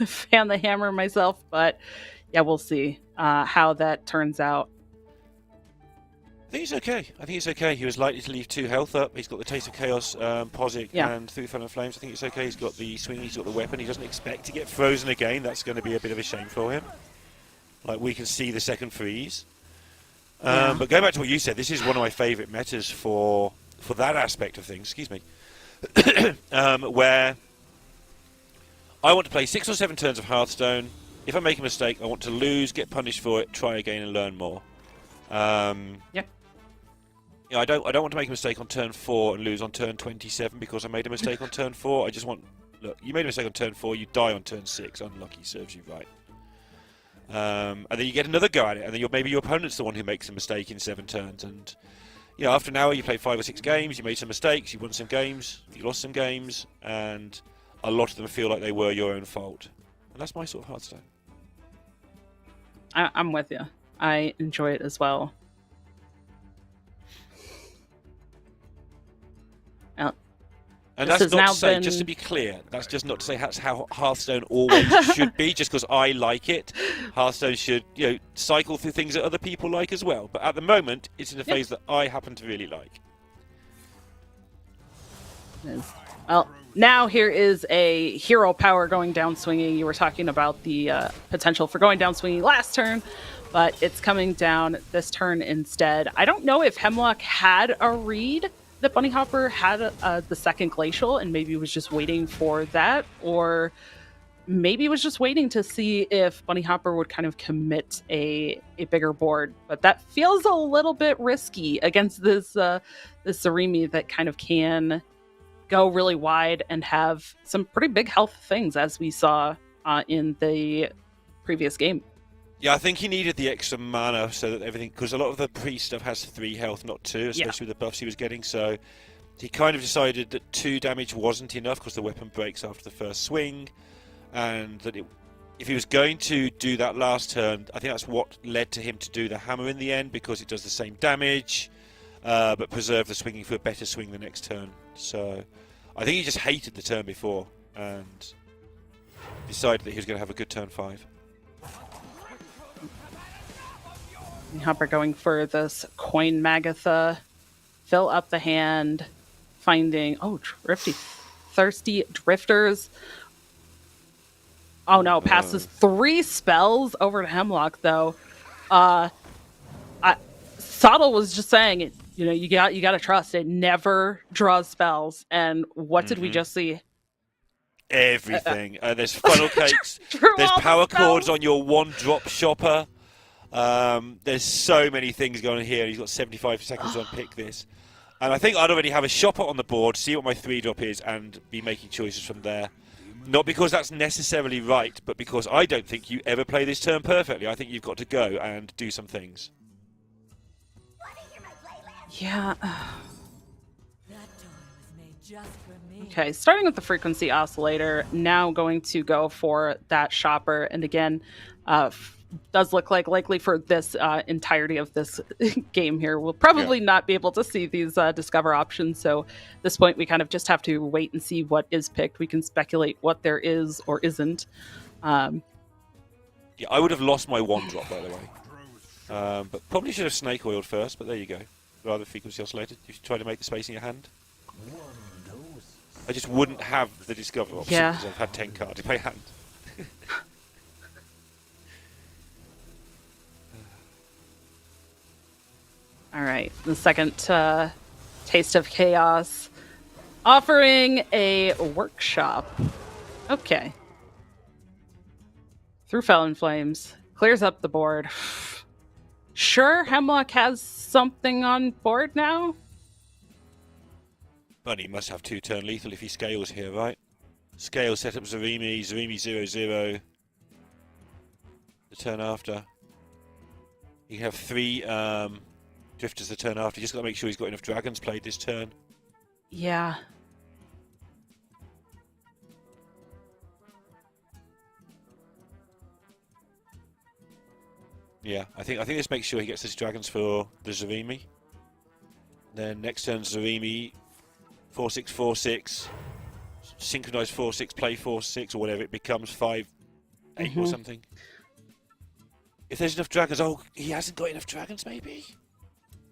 fan the hammer myself, but yeah, we'll see how that turns out. I think it's okay. I think it's okay. He was likely to leave 2 health up. He's got the Taste of Chaos, Pozic, and through Fell and Flames. I think it's okay. He's got the swing, he's got the weapon. He doesn't expect to get frozen again. That's going to be a bit of a shame for him. Like, we can see the second freeze. But going back to what you said, this is one of my favourite metas for that aspect of things. Excuse me. Where I want to play 6 or 7 turns of Hearthstone. If I make a mistake, I want to lose, get punished for it, try again and learn more. I don't want to make a mistake on turn 4 and lose on turn 27 because I made a mistake on turn 4. I just want... Look, you made a mistake on turn 4, you die on turn 6. Unlucky, serves you right. And then you get another go at it, and then maybe your opponent's the one who makes a mistake in 7 turns. And after an hour, you played 5 or 6 games, you made some mistakes, you won some games, you lost some games, and a lot of them feel like they were your own fault. And that's my sort of Hearthstone. I'm with you. I enjoy it as well. And that's not to say, just to be clear, that's just not to say that's how Hearthstone always should be, just because I like it. Hearthstone should, cycle through things that other people like as well. But at the moment, it's in a phase that I happen to really like. Well, now here is a hero power going down swinging. You were talking about the potential for going down swinging last turn, but it's coming down this turn instead. I don't know if Hemlock had a read that Bunny Hopper had the second Glacial and maybe was just waiting for that, or maybe was just waiting to see if Bunny Hopper would kind of commit a bigger board, but that feels a little bit risky against this Zarimi that kind of can go really wide and have some pretty big health things, as we saw in the previous game. Yeah, I think he needed the extra mana so that everything, because a lot of the priest stuff has 3 health, not 2, especially with the buffs he was getting. So he kind of decided that 2 damage wasn't enough because the weapon breaks after the first swing, and that if he was going to do that last turn, I think that's what led to him to do the hammer in the end, because it does the same damage, but preserve the swinging for a better swing the next turn. So I think he just hated the turn before and decided that he was going to have a good turn 5. Hopper going for this coin Magatha, fill up the hand, finding thirsty drifters. Oh no, passes 3 spells over to Hemlock though. Sottle was just saying it. You know, you got to trust it. Never draws spells. And what did we just see? Everything. There's funnel cakes. There's all the power spells. chords on your 1-drop shopper. There's so many things going on here. He's got 75 seconds to unpick this. And I think I'd already have a shopper on the board, see what my 3-drop is, and be making choices from there. Not because that's necessarily right, but because I don't think you ever play this turn perfectly. I think you've got to go and do some things. Yeah. Okay, starting with the frequency oscillator, now going to go for that shopper. And again, does look like likely for this entirety of this game here, we'll probably not be able to see these discover options. So at this point, we kind of just have to wait and see what is picked. We can speculate what there is or isn't. Yeah, I would have lost my 1-drop, by the way. But probably should have snake oiled first, but there you go. Rather frequency oscillated. You should try to make the space in your hand. I just wouldn't have the discover option because I've had 10 cards in my hand. All right, the second Taste of Chaos, offering a workshop. Okay. Through Felon Flames, clears up the board. Sure, Hemlock has something on board now? Bunny must have 2-turn lethal if he scales here, right? Scale, set up Zarimi, Zarimi 0/0. The turn after. You can have 3 drifters the turn after. You just got to make sure he's got enough dragons played this turn. Yeah. Yeah, I think this makes sure he gets his dragons for the Zarimi. Then next turn Zarimi 4/6/4/6, synchronize 4/6, play 4/6 or whatever it becomes, 5/8 or something. If there's enough dragons, oh, he hasn't got enough dragons maybe.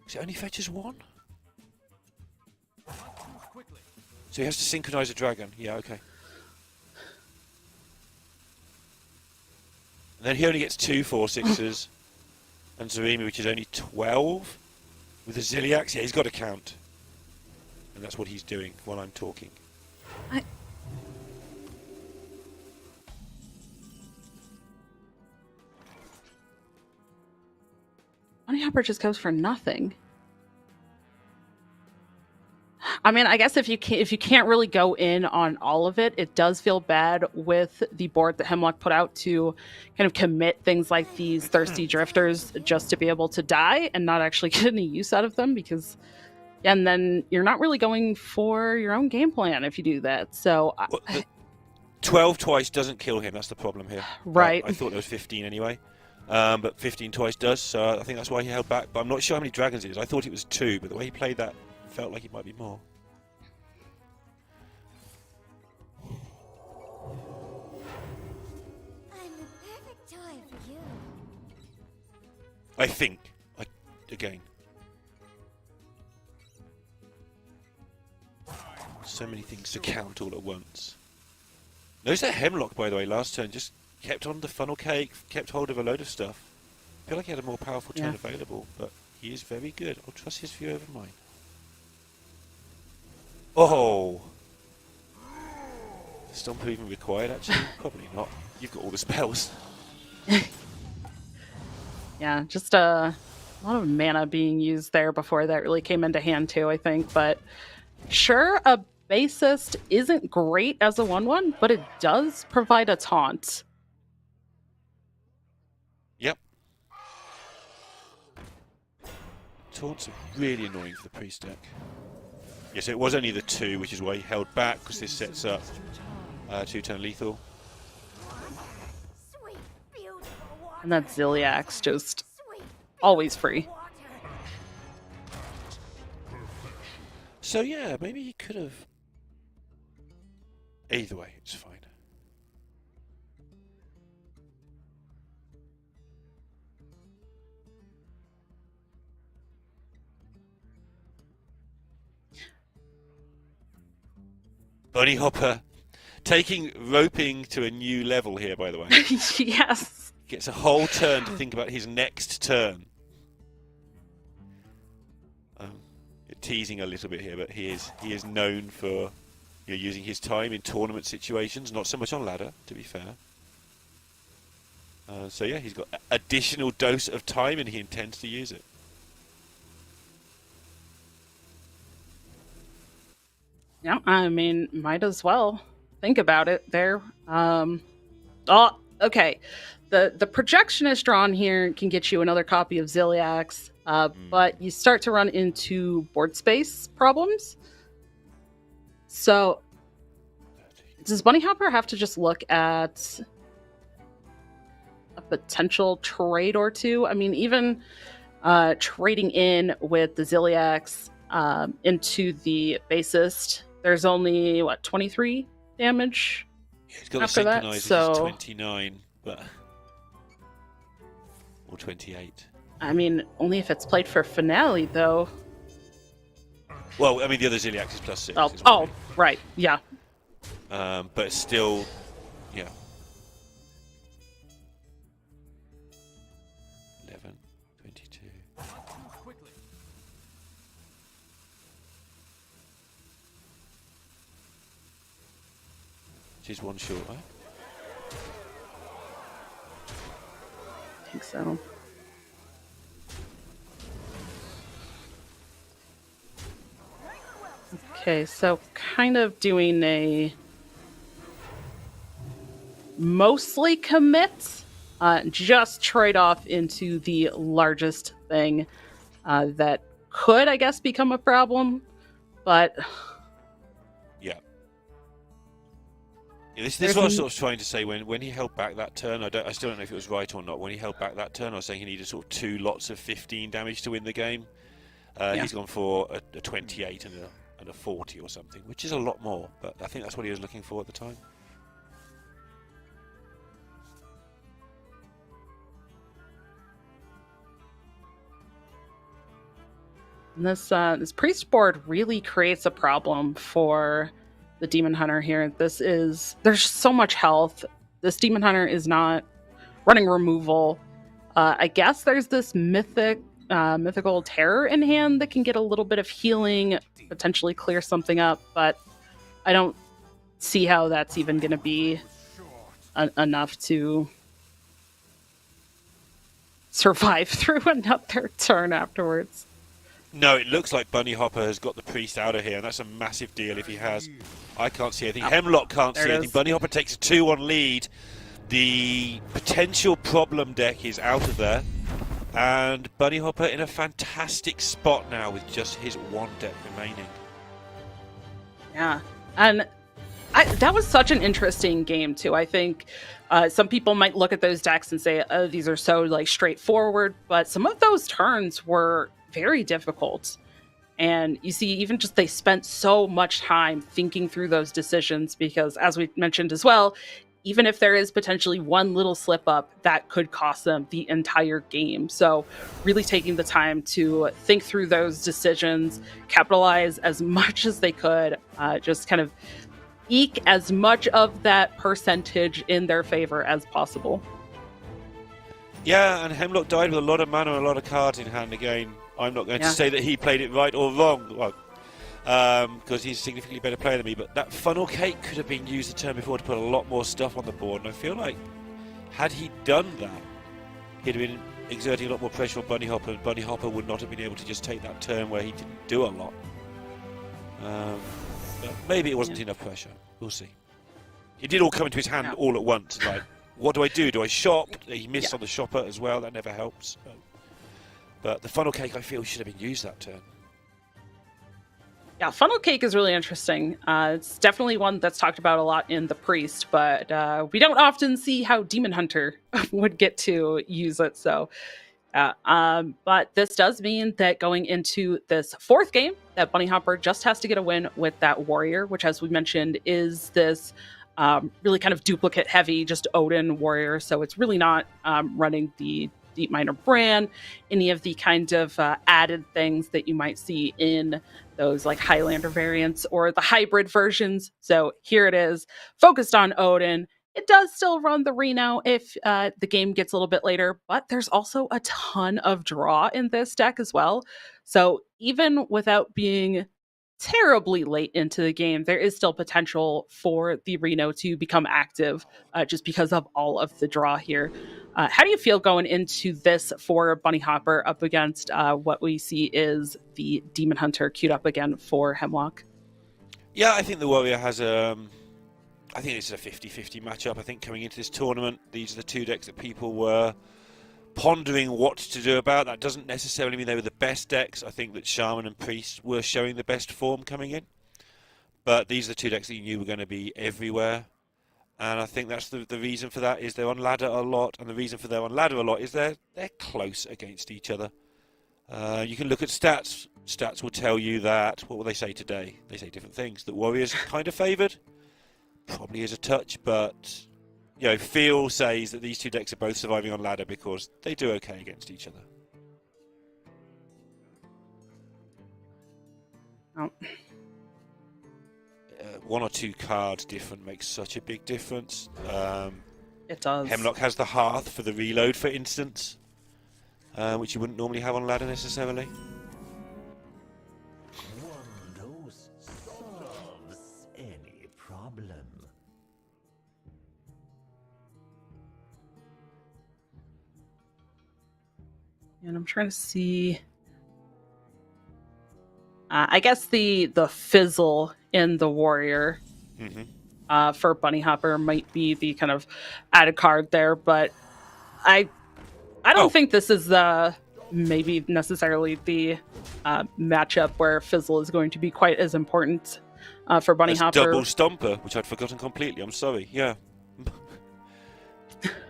Because it only fetches 1. So he has to synchronize a dragon. Yeah, okay. And then he only gets 2 4/6s. And Zarimi, which is only 12. With the Ziliax, yeah, he's got to count. And that's what he's doing while I'm talking. Bunny Hopper just goes for nothing. I mean, I guess if you can't really go in on all of it, it does feel bad with the board that Hemlock put out to kind of commit things like these thirsty drifters just to be able to die and not actually get any use out of them, because and then you're not really going for your own game plan if you do that. So 12 twice doesn't kill him. That's the problem here. Right. I thought there was 15 anyway. But 15 twice does, so I think that's why he held back. But I'm not sure how many dragons it is. I thought it was 2, but the way he played that felt like it might be more. I'm the perfect toy for you. I think. Again. So many things to count all at once. Notice that Hemlock, by the way, last turn just kept on the funnel cake, kept hold of a load of stuff. I feel like he had a more powerful turn available, but he is very good. I'll trust his view over mine. Oh! Stomper even required, actually? Probably not. You've got all the spells. Yeah, just a lot of mana being used there before that really came into hand too, I think. But sure, a Bassist isn't great as a 1/1, but it does provide a taunt. Yep. Taunts are really annoying for the priest deck. Yes, it was only the 2, which is why he held back, because this sets up 2-turn lethal. Sweet, beautiful water. And that Ziliax just Sweet, always free. water. So yeah, maybe he could have... Either way, it's fine. Bunny Hopper taking roping to a new level here, by the way. Yes. Gets a whole turn to think about his next turn. Teasing a little bit here, but he is known for using his time in tournament situations, not so much on ladder, to be fair. So yeah, he's got additional dose of time, and he intends to use it. Yeah, I mean, might as well think about it there. Okay. The projectionist drawn here can get you another copy of Ziliax, but you start to run into board space problems. So, does Bunny Hopper have to just look at a potential trade or two? I mean, even trading in with the Ziliax into the Bassist, there's only, 23 damage? He's got after the that, synchronize, so... which is 29, but... Or 28. I mean, only if it's played for Finale, though. Well, I mean, the other Ziliax is +6. Oh, is what I oh, mean. right, yeah. But it's still, yeah. 11, 22. She's one short, right? I think so. Okay, so kind of doing a mostly commit, just trade off into the largest thing that could, I guess, become a problem, but Yeah. This is what I was sort of trying to say when he held back that turn. I still don't know if it was right or not. When he held back that turn, I was saying he needed sort of 2 lots of 15 damage to win the game. He's gone for a 28 and a 40 or something, which is a lot more, but I think that's what he was looking for at the time. this priest board really creates a problem for the Demon Hunter here. There's so much health. This Demon Hunter is not running removal. I guess there's this mythical terror in hand that can get a little bit of healing, potentially clear something up, but I don't see how that's even going to be enough to survive through another turn afterwards. No, it looks like Bunny Hopper has got the priest out of here, and that's a massive deal if he has. I can't see anything. Hemlock can't see anything. Bunny Hopper takes a 2-1 lead. The potential problem deck is out of there. And Bunny Hopper in a fantastic spot now with just his 1 deck remaining. Yeah, and that was such an interesting game too. I think some people might look at those decks and say, "Oh, these are so straightforward," but some of those turns were very difficult. And you see, even just they spent so much time thinking through those decisions because, as we mentioned as well, even if there is potentially one little slip up, that could cost them the entire game. So really taking the time to think through those decisions, capitalize as much as they could, just kind of eke as much of that percentage in their favor as possible. Yeah, and Hemlock died with a lot of mana and a lot of cards in hand again. I'm not going to say that he played it right or wrong. Well, because he's a significantly better player than me. But that funnel cake could have been used the turn before to put a lot more stuff on the board, and I feel like had he done that, he'd have been exerting a lot more pressure on Bunny Hopper, and Bunny Hopper would not have been able to just take that turn where he didn't do a lot. But maybe it wasn't enough pressure. We'll see. It did all come into his hand all at once. Like, what do I do? Do I shop? He missed on the shopper as well. That never helps. But the funnel cake, I feel, should have been used that turn. Yeah, funnel cake is really interesting. It's definitely one that's talked about a lot in the Priest, but we don't often see how Demon Hunter would get to use it. So, but this does mean that going into this fourth game, that Bunny Hopper just has to get a win with that Warrior, which, as we mentioned, is this really kind of duplicate heavy, just Odin Warrior. So it's really not running the Deep Miner brand, any of the kind of added things that you might see in those like Highlander variants or the hybrid versions. So here it is, focused on Odin. It does still run the Reno if the game gets a little bit later, but there's also a ton of draw in this deck as well. So even without being terribly late into the game, there is still potential for the Reno to become active just because of all of the draw here. How do you feel going into this for Bunny Hopper up against what we see is the Demon Hunter queued up again for Hemlock? Yeah, I think the Warrior has I think this is a 50-50 matchup. I think coming into this tournament, these are the two decks that people were pondering what to do about. That doesn't necessarily mean they were the best decks. I think that Shaman and Priest were showing the best form coming in. But these are the two decks that you knew were going to be everywhere. And I think that's the reason for that is they're on ladder a lot. And the reason for they're on ladder a lot is they're close against each other. You can look at stats. Stats will tell you that, what will they say today? They say different things. That Warriors kind of favoured. Probably is a touch, but you know, feel says that these two decks are both surviving on ladder because they do okay against each other. Oh. One or two cards different makes such a big difference. It does. Hemlock has the Hearth for the reload, for instance, which you wouldn't normally have on ladder necessarily. Dose solves any problem. And I'm trying to see. I guess the fizzle in the Warrior for Bunny Hopper might be the kind of added card there, but I don't think this is maybe necessarily the matchup where fizzle is going to be quite as important for Bunny Hopper. Double Stomper, which I'd forgotten completely. I'm sorry. Yeah,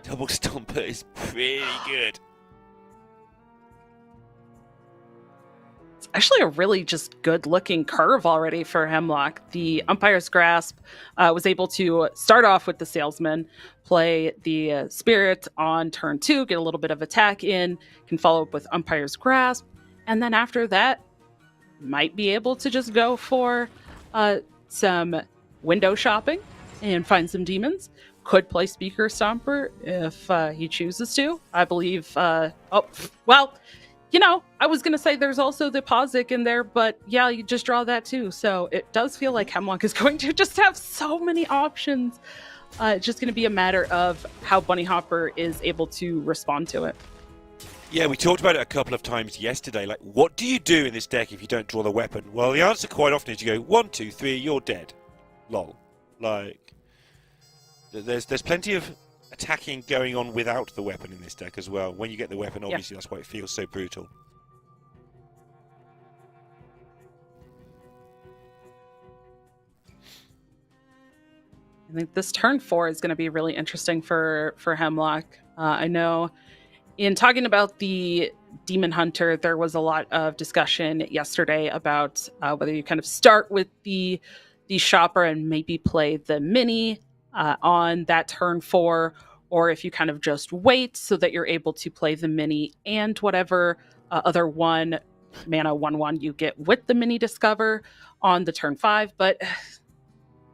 Double Stomper is pretty good. Actually a really just good looking curve already for Hemlock. The Umpire's Grasp was able to start off with the Salesman, play the Spirit on turn 2, get a little bit of attack in, can follow up with Umpire's Grasp, and then after that might be able to just go for some window shopping and find some demons. Could play Speaker Stomper if he chooses to. I believe, you know, I was going to say there's also the Pozic in there, but yeah, you just draw that too. So it does feel like Hemlock is going to just have so many options. It's just going to be a matter of how Bunny Hopper is able to respond to it. Yeah, we talked about it a couple of times yesterday. Like, what do you do in this deck if you don't draw the weapon? Well, the answer quite often is you go 1, 2, 3, you're dead. Lol. Like, there's plenty of attacking going on without the weapon in this deck as well. When you get the weapon, obviously that's why it feels so brutal. I think this turn 4 is going to be really interesting for Hemlock. I know in talking about the Demon Hunter, there was a lot of discussion yesterday about whether you kind of start with the shopper and maybe play the mini on that turn 4, or if you kind of just wait so that you're able to play the mini and whatever other 1 mana 1/1 you get with the mini discover on the turn 5. But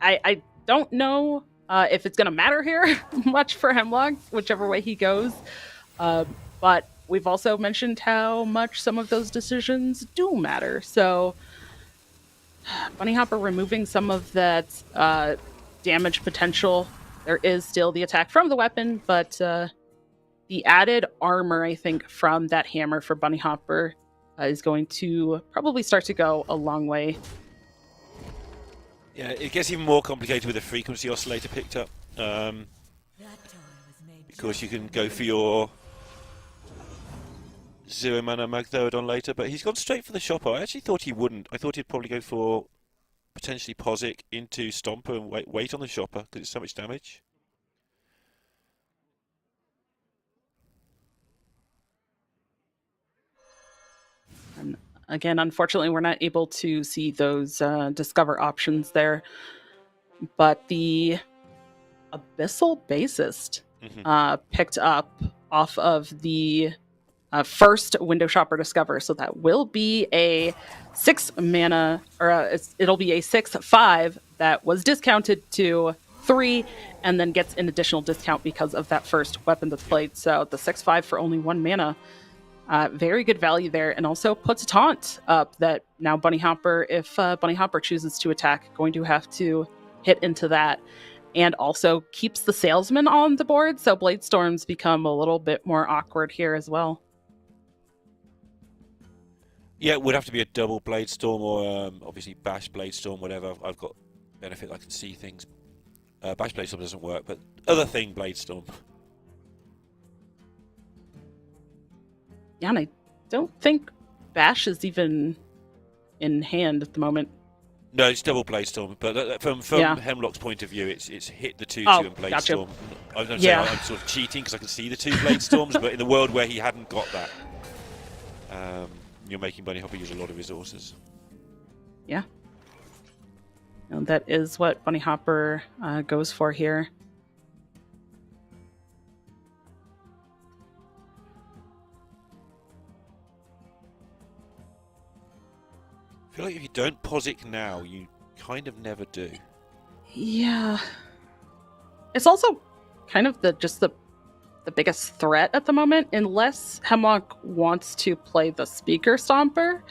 I don't know if it's going to matter here much for Hemlock, whichever way he goes. But we've also mentioned how much some of those decisions do matter. So Bunny Hopper removing some of that damage potential. There is still the attack from the weapon, but the added armor, I think, from that hammer for Bunny Hopper is going to probably start to go a long way. Yeah, it gets even more complicated with the frequency oscillator picked up. Because you can go for your 0 mana Magtheridon later, but he's gone straight for the Shopper. I actually thought he wouldn't. I thought he'd probably go for potentially Pozic into Stomper and wait on the Shopper because it's so much damage. And again, unfortunately, we're not able to see those discover options there. But the Abyssal Bassist picked up off of the first Window Shopper Discover. So that will be a 6 mana, or it'll be a 6/5 that was discounted to 3 and then gets an additional discount because of that first weapon that's played. So the 6/5 for only 1 mana. Very good value there, and also puts a taunt up that now Bunny Hopper, if Bunny Hopper chooses to attack, going to have to hit into that, and also keeps the Salesman on the board, so Blade Storms become a little bit more awkward here as well. Yeah, it would have to be a double Blade Storm or obviously Bash Blade Storm, whatever. I've got benefit, I can see things. Bash Blade Storm doesn't work, but other thing Blade Storm. Yeah, and I don't think Bash is even in hand at the moment. No, it's double Blade Storm, but from Hemlock's point of view, it's hit the 2/2 and Blade gotcha. Storm. I was going to say I'm sort of cheating because I can see the 2 Blade Storms, but in the world where he hadn't got that, you're making Bunny Hopper use a lot of resources. Yeah. And that is what Bunny Hopper goes for here. I feel like if you don't Pozic now, you kind of never do. Yeah. It's also kind of the biggest threat at the moment, unless Hemlock wants to play the Speaker Stomper.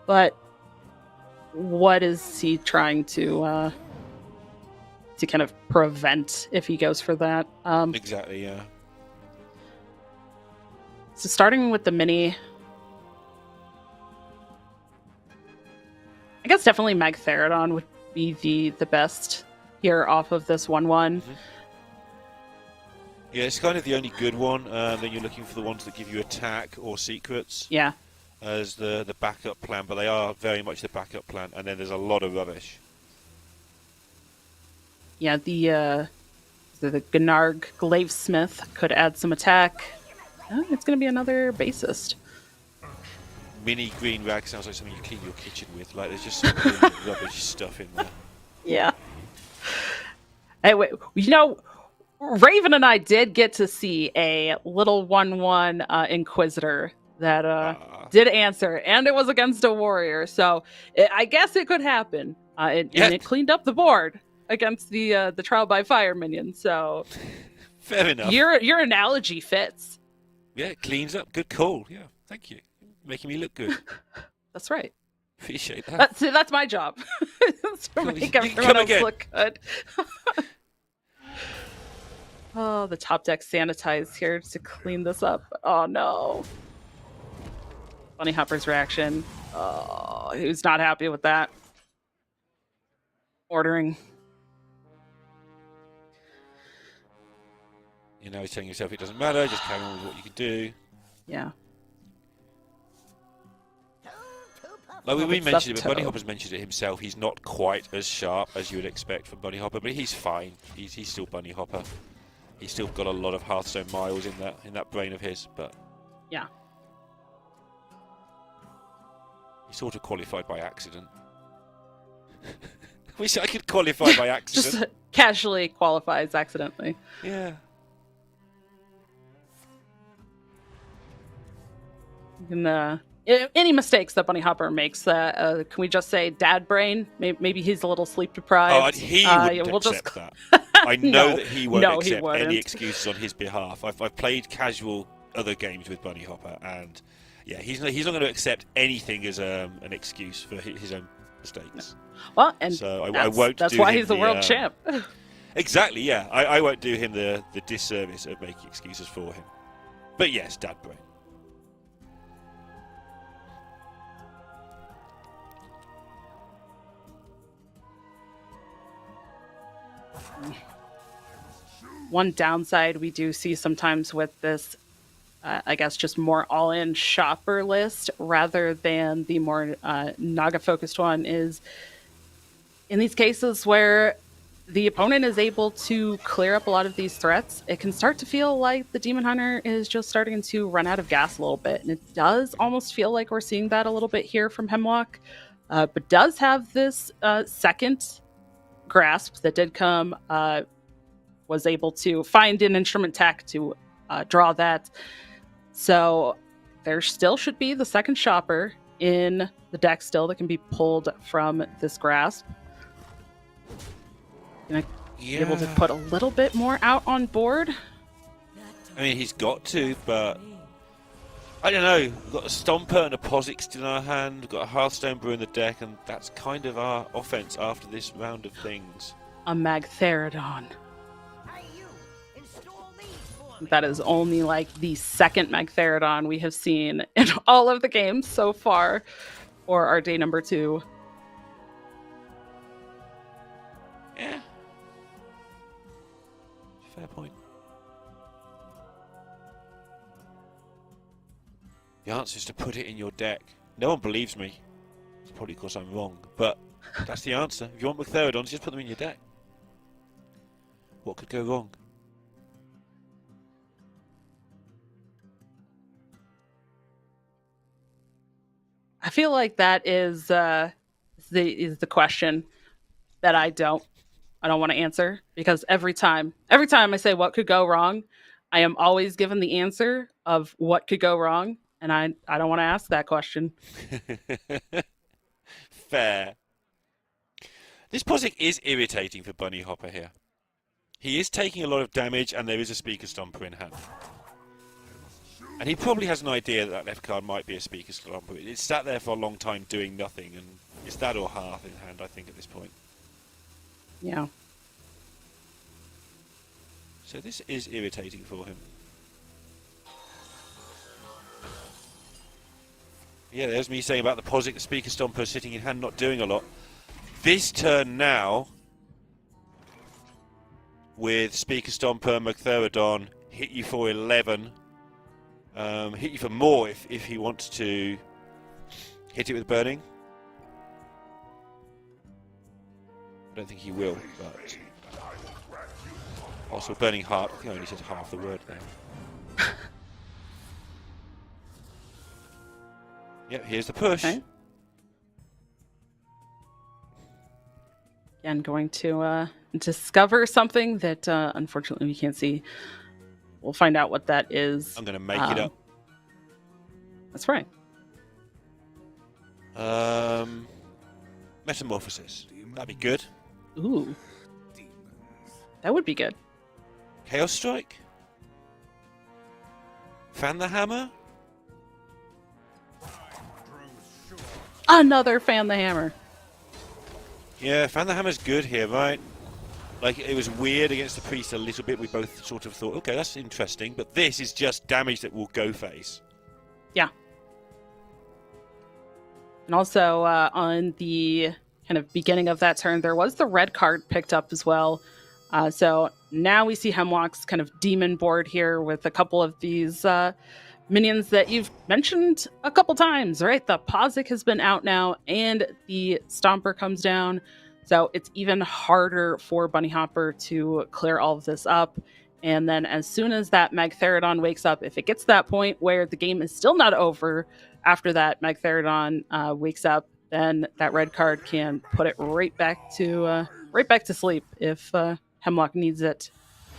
But what is he trying to kind of prevent if he goes for that? Exactly, yeah. So starting with the mini, I guess definitely Magtheridon would be the best here off of this 1/1. Yeah, it's kind of the only good one. Then you're looking for the ones that give you attack or secrets. Yeah. As the backup plan, but they are very much the backup plan. And then there's a lot of rubbish. Yeah, the Gnarg Glavesmith could add some attack. Oh, it's going to be another bassist. Mini green rag sounds like something you clean your kitchen with. Like there's just some really rubbish stuff in there. Yeah. Anyway, Raven and I did get to see a little 1/1 Inquisitor that did answer, and it was against a warrior. So I guess it could happen. And it cleaned up the board against the Trial by Fire minion. So fair enough. Your analogy fits. Yeah, it cleans up. Good call. Yeah, thank you. Making me look good. That's right. Appreciate that. That's my job. To make You everyone else again. look good. Oh, the top deck sanitized here to clean this up. Oh no. Bunny Hopper's reaction. Oh, he was not happy with that. Ordering. You know, he's telling yourself it doesn't matter, just carry on with what you can do. Yeah. Like we It's mentioned it, up but Bunny toe. Hopper's mentioned it himself. He's not quite as sharp as you would expect from Bunny Hopper, but he's fine. He's still Bunny Hopper. He's still got a lot of Hearthstone miles in that brain of his, but Yeah. he sort of qualified by accident. Wish I could qualify by accident. Just casually qualifies accidentally. Yeah. And, any mistakes that Bunny Hopper makes, can we just say dad brain? Maybe he's a little sleep Oh, deprived. he wouldn't accept that. I know No. that he won't No, he accept wouldn't. any excuses on his behalf. I've played casual other games with Bunny Hopper, and yeah, he's not going to accept anything as an excuse for his own mistakes. Well, and So I that's, won't that's do why him he's the the, world champ. Exactly, yeah. I won't do him the disservice of making excuses for him. But yes, dad brain. One downside we do see sometimes with this, I guess, just more all-in shopper list rather than the more Naga-focused one is in these cases where the opponent is able to clear up a lot of these threats, it can start to feel like the Demon Hunter is just starting to run out of gas a little bit. And it does almost feel like we're seeing that a little bit here from Hemlock, but does have this second grasp that did come, was able to find an instrument tech to draw that. So there still should be the second shopper in the deck still that can be pulled from this grasp. Gonna be able to put a little bit more out on board. I mean, he's got to, but I don't know. We've got a Stomper and a Posix in our hand. We've got a Hearthstone Brew in the deck, and that's kind of our offense after this round of things. A Magtheridon. Hey, you! Install these for me. That is only like the second Magtheridon we have seen in all of the games so far, or our day number 2. Yeah. Fair point. The answer is to put it in your deck. No one believes me. It's probably because I'm wrong, but that's the answer. If you want Magtheridons, just put them in your deck. What could go wrong? I feel like that is the question that I don't want to answer, because every time I say what could go wrong, I am always given the answer of what could go wrong, and I don't want to ask that question. Fair. This Posix is irritating for Bunny Hopper here. He is taking a lot of damage, and there is a Speaker Stomper in hand. And he probably has an idea that that left card might be a Speaker Stomper. It's sat there for a long time doing nothing, and it's that or Hearth in hand, I think, at this point. Yeah. So this is irritating for him. Yeah, there's me saying about the Posix, the Speaker Stomper sitting in hand, not doing a lot. This turn now, with Speaker Stomper, Magtheridon, hit you for 11. Hit you for more if he wants to hit it with Burning. I don't think he will, but also Burning Heart. I think I only said half the word there. Yep, here's the push. Okay. Again, going to discover something that unfortunately we can't see. We'll find out what that is. I'm going to make it up. That's right. Metamorphosis. That'd be good. Ooh. That would be good. Chaos Strike? Fan the Hammer? Another Fan the Hammer. Yeah, Fan the Hammer's good here, right? Like, it was weird against the Priest a little bit. We both sort of thought, okay, that's interesting. But this is just damage that will go face. Yeah. And also, on the kind of beginning of that turn, there was the red card picked up as well. So now we see Hemlock's kind of demon board here with a couple of these minions that you've mentioned a couple times, right? The Posix has been out now, and the Stomper comes down. So it's even harder for Bunny Hopper to clear all of this up. And then as soon as that Magtheridon wakes up, if it gets to that point where the game is still not over, after that Magtheridon wakes up, then that red card can put it right back to sleep if Hemlock needs it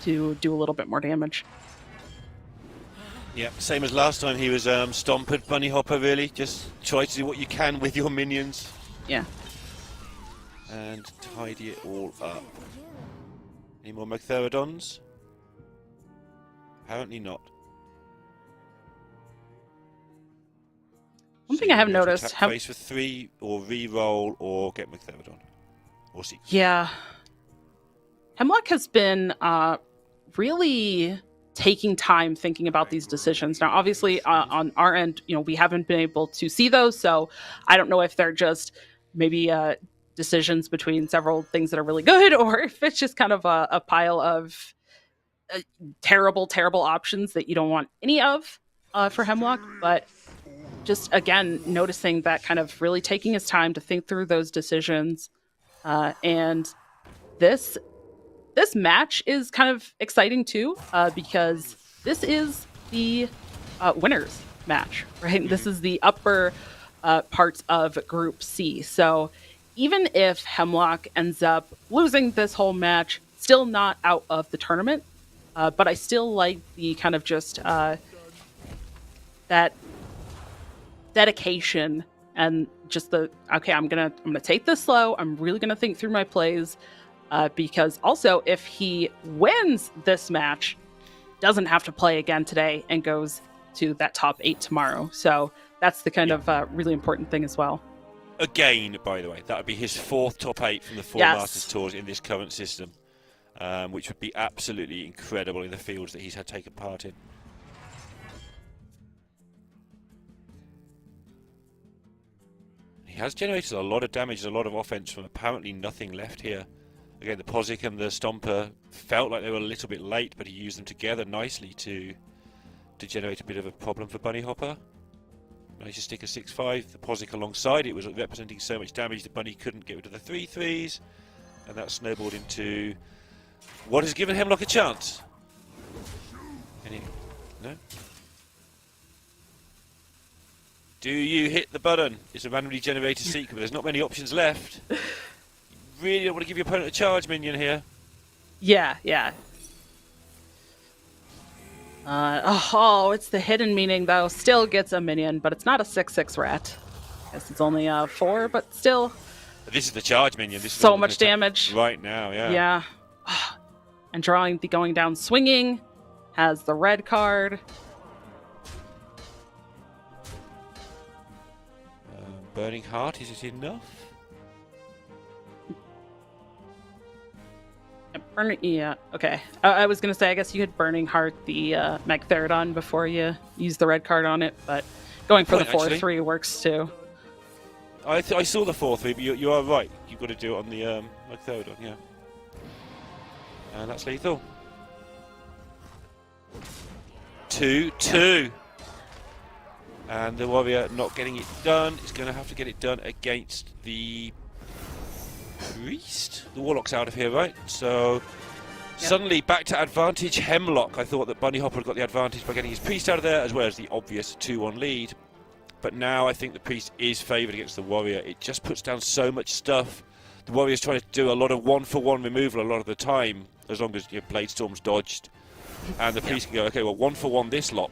to do a little bit more damage. Yeah, same as last time he was Stompered, Bunny Hopper, really. Just try to do what you can with your minions. Yeah. And tidy it all up. Any more Magtheridons? Apparently not. One thing I have noticed, face for 3 or re-roll or get McThermidon or seek. Yeah. Hemlock has been really taking time thinking about these decisions. Now, obviously, on our end, we haven't been able to see those, so I don't know if they're just maybe decisions between several things that are really good, or if it's just kind of a pile of terrible, terrible options that you don't want any of for Hemlock. But just, again, noticing that kind of really taking his time to think through those decisions. And this match is kind of exciting too, because this is the winners match, right? This is the upper parts of Group C. So even if Hemlock ends up losing this whole match, still not out of the tournament, but I still like the kind of just that dedication and just I'm gonna take this slow. I'm really gonna think through my plays, because also if he wins this match, doesn't have to play again today and goes to that top 8 tomorrow. So that's the kind of really important thing as well. Again, by the way, that would be his 4th top 8 from the 4 Yes. Masters Tours in this current system, which would be absolutely incredible in the fields that he's had taken part in. He has generated a lot of damage and a lot of offense from apparently nothing left here. Again, the Pozic and the Stomper felt like they were a little bit late, but he used them together nicely to generate a bit of a problem for Bunny Hopper. Managed to stick a 6-5. The Pozic alongside it was representing so much damage that Bunny couldn't get rid of the 3-3s, and that snowballed into what has given Hemlock a chance. No? Do you hit the button? It's a randomly generated sequence, but there's not many options left. You really don't want to give your opponent a charge minion here. Yeah. It's the hidden meaning, though. Still gets a minion, but it's not a 6/6 rat. Guess it's only 4, but still. This is the charge minion. This is So much damage. Right now, yeah. Yeah. And drawing the going down swinging, has the red card. Burning Heart, is it enough? Yeah, okay. I was going to say, I guess you could Burning Heart the Magtheridon before you use the red card on it, but going for the 4/3 works too. I saw the 4/3, but you are right. You've got to do it on the Magtheridon, yeah. And that's lethal. 2-2. And the Warrior not getting it done. Is going to have to get it done against the Priest. The Warlock's out of here, right? So suddenly back to advantage Hemlock. I thought that Bunny Hopper had got the advantage by getting his Priest out of there, as well as the obvious 2-1 lead. But now I think the Priest is favoured against the Warrior. It just puts down so much stuff. The Warrior's trying to do a lot of 1-for-1 removal a lot of the time, as long as your Blade Storm's dodged. And the Priest can go, okay, well, 1-for-1 this lot.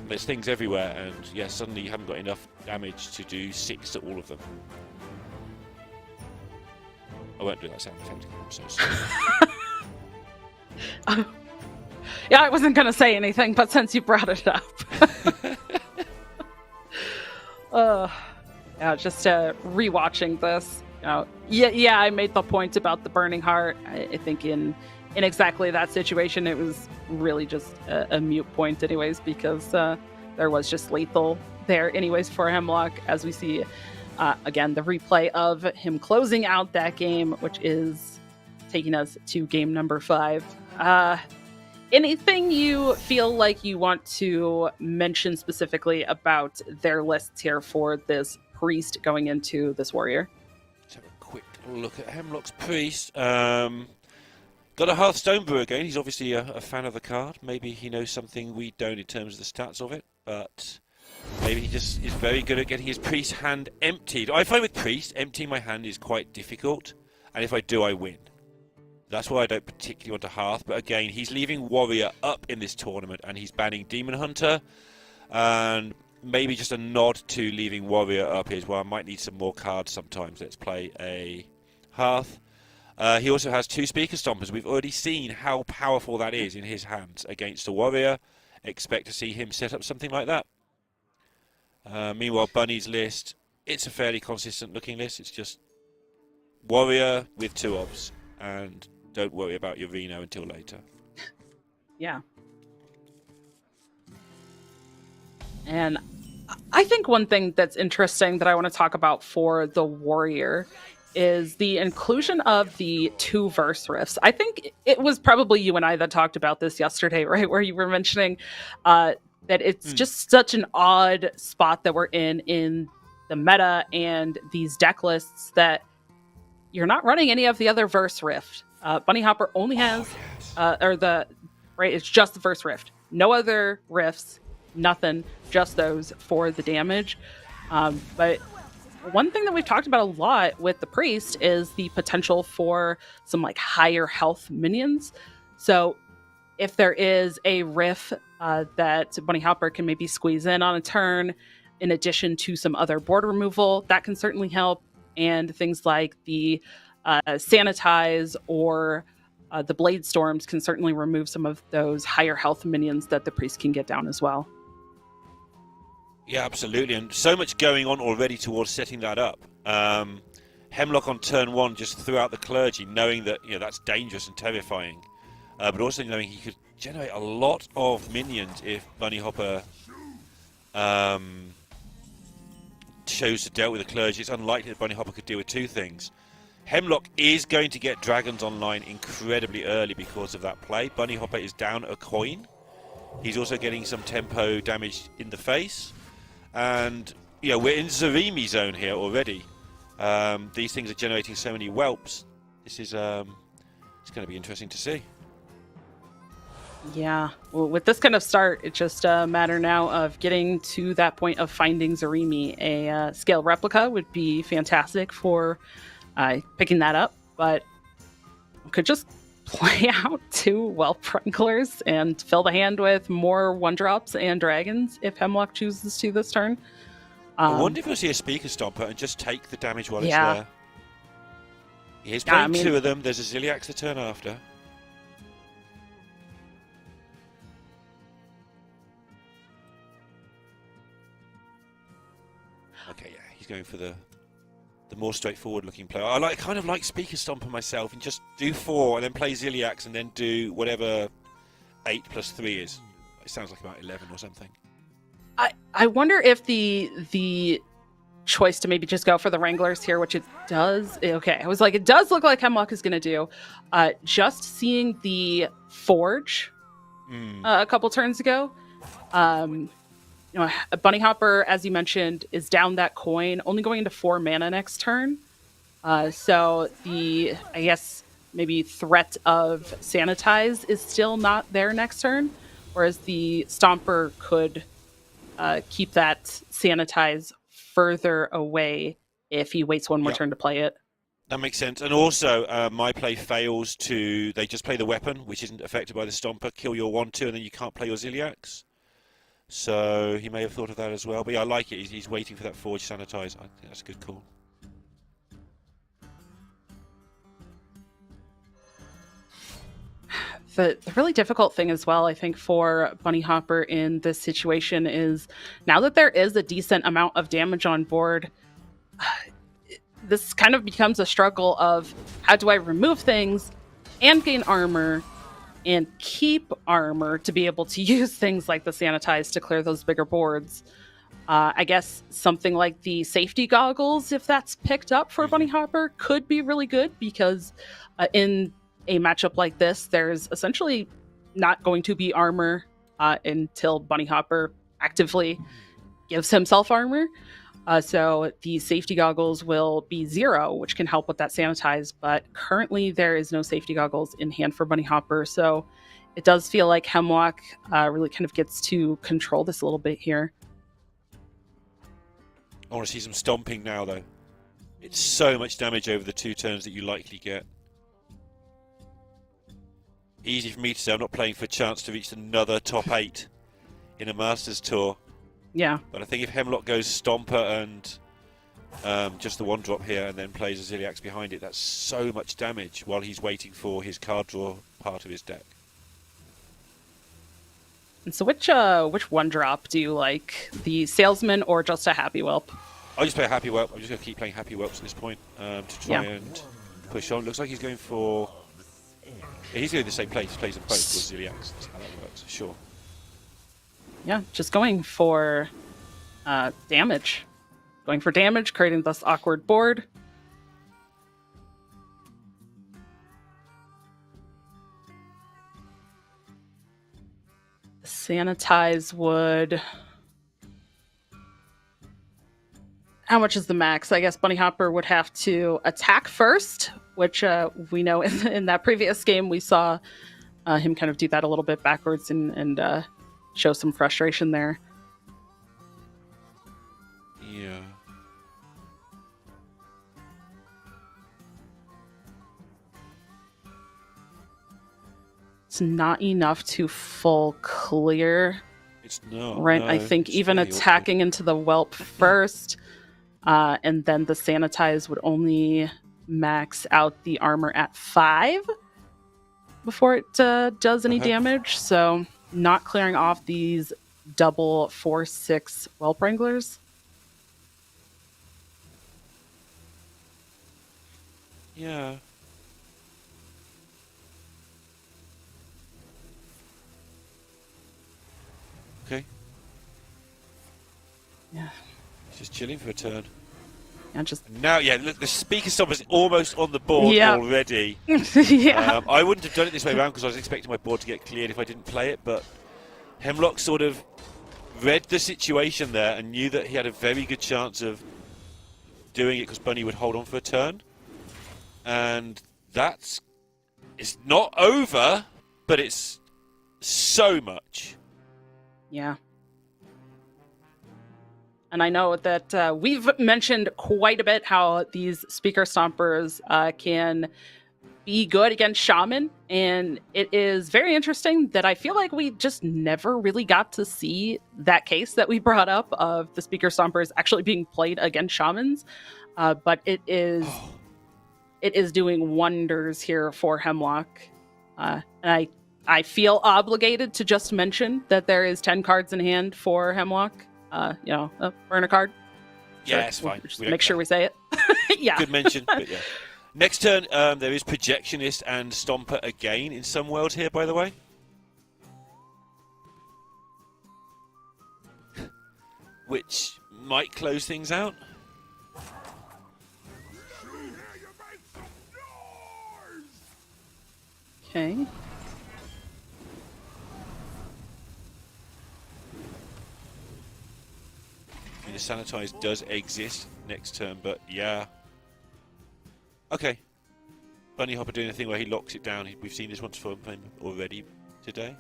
There's things everywhere, and yeah, suddenly you haven't got enough damage to do 6 to all of them. I won't do that sound effect. I'm so sorry. Yeah, I wasn't going to say anything, but since you brought it up. Just rewatching this. Yeah, I made the point about the Burning Heart. I think in exactly that situation, it was really just a mute point anyways, because there was just lethal there anyways for Hemlock, as we see again the replay of him closing out that game, which is taking us to game number 5. Anything you feel like you want to mention specifically about their lists here for this Priest going into this Warrior? Let's have a quick look at Hemlock's Priest. Got a Hearthstone brew again. He's obviously a fan of the card. Maybe he knows something we don't in terms of the stats of it, but maybe he just is very good at getting his Priest hand emptied. I find with Priest, emptying my hand is quite difficult, and if I do, I win. That's why I don't particularly want to Hearth, but again, he's leaving Warrior up in this tournament, and he's banning Demon Hunter, and maybe just a nod to leaving Warrior up is, well, I might need some more cards sometimes. Let's play a Hearth. He also has 2 Speaker Stompers. We've already seen how powerful that is in his hands against a Warrior. Expect to see him set up something like that. Meanwhile, Bunny's list, it's a fairly consistent looking list. It's just warrior with 2 obs, and don't worry about your Reno until later. Yeah. And I think one thing that's interesting that I want to talk about for the warrior is the inclusion of the 2 verse riffs. I think it was probably you and I that talked about this yesterday, right? Where you were mentioning that it's just such an odd spot that we're in the meta and these deck lists that you're not running any of the other verse rift. Bunny Hopper only has, it's just the verse rift. No other rifts, nothing, just those for the damage. But one thing that we've talked about a lot with the priest is the potential for some like higher health minions. So if there is a riff that Bunny Hopper can maybe squeeze in on a turn, in addition to some other board removal, that can certainly help. And things like the sanitize or the blade storms can certainly remove some of those higher health minions that the priest can get down as well. Yeah, absolutely, and so much going on already towards setting that up. Hemlock on turn 1 just threw out the clergy, knowing that that's dangerous and terrifying, but also knowing he could generate a lot of minions if Bunny Hopper chose to deal with the clergy. It's unlikely that Bunny Hopper could deal with 2 things. Hemlock is going to get dragons online incredibly early because of that play. Bunny Hopper is down a coin. He's also getting some tempo damage in the face. And, we're in Zarimi zone here already. These things are generating so many whelps. This is, it's going to be interesting to see. Yeah, well, with this kind of start, it's just a matter now of getting to that point of finding Zarimi. A scale replica would be fantastic for picking that up, but we could just play out 2 whelp wranglers and fill the hand with more 1-drops and dragons if Hemlock chooses to this turn. I wonder if we'll see a Speaker Stomper and just take the damage while it's there. He's playing 2 of them. There's a Ziliax the turn after. Okay, yeah, he's going for the more straightforward looking play. I kind of like Speaker Stomper myself and just do 4 and then play Ziliax and then do whatever 8 plus 3 is. It sounds like about 11 or something. I wonder if the choice to maybe just go for the Wranglers here, which it does. Okay, I was like, it does look like Hemlock is going to do. Just seeing the Forge a couple turns ago. Bunny Hopper, as you mentioned, is down that coin, only going into 4 mana next turn. So the, I guess, maybe threat of Sanitize is still not there next turn, whereas the Stomper could keep that Sanitize further away if he waits one more turn to play it. That makes sense. And also, my play fails to... They just play the weapon, which isn't affected by the Stomper, kill your 1-2, and then you can't play your Ziliax. So he may have thought of that as well. But yeah, I like it. He's waiting for that Forge Sanitize. I think that's a good call. The really difficult thing as well, I think, for Bunny Hopper in this situation is now that there is a decent amount of damage on board, this kind of becomes a struggle of how do I remove things and gain armor and keep armor to be able to use things like the Sanitize to clear those bigger boards. I guess something like the safety goggles, if that's picked up for Bunny Hopper, could be really good because in a matchup like this, there's essentially not going to be armor until Bunny Hopper actively gives himself armor. So the safety goggles will be 0, which can help with that Sanitize, but currently there is no safety goggles in hand for Bunny Hopper, so it does feel like Hemlock really kind of gets to control this a little bit here. I want to see some stomping now, though. It's so much damage over the 2 turns that you likely get. Easy for me to say, I'm not playing for a chance to reach another top 8 in a Masters Tour. Yeah. But I think if Hemlock goes Stomper and just the 1-drop here and then plays a Ziliax behind it, that's so much damage while he's waiting for his card draw part of his deck. And so which one drop do you like? The salesman or just a happy whelp? I'll just play a happy whelp. I'm just going to keep playing happy whelps at this point to try and push on. Looks like he's going for... Yeah, he's going the same place. He plays them both with Ziliax. That's how that works. Sure. Yeah, just going for damage. Going for damage, creating this awkward board. Sanitize would... How much is the max? I guess Bunny Hopper would have to attack first, which we know in that previous game we saw him kind of do that a little bit backwards and show some frustration there. Yeah. It's not enough to full clear. It's not. Right, no, I think it's even really attacking into the whelp first, and then the sanitize would only max out the armor at 5 before it does any damage. So not clearing off these double 4/6 whelp wranglers. Yeah. Okay. Yeah. He's just chilling for a turn. Yeah, just Now, yeah, look, the speaker stop is almost on the board Yeah. already. yeah. I wouldn't have done it this way around because I was expecting my board to get cleared if I didn't play it, but Hemlock sort of read the situation there and knew that he had a very good chance of doing it because Bunny would hold on for a turn. And it's not over, but it's so much. Yeah. And I know that we've mentioned quite a bit how these speaker stompers can be good against Shaman. And it is very interesting that I feel like we just never really got to see that case that we brought up of the speaker stompers actually being played against Shamans. But it is doing wonders here for Hemlock. And I feel obligated to just mention that there is 10 cards in hand for Hemlock. Burn a card. Yeah, Sure. it's fine. Just We don't make sure care. we say it. Yeah. Good mention, but yeah. Next turn, there is Projectionist and Stomper again in some worlds here, by the way. Which might close things out. Okay. I mean, the Sanitize does exist next turn, but yeah. Okay. Bunny Hopper doing a thing where he locks it down. We've seen this once from him already today.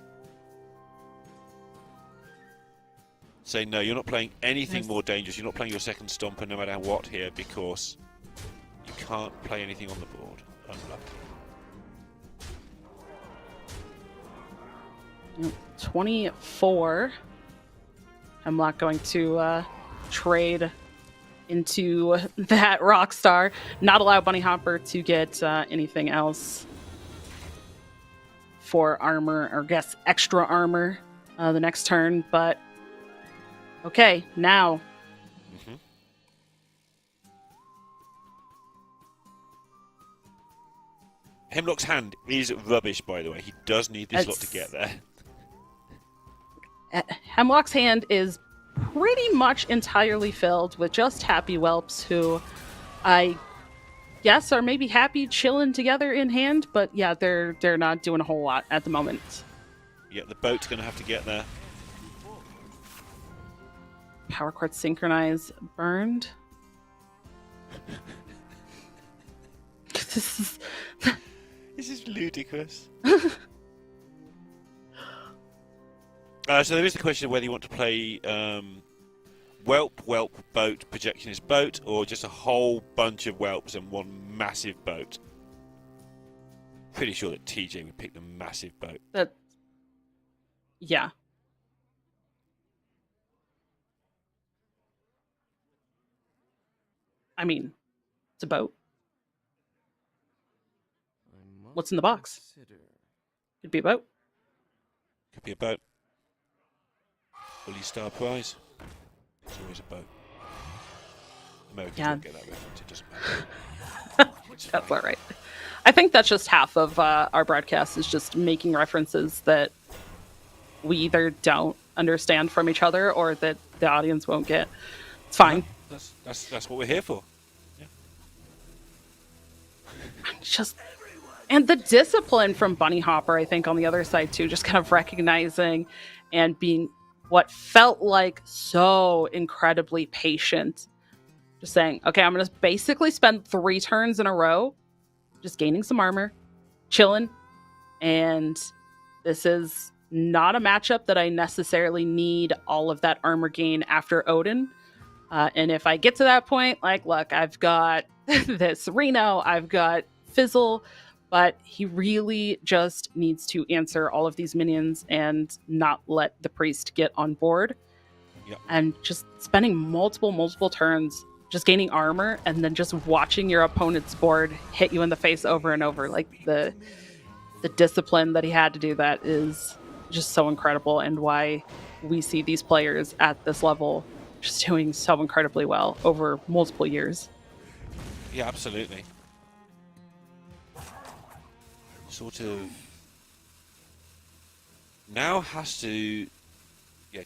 Saying, no, you're not playing anything more dangerous. You're not playing your second Stomper no matter what here because you can't play anything on the board. Unlucky. 24. I'm not going to trade into that Rockstar. Not allow Bunny Hopper to get anything else for armor, or guess extra armor the next turn. But okay, now. Hemlock's hand is rubbish, by the way. He does need this lot to get there. Hemlock's hand is pretty much entirely filled with just happy whelps who I guess are maybe happy chilling together in hand, but yeah, they're not doing a whole lot at the moment. Yeah, the boat's going to have to get there. Power Chord Synchronize burned. This is ludicrous. So there is the question of whether you want to play Whelp, Boat, Projectionist, Boat, or just a whole bunch of Whelps and one massive boat. Pretty sure that TJ would pick the massive boat. Yeah. I mean, it's a boat. What's in the box? Could be a boat. Could be a boat. Bully Star Prize. It's always a boat. Americans Yeah. don't get that reference. It doesn't matter. It's That's fine. all right. I think that's just half of our broadcast is just making references that we either don't understand from each other or that the audience won't get. It's fine. That's what we're here for. Just and the discipline from Bunny Hopper, I think, on the other side too, just kind of recognizing and being what felt like so incredibly patient. Just saying, okay, I'm gonna basically spend 3 turns in a row just gaining some armor, chilling, and this is not a matchup that I necessarily need all of that armor gain after Odin. And if I get to that point, like, look, I've got this Reno, I've got Fizzle, but he really just needs to answer all of these minions and not let the priest get on board. Yep. And just spending multiple turns just gaining armor and then just watching your opponent's board hit you in the face over and over. Like the discipline that he had to do that is just so incredible, and why we see these players at this level just doing so incredibly well over multiple years. Yeah, absolutely. Sort of now has to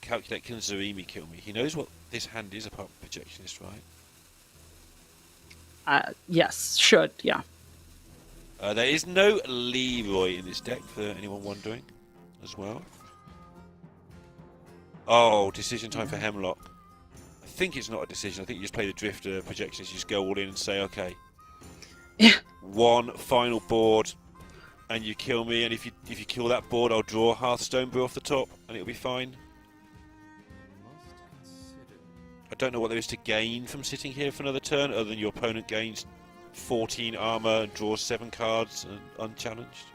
calculate, can Zarimi kill me? He knows what this hand is apart from projectionist, right? Yes, should, yeah. There is no Leroy in this deck, for anyone wondering, as well. Oh, decision time for Hemlock. I think it's not a decision. I think you just play the Drifter projectionist. You just go all in and say, okay, one final board, and you kill me. And if you kill that board, I'll draw Hearthstone Brew off the top, and it'll be fine. I don't know what there is to gain from sitting here for another turn, other than your opponent gains 14 armor and draws 7 cards and unchallenged.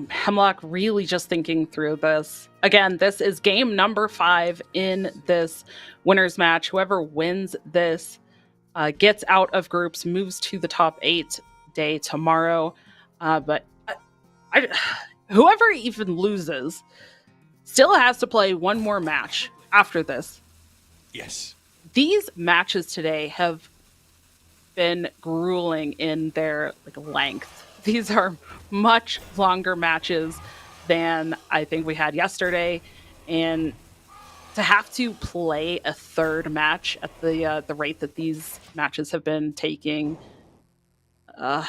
Hemlock really just thinking through this. Again, this is game number 5 in this winners match. Whoever wins this gets out of groups, moves to the top 8 day tomorrow. But whoever even loses still has to play one more match after this. Yes. These matches today have been grueling in their length. These are much longer matches than I think we had yesterday, and to have to play a third match at the rate that these matches have been taking, I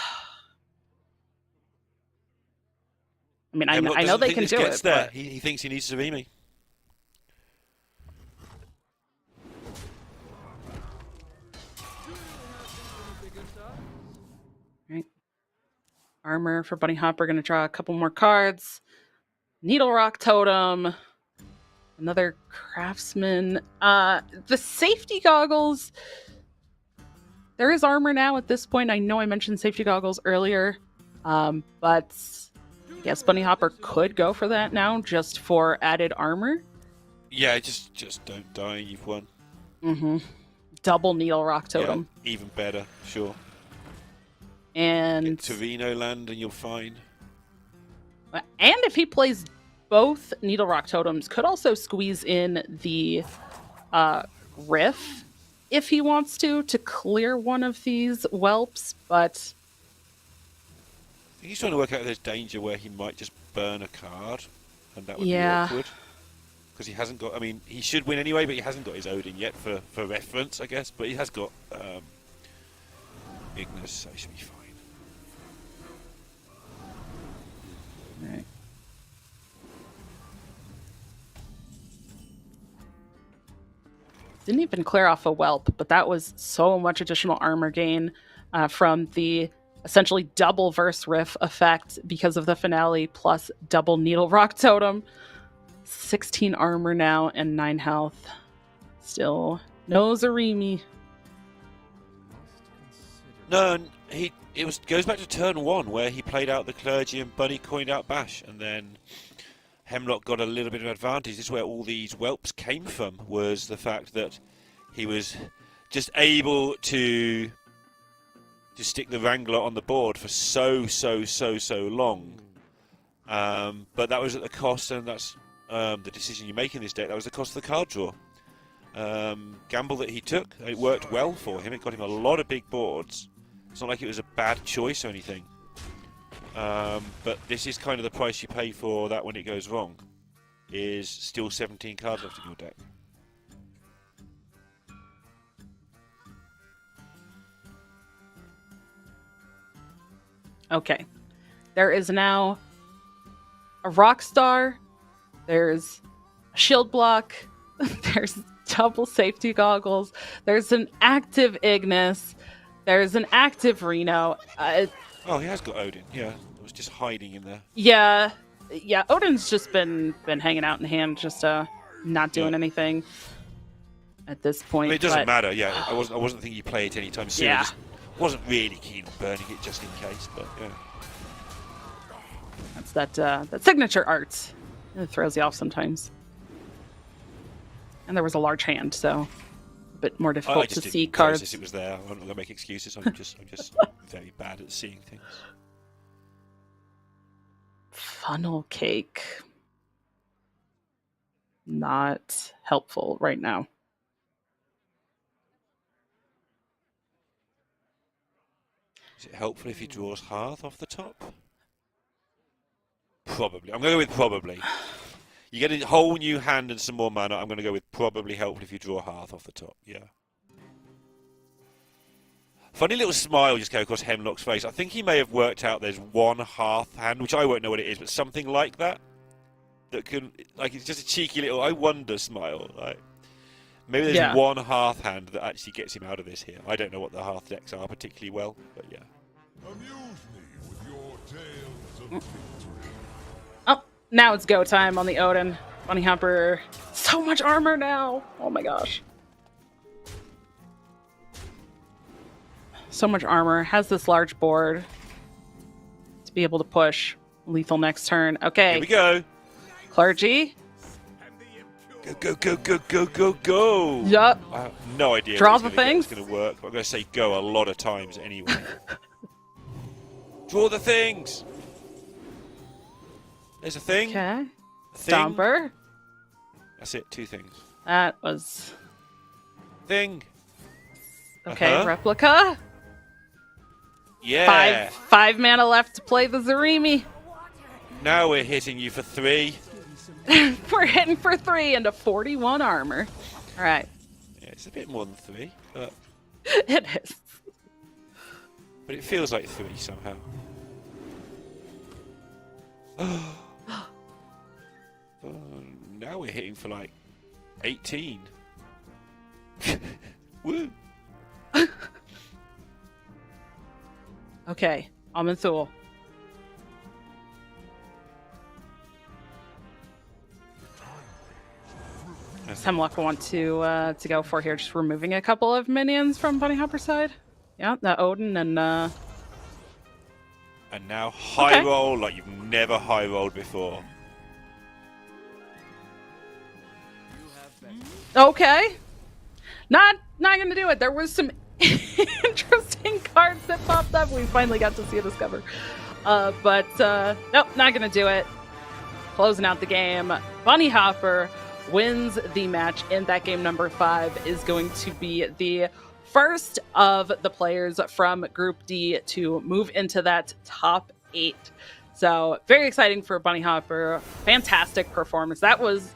mean, I know they can do it. But he thinks he needs Zarimi. Right. Armor for Bunny Hopper, going to draw a couple more cards. Needle Rock Totem. Another Craftsman. The safety goggles. There is armor now at this point. I know I mentioned safety goggles earlier. But yes, Bunny Hopper could go for that now just for added armor. Yeah, just don't die. You've won. Mm-hmm. Double Needle Rock Totem. Yeah, even better, sure. And Get Torino land and you're fine. And if he plays both Needle Rock Totems, could also squeeze in the Riff if he wants to clear one of these whelps, but I think he's trying to work out if there's danger where he might just burn a card, and that would be Yeah. awkward. Because he hasn't got, I mean, he should win anyway, but he hasn't got his Odin yet for reference, I guess. But he has got Ignis, so he should be fine. Right. Didn't even clear off a whelp, but that was so much additional armor gain from the essentially double verse riff effect because of the finale plus double Needle Rock Totem. 16 armor now and 9 health. Still no Zarimi. No, goes back to turn 1 where he played out the clergy and Bunny coined out Bash, and then Hemlock got a little bit of advantage. This is where all these whelps came from, was the fact that he was just able to just stick the Wrangler on the board for so long. But that was at the cost, and that's the decision you make in this deck. That was the cost of the card draw. Gamble that he took. It worked well for him. It got him a lot of big boards. It's not like it was a bad choice or anything. But this is kind of the price you pay for that when it goes wrong. Is still 17 cards left in your deck. Okay. There is now a Rockstar. There's a shield block. There's double safety goggles. There's an active Ignis. There's an active Reno. Oh, he has got Odin. Yeah, it was just hiding in there. Yeah. Odin's just been hanging out in hand, just not doing anything at this point. I mean, it doesn't matter. Yeah, I wasn't thinking you play it anytime soon. Yeah. I just wasn't really keen on burning it just in case. But yeah. That's that signature art. It throws you off sometimes. And there was a large hand, so a bit more I difficult just to see didn't cards. notice it was there. I'm not gonna make excuses. I'm just very bad at seeing things. Funnel cake. Not helpful right now. Is it helpful if he draws Hearth off the top? Probably. I'm going to go with probably. You get a whole new hand and some more mana. I'm going to go with probably helpful if you draw Hearth off the top. Yeah. Funny little smile just came across Hemlock's face. I think he may have worked out there's one Hearth hand, which I won't know what it is, but something like that. That can, like, it's just a cheeky little, I wonder smile. Like, maybe there's one Hearth hand that actually gets him out of this here. I don't know what the Hearth decks are particularly well, but yeah. Amuse me with your tales of victory. Oh, now it's go time on the Odin. Bunny Hopper. So much armor now. Oh my gosh. So much armor. Has this large board to be able to push. Lethal next turn. Okay. Here we go. Clergy. Go. Yup. I have no idea Draw if the it's things. going to work. But I'm going to say go a lot of times anyway. Draw the things. There's a thing. Okay. A thing. Stomper. That's it. 2 things. That was Thing. okay. Replica. Yeah. Five mana left to play the Zarimi. Now we're hitting you for 3. We're hitting for 3 into 41 armor. All right. Yeah, it's a bit more than 3, but It is. it feels like 3 somehow. Now we're hitting for like 18. Woo! Okay. Almond Thule. Hemlock want to go for here, just removing a couple of minions from Bunny Hopper's side. Yeah, the Odin and And now high Okay. roll like you've never high rolled before. okay. Not gonna do it. There was some interesting cards that popped up. We finally got to see a discover. But nope, not gonna do it. Closing out the game. Bunny Hopper wins the match in that game. Number 5 is going to be the first of the players from Group D to move into that top 8. So very exciting for Bunny Hopper. Fantastic performance. That was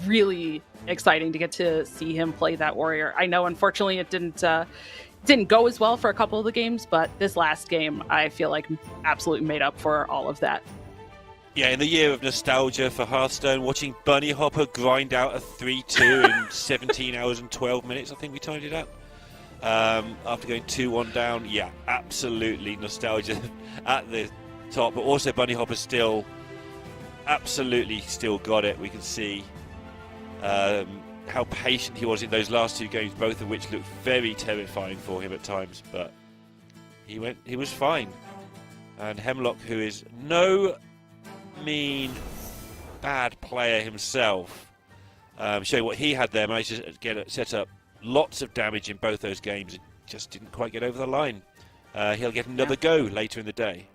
really exciting to get to see him play that warrior. I know, unfortunately, it didn't go as well for a couple of the games, but this last game, I feel like absolutely made up for all of that. Yeah, in the year of nostalgia for Hearthstone, watching Bunny Hopper grind out a 3-2 in 17 hours and 12 minutes, I think we timed it up. After going 2-1 down, yeah, absolutely nostalgia at the top. But also Bunny Hopper still, absolutely still got it. We can see how patient he was in those last 2 games, both of which looked very terrifying for him at times. But he was fine. And Hemlock, who is no mean bad player himself, showing what he had there, managed to set up lots of damage in both those games and just didn't quite get over the line. he'll get another go later in the day.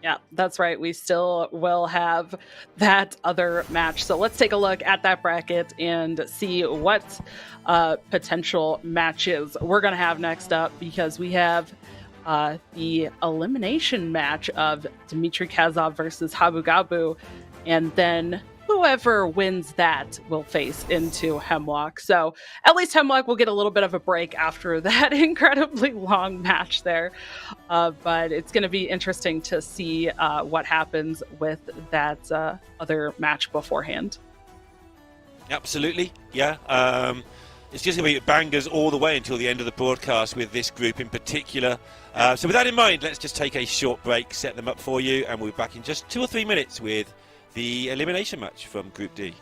Yeah, that's right. We still will have that other match. So let's take a look at that bracket and see what potential matches we're going to have next up, because we have the elimination match of Dmitry Kazov versus Habu Gabu, and then whoever wins that will face into Hemlock. So at least Hemlock will get a little bit of a break after that incredibly long match there. But it's going to be interesting to see what happens with that other match beforehand. Absolutely, yeah. It's just going to be bangers all the way until the end of the broadcast with this group in particular. So with that in mind, let's just take a short break, set them up for you, and we'll be back in just 2 or 3 minutes with the elimination match from Group D.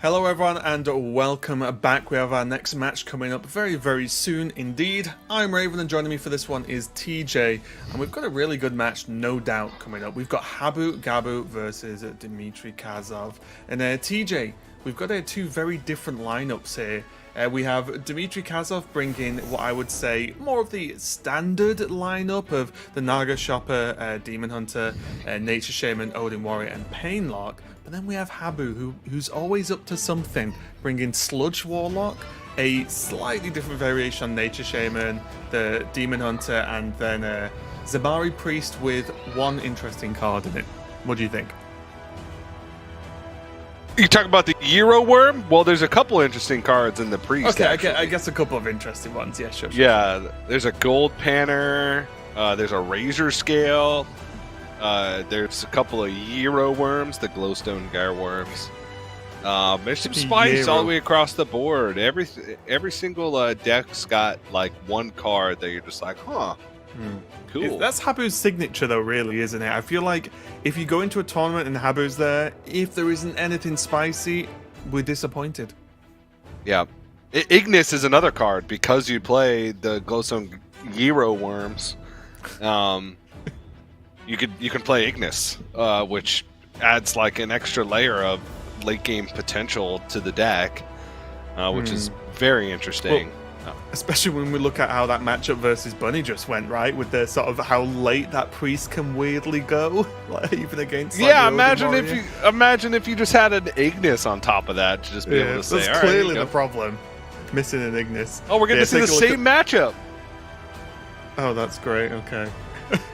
Hello everyone and welcome back. We have our next match coming up very, very soon indeed. I'm Raven and joining me for this one is TJ, and we've got a really good match, no doubt, coming up. We've got Habu Gabu versus Dmitry Kazov. And TJ, we've got two very different lineups here. We have Dmitry Kazov bringing what I would say more of the standard lineup of the Naga Shopper, Demon Hunter, Nature Shaman, Odin Warrior, and Painlock. But then we have Habu, who's always up to something, bringing Sludge Warlock, a slightly different variation on Nature Shaman, the Demon Hunter, and then Zabari Priest with one interesting card in it. What do you think? You talk about the Euro Worm? Well, there's a couple interesting cards in the Priest. Okay, I guess a couple of interesting ones. Yeah, sure. Yeah, there's a Gold Panner. There's a Razor Scale. There's a couple of Euro Worms, the Glowstone Gyre Worms. There's some spice all the way across the board. Every single deck's got like one card that you're just like, huh, cool. That's Habu's signature, though, really, isn't it? I feel like if you go into a tournament and Habu's there, if there isn't anything spicy, we're disappointed. Yeah, Ignis is another card because you play the Glowstone Euro Worms. You can play Ignis, which adds like an extra layer of late game potential to the deck, which is very interesting. Well, especially when we look at how that matchup versus Bunny just went, right? With the sort of how late that Priest can weirdly go, like, even against. Like, imagine if you just had an Ignis on top of that to just be able to say, that's clearly the problem. Missing an Ignis. Oh, we're going to see the same matchup. Oh, that's great. Okay.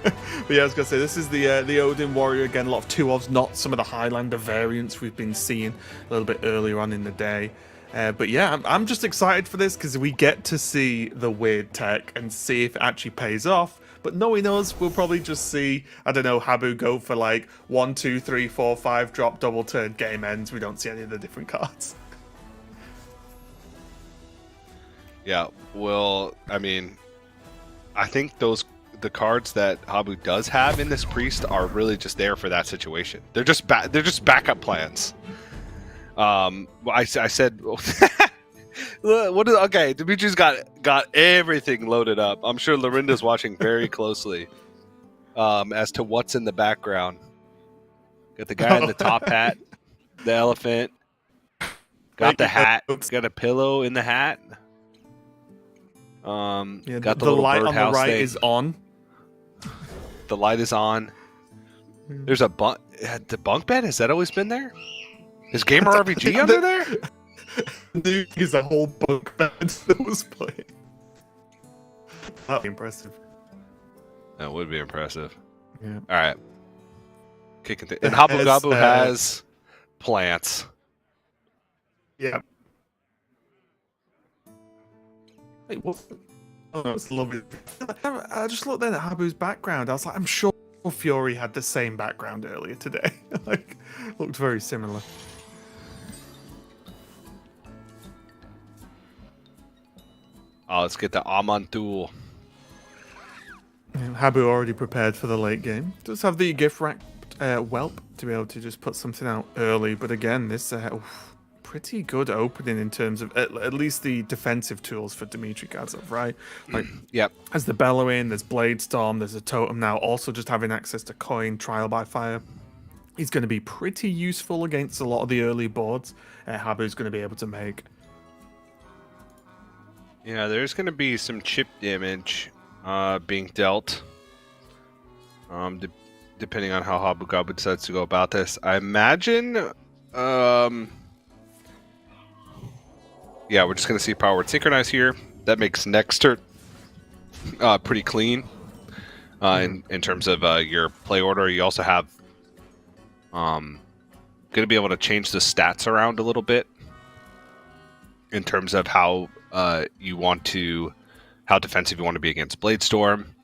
But yeah, I was gonna say this is the Odin Warrior again. A lot of 2-ofs, not some of the Highlander variants we've been seeing a little bit earlier on in the day. But yeah, I'm just excited for this because we get to see the weird tech and see if it actually pays off. But knowing us, we'll probably just see, I don't know, Habu go for like 1, 2, 3, 4, 5 drop double turn, game ends. We don't see any of the different cards. Yeah, well, I mean, I think the cards that Habu does have in this Priest are really just there for that situation. They're just backup plans. I said, okay, Dimitri's got everything loaded up. I'm sure Lorinda's watching very closely as to what's in the background. Got the guy in the top hat, the elephant. Got the hat. Got a pillow in the hat. Got the light on the right thing. is on. The light is on. There's a the bunk bed. Has that always been there? Is Gamer RPG under there? There's a whole bunk bed that was playing. That'd be impressive. That would be impressive. Yeah. All right. And Habu Gabu has plants. Yeah. Wait, what? Oh, no, it's lovely. I just looked then at Habu's background. I was like, I'm sure Fury had the same background earlier today. Like, looked very similar. Oh, let's get the Amantul. Habu already prepared for the late game. Does have the gift wrapped whelp to be able to just put something out early. But again, this pretty good opening in terms of at least the defensive tools for Dimitri Gazov, right? Like, yep. There's the Bellowing, there's Blade Storm, there's a Totem now. Also, just having access to Coin, Trial by Fire is going to be pretty useful against a lot of the early boards Habu's going to be able to make. Yeah, there's going to be some chip damage being dealt, depending on how Habu Gabu decides to go about this. I imagine. Yeah, we're just going to see Power Word Synchronize here. That makes next turn pretty clean in terms of your play order. You also have going to be able to change the stats around a little bit in terms of how you want to, how defensive you want to be against Blade Storm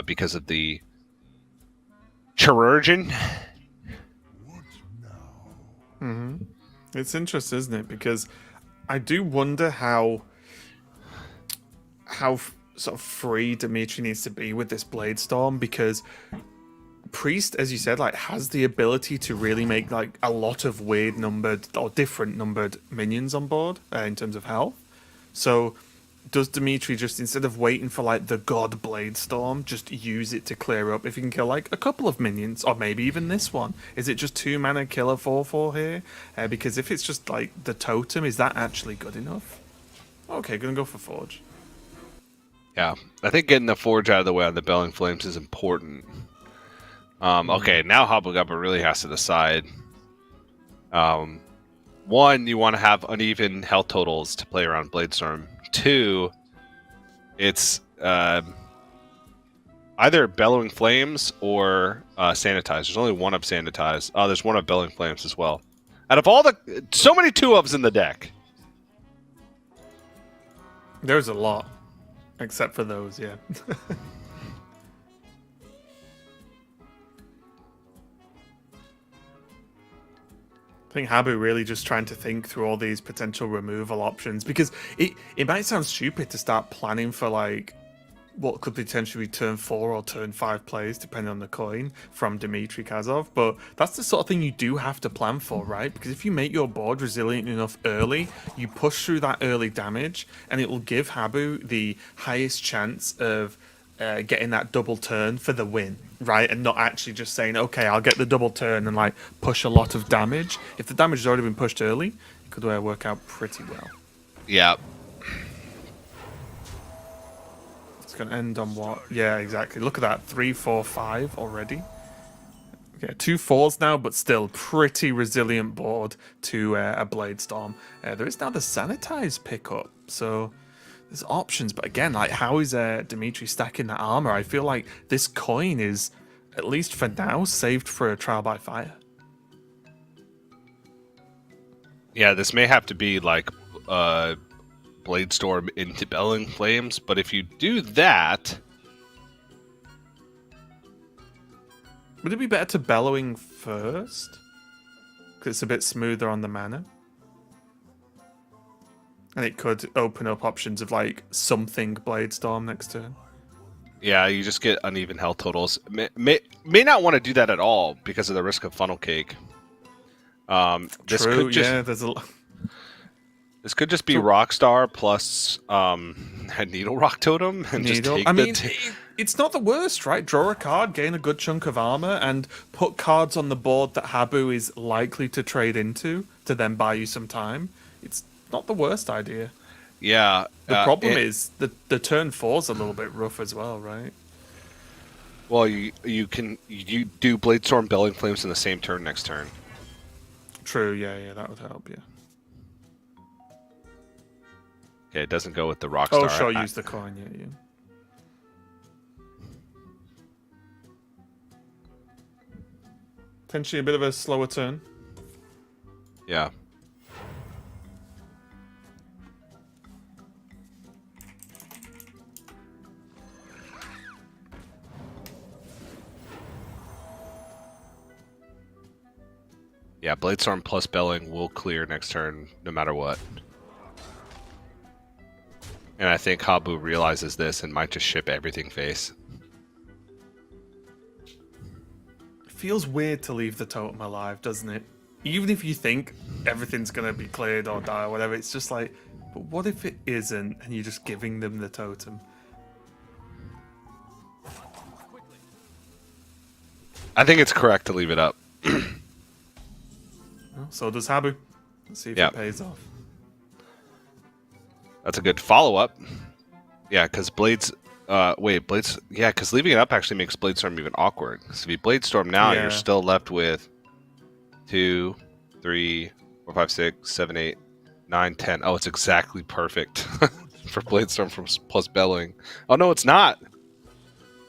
because of the Chirurgeon. It's interesting, isn't it? Because I do wonder how sort of free Dimitri needs to be with this Blade Storm, because Priest, as you said, like has the ability to really make like a lot of weird numbered or different numbered minions on board in terms of health. So does Dimitri just, instead of waiting for like the God Blade Storm, just use it to clear up if he can kill like a couple of minions, or maybe even this one? Is it just 2 mana killer 4/4 here? Because if it's just like the Totem, is that actually good enough? Okay, gonna go for Forge. Yeah, I think getting the Forge out of the way on the Belling Flames is important. Okay, now Habu Gabu really has to decide. One, you want to have uneven health totals to play around Bladestorm. 2, it's either Bellowing Flames or Sanitize. There's only one of Sanitize. Oh, there's one of Bellowing Flames as well. Out of all the so many 2-ofs in the deck. There's a lot, except for those, yeah. I think Habu really just trying to think through all these potential removal options, because it might sound stupid to start planning for like what could potentially be turn 4 or turn 5 plays depending on the coin from Dmitry Kazov, but that's the sort of thing you do have to plan for, right? Because if you make your board resilient enough early, you push through that early damage and it will give Habu the highest chance of getting that double turn for the win, right? And not actually just saying, okay, I'll get the double turn and like push a lot of damage. If the damage has already been pushed early, it could work out pretty well. Yeah. It's going to end on what? Yeah, exactly. Look at that. 3, 4, 5 already. Okay, 2 4s now, but still pretty resilient board to a Blade Storm. There is now the Sanitize pickup, so there's options. But again, like, how is Dmitry stacking that armor? I feel like this coin is, at least for now, saved for a Trial by Fire. Yeah, this may have to be like Blade Storm into Belling Flames, but if you do that, would it be better to Bellowing first? Because it's a bit smoother on the mana. And it could open up options of like something Blade Storm next turn. yeah, you just get uneven health totals. May not want to do that at all because of the risk of Funnel Cake. This True, could just, yeah, there's a lot. This could just be Rockstar plus a Needle Rock Totem and just take it's not the worst, right? Draw a card, gain a good chunk of armor, and put cards on the board that Habu is likely to trade into to then buy you some time. It's not the worst idea. Yeah. The problem is the turn 4's a little bit rough as well, right? Well, you do Blade Storm Belling Flames in the same turn next turn. True, yeah, that would help, yeah. Okay, it doesn't go with the Rockstar. Oh, sure, use the coin, yeah. Potentially a bit of a slower turn. Yeah. Yeah, Blade Storm plus Belling will clear next turn no matter what. And I think Habu realizes this and might just ship everything face. It feels weird to leave the totem alive, doesn't it? Even if you think everything's going to be cleared or die or whatever, it's just like, but what if it isn't and you're just giving them the totem? I think it's correct to leave it up. Well, so does Habu. Let's see if it pays off. That's a good follow-up. Yeah, because Blades... Blades... Yeah, because leaving it up actually makes Blade Storm even awkward. Because if you Blade Storm now, you're still left with 2, 3, 4, 5, 6, 7, 8, 9, 10. Oh, it's exactly perfect for Blade Storm plus Belling. Oh, no, it's not.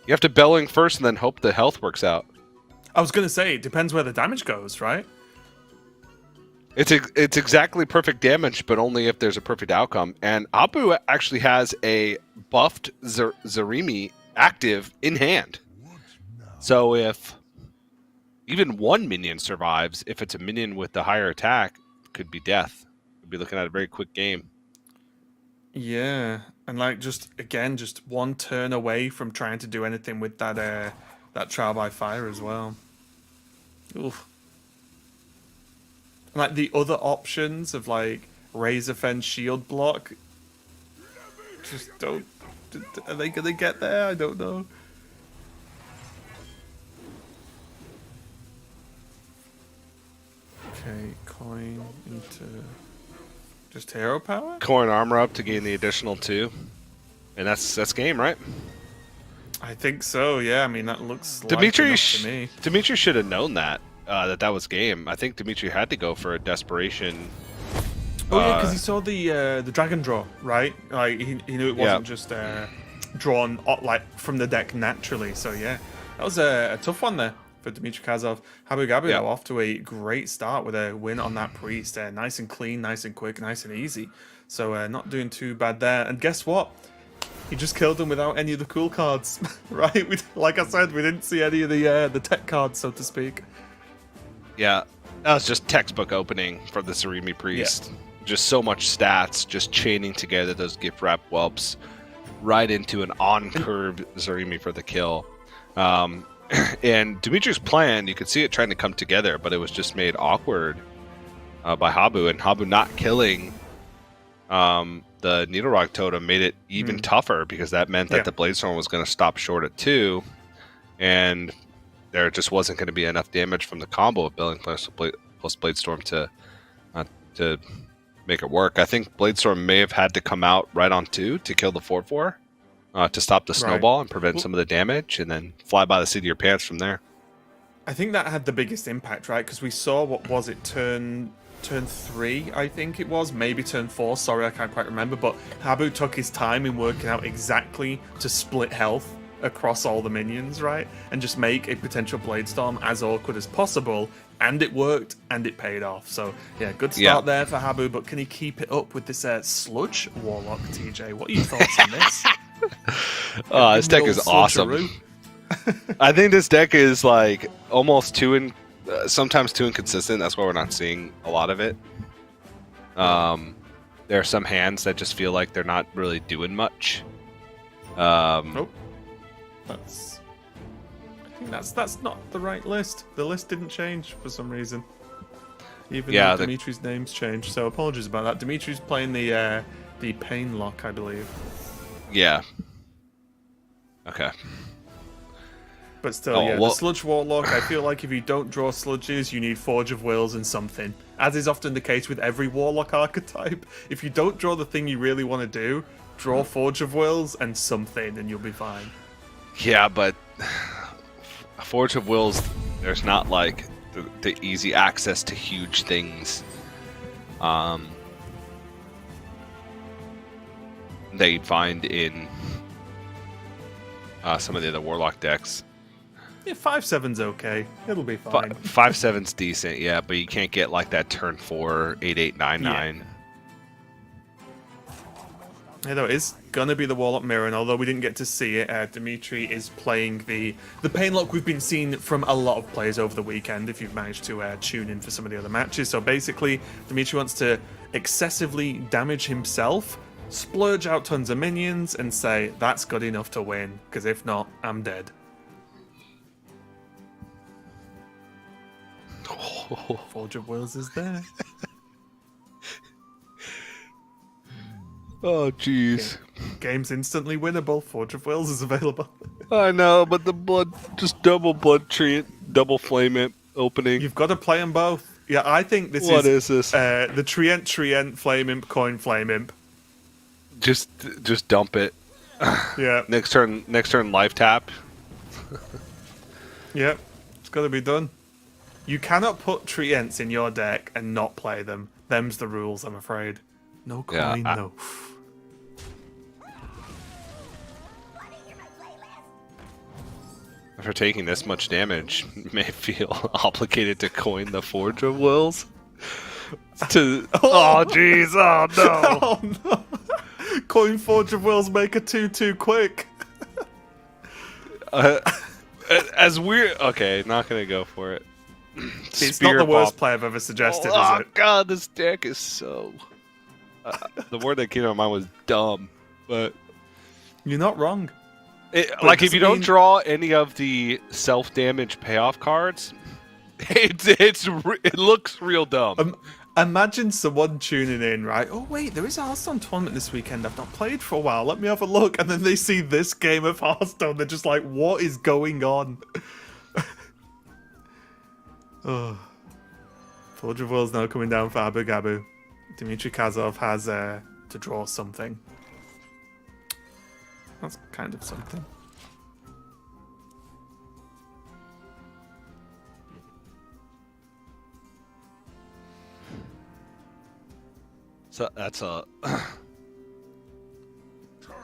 You have to Belling first and then hope the health works out. I was going to say, it depends where the damage goes, right? It's exactly perfect damage, but only if there's a perfect outcome. And Abu actually has a buffed Zarimi active in hand. So if even one minion survives, if it's a minion with the higher attack, it could be death. We'd be looking at a very quick game. Yeah, and like just one turn away from trying to do anything with that trial by fire as well. Oof. Like the other options of like Razor Fence Shield Block, just don't. Are they gonna get there? I don't know. Okay, coin into just hero power. Coin armor up to gain the additional 2, and that's game, right? I think so. Yeah, I mean that looks. Dmitry to me. Dmitry should have known that. That was game. I think Dmitry had to go for a desperation. Oh yeah, because he saw the dragon draw, right? Like he knew it wasn't just drawn like from the deck naturally. So yeah, that was a tough one there for Dmitry Kazov. Habu Gabu Yeah. though, off to a great start with a win on that priest. Nice and clean, nice and quick, nice and easy. So not doing too bad there. And guess what? He just killed him without any of the cool cards, right? Like I said, we didn't see any of the tech cards, so to speak. Yeah, that was just textbook opening for the Zarimi Priest. Just so much stats, just chaining together those gift wrap whelps right into an on-curve Zarimi for the kill. And Dimitri's plan, you could see it trying to come together, but it was just made awkward by Habu, and Habu not killing the Needle Rock Totem made it even tougher, because that meant that the Bladestorm was going to stop short at 2, and there just wasn't going to be enough damage from the combo of Billing plus Bladestorm to make it work. I think Bladestorm may have had to come out right on 2 to kill the 4/4 to stop the snowball and prevent some of the damage, and then fly by the seat of your pants from there. I think that had the biggest impact, right? Because we saw, what was it, turn 3, I think it was, maybe turn 4, sorry, I can't quite remember, but Habu took his time in working out exactly to split health across all the minions, right? And just make a potential Bladestorm as awkward as possible, and it worked, and it paid off. So, yeah, good start there for Habu, but can he keep it up with this Sludge Warlock, TJ? What are your thoughts on this? This deck is awesome. I think this deck is like almost sometimes too inconsistent. That's why we're not seeing a lot of it. There are some hands that just feel like they're not really doing much. Nope. I think that's not the right list. The list didn't change for some reason. Even though Dimitri's name's changed. So apologies about that. Dimitri's playing the Pain Lock, I believe. Yeah. Okay. But still, the Sludge Warlock, I feel like if you don't draw sludges, you need Forge of Wills and something. As is often the case with every Warlock archetype. If you don't draw the thing you really want to do, draw Forge of Wills and something, and you'll be fine. Yeah, but Forge of Wills, there's not like the easy access to huge things that you'd find in some of the other Warlock decks. Yeah, 5/7's okay. It'll be fine. 5/7's decent, yeah, but you can't get like that turn 4, 8/8, 9/9. Yeah, though, it is gonna be the Warlock Mirror, and although we didn't get to see it, Dimitri is playing the Pain Lock we've been seeing from a lot of players over the weekend, if you've managed to tune in for some of the other matches. So basically, Dimitri wants to excessively damage himself, splurge out tons of minions, and say, that's good enough to win, because if not, I'm dead. Forge of Wills is there. Oh, jeez. Game's instantly winnable. Forge of Wills is available. I know, but the blood, just double blood treant, double flame imp opening. You've got to play them both. Yeah, I think this What is this? The Trient, Flame Imp, Coin Flame Imp. Just dump it. Yeah. Next turn, life tap. Yep, it's got to be done. You cannot put Treants in your deck and not play them. Them's the rules, I'm afraid. No coin, though. After taking this much damage, you may feel obligated to coin the Forge of Wills. Oh, jeez, oh no! Oh no! Coin Forge of Wills, make a 2/2 quick. As weird. Okay, not gonna go for it. It's not the worst play I've ever suggested, is it? God, this deck is so. The word that came to my mind was dumb, but you're not wrong. Like if you don't draw any of the self-damage payoff cards, it looks real dumb. Imagine someone tuning in, right? Oh wait, there is a Hearthstone tournament this weekend. I've not played for a while. Let me have a look. And then they see this game of Hearthstone. They're just like, what is going on? Oh. Forge of Wills now coming down for Abu Gabu. Dmitry Kazov has to draw something. That's kind of something. So that's a...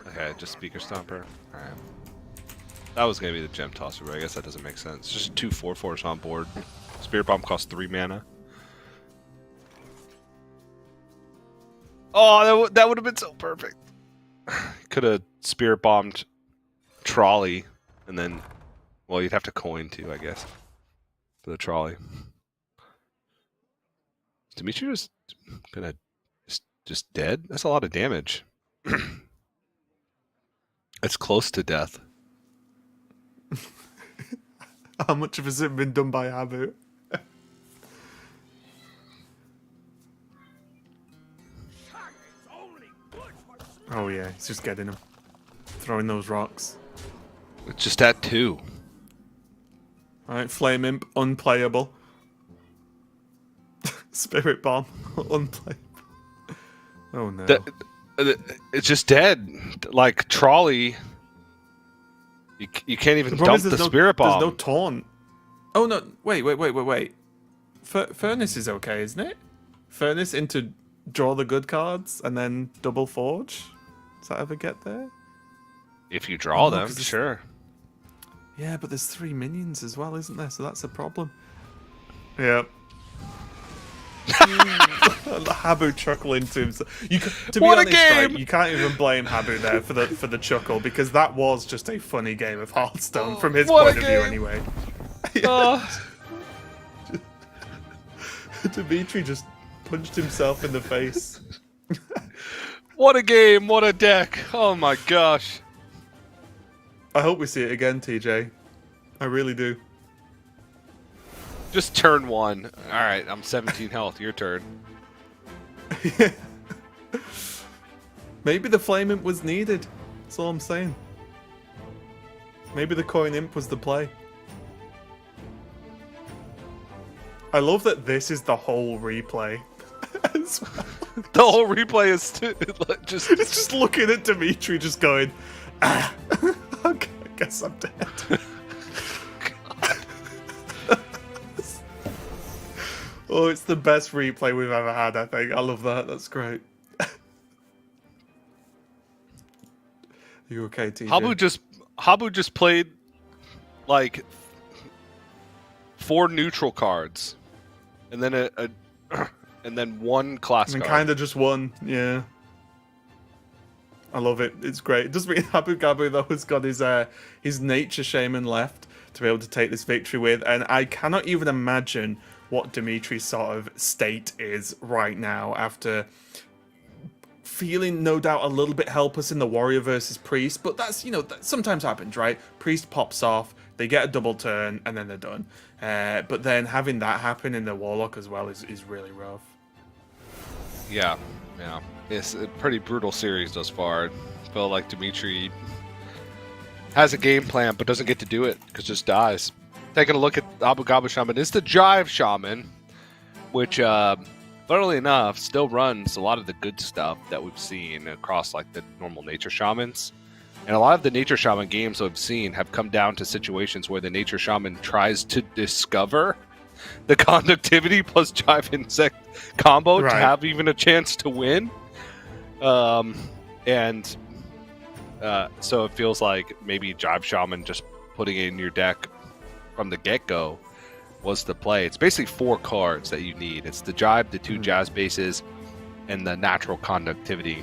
Okay, just Speaker Stomper. Alright. That was gonna be the gem tosser, but I guess that doesn't make sense. Just 2 4/4s on board. Spirit Bomb costs 3 mana. Oh, that would have been so perfect. Could have Spirit Bombed Trolley, and then, well, you'd have to coin too, I guess, for the Trolley. Is Dimitri just gonna just dead? That's a lot of damage. It's close to death. How much of has it been done by Habu? Oh yeah, he's just getting him. Throwing those rocks. It's just at 2. Alright, Flame Imp, unplayable. Spirit Bomb, unplayable. Oh no. It's just dead. Like, Trolley, you can't even dump the Spirit Bomb. There's no taunt. Oh no, wait. Furnace is okay, isn't it? Furnace into draw the good cards and then double forge? Does that ever get there? If you draw Oh, them, 'cause sure. Yeah, but there's 3 minions as well, isn't there? So that's a problem. Yep. Habu chuckling to himself. To be What a honest, right, game! you can't even blame Habu there for the chuckle because that was just a funny game of Hearthstone from his What a point of view, game! anyway. Oh. Dimitri just punched himself in the face. What a game! What a deck! Oh my gosh! I hope we see it again, TJ. I really do. Just turn 1. All right, I'm 17 health. Your turn. Maybe the Flame Imp was needed. That's all I'm saying. Maybe the Coin Imp was the play. I love that this is the whole replay. As well. The whole replay is just. It's just looking at Dimitri just going, ah, okay, I guess I'm dead. Oh, it's the best replay we've ever had, I think. I love that. That's great. Are you okay, TJ? Habu just played like 4 neutral cards, and then and then 1 class And card. kind of just won, yeah. I love it. It's great. It does mean Habu Gabu, though, has got his Nature Shaman left to be able to take this victory with, and I cannot even imagine what Dimitri's sort of state is right now after feeling, no doubt, a little bit helpless in the Warrior versus Priest, but that's, that sometimes happens, right? Priest pops off, they get a double turn, and then they're done. But then having that happen in the Warlock as well is really rough. Yeah. It's a pretty brutal series thus far. I feel like Dimitri has a game plan, but doesn't get to do it because just dies. Taking a look at Abu Gabu Shaman, it's the Jive Shaman, which, funnily enough, still runs a lot of the good stuff that we've seen across like the normal Nature Shamans. And a lot of the Nature Shaman games I've seen have come down to situations where the Nature Shaman tries to discover the conductivity plus Jive Insect combo to have even a chance to win. So it feels like maybe Jive Shaman just putting it in your deck from the get-go was the play. It's basically 4 cards that you need. It's the Jive, the 2 Jazz bases, and the natural conductivity.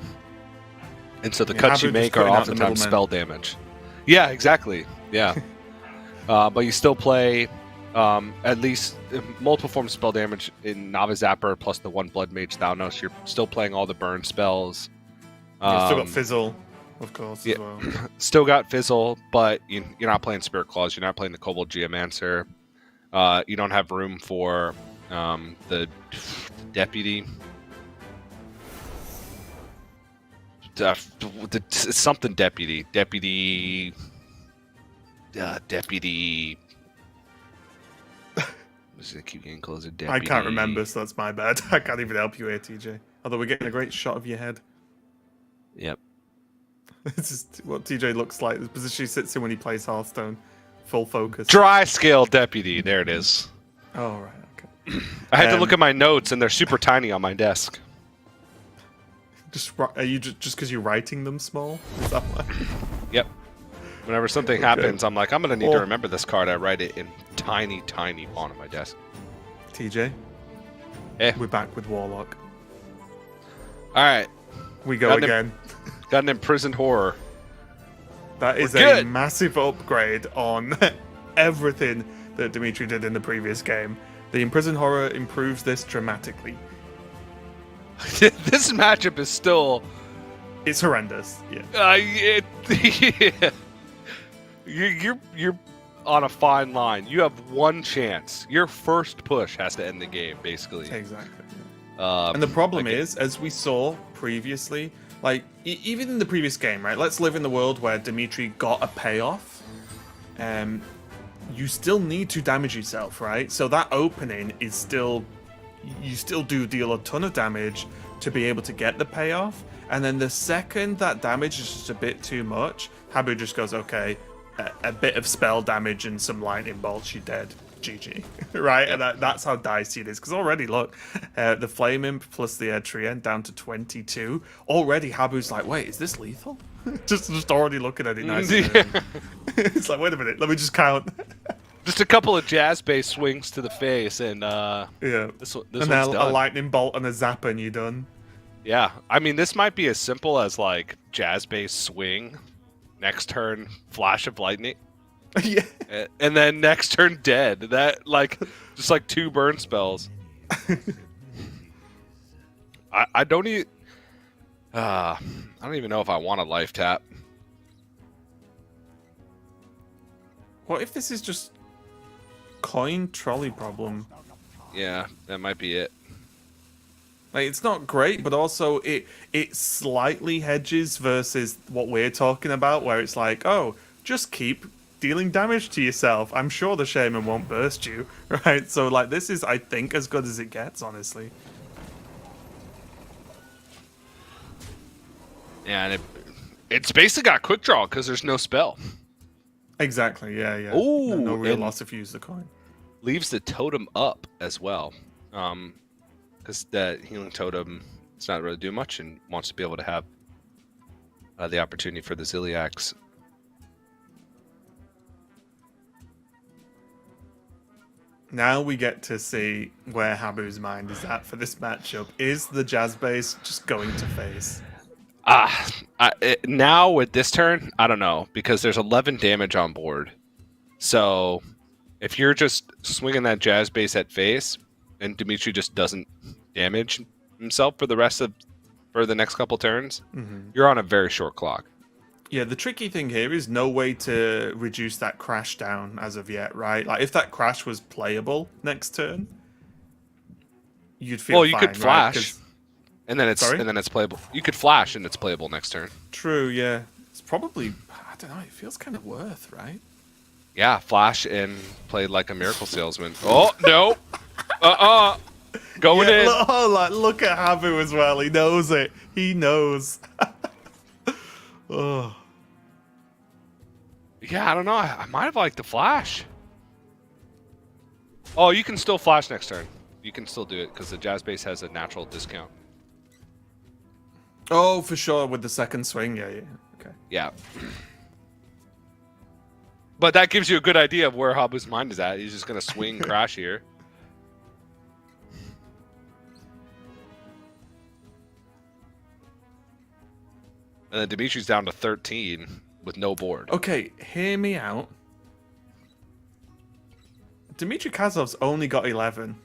And so the cuts you make are oftentimes spell damage. Yeah, exactly. Yeah. But you still play at least multiple forms of spell damage in Novice Zapper plus the 1 Blood Mage Thanos. You're still playing all the burn spells. You've still got Fizzle, of course, as well. Still got Fizzle, but you're not playing Spirit Claws. You're not playing the Kobold Geomancer. You don't have room for the Deputy. Something Deputy. Deputy. Deputy. I'm just gonna keep getting closer. Deputy. I can't remember, so that's my bad. I can't even help you here, TJ. Although we're getting a great shot of your head. Yep. This is what TJ looks like. The position he sits in when he plays Hearthstone. Full focus. Dry Scale Deputy. There it is. Oh, right. Okay. I had to look at my notes, and they're super tiny on my desk. Are you just because you're writing them small? Is that why? Yep. Whenever something happens, I'm like, I'm gonna need to remember this card. I write it in tiny, tiny font on my desk. TJ, we're back with Warlock. All right, We go again. Got an imprisoned horror. That is We're a good. massive upgrade on everything that Dimitri did in the previous game. The imprisoned horror improves this dramatically. This matchup is still. It's horrendous. Yeah. You're on a fine line. You have one chance. Your first push has to end the game, basically. Exactly. And the problem is, as we saw previously, like even in the previous game, right? Let's live in the world where Dimitri got a payoff. You still need to damage yourself, right? So that opening is still, you still do deal a ton of damage to be able to get the payoff. And then the second that damage is just a bit too much, Habu just goes, okay, a bit of spell damage and some lightning bolts, you're dead. GG. Right? And that's how dicey it is. Because already, look, the Flame Imp plus the Trien down to 22. Already, Habu's like, wait, is this lethal? just already looking at it nicely. It's like, wait a minute, let me just count. Just a couple of jazz-based swings to the face, and this and one's then a done. lightning bolt and a zap, and you're done. Yeah, I mean, this might be as simple as like jazz-based swing, next turn flash of lightning, Yeah. and then next turn dead. That like just like 2 burn spells. I don't even. I don't even know if I want a life tap. What if this is just coin trolley problem? Yeah, that might be it. Like, it's not great, but also it slightly hedges versus what we're talking about, where it's like, oh, just keep dealing damage to yourself. I'm sure the shaman won't burst you, right? So like, this is, I think, as good as it gets, honestly. Yeah, and it's basically got quick draw because there's no spell. Exactly. Yeah. Ooh, no real and loss if you use the coin. leaves the totem up as well. Because that healing totem is not really do much and wants to be able to have the opportunity for the Ziliax. Now we get to see where Habu's mind is at for this matchup. Is the Jazz base just going to face? Now with this turn, I don't know, because there's 11 damage on board. So if you're just swinging that Jazz base at face, and Dimitri just doesn't damage himself for the next couple turns, you're on a very short clock. Yeah, the tricky thing here is no way to reduce that crash down as of yet, right? Like, if that crash was playable next turn, you'd feel Well, you fine, could flash, right? 'Cause- and then it's playable. You could flash and it's playable next turn. True, yeah. It's probably, I don't know, it feels kind of worth, right? Yeah, flash and play like a miracle salesman. Oh no! Going in. Look at Habu as well. He knows it. He knows. Oh. Yeah, I don't know. I might have liked the flash. Oh, you can still flash next turn. You can still do it because the Jazz base has a natural discount. Oh, for sure, with the second swing. Yeah. Okay. Yeah. But that gives you a good idea of where Habu's mind is at. He's just going to swing crash here. And then Dimitri's down to 13 with no board. Okay, hear me out. Dmitry Kazov's only got 11.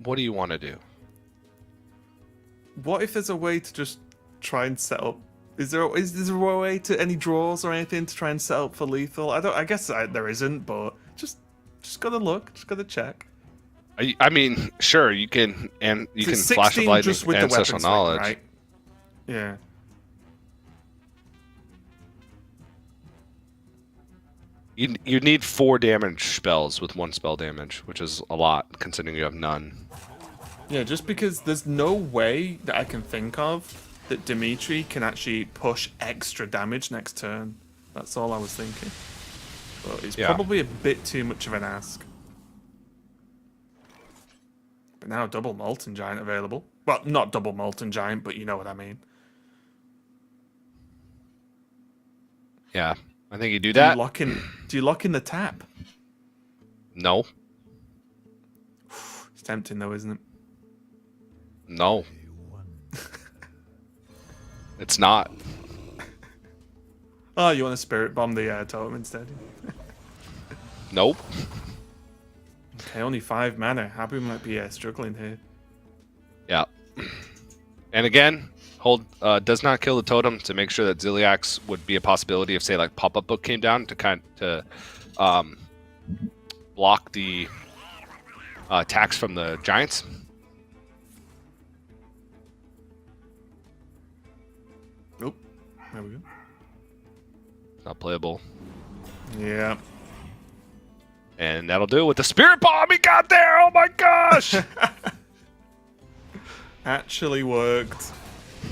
What do you want to do? What if there's a way to just try and set up? Is there a way to any draws or anything to try and set up for lethal? I guess there isn't, but just gotta look, just gotta check. I mean, sure, you can, and you can It's flash of 16 lightning just with the ancestral weapon swing, knowledge. right? Yeah. You need 4 damage spells with 1 spell damage, which is a lot considering you have none. Yeah, just because there's no way that I can think of that Dimitri can actually push extra damage next turn. That's all I was thinking. But it's probably a bit too much of an ask. But now double Molten Giant available. Well, not double Molten Giant, but you know what I mean. Yeah, I think you do Do you that. lock in? Do you lock in the tap? No, It's tempting though, isn't it? no, it's not. Oh, you want to spirit bomb the totem instead? Nope. Okay, only 5 mana. Habu might be struggling here. Yeah. And again, hold does not kill the totem to make sure that Ziliax would be a possibility if, say, like pop-up book came down to block the attacks from the giants. Nope. There we go. Not playable. Yeah. And that'll do it with the spirit bomb he got there. Oh my gosh! Actually worked.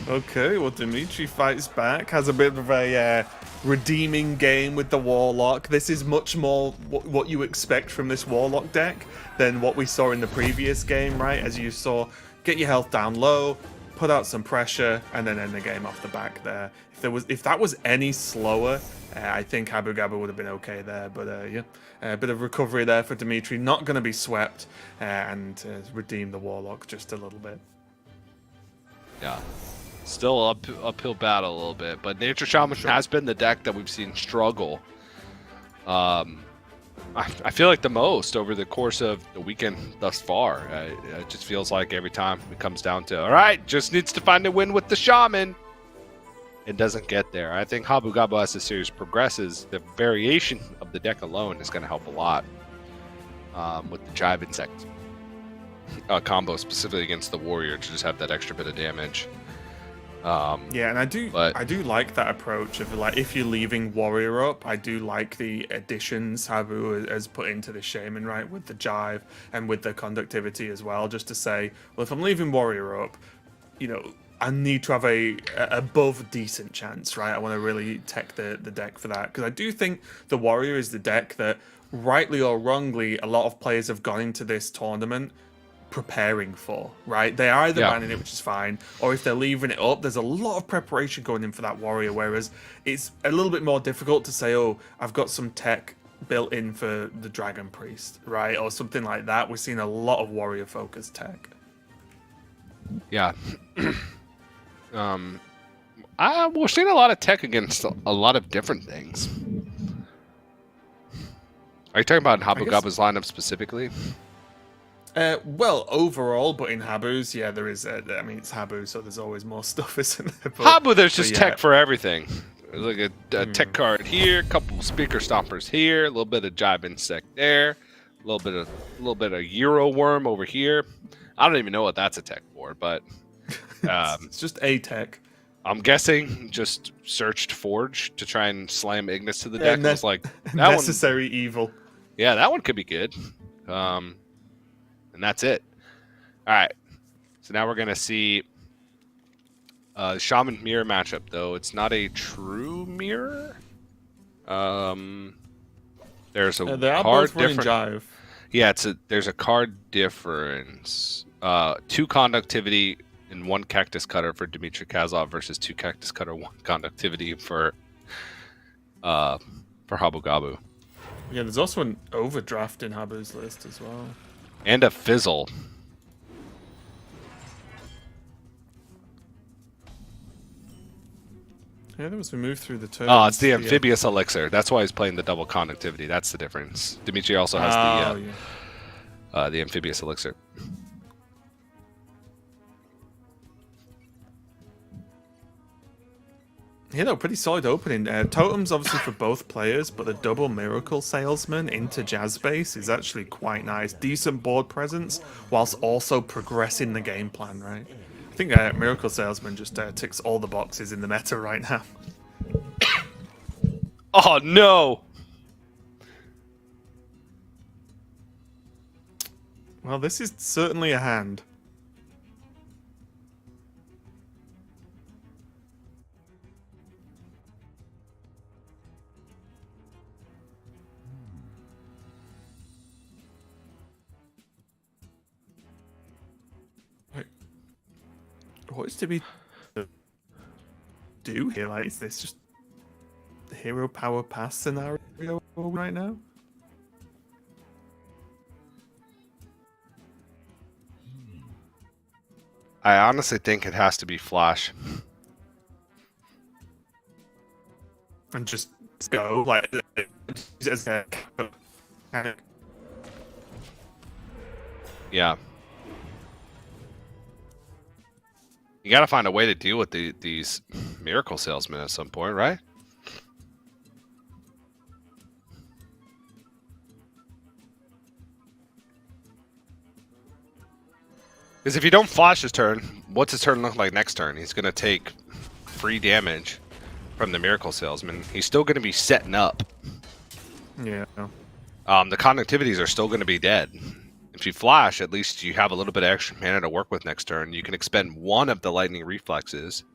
Okay, well, Dimitri fights back, has a bit of a redeeming game with the Warlock. This is much more what you expect from this Warlock deck than what we saw in the previous game, right? As you saw, get your health down low, put out some pressure, and then end the game off the back there. If that was any slower, I think Habu Gabu would have been okay there. But yeah, a bit of recovery there for Dimitri. Not going to be swept and redeem the Warlock just a little bit. Yeah. Still uphill battle a little bit, but Nature Shaman has been the deck that we've seen struggle. I feel like the most over the course of the weekend thus far. It just feels like every time it comes down to, all right, just needs to find a win with the Shaman. It doesn't get there. I think Habu Gabu, as the series progresses, the variation of the deck alone is going to help a lot with the Jive Insect combo, specifically against the Warrior, to just have that extra bit of damage. Yeah, and I do like that approach of, like, if you're leaving Warrior up, I do like the additions Habu has put into the Shaman, right, with the Jive and with the conductivity as well, just to say, well, if I'm leaving Warrior up, you know, I need to have a above decent chance, right? I want to really tech the deck for that, because I do think the Warrior is the deck that, rightly or wrongly, a lot of players have gone into this tournament preparing for, right? They are either banning it, which is fine, or if they're leaving it up, there's a lot of preparation going in for that Warrior, whereas it's a little bit more difficult to say, oh, I've got some tech built in for the Dragon Priest, right? Or something like that. We're seeing a lot of Warrior focused tech. Yeah. We're seeing a lot of tech against a lot of different things. Are you talking about Habu Gabu's lineup specifically? Well, overall, but in Habu's, yeah, there is. I mean, it's Habu, so there's always more stuff, isn't there? But, Habu, there's just tech for everything. There's like a tech card here, a couple speaker stompers here, a little bit of Jive Insect there, a little bit of Euro Worm over here. I don't even know what that's a tech for, but it's just a tech. I'm guessing just searched Forge to try and slam Ignis to the deck. And was like, that necessary evil. Yeah, that one could be good. And that's it. All right. So now we're going to see Shaman Mirror matchup, though. It's not a true mirror. There's a they are card both running difference. Jive. Yeah, there's a card difference. 2 conductivity and 1 Cactus Cutter for Dmitry Kazlov versus 2 Cactus Cutter, 1 conductivity for Habu Gabu. Yeah, there's also an Overdraft in Habu's list as well. And a Fizzle. Yeah, as we move through the turn. Oh, it's the Amphibious Elixir. That's why he's playing the double conductivity. That's the difference. Dimitri also has the Amphibious Elixir. Yeah, no, pretty solid opening. Totems obviously for both players, but the double Miracle Salesman into Jazz Base is actually quite nice. Decent board presence, whilst also progressing the game plan, right? I think Miracle Salesman just ticks all the boxes in the meta right now. Oh, no! Well, this is certainly a hand. What is to be do here? Like, is this just hero power pass scenario right now. I honestly think it has to be Flash. And just go like as a mechanic. Yeah. You gotta find a way to deal with these miracle salesmen at some point, right? Because if you don't flash his turn, what's his turn look like next turn? He's gonna take free damage from the miracle salesman. He's still gonna be setting up. Yeah. The conductivities are still gonna be dead. If you flash, at least you have a little bit of extra mana to work with next turn. You can expend one of the lightning reflexes.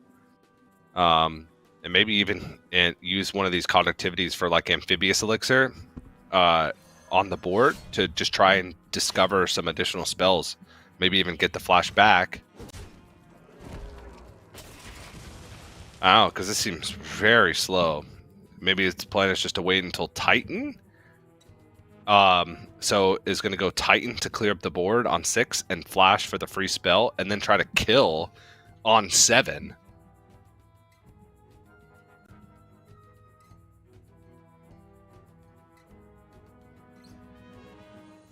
And maybe even use one of these conductivities for like amphibious elixir on the board to just try and discover some additional spells. Maybe even get the flash back. I don't know, because this seems very slow. Maybe its plan is just to wait until Titan. So is going to go Titan to clear up the board on 6 and flash for the free spell, and then try to kill on 7.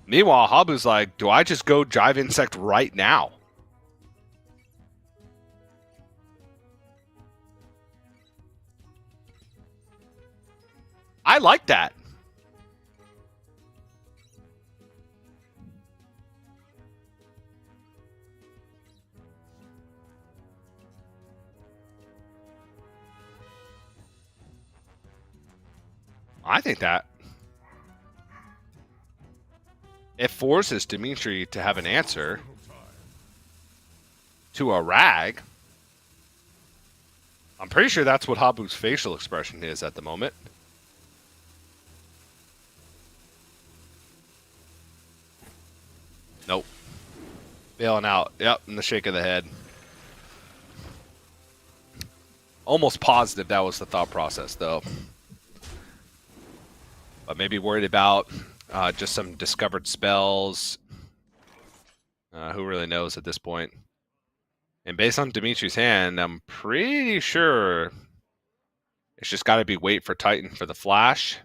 Meanwhile, Habu's like, do I just go Jive Insect right now? I like that. I think that it forces Dimitri to have an answer to a rag. I'm pretty sure that's what Habu's facial expression is at the moment. Nope. Bailing out. Yep, and the shake of the head. Almost positive that was the thought process, though. But maybe worried about just some discovered spells. Who really knows at this point? And based on Dimitri's hand, I'm pretty sure it's just got to be wait for Titan for the flash.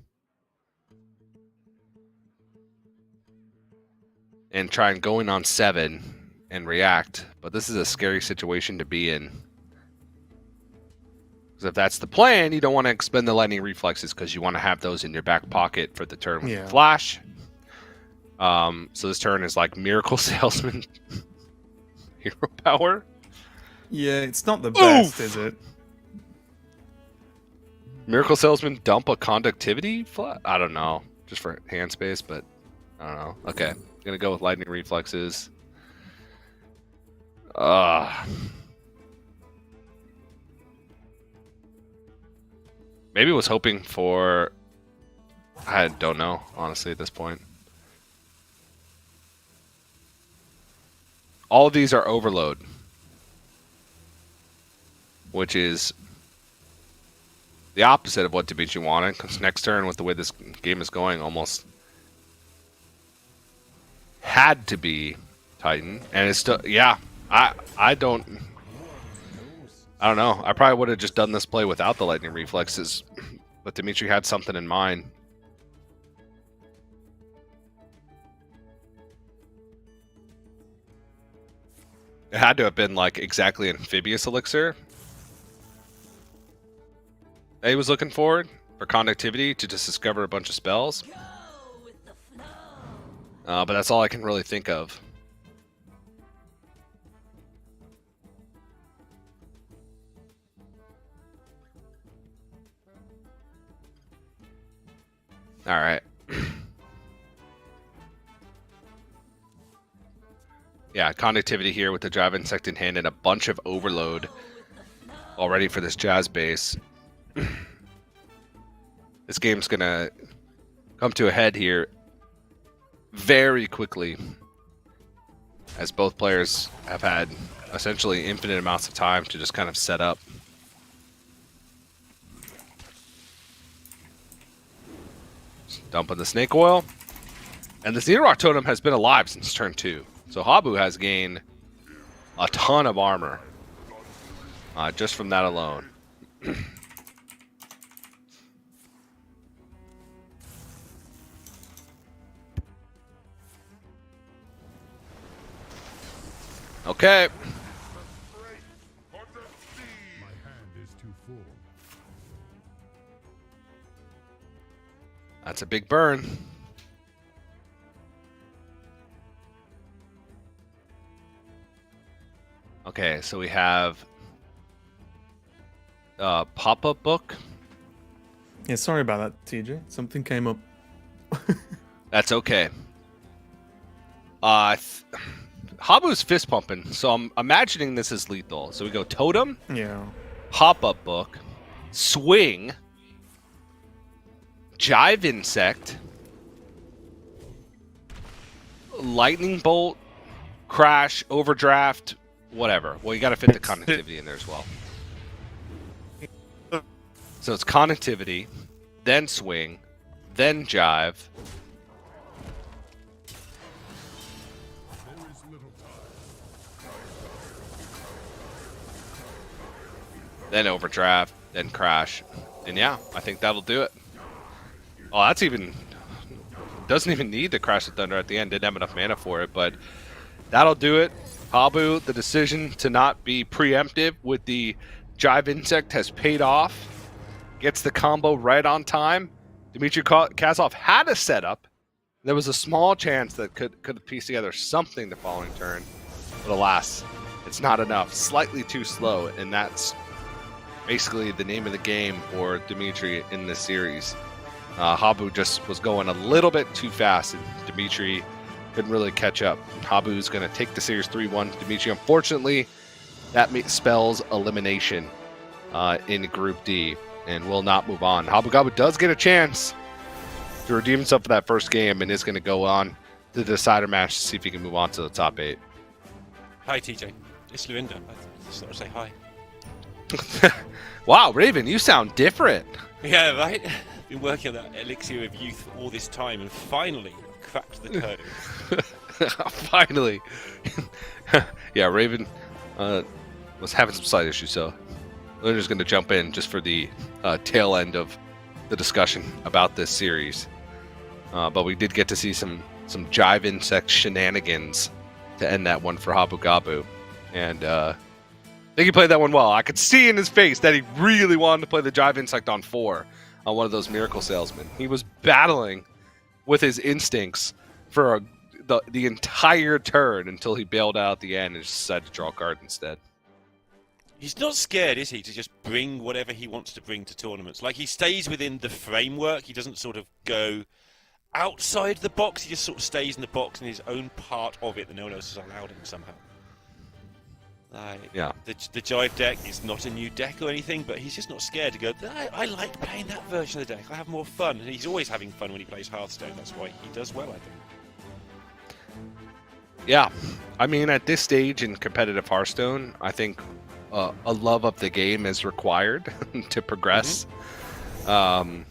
And try and go in on 7 and react. But this is a scary situation to be in. Because if that's the plan, you don't want to expend the lightning reflexes because you want to have those in your back pocket for the turn with the flash. So this turn is like Miracle Salesman hero power. Yeah, it's not the best, is it? Miracle Salesman dump a conductivity? I don't know. Just for hand space, but I don't know. Okay. Gonna go with lightning reflexes. Maybe was hoping for... I don't know, honestly, at this point. All of these are overload. Which is the opposite of what Dimitri wanted, because next turn, with the way this game is going, almost had to be Titan. And it's still... Yeah, I don't know. I probably would have just done this play without the lightning reflexes. But Dimitri had something in mind. It had to have been like exactly amphibious elixir that he was looking for conductivity to just discover a bunch of spells. But that's all I can really think of. All right. Yeah, conductivity here with the Drive Insect in hand and a bunch of overload already for this Jazz base. This game's gonna come to a head here very quickly, as both players have had essentially infinite amounts of time to just kind of set up. Dumping the snake oil. And the Xehanort Totem has been alive since turn 2. So Habu has gained a ton of armor just from that alone. Okay. That's a big burn. Okay, so we have pop-up book. Yeah, sorry about that, TJ. Something came up. That's okay. Habu's fist pumping, so I'm imagining this is lethal. So we go totem, Yeah. pop-up book, swing, jive insect, lightning bolt, crash, overdraft, whatever. Well, you got to fit the connectivity in there as well. So it's connectivity, then swing, then jive. Then overdraft, then crash. And yeah, I think that'll do it. Oh, that's even... Doesn't even need to crash the thunder at the end. Didn't have enough mana for it, but that'll do it. Habu, the decision to not be preemptive with the Jive Insect has paid off. Gets the combo right on time. Dmitry Kazov had a setup. There was a small chance that could have pieced together something the following turn. But alas, it's not enough. Slightly too slow, and that's basically the name of the game for Dmitry in this series. Habu just was going a little bit too fast, and Dmitry couldn't really catch up. Habu's going to take the series 3-1. Dmitry, unfortunately, that spells elimination in Group D and will not move on. Habu Gabu does get a chance to redeem himself for that first game and is going to go on to the decider match to see if he can move on to the top 8. Hi, TJ. It's Luinda. I just thought I'd say hi. Wow, Raven, you sound different. Yeah, right? Been working on that elixir of youth all this time and finally cracked the code. Finally. Yeah, Raven was having some slight issues, so Luna's going to jump in just for the tail end of the discussion about this series. But we did get to see some Jive Insect shenanigans to end that one for Habu Gabu. And I think he played that one well. I could see in his face that he really wanted to play the Jive Insect on 4 on one of those Miracle Salesmen. He was battling with his instincts for the entire turn until he bailed out at the end and just decided to draw a card instead. He's not scared, is he, to just bring whatever he wants to bring to tournaments? Like, he stays within the framework. He doesn't sort of go outside the box. He just sort of stays in the box in his own part of it that no one else has allowed him somehow. Like, yeah. The Jive deck is not a new deck or anything, but he's just not scared to go, I like playing that version of the deck. I have more fun. And he's always having fun when he plays Hearthstone. That's why he does well, I think. Yeah. I mean, at this stage in competitive Hearthstone, I think a love of the game is required to progress. Mm-hmm.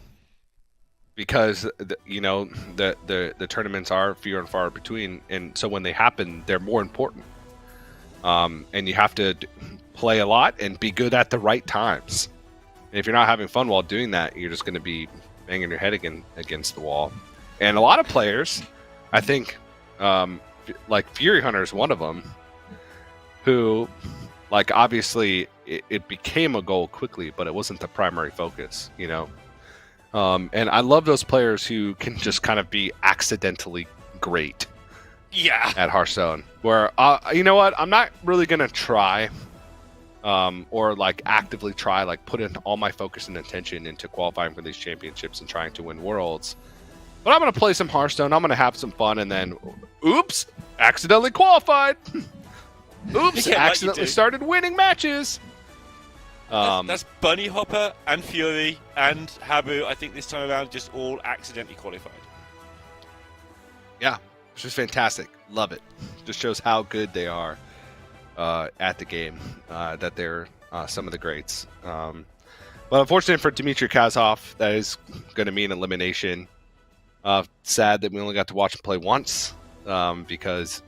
Because, the tournaments are few and far between. And so when they happen, they're more important. And you have to play a lot and be good at the right times. And if you're not having fun while doing that, you're just going to be banging your head against the wall. And a lot of players, I think, like Furyhunter is one of them, who, like, obviously it became a goal quickly, but it wasn't the primary focus, And I love those players who can just kind of be accidentally great. Yeah. At Hearthstone, where you know what, I'm not really gonna try, or like actively try, like put in all my focus and attention into qualifying for these championships and trying to win worlds. But I'm gonna play some Hearthstone. I'm gonna have some fun, and then, oops, accidentally qualified. Oops, Yeah, accidentally started winning matches. That's Bunny Hopper and Fury and Habu. I think this time around, just all accidentally qualified. Yeah. It's just fantastic. Love it. Just shows how good they are at the game. That they're some of the greats. But unfortunately for Dmitry Kazov, that is going to mean elimination. Sad that we only got to watch him play once, because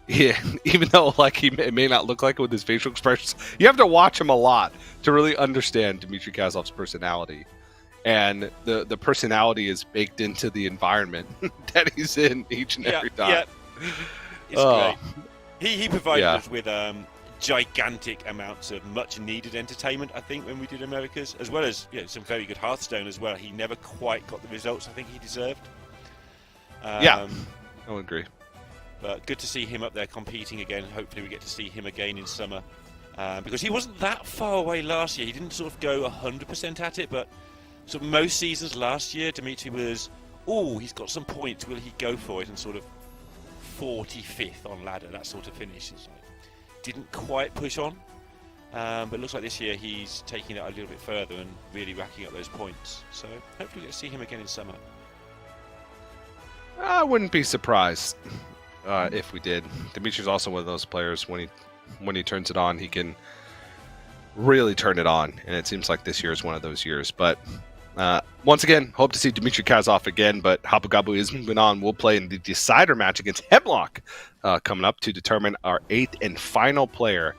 yeah, even though like it may not look like it with his facial expressions, you have to watch him a lot to really understand Dmitry Kazov's personality. And the personality is baked into the environment that he's in each and every time. Yeah, it's great. He provided us with gigantic amounts of much needed entertainment, I think, when we did Americas, as well as some very good Hearthstone as well. He never quite got the results I think he deserved. I would agree. But good to see him up there competing again. Hopefully we get to see him again in summer, because he wasn't that far away last year. He didn't sort of go 100% at it, but sort of most seasons last year, Dmitry was, he's got some points, will he go for it? And sort of 45th on ladder, that sort of finish. Didn't quite push on, but it looks like this year he's taking it a little bit further and really racking up those points. So hopefully we get to see him again in summer. I wouldn't be surprised if we did. Dimitri's also one of those players, when he turns it on, he can really turn it on, and it seems like this year is one of those years. But once again, hope to see Dmitry Kazov again, but Hapagabu is moving on. We'll play in the decider match against Hemlock coming up to determine our 8th and final player,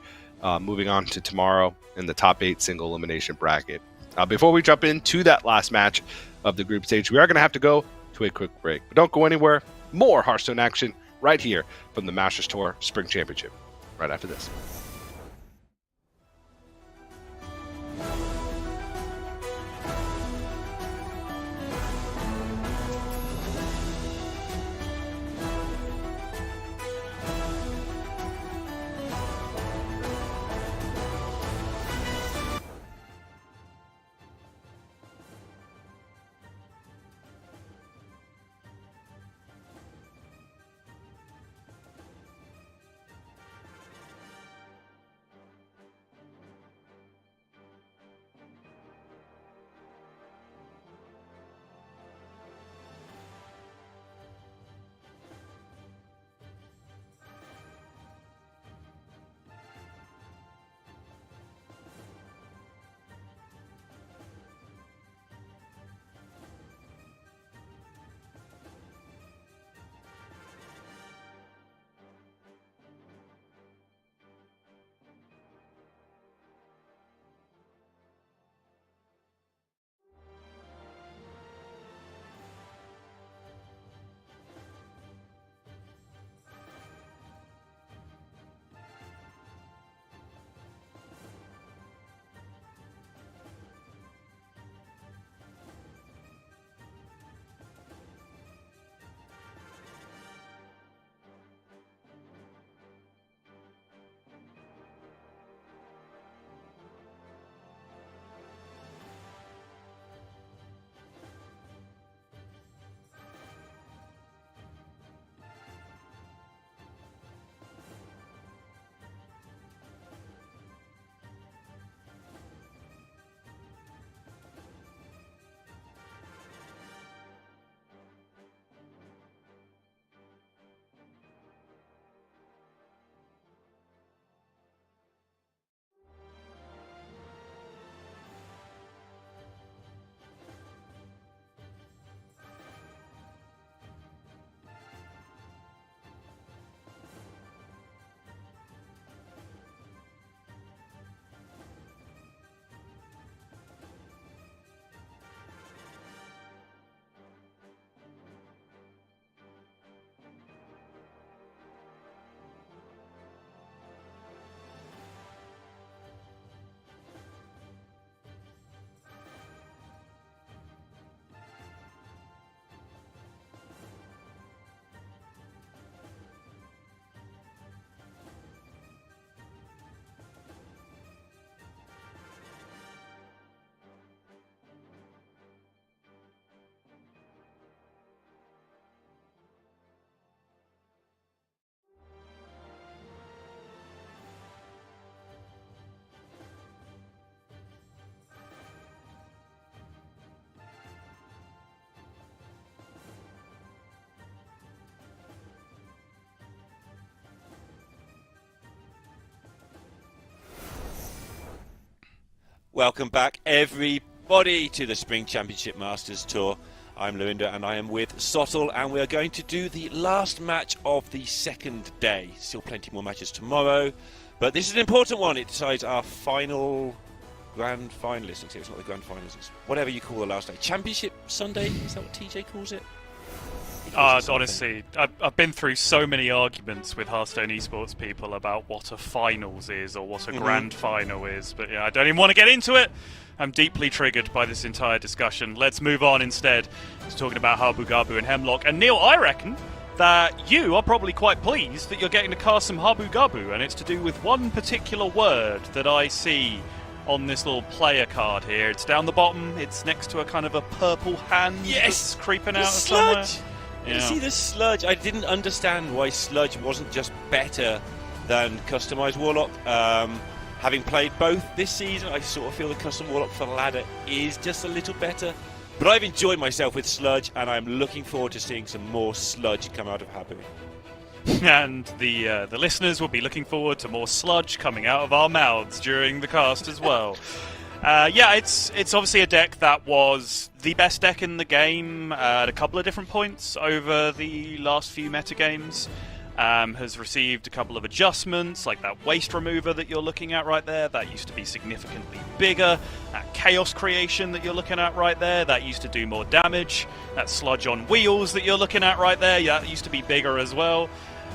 moving on to tomorrow in the top 8 single elimination bracket. Before we jump into that last match of the group stage, we are going to have to go to a quick break. But don't go anywhere. More Hearthstone action right here from the Masters Tour Spring Championship right after this. Welcome back, everybody, to the Spring Championship Masters Tour. I'm Lorinda, and I am with Sottle, and we are going to do the last match of the second day. Still plenty more matches tomorrow, but this is an important one. It decides our final grand finalists. Except it's not the grand finalists. It's whatever you call the last day. Championship Sunday? Is that what TJ calls it? Honestly, I've been through so many arguments with Hearthstone esports people about what a finals is or what a grand final is, but yeah, I don't even want to get into it. I'm deeply triggered by this entire discussion. Let's move on instead to talking about Habu Gabu and Hemlock. And Neil, I reckon that you are probably quite pleased that you're getting to cast some Habu Gabu, and it's to do with one particular word that I see on this little player card here. It's down the bottom. It's next to a kind of a purple hand that's creeping out of somewhere. You see the sludge? I didn't understand why sludge wasn't just better than customized Warlock. Having played both this season, I sort of feel the custom Warlock for ladder is just a little better. But I've enjoyed myself with sludge, and I'm looking forward to seeing some more sludge come out of Habu. And the listeners will be looking forward to more sludge coming out of our mouths during the cast as well. Yeah, it's obviously a deck that was the best deck in the game at a couple of different points over the last few metagames. Has received a couple of adjustments, like that waste remover that you're looking at right there. That used to be significantly bigger. That chaos creation that you're looking at right there, that used to do more damage. That sludge on wheels that you're looking at right there, yeah, that used to be bigger as well.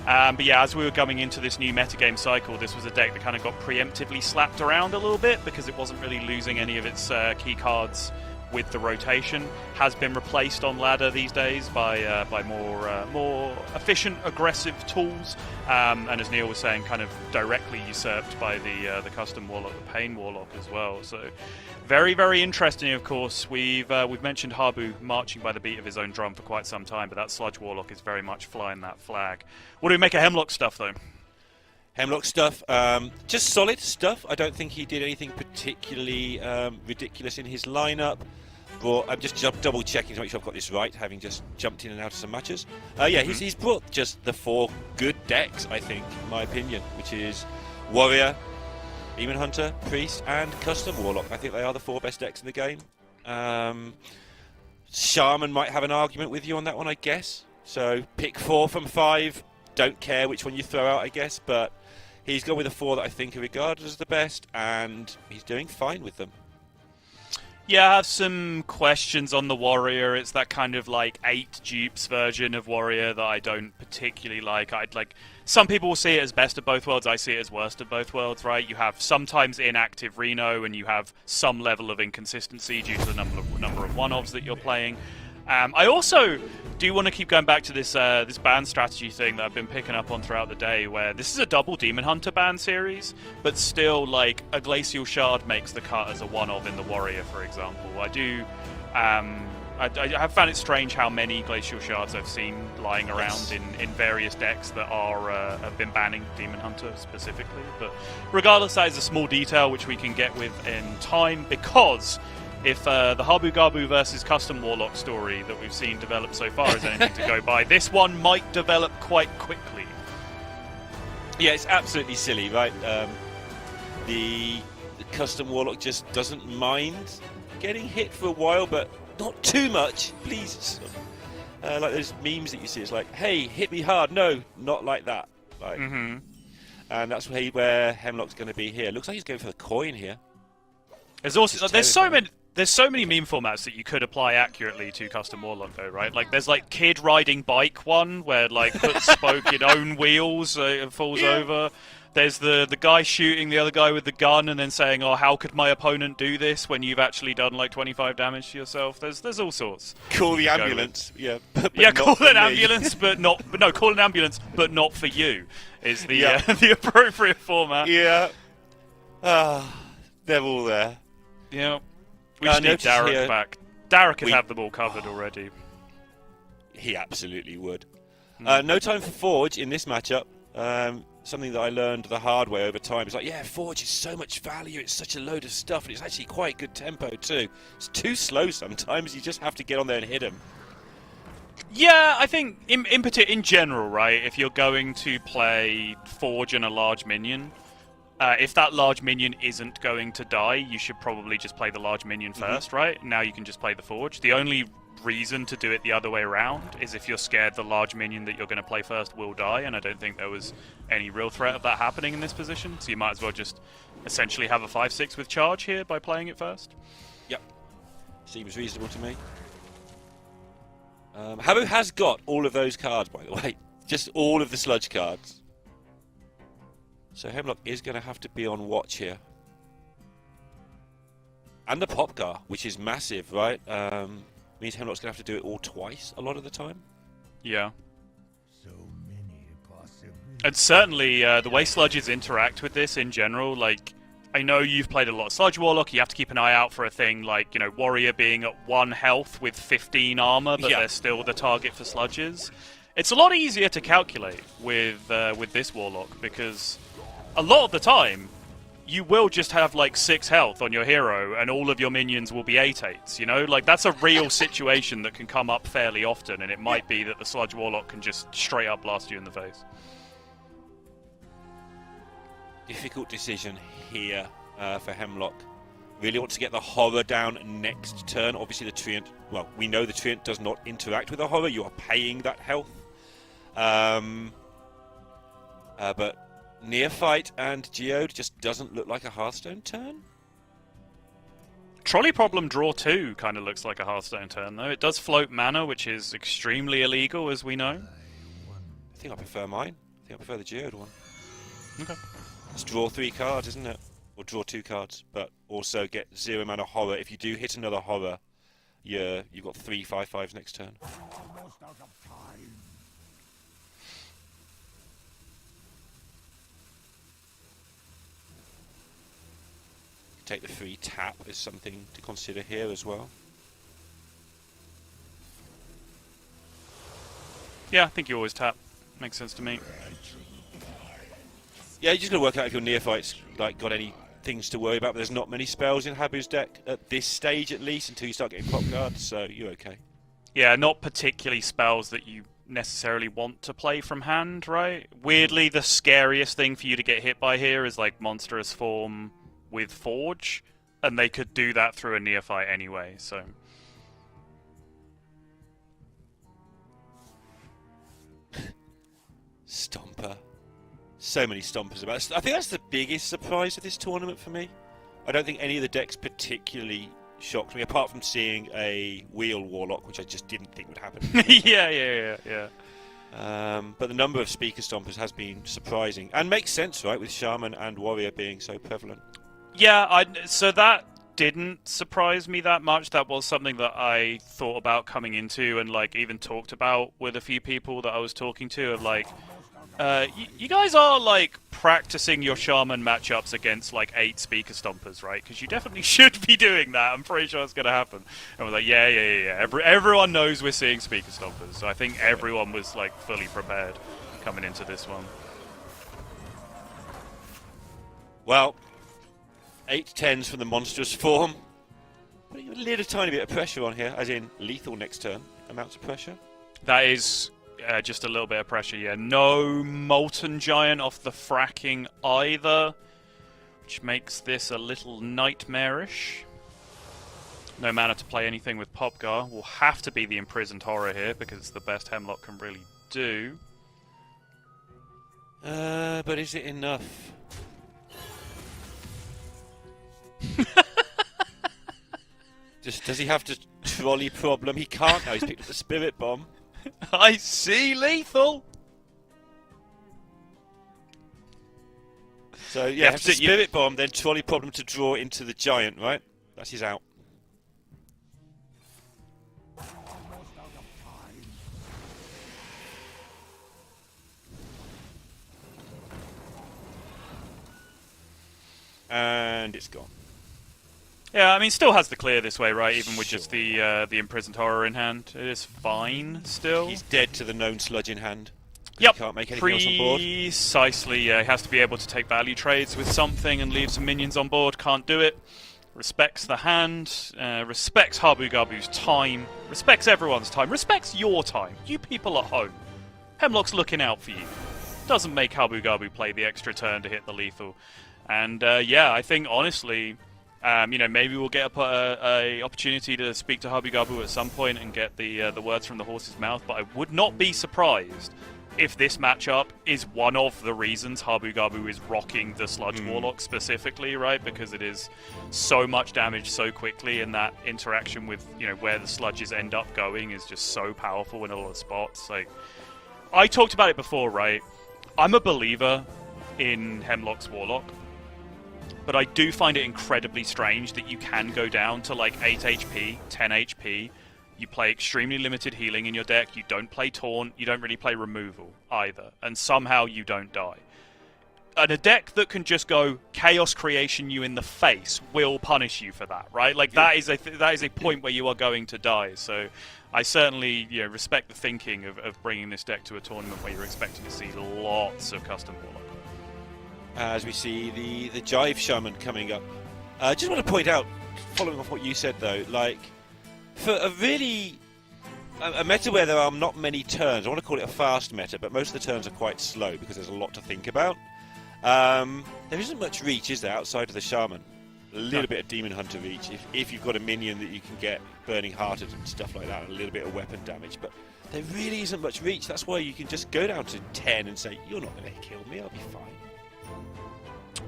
But yeah, as we were coming into this new metagame cycle, this was a deck that kind of got preemptively slapped around a little bit because it wasn't really losing any of its key cards with the rotation. Has been replaced on ladder these days by more efficient, aggressive tools, and as Neil was saying, kind of directly usurped by the custom Warlock, the Pain Warlock as well. So very, very interesting. Of course, we've mentioned Habu marching by the beat of his own drum for quite some time, but that Sludge Warlock is very much flying that flag. What do we make of Hemlock stuff, though? Hemlock stuff, just solid stuff. I don't think he did anything particularly ridiculous in his lineup. But I'm just double checking to make sure I've got this right, having just jumped in and out of some matches. Yeah, he's brought just the 4 good decks, I think, in my opinion, which is Warrior, Demon Hunter, Priest, and Custom Warlock. I think they are the 4 best decks in the game. Shaman might have an argument with you on that one, I guess. So pick 4 from 5. Don't care which one you throw out, I guess, but he's gone with the 4 that I think are regarded as the best, and he's doing fine with them. Yeah, I have some questions on the Warrior. It's that kind of like 8 dupes version of Warrior that I don't particularly like. Some people will see it as best of both worlds. I see it as worst of both worlds, right? You have sometimes inactive Reno, and you have some level of inconsistency due to the number of one-offs that you're playing. I also do want to keep going back to this this ban strategy thing that I've been picking up on throughout the day, where this is a double Demon Hunter ban series, but still, like, a Glacial Shard makes the cut as a one-of in the Warrior, for example. I have found it strange how many Glacial Shards I've seen lying around in various decks that have been banning Demon Hunter specifically. But regardless, that is a small detail which we can get with in time, because if the Habu Gabu versus Custom Warlock story that we've seen develop so far is anything to go by, this one might develop quite quickly. Yeah, it's absolutely silly, right? The Custom Warlock just doesn't mind getting hit for a while, but not too much, please. Like those memes that you see, it's like, hey, hit me hard. No, not like that. Like, and that's where Hemlock's going to be here. Looks like he's going for the coin here. There's so many meme formats that you could apply accurately to Custom Warlock, though, right? Like, there's like kid riding bike one, where like put spoke in own wheels, it falls over. There's the guy shooting the other guy with the gun and then saying, "Oh, how could my opponent do this?" when you've actually done like 25 damage to yourself. There's all sorts. Call the ambulance. Yeah. Call an ambulance, call an ambulance, but not for you. Is the the appropriate format. Yeah. They're all there. Yeah. We just need Derek back. Derek could have them all covered already. He absolutely would. No time for Forge in this matchup. Something that I learned the hard way over time is like, yeah, Forge is so much value, it's such a load of stuff, and it's actually quite good tempo too. It's too slow sometimes, you just have to get on there and hit him. Yeah, I think in general, right, if you're going to play Forge and a large minion, if that large minion isn't going to die, you should probably just play the large minion first, right? Now you can just play the Forge. The only reason to do it the other way around is if you're scared the large minion that you're going to play first will die, and I don't think there was any real threat of that happening in this position, so you might as well just essentially have a 5/6 with charge here by playing it first. Yep. Seems reasonable to me. Habu has got all of those cards, by the way. Just all of the sludge cards. So Hemlock is going to have to be on watch here. And the Popgar, which is massive, right? Means Hemlock's going to have to do it all twice a lot of the time. Yeah. So many possibilities. And certainly the way sludges interact with this in general, like, I know you've played a lot of Sludge Warlock, you have to keep an eye out for a thing like, you know, Warrior being at 1 health with 15 armor, but they're still the target for sludges. It's a lot easier to calculate with this Warlock, because a lot of the time, you will just have like 6 health on your hero and all of your minions will be 8/8s, you know? Like, that's a real situation that can come up fairly often, and it might be that the Sludge Warlock can just straight up blast you in the face. Difficult decision here for Hemlock. Really want to get the Horror down next turn. Obviously the Treant, well, we know the Treant does not interact with the Horror. You are paying that health. But Neophyte and Geode just doesn't look like a Hearthstone turn. Trolley Problem draw 2 kind of looks like a Hearthstone turn, though. It does float mana, which is extremely illegal, as we know. I think I prefer mine. I think I prefer the Geode one. Okay. It's draw 3 cards, isn't it? Or draw 2 cards, but also get 0 mana Horror. If you do hit another Horror, you've got 3 5/5s next turn. Almost out of time. Take the free tap is something to consider here as well. Yeah, I think you always tap. Makes sense to me. Yeah, you just got to work out if your Neophyte's like got any things to worry about, but there's not many spells in Habu's deck at this stage at least until you start getting pop cards, so you're okay. Yeah, not particularly spells that you necessarily want to play from hand, right? Weirdly, the scariest thing for you to get hit by here is like Monstrous Form with Forge, and they could do that through a Neophyte anyway, so... Stomper. So many Stompers about. I think that's the biggest surprise of this tournament for me. I don't think any of the decks particularly shocked me, apart from seeing a Wheel Warlock, which I just didn't think would happen. yeah. But the number of Speaker Stompers has been surprising, and makes sense, right, with Shaman and Warrior being so prevalent. Yeah, so that didn't surprise me that much. That was something that I thought about coming into, and like even talked about with a few people that I was talking to, of like, you guys are like practicing your Shaman matchups against like 8 Speaker Stompers, right? Because you definitely should be doing that. I'm pretty sure it's going to happen. And we're like, yeah. Everyone knows we're seeing Speaker Stompers, so I think everyone was like fully prepared coming into this one. Well, 8/10s from the Monstrous Form. Putting a little tiny bit of pressure on here, as in lethal next turn amounts of pressure. That is just a little bit of pressure, yeah. No Molten Giant off the fracking either, which makes this a little nightmarish. No mana to play anything with Popgar. Will have to be the Imprisoned Horror here, because it's the best Hemlock can really do. But is it enough? Does he have to Trolley Problem? He can't now. He's picked up the Spirit Bomb. I see lethal. So yeah, have to Spirit Bomb, then Trolley Problem to draw into the Giant, right? That's his out. And it's gone. Yeah, I mean, still has the clear this way, right? Even with just the Imprisoned Horror in hand. It is fine, still. He's dead to the known sludge in hand. Yep. He can't make anything else on board. Precisely, yeah. He has to be able to take value trades with something and leave some minions on board. Can't do it. Respects the hand. Respects Habu Gabu's time. Respects everyone's time. Respects your time. You people at home. Hemlock's looking out for you. Doesn't make Habu Gabu play the extra turn to hit the lethal. And yeah, I think, honestly... You know, maybe we'll get a opportunity to speak to Habu Gabu at some point and get the words from the horse's mouth. But I would not be surprised if this matchup is one of the reasons Habu Gabu is rocking the Sludge Warlock specifically, right? Because it is so much damage so quickly, and that interaction with, you know, where the sludges end up going is just so powerful in a lot of spots. Like, I talked about it before, right? I'm a believer in Hemlock's Warlock, but I do find it incredibly strange that you can go down to like 8 HP, 10 HP, you play extremely limited healing in your deck, you don't play Taunt, you don't really play Removal either, and somehow you don't die. And a deck that can just go Chaos Creation you in the face will punish you for that, right? Like, that is a point where you are going to die, so I certainly, you know, respect the thinking of bringing this deck to a tournament where you're expecting to see lots of custom Warlock. As we see the Jive Shaman coming up. I just want to point out, following off what you said though, like, for a really... a meta where there are not many turns, I want to call it a fast meta, but most of the turns are quite slow because there's a lot to think about. There isn't much reach, is there, outside of the Shaman? A little bit of Demon Hunter reach, if you've got a minion that you can get Burning Hearted and stuff like that, and a little bit of weapon damage, but there really isn't much reach. That's why you can just go down to 10 and say, you're not going to kill me, I'll be fine.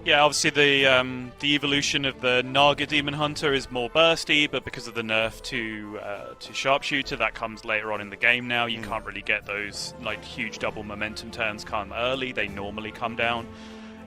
Yeah, obviously the evolution of the Naga Demon Hunter is more bursty, but because of the nerf to Sharpshooter, that comes later on in the game now. You can't really get those like huge double momentum turns come early. They normally come down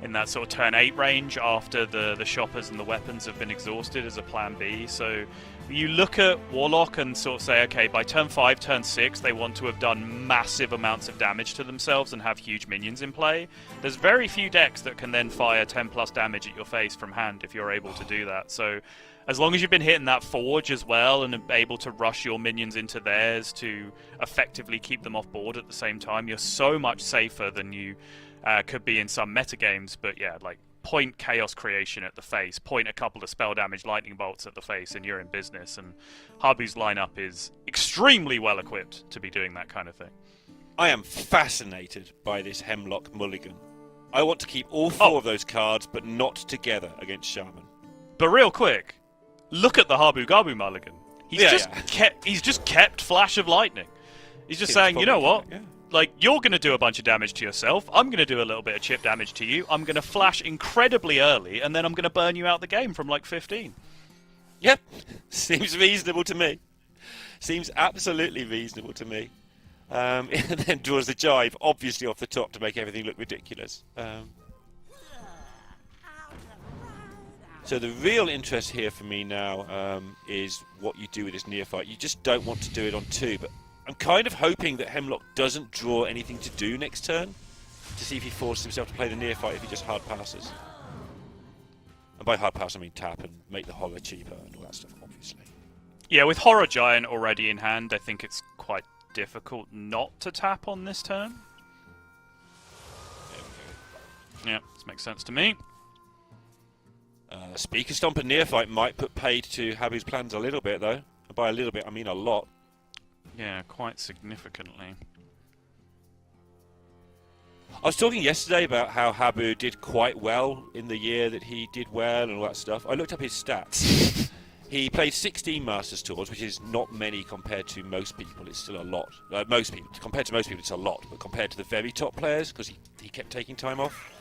in that sort of turn 8 range after the shoppers and the weapons have been exhausted as a plan B. So you look at Warlock and sort of say, okay, by turn 5, turn 6, they want to have done massive amounts of damage to themselves and have huge minions in play. There's very few decks that can then fire 10 plus damage at your face from hand if you're able to do that. So as long as you've been hitting that Forge as well and able to rush your minions into theirs to effectively keep them off board at the same time, you're so much safer than you could be in some metagames. But yeah, like, point Chaos Creation at the face, point a couple of spell damage lightning bolts at the face, and you're in business. And Habu's lineup is extremely well equipped to be doing that kind of thing. I am fascinated by this Hemlock Mulligan. I want to keep all 4 of those cards, but not together against Shaman. But real quick, look at the Habu Gabu Mulligan. He's just kept Flash of Lightning. He's just saying, you know what? Like, you're going to do a bunch of damage to yourself. I'm going to do a little bit of chip damage to you. I'm going to flash incredibly early, and then I'm going to burn you out the game from like 15. Yep. Seems reasonable to me. Seems absolutely reasonable to me. And then draws the Jive, obviously off the top to make everything look ridiculous. So the real interest here for me now is what you do with this Neophyte. You just don't want to do it on 2, but I'm kind of hoping that Hemlock doesn't draw anything to do next turn, to see if he forces himself to play the Neophyte if he just hard passes. And by hard pass I mean tap and make the Horror cheaper and all that stuff, obviously. Yeah, with Horror Giant already in hand, I think it's quite difficult not to tap on this turn. Yeah, this makes sense to me. Speaker Stomp and Neophyte might put paid to Habu's plans a little bit, though. And by a little bit, I mean a lot. Yeah, quite significantly. I was talking yesterday about how Habu did quite well in the year that he did well and all that stuff. I looked up his stats. He played 16 Masters Tours, which is not many compared to most people. It's still a lot. Compared to most people, it's a lot. But compared to the very top players, because he kept taking time off.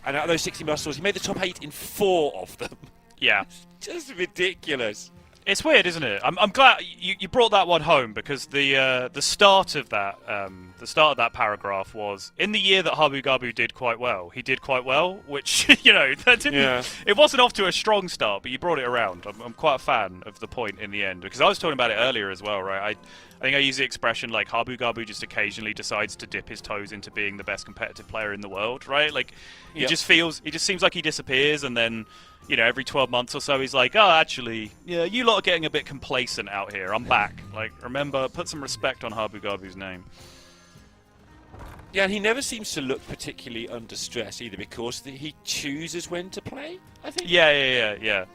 And out of those 16 Masters Tours, he made the top 8 in 4 of them. Yeah. Just ridiculous. It's weird, isn't it? I'm glad you brought that one home, because the start of that paragraph was in the year that Habu Gabu did quite well. He did quite well, which that didn't. Yeah. It wasn't off to a strong start, but you brought it around. I'm quite a fan of the point in the end, because I was talking about it earlier as well, right? I think I use the expression like Habu Gabu just occasionally decides to dip his toes into being the best competitive player in the world, right? Like he just seems like he disappears, and then every 12 months or so, he's like, oh, actually, yeah, you lot are getting a bit complacent out here. I'm back. Like, remember, put some respect on Habu Gabu's name. Yeah, and he never seems to look particularly under stress either, because he chooses when to play, I think. Yeah.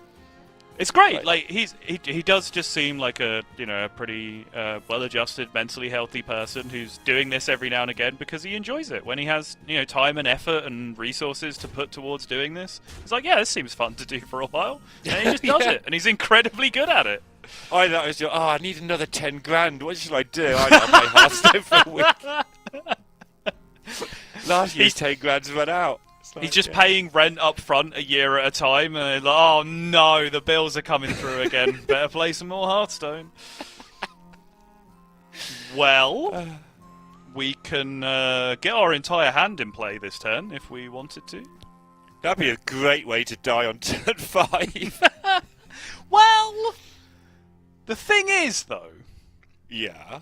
It's great. Right. Like he does just seem like a a pretty well-adjusted, mentally healthy person who's doing this every now and again because he enjoys it. When he has time and effort and resources to put towards doing this, it's like, yeah, this seems fun to do for a while, and he just does it, and he's incredibly good at it. I know. I need another 10 grand. What should I do? I know, play Hearthstone for a week. Last year's 10 grand's run out. He's just paying rent up front a year at a time, and like, oh no, the bills are coming through again. Better play some more Hearthstone. Well, we can get our entire hand in play this turn if we wanted to. That'd be a great way to die on turn 5. Well, the thing is, though, Yeah.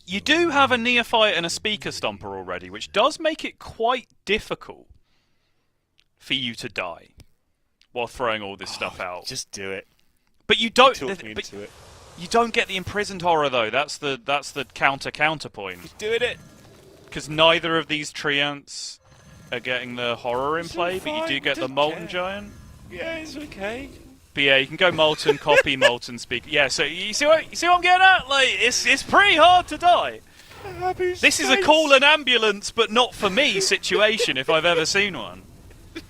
you do have a Neophyte and a Speaker Stomper already, which does make it quite difficult for you to die while throwing all this stuff out. Just do it. But you don't. Talk me into it. You don't get the Imprisoned Horror though. That's the counterpoint. Just doing it. Because neither of these treants are getting the horror in It's play, all but you fine, do get the don't Molten care. Giant. Yeah, it's okay. But yeah, you can go Molten, copy, Molten, Speaker. Yeah, so you see what I'm getting at? Like, it's pretty hard to die. This is a call an ambulance, but not for me situation if I've ever seen one.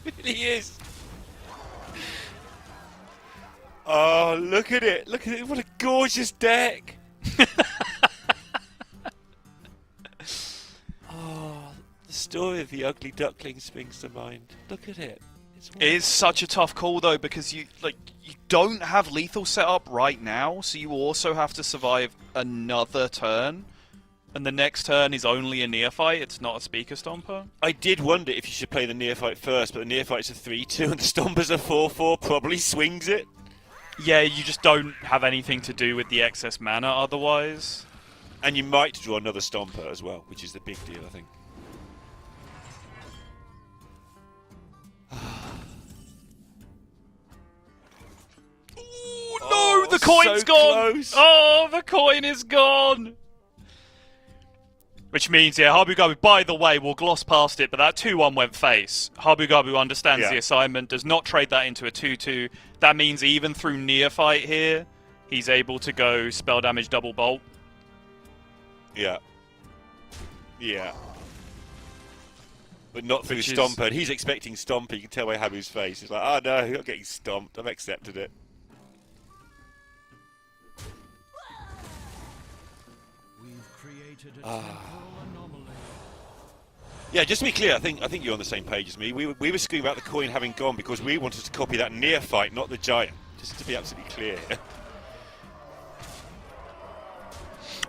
It really is. Oh, look at it. Look at it. What a gorgeous deck. Oh, the story of the ugly duckling springs to mind. Look at it. It is such a tough call though, because you don't have lethal set up right now, so you also have to survive another turn. And the next turn is only a Neophyte, it's not a Speaker Stomper. I did wonder if you should play the Neophyte first, but the Neophyte's a 3-2 and the Stomper's a 4-4, probably swings it. Yeah, you just don't have anything to do with the excess mana otherwise. And you might draw another Stomper as well, which is the big deal, I think. Oh, no, the coin's so gone! close. Oh, the coin is gone! Which means, yeah, Habu Gabu, by the way, we'll gloss past it, but that 2-1 went face. Habu Gabu understands the assignment, does not trade that into a 2-2. That means even through Neophyte here, he's able to go spell damage double bolt. Yeah. Yeah. But not through Which is- Stomper. And he's expecting Stomper. You can tell by Habu's face. He's like, oh no, I'm not getting stomped. I've accepted it. Yeah, just to be clear, I think you're on the same page as me. We were screaming about the coin having gone because we wanted to copy that Neophyte, not the Giant. Just to be absolutely clear.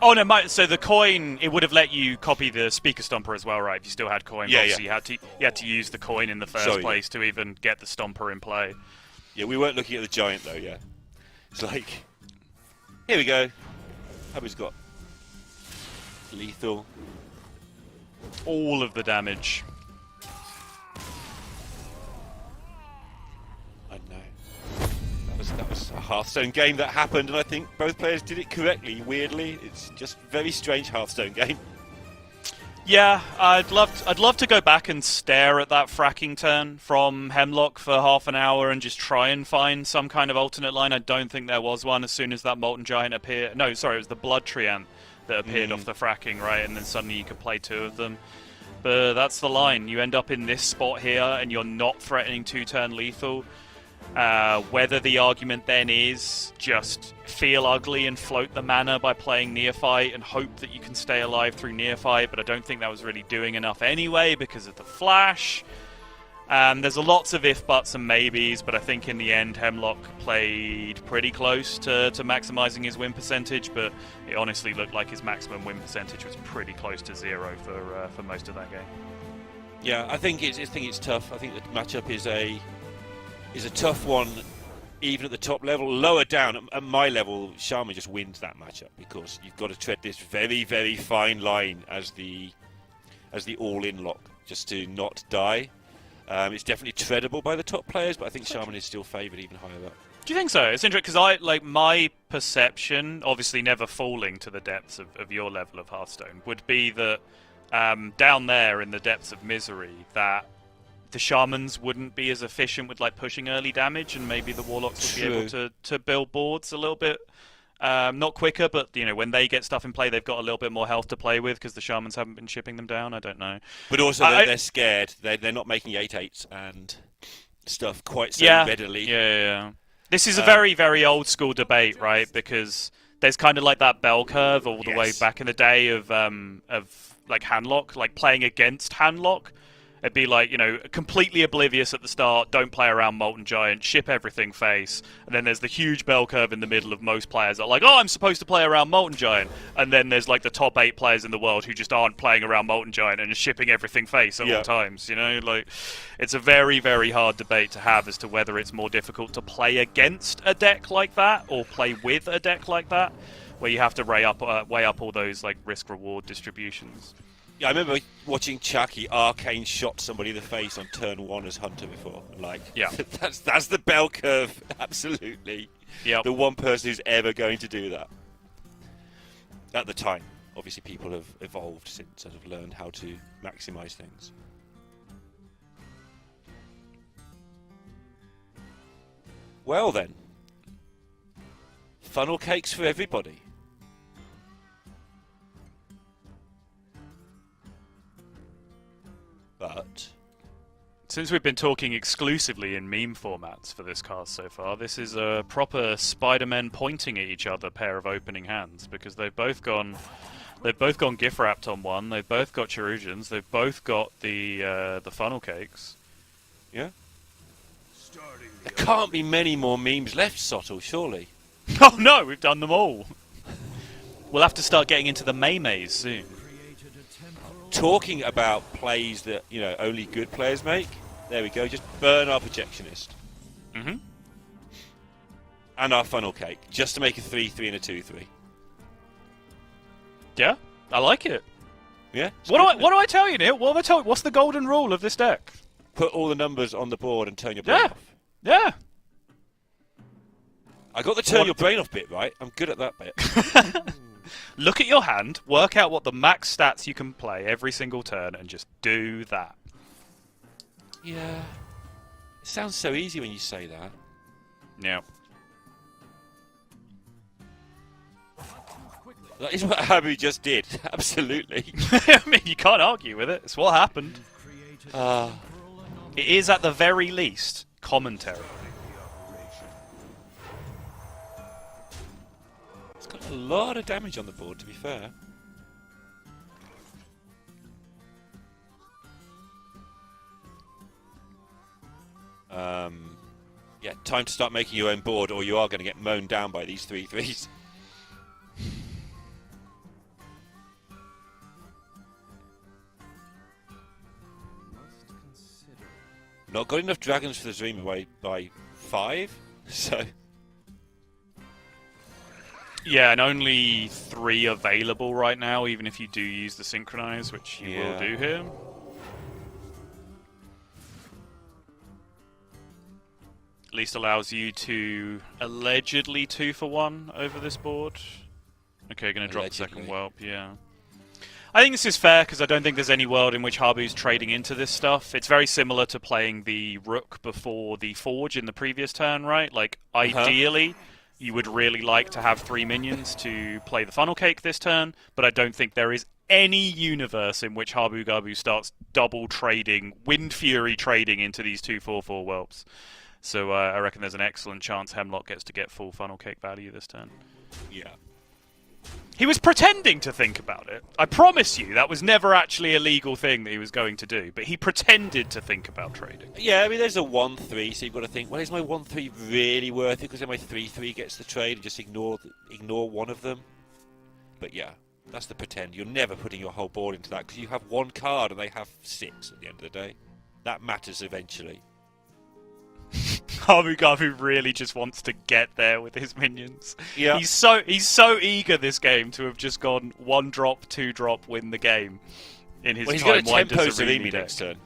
Oh no, so the coin, it would have let you copy the Speaker Stomper as well, right? If you still had coin, Yeah, obviously you had to use the coin in the first place to even get the Stomper in play. Yeah, we weren't looking at the Giant though, yeah. It's like, here we go. Habu's got lethal. All of the damage. I know. That was a Hearthstone game that happened, and I think both players did it correctly. Weirdly, it's just a very strange Hearthstone game. Yeah, I'd love to go back and stare at that fracking turn from Hemlock for half an hour and just try and find some kind of alternate line. I don't think there was one as soon as that Molten Giant appeared. No, sorry, it was the Blood Treant that appeared off the fracking, right? And then suddenly you could play two of them. But that's the line. You end up in this spot here and you're not threatening two-turn lethal. Whether the argument then is just feel ugly and float the mana by playing Neophyte and hope that you can stay alive through Neophyte, but I don't think that was really doing enough anyway because of the flash. There's lots of if, buts, and maybes, but I think in the end Hemlock played pretty close to maximising his win percentage, but it honestly looked like his maximum win percentage was pretty close to 0 for most of that game. Yeah, I think it's tough. I think the matchup is a tough one, even at the top level. Lower down, at my level, Shaman just wins that matchup because you've got to tread this very, very fine line as the all-in lock, just to not die. It's definitely treadable by the top players, but I think Shaman is still favoured even higher up. Do you think so? It's interesting because my perception, obviously never falling to the depths of your level of Hearthstone, would be that down there in the depths of misery, that the shamans wouldn't be as efficient with like pushing early damage, and maybe the warlocks would be able to build boards a little bit not quicker, but when they get stuff in play, they've got a little bit more health to play with because the shamans haven't been shipping them down. I don't know. But also they're scared. They're not making 8/8s and stuff quite so readily. Yeah. This is a very, very old school debate, right? Because there's kind of like that bell curve all the way back in the day of like handlock, like playing against handlock. It'd be like, completely oblivious at the start, don't play around Molten Giant, ship everything face. And then there's the huge bell curve in the middle of most players that are like, oh, I'm supposed to play around Molten Giant. And then there's like the top 8 players in the world who just aren't playing around Molten Giant and just shipping everything face at all times, Like, it's a very, very hard debate to have as to whether it's more difficult to play against a deck like that or play with a deck like that, where you have to weigh up all those like risk-reward distributions. Yeah, I remember watching Chucky Arcane shot somebody in the face on turn 1 as Hunter before. Like, that's the bell curve, absolutely. Yep. The one person who's ever going to do that. At the time, obviously people have evolved since and have learned how to maximize things. Well then, funnel cakes for everybody. But since we've been talking exclusively in meme formats for this cast so far, this is a proper Spider-Men pointing at each other pair of opening hands, because they've both gone gift wrapped on one. They've both got Cherusians. They've both got the funnel cakes. Yeah. There can't be many more memes left, Sottle, surely. Oh no, we've done them all. We'll have to start getting into the Maymays soon. Talking about plays that only good players make. There we go. Just burn our projectionist. Mm-hmm. And our funnel cake, just to make a 3/3 and a 2/3. Yeah, I like it. Yeah. What do I tell you, Neil? What do I tell you? What's the golden rule of this deck? Put all the numbers on the board and turn your brain off. Yeah. I got the turn your brain off bit right. I'm good at that bit. Look at your hand, work out what the max stats you can play every single turn, and just do that. Yeah. It sounds so easy when you say that. Yeah. That is what Habu just did. Absolutely. I mean, you can't argue with it. It's what happened. It is, at the very least, commentary. It's got a lot of damage on the board, to be fair. Yeah, time to start making your own board, or you are going to get mown down by these 3/3s. Not got enough dragons for the Dream away by 5, so... Yeah, and only 3 available right now, even if you do use the Synchronize, which you will do here. At least allows you to allegedly 2-for-1 over this board. Okay, gonna drop the second whelp, yeah. I think this is fair, because I don't think there's any world in which Habu's trading into this stuff. It's very similar to playing the Rook before the Forge in the previous turn, right? Like, ideally, you would really like to have 3 minions to play the Funnel Cake this turn, but I don't think there is any universe in which Habu Gabu starts double trading, Wind Fury trading into these 2/4/4 whelps. So I reckon there's an excellent chance Hemlock gets to get full Funnel Cake value this turn. Yeah. He was pretending to think about it. I promise you, that was never actually a legal thing that he was going to do, but he pretended to think about trading. Yeah, I mean, there's a 1/3, so you've got to think, well, is my 1/3 really worth it? Because then my 3/3 gets the trade and just ignore one of them. But yeah, that's the pretend. You're never putting your whole board into that, because you have 1 card and they have 6 at the end of the day. That matters eventually. Habu Gabu really just wants to get there with his minions. Yeah. He's so eager this game to have just gone 1 drop, 2 drop, win the game in his Well, he's got a Time tempo Wonders Zarimi Zarimi deck. next turn.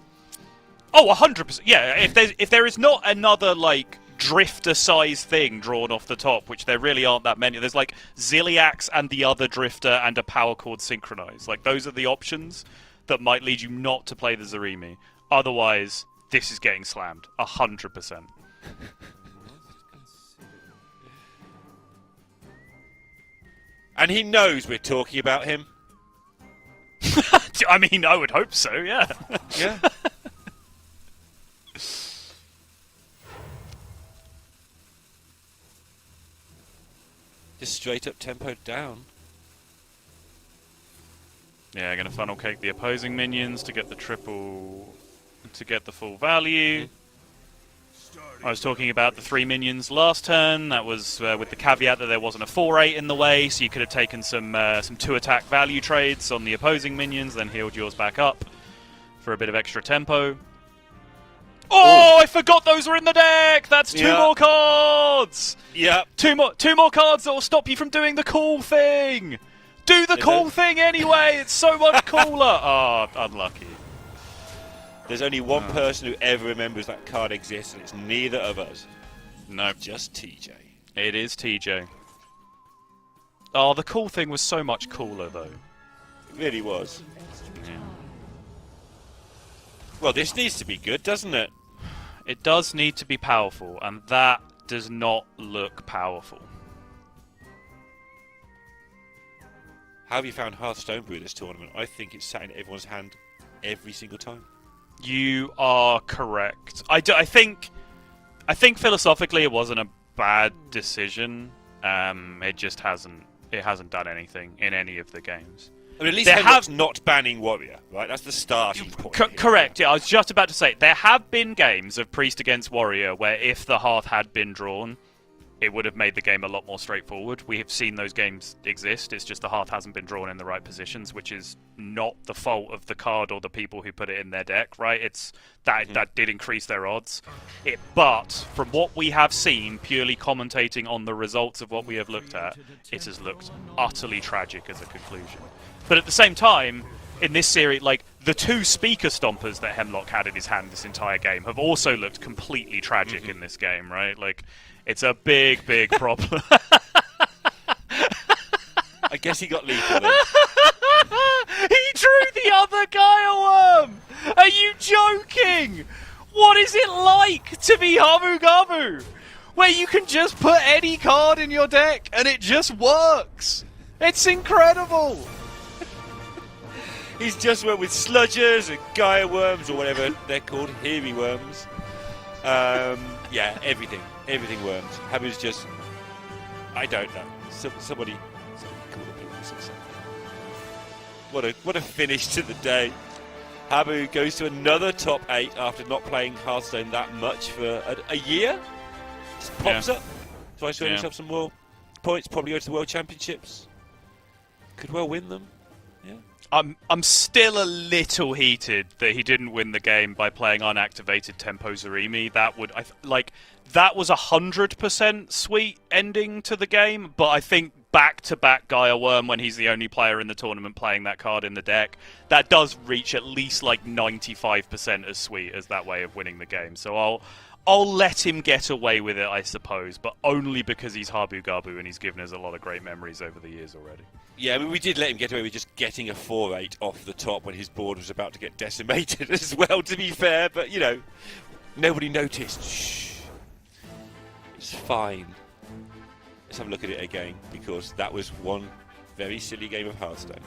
Oh, 100%. Yeah, if there is not another like drifter size thing drawn off the top, which there really aren't that many. There's like Ziliax and the other drifter and a power chord synchronized. Like, those are the options that might lead you not to play the Zarimi. Otherwise, this is getting slammed 100%. And he knows we're talking about him. I mean, I would hope so, yeah. Yeah. Just straight up tempoed down. Yeah, going to funnel cake the opposing minions to get the full value. I was talking about the 3 minions last turn. That was with the caveat that there wasn't a 4-8 in the way, so you could have taken some 2-attack value trades on the opposing minions, then healed yours back up for a bit of extra tempo. Oh, I forgot those were in the deck! That's 2 more cards! Yeah. Two more cards that will stop you from doing the cool thing! Do the cool thing anyway! It's so much cooler! Oh, unlucky. There's only one person who ever remembers that card exists, and it's neither of us. No. Just TJ. It is TJ. Oh, the cool thing was so much cooler, though. It really was. Well, this needs to be good, doesn't it? It does need to be powerful, and that does not look powerful. How have you found Hearthstone Brew this tournament? I think it's sat in everyone's hand every single time. You are correct. I think philosophically it wasn't a bad decision. It just hasn't done anything in any of the games. I mean, at least Hemlock's not banning Warrior, right? That's the starting point. Correct, yeah. I was just about to say, there have been games of Priest against Warrior where if the Hearth had been drawn, it would have made the game a lot more straightforward. We have seen those games exist. It's just the Hearth hasn't been drawn in the right positions, which is not the fault of the card or the people who put it in their deck, right? It's that did increase their odds. But from what we have seen, purely commentating on the results of what we have looked at, it has looked utterly tragic as a conclusion. But at the same time, in this series, like, the 2 speaker stompers that Hemlock had in his hand this entire game have also looked completely tragic in this game, right? Like, it's a big, big problem. I guess he got lethal then. He drew the other Gaia Worm! Are you joking? What is it like to be Habu Gabu? Where you can just put any card in your deck and it just works! It's incredible! He's just went with sludgers and Gaia worms, or whatever they're called, Heary worms. Yeah, everything worms. Habu's just, I don't know. Somebody call the police or something. What a finish to the day. Habu goes to another top 8 after not playing Hearthstone that much for a year. Just pops up, tries to earn himself some more points. Probably go to the World Championships. Could well win them. Yeah. I'm still a little heated that he didn't win the game by playing unactivated Tempo Zarimi. That was 100% sweet ending to the game, but I think back-to-back Gaia Worm when he's the only player in the tournament playing that card in the deck, that does reach at least like 95% as sweet as that way of winning the game. So I'll let him get away with it, I suppose, but only because he's Habu Gabu and he's given us a lot of great memories over the years already. Yeah, I mean, we did let him get away with just getting a 4-8 off the top when his board was about to get decimated as well, to be fair, but, you know, nobody noticed. Shh. It's fine. Let's have a look at it again, because that was one very silly game of Hearthstone.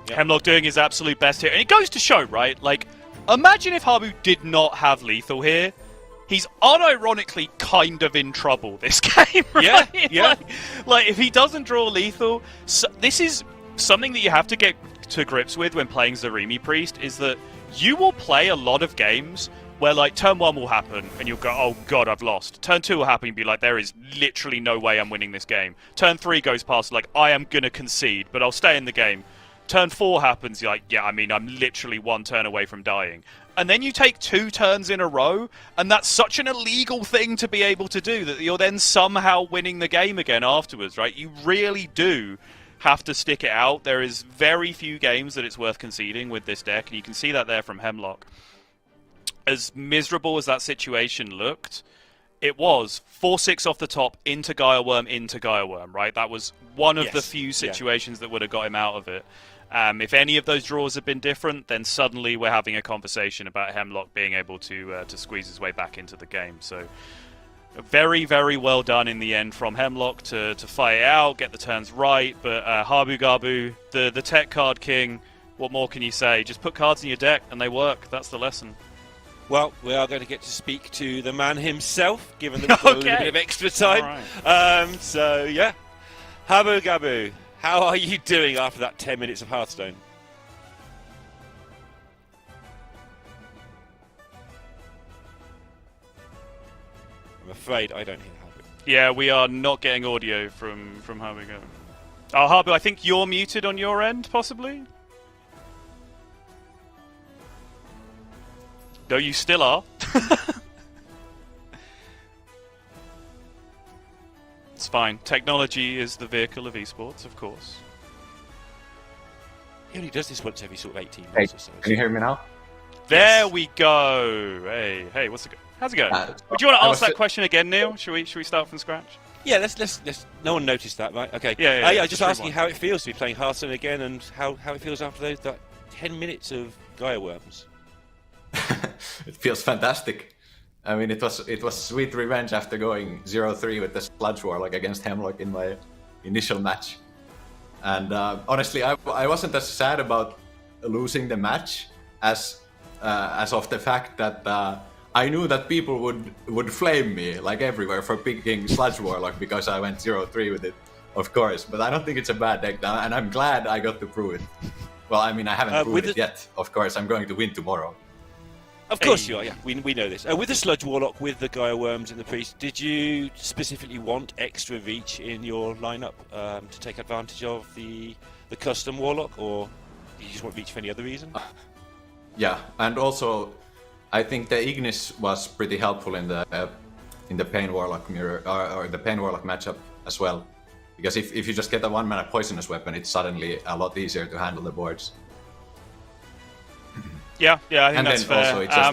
Yep. Hemlock doing his absolute best here. And it goes to show, right? Like, imagine if Habu did not have lethal here. He's unironically kind of in trouble this game, right? Yeah. Like if he doesn't draw lethal, this is something that you have to get to grips with when playing Zarimi Priest, is that you will play a lot of games where, like, turn 1 will happen and you'll go, oh god, I've lost. Turn 2 will happen and be like, there is literally no way I'm winning this game. Turn 3 goes past, like, I am gonna concede, but I'll stay in the game. Turn 4 happens, you're like, yeah, I mean, I'm literally 1 turn away from dying. And then you take 2 turns in a row, and that's such an illegal thing to be able to do that you're then somehow winning the game again afterwards, right? You really do have to stick it out. There is very few games that it's worth conceding with this deck, and you can see that there from Hemlock. As miserable as that situation looked, it was 4-6 off the top into Gaia Worm, right? That was one of the few situations that would have got him out of it. If any of those draws have been different, then suddenly we're having a conversation about Hemlock being able to squeeze his way back into the game. So very, very well done in the end from Hemlock to fight it out, get the turns right. But Habu Gabu, the tech card king, what more can you say? Just put cards in your deck and they work. That's the lesson. Well, we are going to get to speak to the man himself, given that we've got a little bit of extra time. Right. So, yeah. Habu Gabu, how are you doing after that 10 minutes of Hearthstone? I'm afraid I don't hear Habu. Yeah, we are not getting audio from Habu Gabu. Oh, Habu, I think you're muted on your end, possibly? No, you still are. It's fine. Technology is the vehicle of esports, of course. He only does this once every sort of 18 months or so. Can you hear me now? There we go. Hey, how's it going? Would you want to ask that question again, Neil? Should we start from scratch? Yeah, let's. No one noticed that, right? Okay. Yeah, I just asking how it feels to be playing Hearthstone again, and how it feels after that 10 minutes of Gaia Worms. It feels fantastic. I mean, it was sweet revenge after going 0-3 with the Sludge Warlock against Hemlock in my initial match. And honestly, I wasn't as sad about losing the match as of the fact that I knew that people would flame me like everywhere for picking Sludge Warlock because I went 0-3 with it, of course. But I don't think it's a bad deck now, and I'm glad I got to prove it. Well, I mean, I haven't proved it yet. Of course, I'm going to win tomorrow. Of course you are, yeah. We know this. With the Sludge Warlock, with the Gaia Worms and the Priest, did you specifically want extra reach in your lineup to take advantage of the custom Warlock, or did you just want reach for any other reason? Yeah, and also, I think the Ignis was pretty helpful in the Pain Warlock mirror or the Pain Warlock matchup as well, because if you just get a 1-mana poisonous weapon, it's suddenly a lot easier to handle the boards. Yeah, I think and that's then fair. Also it's just,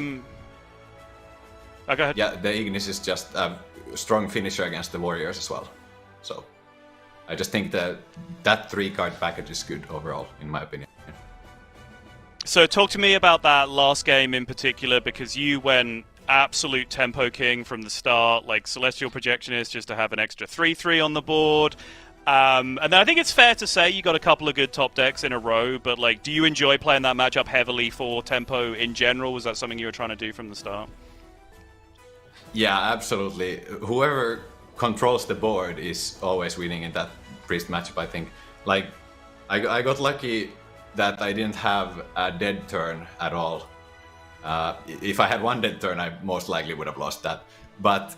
go ahead. Yeah, the Ignis is just a strong finisher against the warriors as well. So I just think that 3-card package is good overall, in my opinion. So talk to me about that last game in particular, because you went absolute tempo king from the start, like Celestial Projectionist just to have an extra 3/3 on the board. And then I think it's fair to say you got a couple of good top decks in a row, but like, do you enjoy playing that matchup heavily for tempo in general? Was that something you were trying to do from the start? Yeah, absolutely. Whoever controls the board is always winning in that Priest matchup, I think. Like, I got lucky that I didn't have a dead turn at all. If I had one dead turn, I most likely would have lost that. But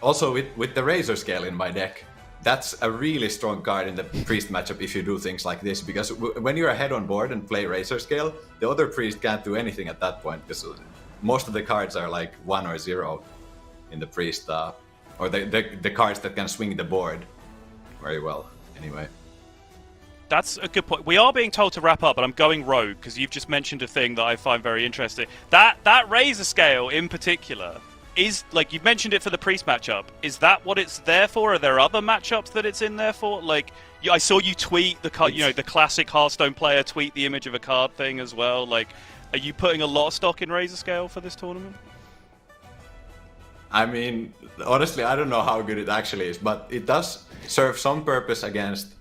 also with the Razor Scale in my deck, that's a really strong card in the Priest matchup if you do things like this, because when you're ahead on board and play Razor Scale, the other Priest can't do anything at that point, because most of the cards are like 1 or 0 in the Priest, or the cards that can swing the board very well, anyway. That's a good point. We are being told to wrap up, but I'm going rogue, because you've just mentioned a thing that I find very interesting. That Razor Scale in particular is, like, you've mentioned it for the Priest matchup. Is that what it's there for? Are there other matchups that it's in there for? Like, I saw you tweet the classic Hearthstone player tweet the image of a card thing as well. Like, are you putting a lot of stock in Razor Scale for this tournament? I mean, honestly, I don't know how good it actually is, but it does serve some purpose against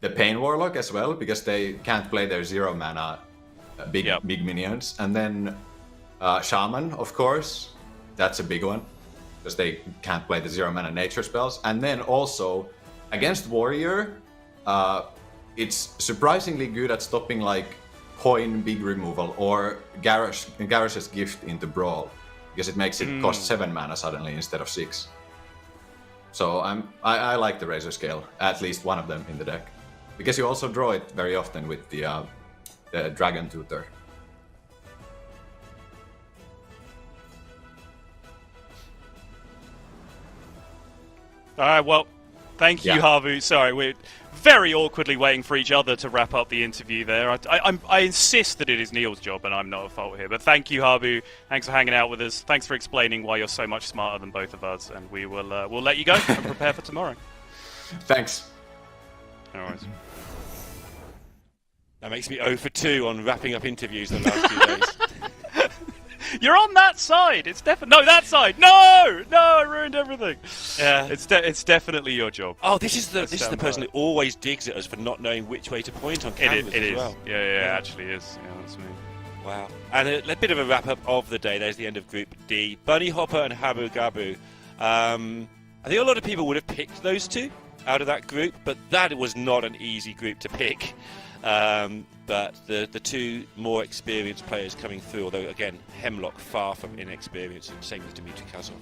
the Pain Warlock as well, because they can't play their 0-mana big minions. And then Shaman, of course. That's a big one, because they can't play the 0-mana nature spells. And then also, against Warrior, it's surprisingly good at stopping like coin big removal or Garrosh's Gift into Brawl, because it makes it cost 7 mana suddenly instead of 6. So I like the Razor Scale, at least one of them in the deck, because you also draw it very often with the Dragon Tutor. All right, well, thank you, Habu. Sorry, we're very awkwardly waiting for each other to wrap up the interview there. I insist that it is Neil's job and I'm not at fault here. But thank you, Habu. Thanks for hanging out with us. Thanks for explaining why you're so much smarter than both of us. And we'll let you go and prepare for tomorrow. Thanks. No worries. That makes me 0 for 2 on wrapping up interviews the last few days. You're on that side. It's definitely no that side. No, I ruined everything. Yeah, it's definitely your job. Oh, this is the person who always digs at us for not knowing which way to point on canvas. It as is. well. Yeah, actually is. Yeah, that's me. Wow. And a bit of a wrap up of the day. There's the end of Group D. Bunny Hopper and Habu Gabu. I think a lot of people would have picked those two out of that group, but that was not an easy group to pick. But the two more experienced players coming through, although again, Hemlock far from inexperienced, and same with Dmitry Kazov.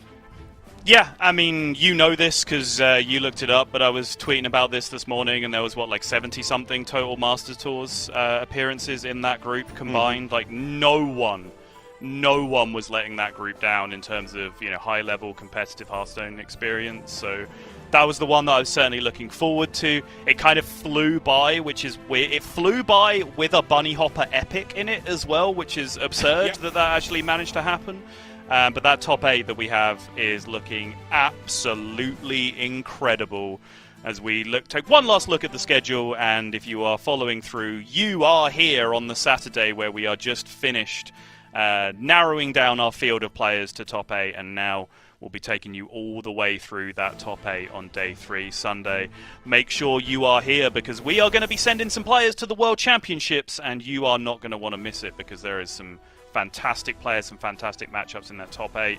Yeah, I mean, you know this because you looked it up, but I was tweeting about this morning, and there was, 70-something total Masters Tours appearances in that group combined. Like, no one was letting that group down in terms of, high-level competitive Hearthstone experience, so that was the one that I was certainly looking forward to. It kind of flew by, which is weird. It flew by with a Bunny Hopper epic in it as well, which is absurd that actually managed to happen. But that top 8 that we have is looking absolutely incredible as we take one last look at the schedule. And if you are following through, you are here on the Saturday where we are just finished narrowing down our field of players to top 8, and now we'll be taking you all the way through that top 8 on day 3, Sunday. Make sure you are here because we are going to be sending some players to the World Championships, and you are not going to want to miss it because there is some fantastic players, some fantastic matchups in that top 8.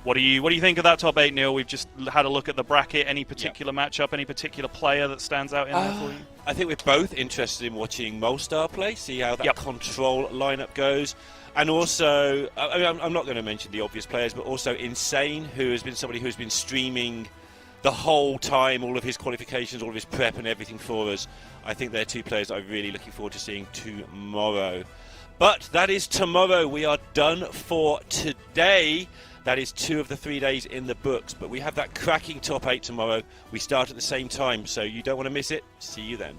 What do you think of that top 8, Neil? We've just had a look at the bracket. Any particular matchup, any particular player that stands out in there for you? I think we're both interested in watching Molstar play, see how that control lineup goes. And also, I'm not going to mention the obvious players, but also Insane, who has been somebody who's been streaming the whole time, all of his qualifications, all of his prep and everything for us. I think they're two players I'm really looking forward to seeing tomorrow. But that is tomorrow. We are done for today. That is 2 of the 3 days in the books. But we have that cracking top 8 tomorrow. We start at the same time, so you don't want to miss it. See you then.